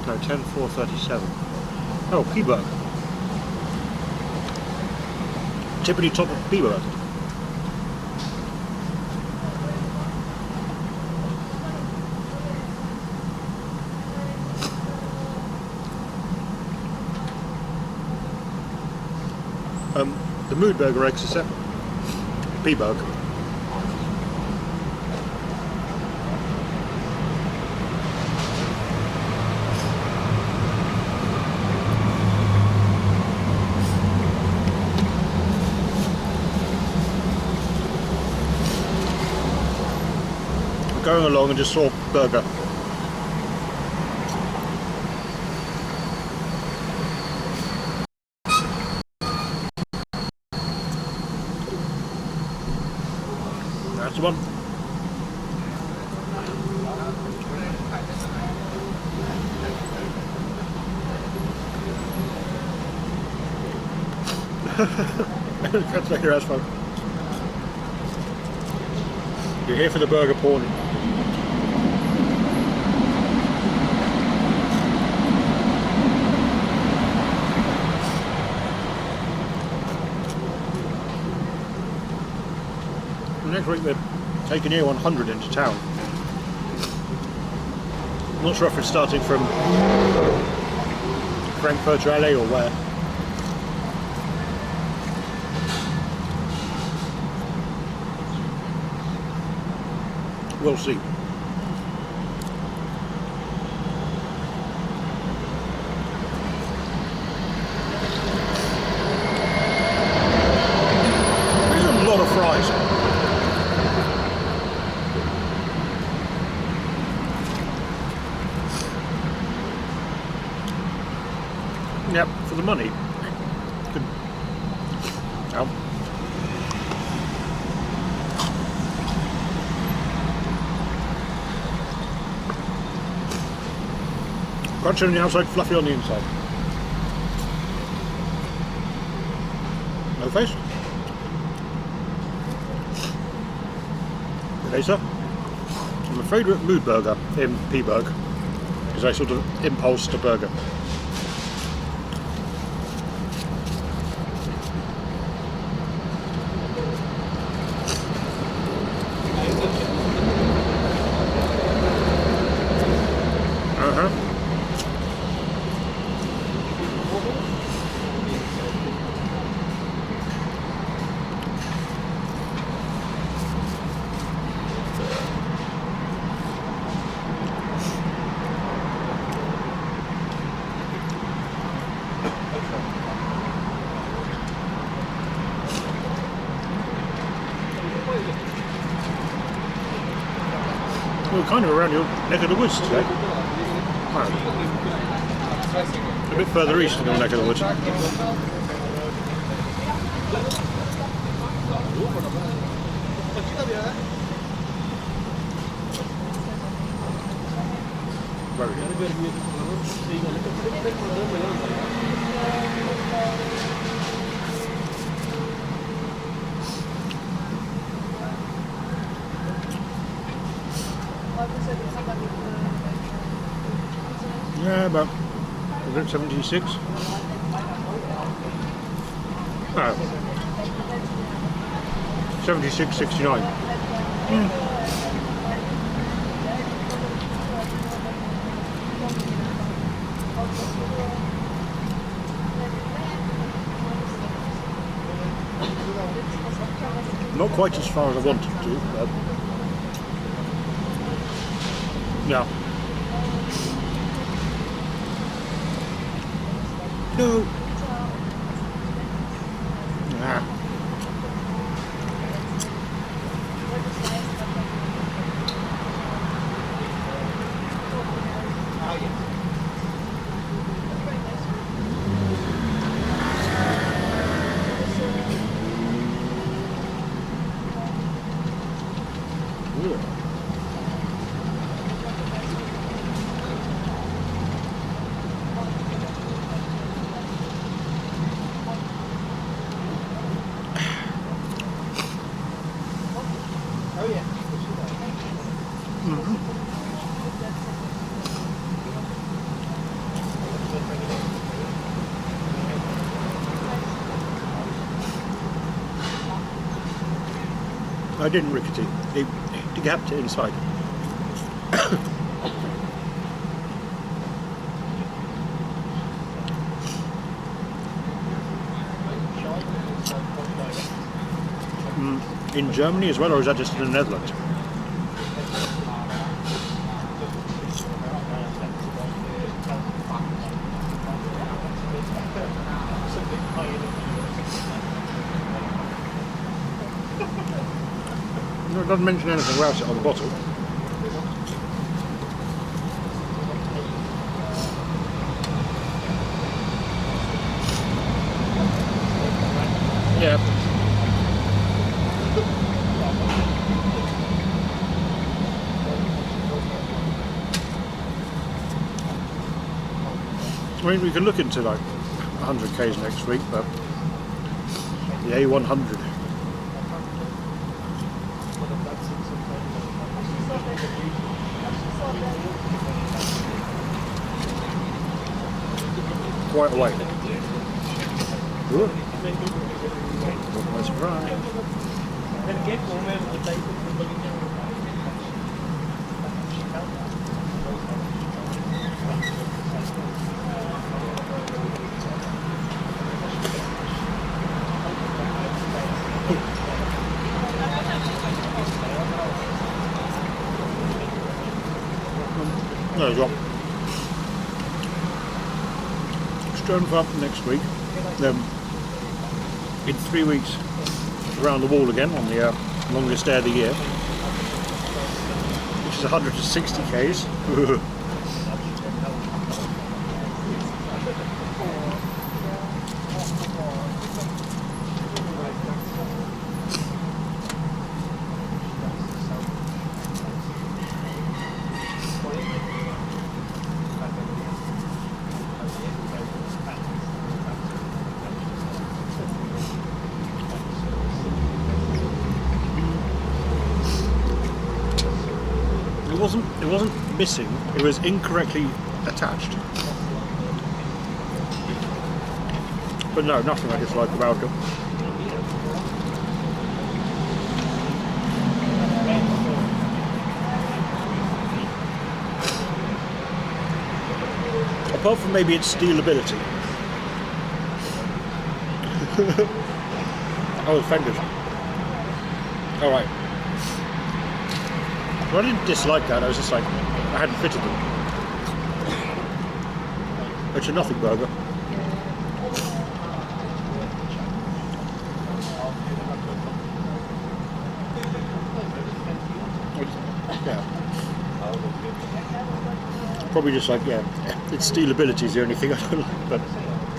No, 10437. Oh, P-Burg. Tippity top of P-Burg. The Mood Burger eggs are separate. P-Burg. Going along and just saw burger. That's the one. That's like your ass fun. You're here for the burger porn. Next week they're taking A100 into town. I'm not sure if it's starting from Frankfurt Alley or where. We'll see. There's a lot of fries. Yep, for the money. Good. Oh. Crunchy on the outside, fluffy on the inside. No face. Later. I'm afraid we're at Mood Burger in P-Burg because I sort of impulsed a burger. We're kind of around your neck of the woods today. Wow. A bit further east in your neck of the woods. Very good. Yeah, about 76. No. 76, 69. Not quite as far as I wanted to, but yeah. No. Ah. I didn't rickety. It gapped it inside. In Germany as well, or is that just in the Netherlands? No, it doesn't mention anything about it on the bottle. Yeah. I mean, we can look into like 100 Ks next week, but the A100. Quite a way. Good. Nice drive. There you go. Stonefart next week. In 3 weeks, around the wall again on the longest day of the year, which is 160 Ks. It wasn't missing, it was incorrectly attached. But no, nothing I dislike about it. Apart from maybe its stealability. Oh, the fenders. Alright. Well, I didn't dislike that, I was just like, I hadn't fitted them. It's a nothing burger. Yeah. Probably just like, yeah, its stealability is the only thing I don't like, but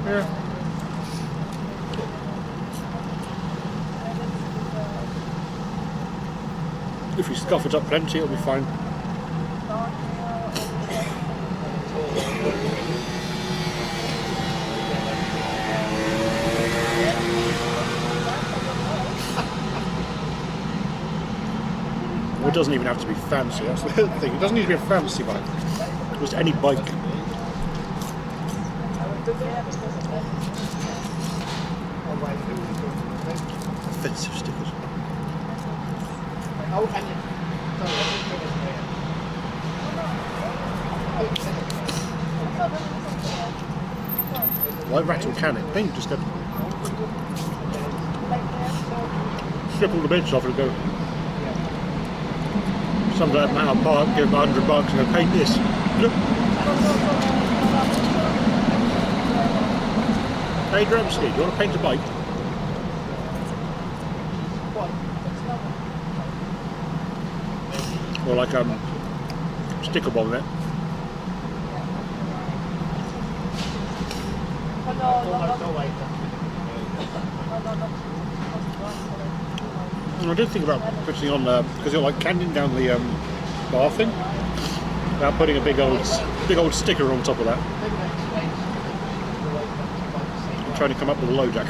yeah. If you scuff it up plenty, it'll be fine. Well, it doesn't even have to be fancy, that's the thing. It doesn't need to be a fancy bike. Just any bike. Offensive stickers. Why rattle can it? Paint just go. Strip all the bits off and go. Some of that Mount Park, give them $100 and go paint this. Look. Hey Drumski, do you want to paint a bike? Or like sticker bomb it. And I did think about putting on because you're like canting down the bar thing, without putting a big old sticker on top of that. I'm trying to come up with a low jack.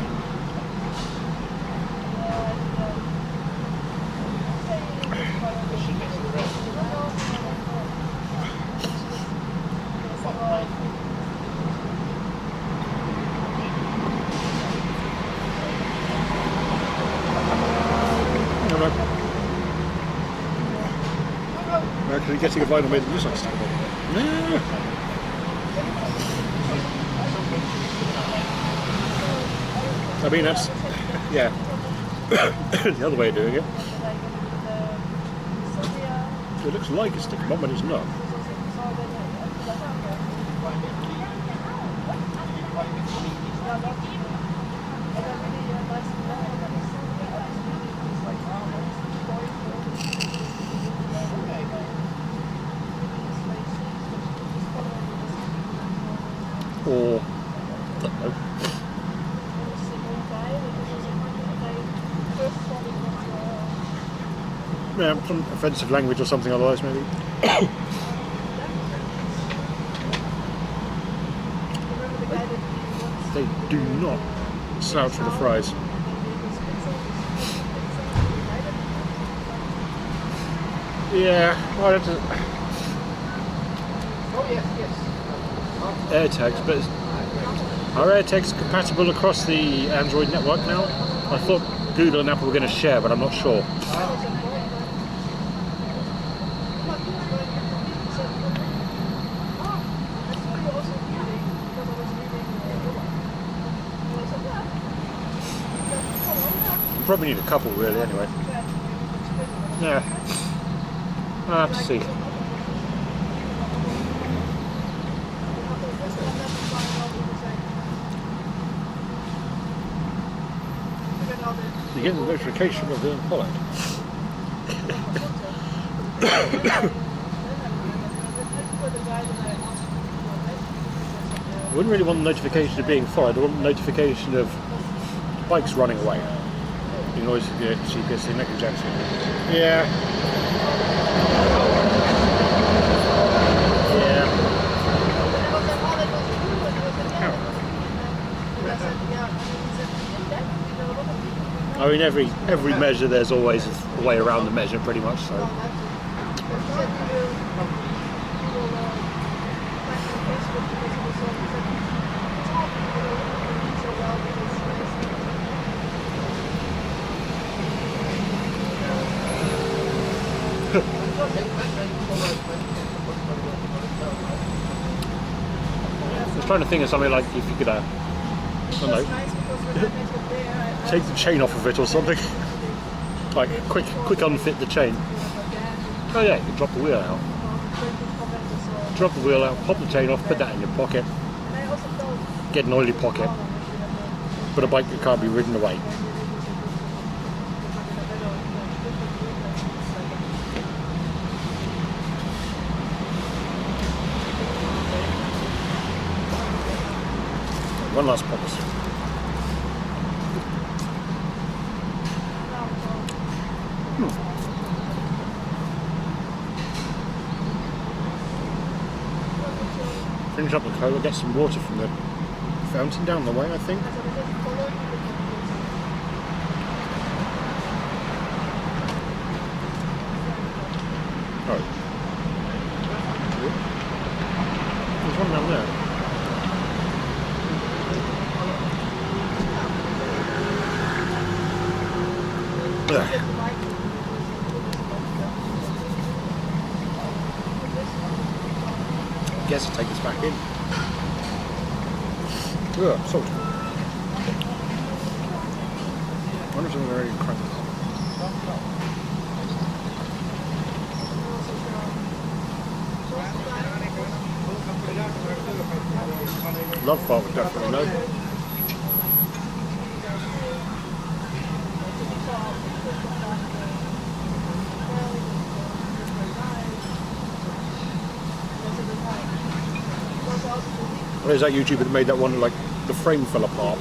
We're actually getting a vinyl made in this one. No. I mean, that's, yeah, the other way of doing it. It looks like a sticker bomb, but it's not. Or, I don't know. Yeah, some offensive language or something otherwise maybe. They do not slouch for the fries. Yeah, well, that's AirTags, but are AirTags compatible across the Android network now? I thought Google and Apple were going to share, but I'm not sure. You probably need a couple, really, anyway. Yeah, I'll have to see. You get the notification of being followed. I wouldn't really want the notification of being followed, I want the notification of bikes running away. You know, GPS thing, that exactly. Yeah. Yeah. I mean, every measure, there's always a way around the measure, pretty much. So. I was trying to think of something like if you could, I don't know, take the chain off of it or something. Like quick unfit the chain. Oh yeah, you can drop the wheel out. Drop the wheel out, pop the chain off, put that in your pocket. Get an oily pocket. But a bike that can't be ridden away. One last promise. Finish up the coat, I'll get some water from the fountain down the way, I think. Oh. There's one down there. Ugh. I guess I'll take this back in. Ugh, salt. I wonder if there's already crumbs. Love fart would definitely know. There's that YouTuber that made that one like the frame fell apart.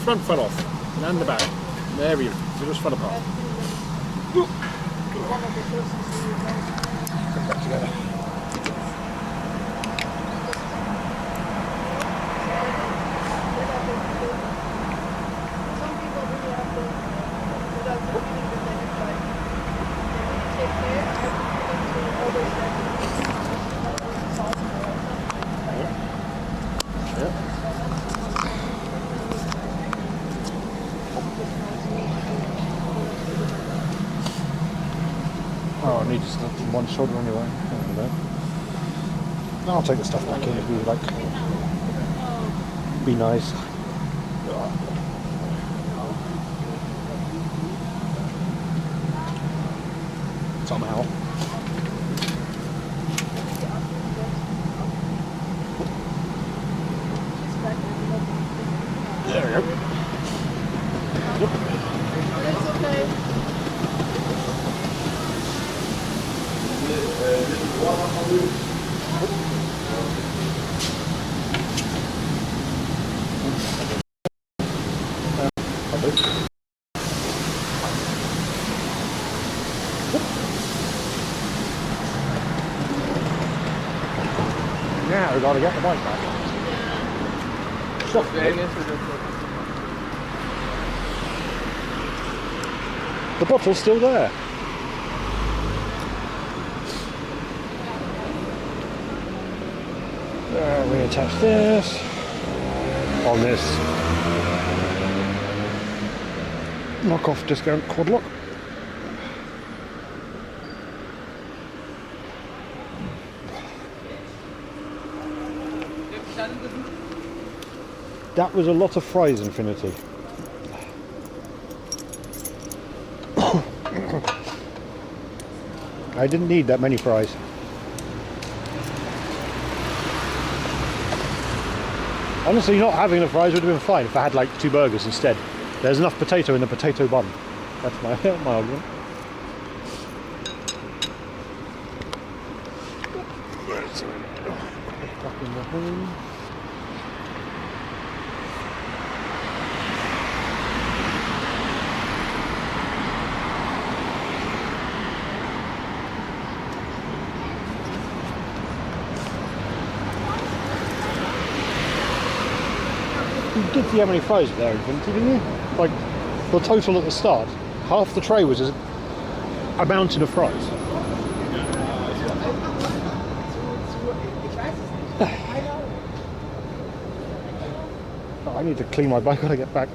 Front fell off, and the back. There we go. It just fell apart. Come back together. Oh, I need just one shoulder anyway. I'll take the stuff back in. It'd be like, be nice. Somehow. There we go. It's okay. Now we've got to get the bike back. Stop. The bottle's still there. Reattach this on this knockoff discount quad lock. That was a lot of fries, Infinity. I didn't need that many fries. Honestly, not having the fries would have been fine if I had like 2 burgers instead. There's enough potato in the potato bun. That's my argument. Back in the hole. You did see how many fries were there, Infinity, didn't you? Like, the total at the start, half the tray was a mountain of fries. Oh, I need to clean my bike when I get back.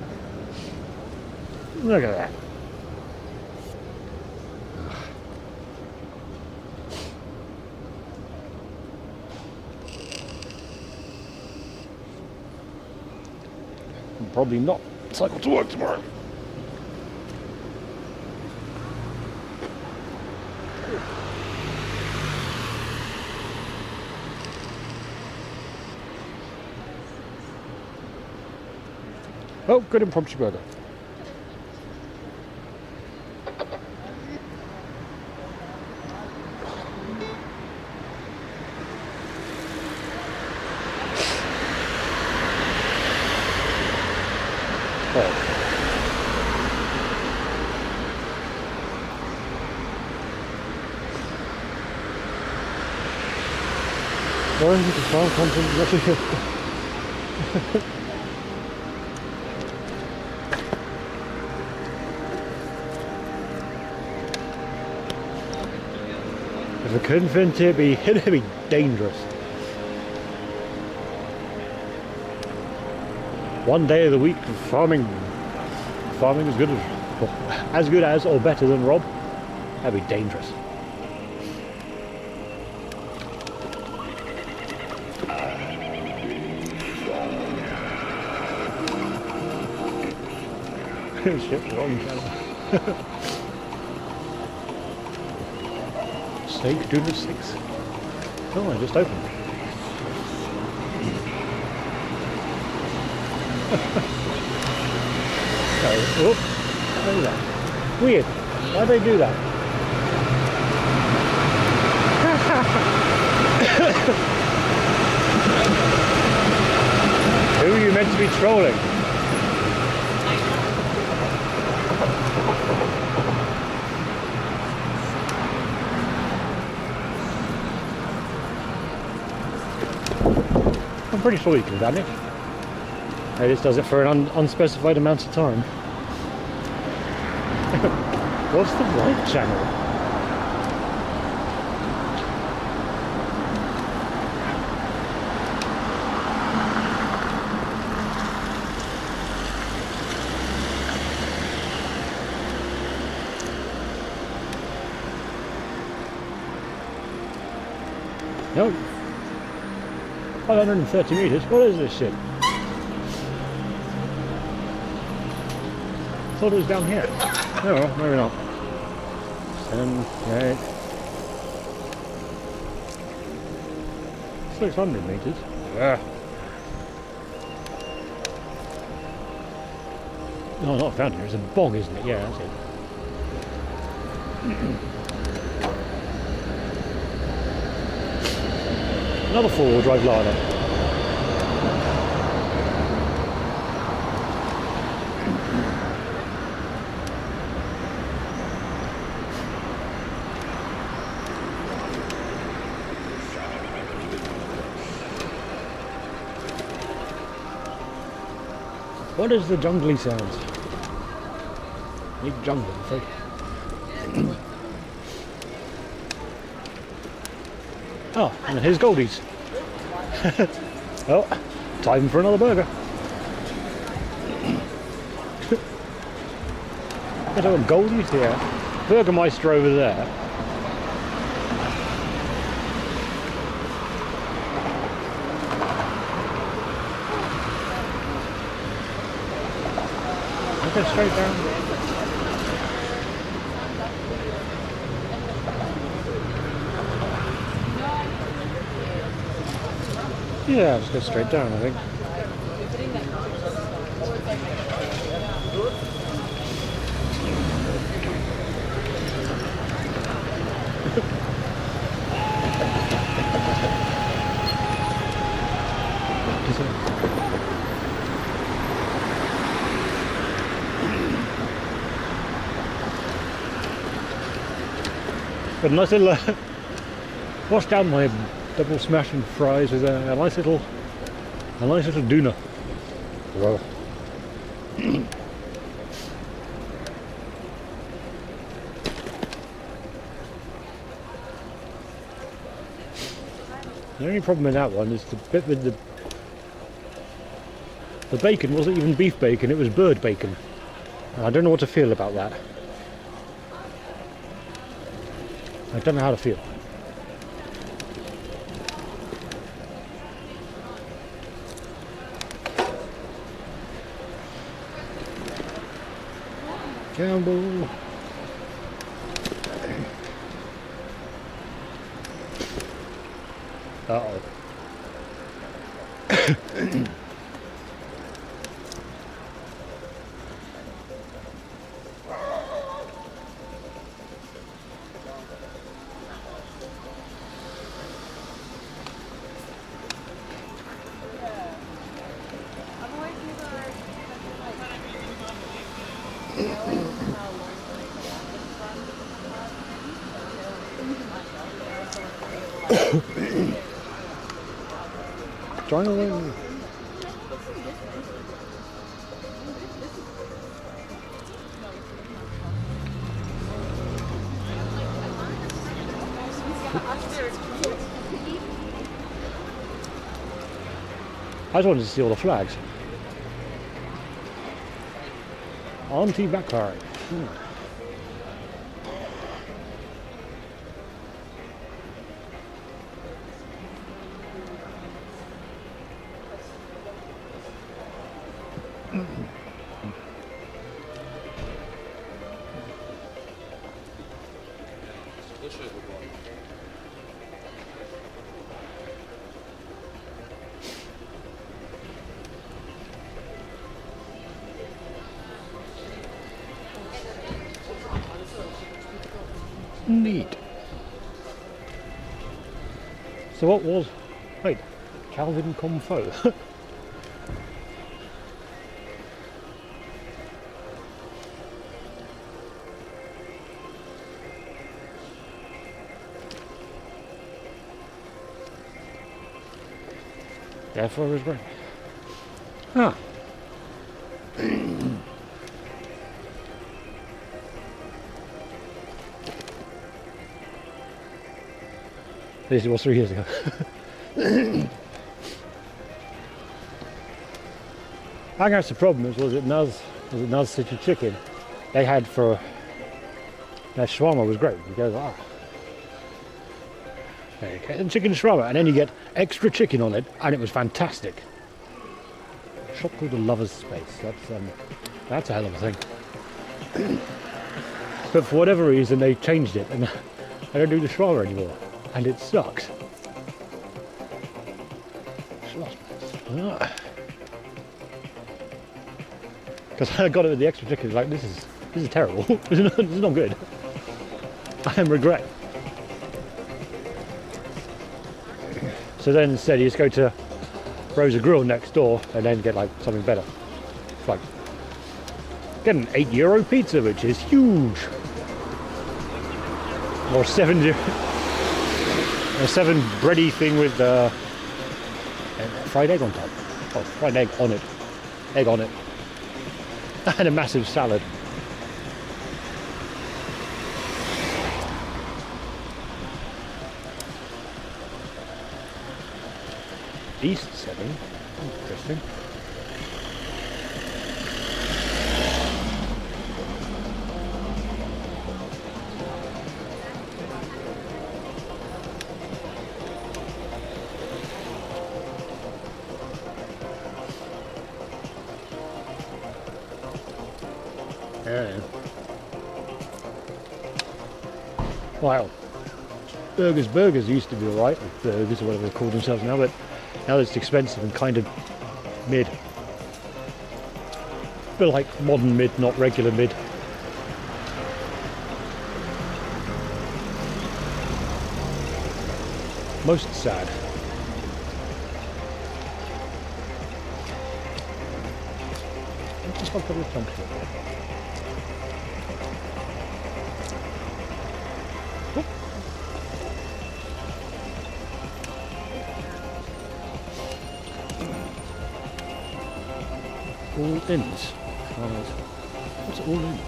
Look at that. Probably not cycle to work tomorrow. Oh, good impromptu burger. Foreign to farm content, Russia. If I couldn't fit it'd be dangerous. One day of the week farming is good as good as or better than Rob. That'd be dangerous. Shit, wrong channel. Steak, tuna 6. Oh, I just opened. Oh, what is that? Weird. Why'd they do that? Who are you meant to be trolling? I'm pretty sure you can vanish. It just does it for an unspecified amount of time. What's the right channel? No. 530 meters. What is this shit? I thought it was down here. Oh, well, maybe not. 7, 8. 600 meters. Yeah. No, not down here. It's a bog, isn't it? Yeah, that's it. Another four-wheel drive liner. What is the jungly sounds? Big jungle, I think. Oh, and here's Goldie's. Well, time for another burger. Get a Goldie's here. Burgermeister over there. Go straight down. Yeah, let's go straight down, I think. But a nice little wash down my double smashing fries with a nice little doona. Wow. The only problem with that one is the bit with the bacon wasn't even beef bacon, it was bird bacon. And I don't know what to feel about that. I don't know how to feel. Campbell. Uh-oh. China wing. I just wanted to see all the flags. Anti-Bakari. Neat. So what was... Wait, Calvin Comfort. Therefore is right. Ah. This was 3 years ago. I think that's the problem. Was it Nuz City Chicken? They had for their shawarma was great. You go, ah, okay, and chicken shawarma, and then you get extra chicken on it, and it was fantastic. A shop called the Lover's Space. That's a hell of a thing. But for whatever reason, they changed it, and I don't do the shawarma anymore. And it sucks. Because I got it with the extra chicken, like this is terrible. This is not good. I am regret. So then instead you just go to Rosa Grill next door and then get like something better. It's like get an €8 pizza, which is huge. Or a 7 bready thing with fried egg on top. Oh, fried egg on it. Egg on it. And a massive salad. East 7. Interesting. Yeah. Wow. Burgers used to be alright, or burgers or whatever they call themselves now, but now it's expensive and kind of mid. A bit like modern mid, not regular mid. Most sad. Just got a couple of chunks here. All ins. What's all ins?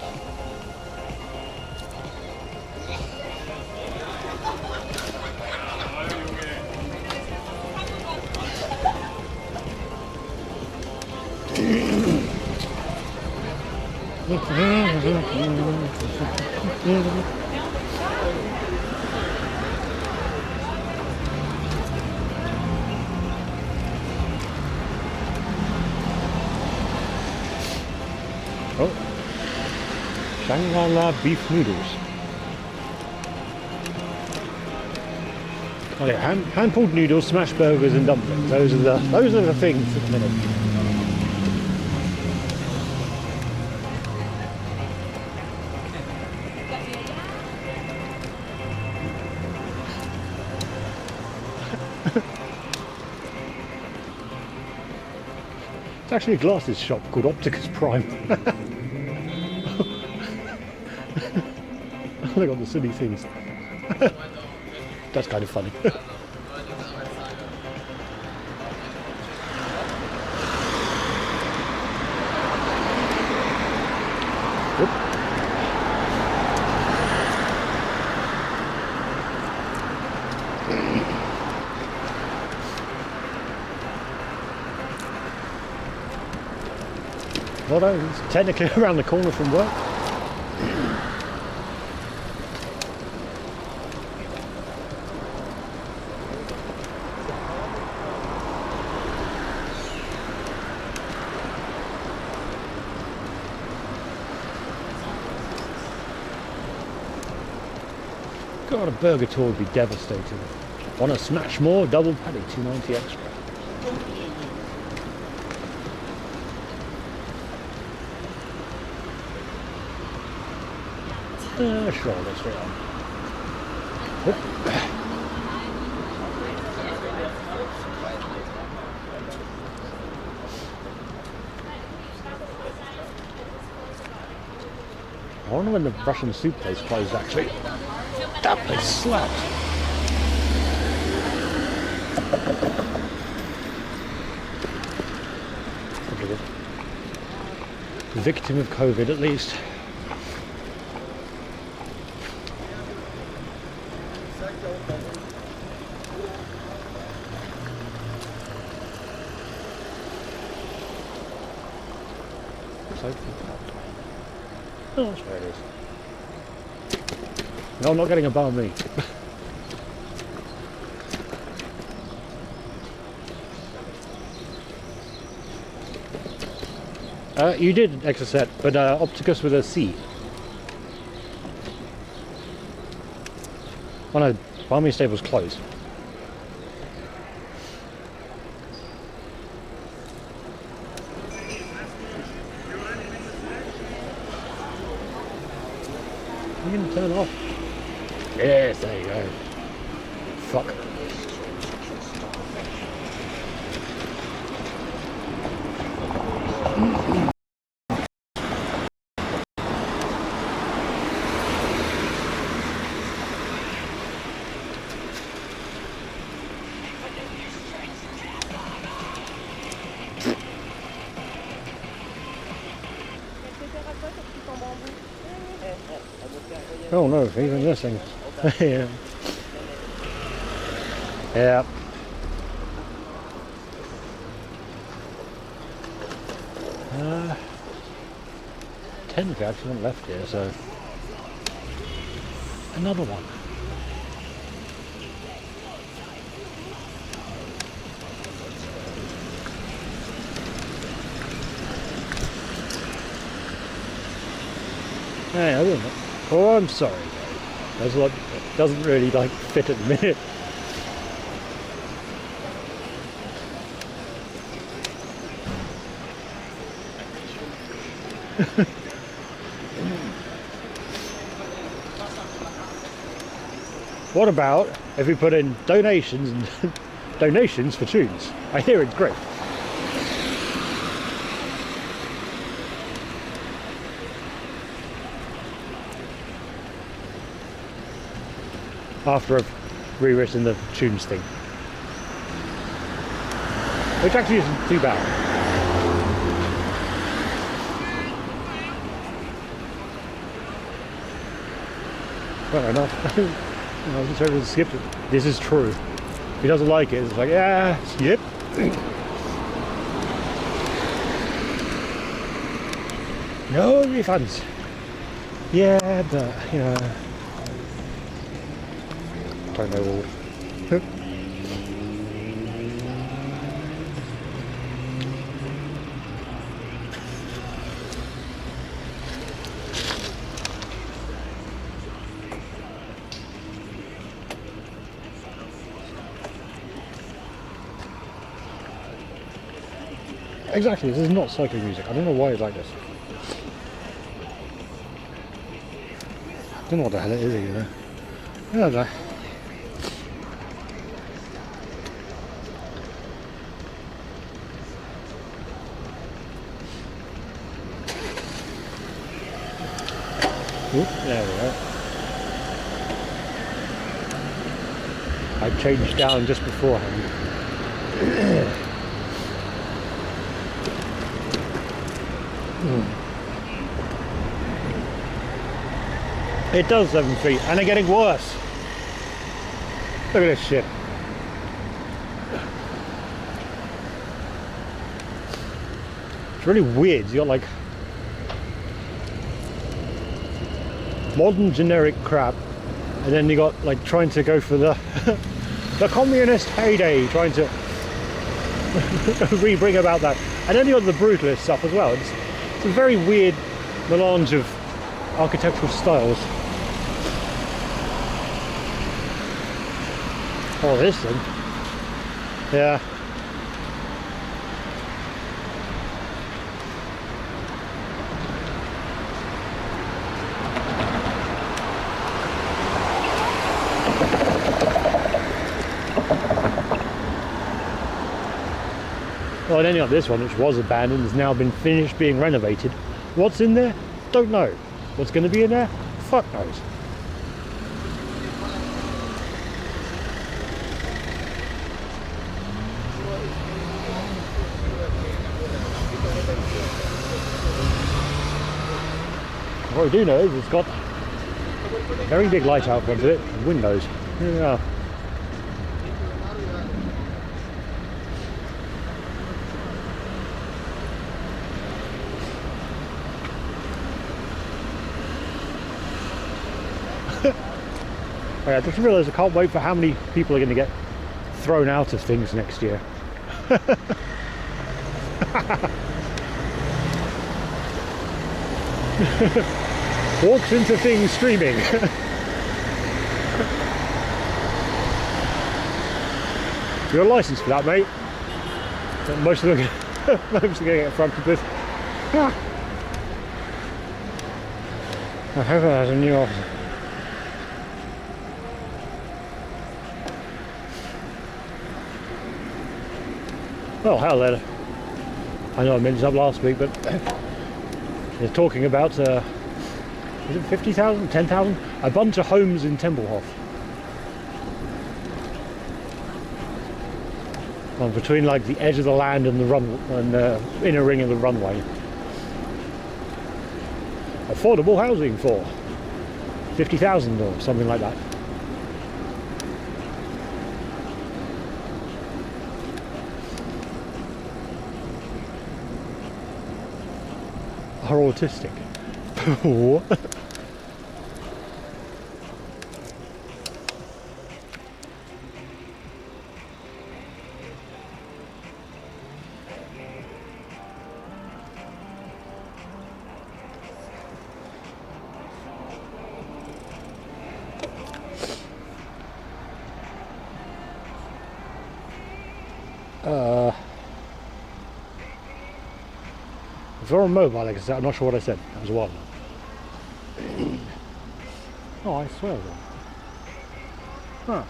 Oh, Shangri-La beef noodles. Oh yeah, hand-pulled noodles, smash burgers, and dumplings. Those are the things at the minute. It's actually a glasses shop called Opticus Prime. They got the silly things. That's kind of funny. Well, no, it's technically around the corner from work. God, a burger tour would be devastating. Want to smash more? Double patty, $2.90 extra. Sure, let's go on. I wonder when the Russian soup place closed actually. That place slapped. Victim of COVID at least. Oh, that's where it is. No, I'm not getting a banh mi. You did Exocet, but Opticus with a C. Oh no, banh mi stable's closed. You can turn off. Yes, there you go. Fuck. Oh no, even this thing. Yeah. Yeah. Uh, 10 if you actually haven't left here, so another one. Hey, I don't know. Oh, I'm sorry, guys. There's a lot. It doesn't really like fit at the minute. What about if we put in donations and donations for tunes? I hear it's great. After I've rewritten the tunes thing, which actually isn't too bad. Fair enough. I was trying to skip it. This is true. If he doesn't like it, it's like, yeah, skip. No refunds. Yeah, but, you know, don't know all. Exactly, this is not cycling music. I don't know why it's like this. I don't know what the hell it is, you know. I don't know. Oop, there we go. I changed down just beforehand. It does 7 feet, and they're getting worse. Look at this shit. It's really weird. You got like modern generic crap, and then you got like trying to go for the the communist heyday, trying to bring about that, and then you got the brutalist stuff as well. It's a very weird melange of architectural styles. Oh, this thing, yeah. Well, and then you got this one, which was abandoned, has now been finished being renovated. What's in there? Don't know. What's going to be in there? Fuck knows. What I do know is it's got a very big light out front of it, and windows. Yeah. I just realised I can't wait for how many people are going to get thrown out of things next year. Walks into things streaming. You're licensed for that, mate. Most of them are going to get fronted with. I hope there's a new officer. Well, hell then. I know I mentioned that last week, but they're talking about, is it 50,000, 10,000? A bunch of homes in Tempelhof. Well, between like the edge of the land and the run and the inner ring of the runway. Affordable housing for 50,000 or something like that. Are autistic. What? If you're on mobile, like I said, I'm not sure what I said. That was a while ago. Oh, I swear. Huh.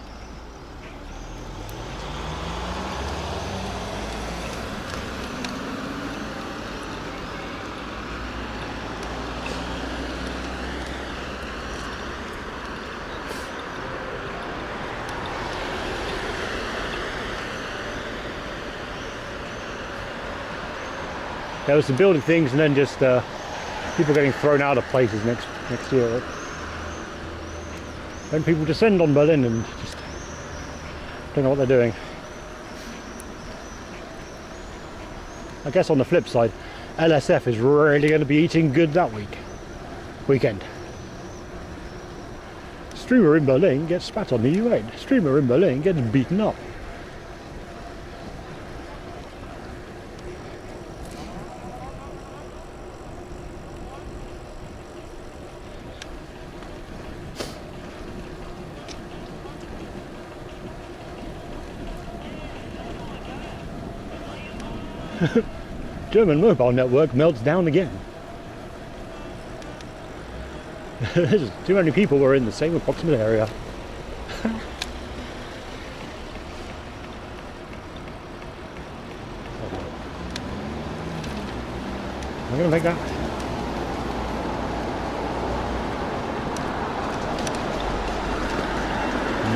There was some building things and then just people getting thrown out of places next year. Then people descend on Berlin and just don't know what they're doing. I guess on the flip side, LSF is really going to be eating good that weekend. Streamer in Berlin gets spat on the U8. Streamer in Berlin gets beaten up. German mobile network melts down again. There's too many people were in the same approximate area. Am I going to make that?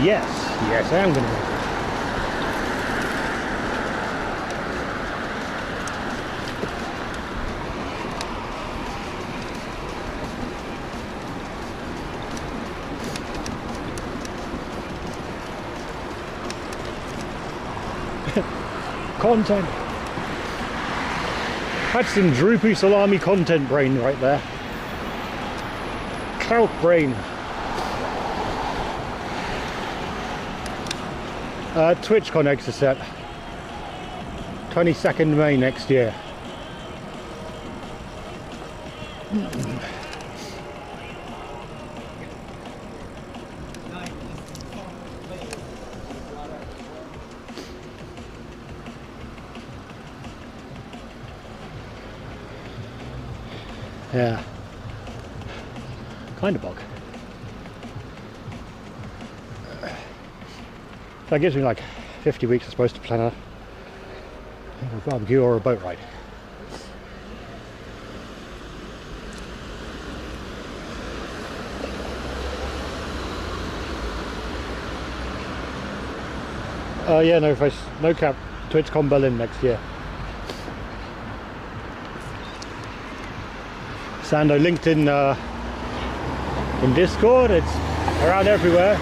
Yes, I am going to make that. Content. That's some droopy salami content brain right there. Cloud Brain. TwitchCon Exocet. 22nd May next year. Yeah. Kind of bog. That gives me like 50 weeks, I suppose, to plan a barbecue or a boat ride. Yeah, no face, no cap. TwitchCon Berlin next year. Sando linked in Discord. It's around everywhere.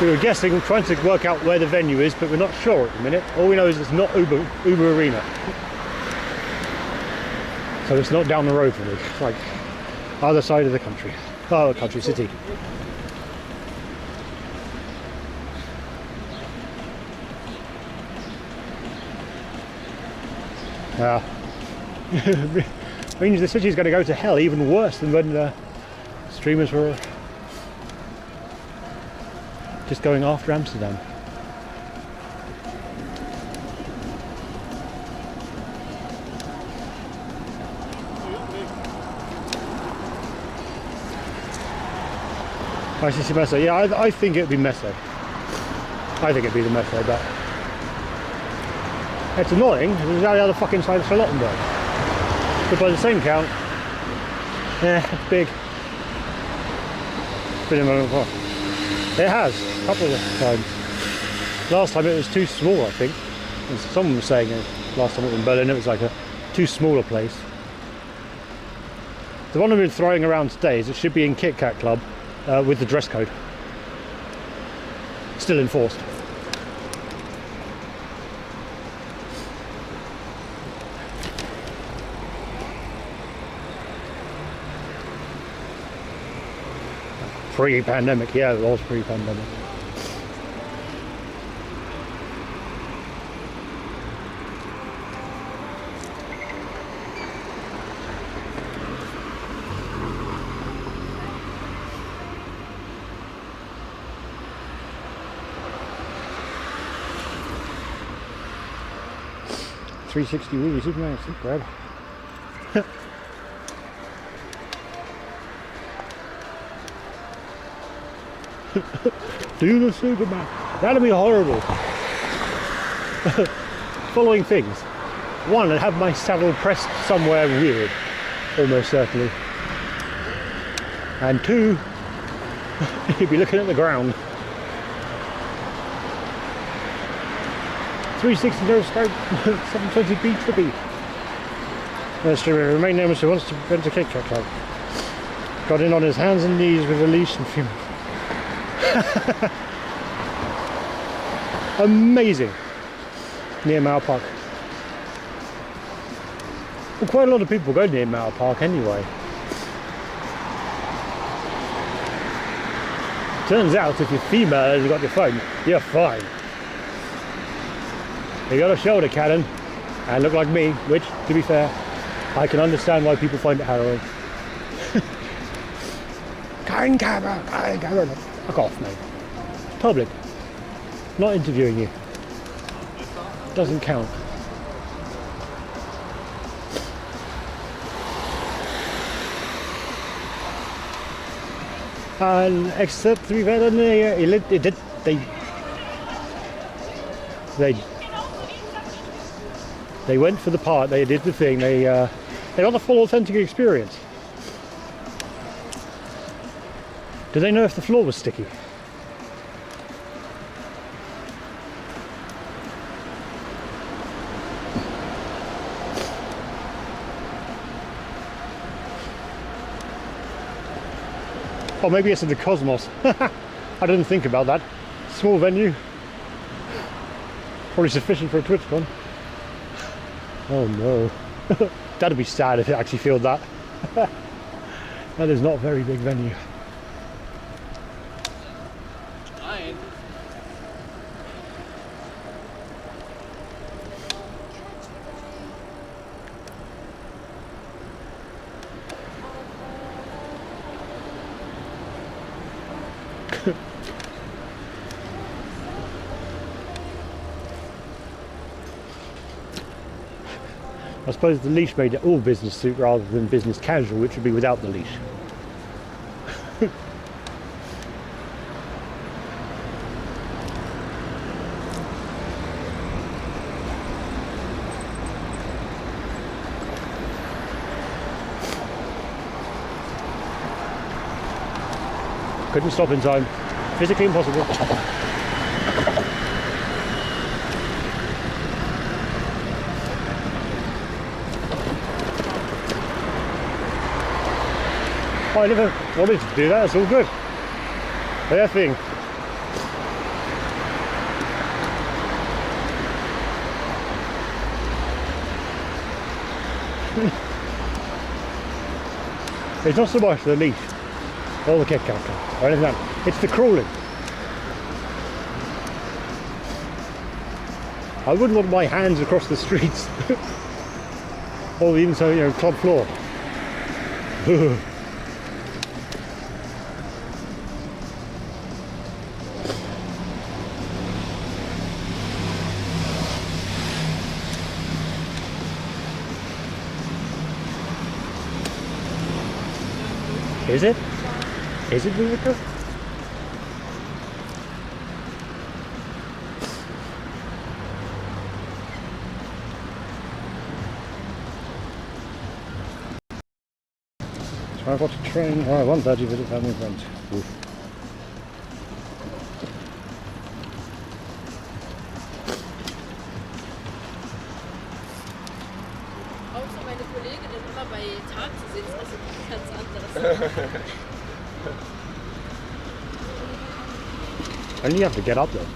We were guessing, trying to work out where the venue is, but we're not sure at the minute. All we know is it's not Uber Arena. So it's not down the road from me. It's like other side of the country. Oh, country, city. Means the city's going to go to hell even worse than when the streamers were just going after Amsterdam. ICC Meso, yeah, I think it'd be Meso. I think it'd be the Meso, but it's annoying because it's out the other fucking side of Charlottenburg. But by the same count, yeah, it's big. Been in Berlin before. It has, a couple of times. Last time it was too small, I think. As someone was saying last time it was in Berlin, it was like a too small a place. The one I've been throwing around today is it should be in Kit Kat Club with the dress code. Still enforced. Pre-pandemic, yeah, it was pre-pandemic. $360 really Superman, super grab. Do the Superman. That'd be horrible. Following things. One, I'd have my saddle pressed somewhere weird, almost certainly. And two, you'd be looking at the ground. 360 no scope, 720 beat for beat. That's true. Remain nameless who wants to enter Kit Kat Club. Got in on his hands and knees with a leash and fume. Amazing. Near Mauer Park. Well, quite a lot of people go near Mauer Park anyway. Turns out if you're female and you've got your phone, you're fine. You got a shoulder cannon and look like me, which, to be fair, I can understand why people find it harrowing. Kind camera. Fuck off, mate. Public. Not interviewing you. Doesn't count. And except to be fair, they went for the part. They did the thing. They got the full authentic experience. Do they know if the floor was sticky? Or maybe it's in the Cosmos. I didn't think about that. Small venue. Probably sufficient for a TwitchCon. Oh no. That'd be sad if it actually filled that. That is not a very big venue. Nein. I suppose the leash made it all business suit rather than business casual, which would be without the leash. Couldn't stop in time. Physically impossible. I never wanted to do that, it's all good. Their thing. It's not so much the leash or the kick counter or anything like that. It's the crawling. I wouldn't want my hands across the streets or even so, club floor. Is it? Is it Vivica? So I've got to train. Oh, 1:30 visit family friends. Oof. Auch so meine Kolleginnen immer bei Tag zu sehen, ist also ganz anderes. And you have to get up there.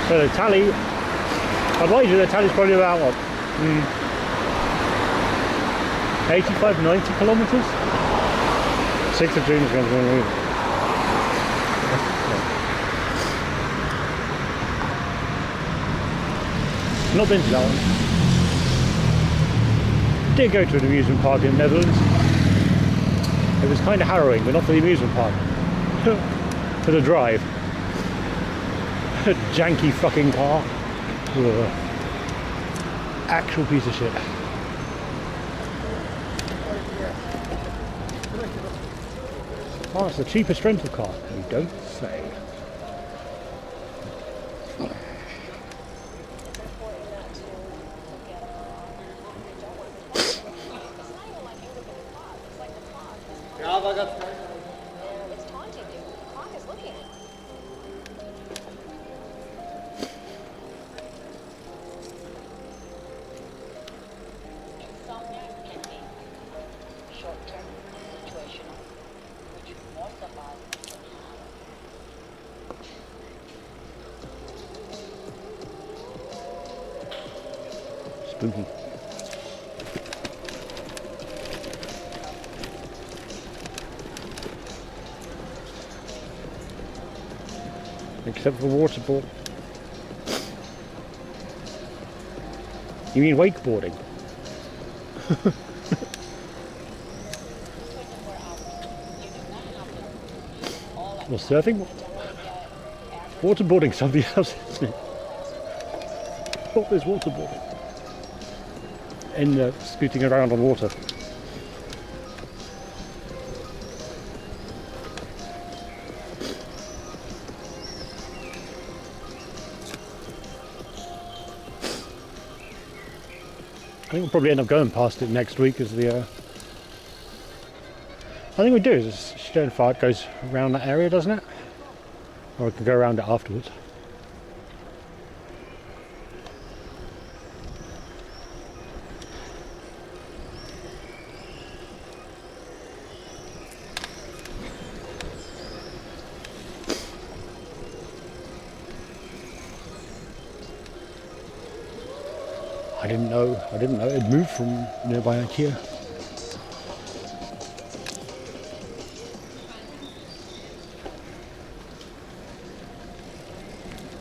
So the tally, I'd wager the tally's probably about what? 85, 90 kilometres? 6th of June is going to be. Not been to that one. Did go to an amusement park in the Netherlands. It was kind of harrowing, but not for the amusement park. For the drive. A janky fucking car. Ugh. Actual piece of shit. Oh, it's the cheapest rental car. You don't say. Ja, war ganz geil. It's taunting you. The clock is looking. Insomnia can be short-term, situational, which most of us have. Spooky. Except for waterboard. You mean wakeboarding? Well, surfing? Waterboarding something else, isn't it? What is waterboarding? In scooting around on water. I think we'll probably end up going past it next week as the I think we do. Sternfart goes around that area, doesn't it? Or we can go around it afterwards. I didn't know it moved from nearby IKEA.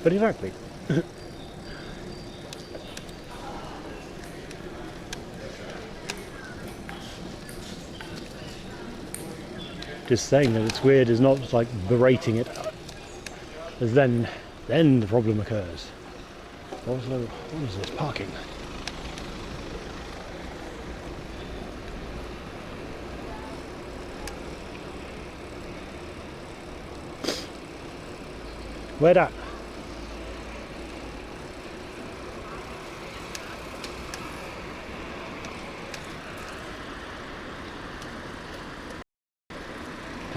But exactly. Just saying that it's weird is not like berating it. Because then the problem occurs. Also, what is this? Parking. Where that?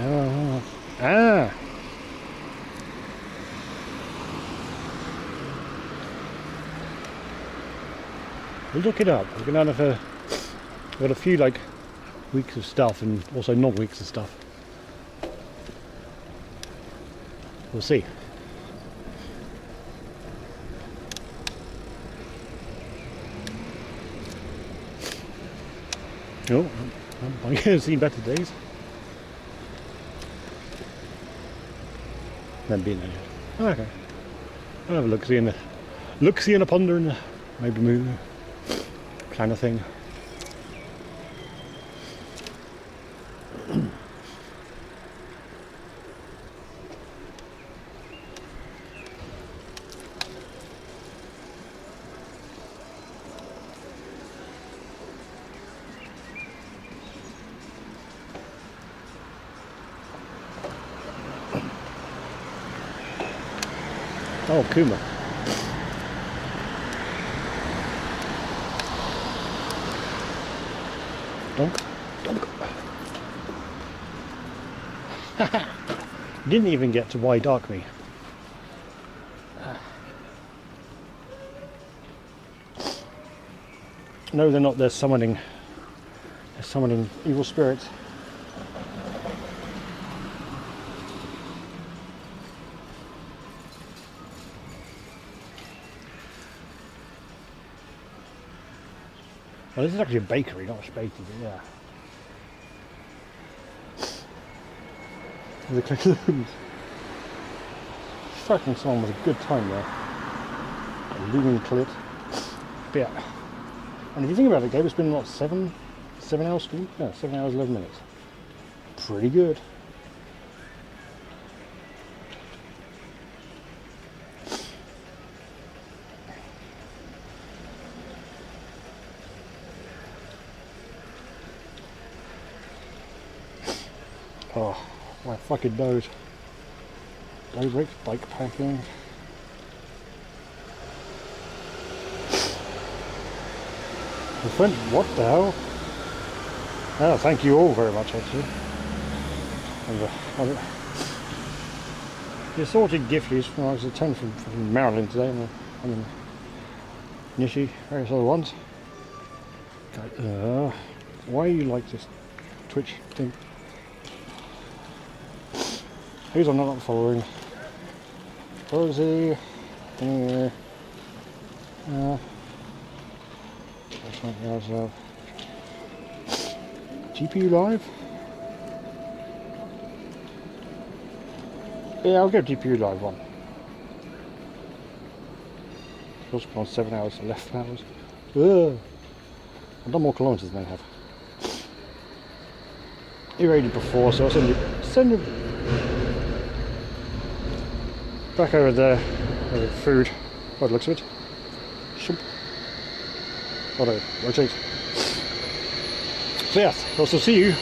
Oh, ah. We'll look it up. We're gonna have we've got a few like weeks of stuff and also non-weeks of stuff. We'll see. No, I've seen better days. Never been there yet. Oh, okay. I'll have a look-see and a ponder and maybe move, plan a thing. Oh, Kuma. Donk. Didn't even get to why dark me. No, they're not. They're summoning evil spirits. Well, this is actually a bakery, not a spatey, but yeah. The Clacloons. Striking someone was a good time there. A looming clit. But yeah. And if you think about it, Gabe, it's been what, 7 hours stream? No, 7 hours, 11 minutes. Pretty good. Oh, my fucking nose. Road race, bike packing. The French, what the hell? Oh, thank you all very much, actually. And the assorted gifties from I was a 10 from Maryland today, and Nishi, various other ones. Why you like this Twitch thing? Who's I'm not following? Rosie. GPU Live? Yeah, I'll go GPU Live one. Also on 7 hours, 11 hours. Ugh. I've done more kilometers than I have. You rated before, so I'll send you back over there with food. By the looks of it. Shoop. Whatever, rotate. So yes, I'll still see you.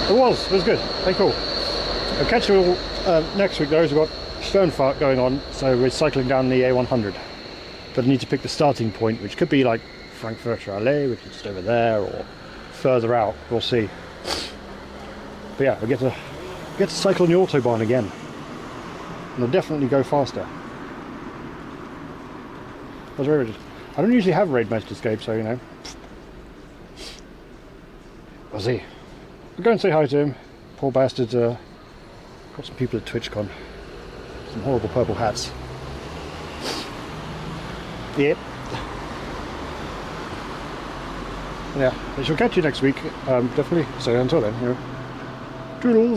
It was good. Hey, cool. I'll catch you all next week. We've got Sternfahrt going on, so we're cycling down the A100. But I need to pick the starting point, which could be like Frankfurter Allee, which is just over there, or further out. We'll see. But yeah, we'll get to cycle on the Autobahn again. And I'll definitely go faster. I don't usually have raid mode escape, so you know. We'll see. We'll go and say hi to him. Poor bastard. Got some people at TwitchCon. Some horrible purple hats. Yep. Yeah, I shall catch you next week. Definitely. So until then, you know, toodles.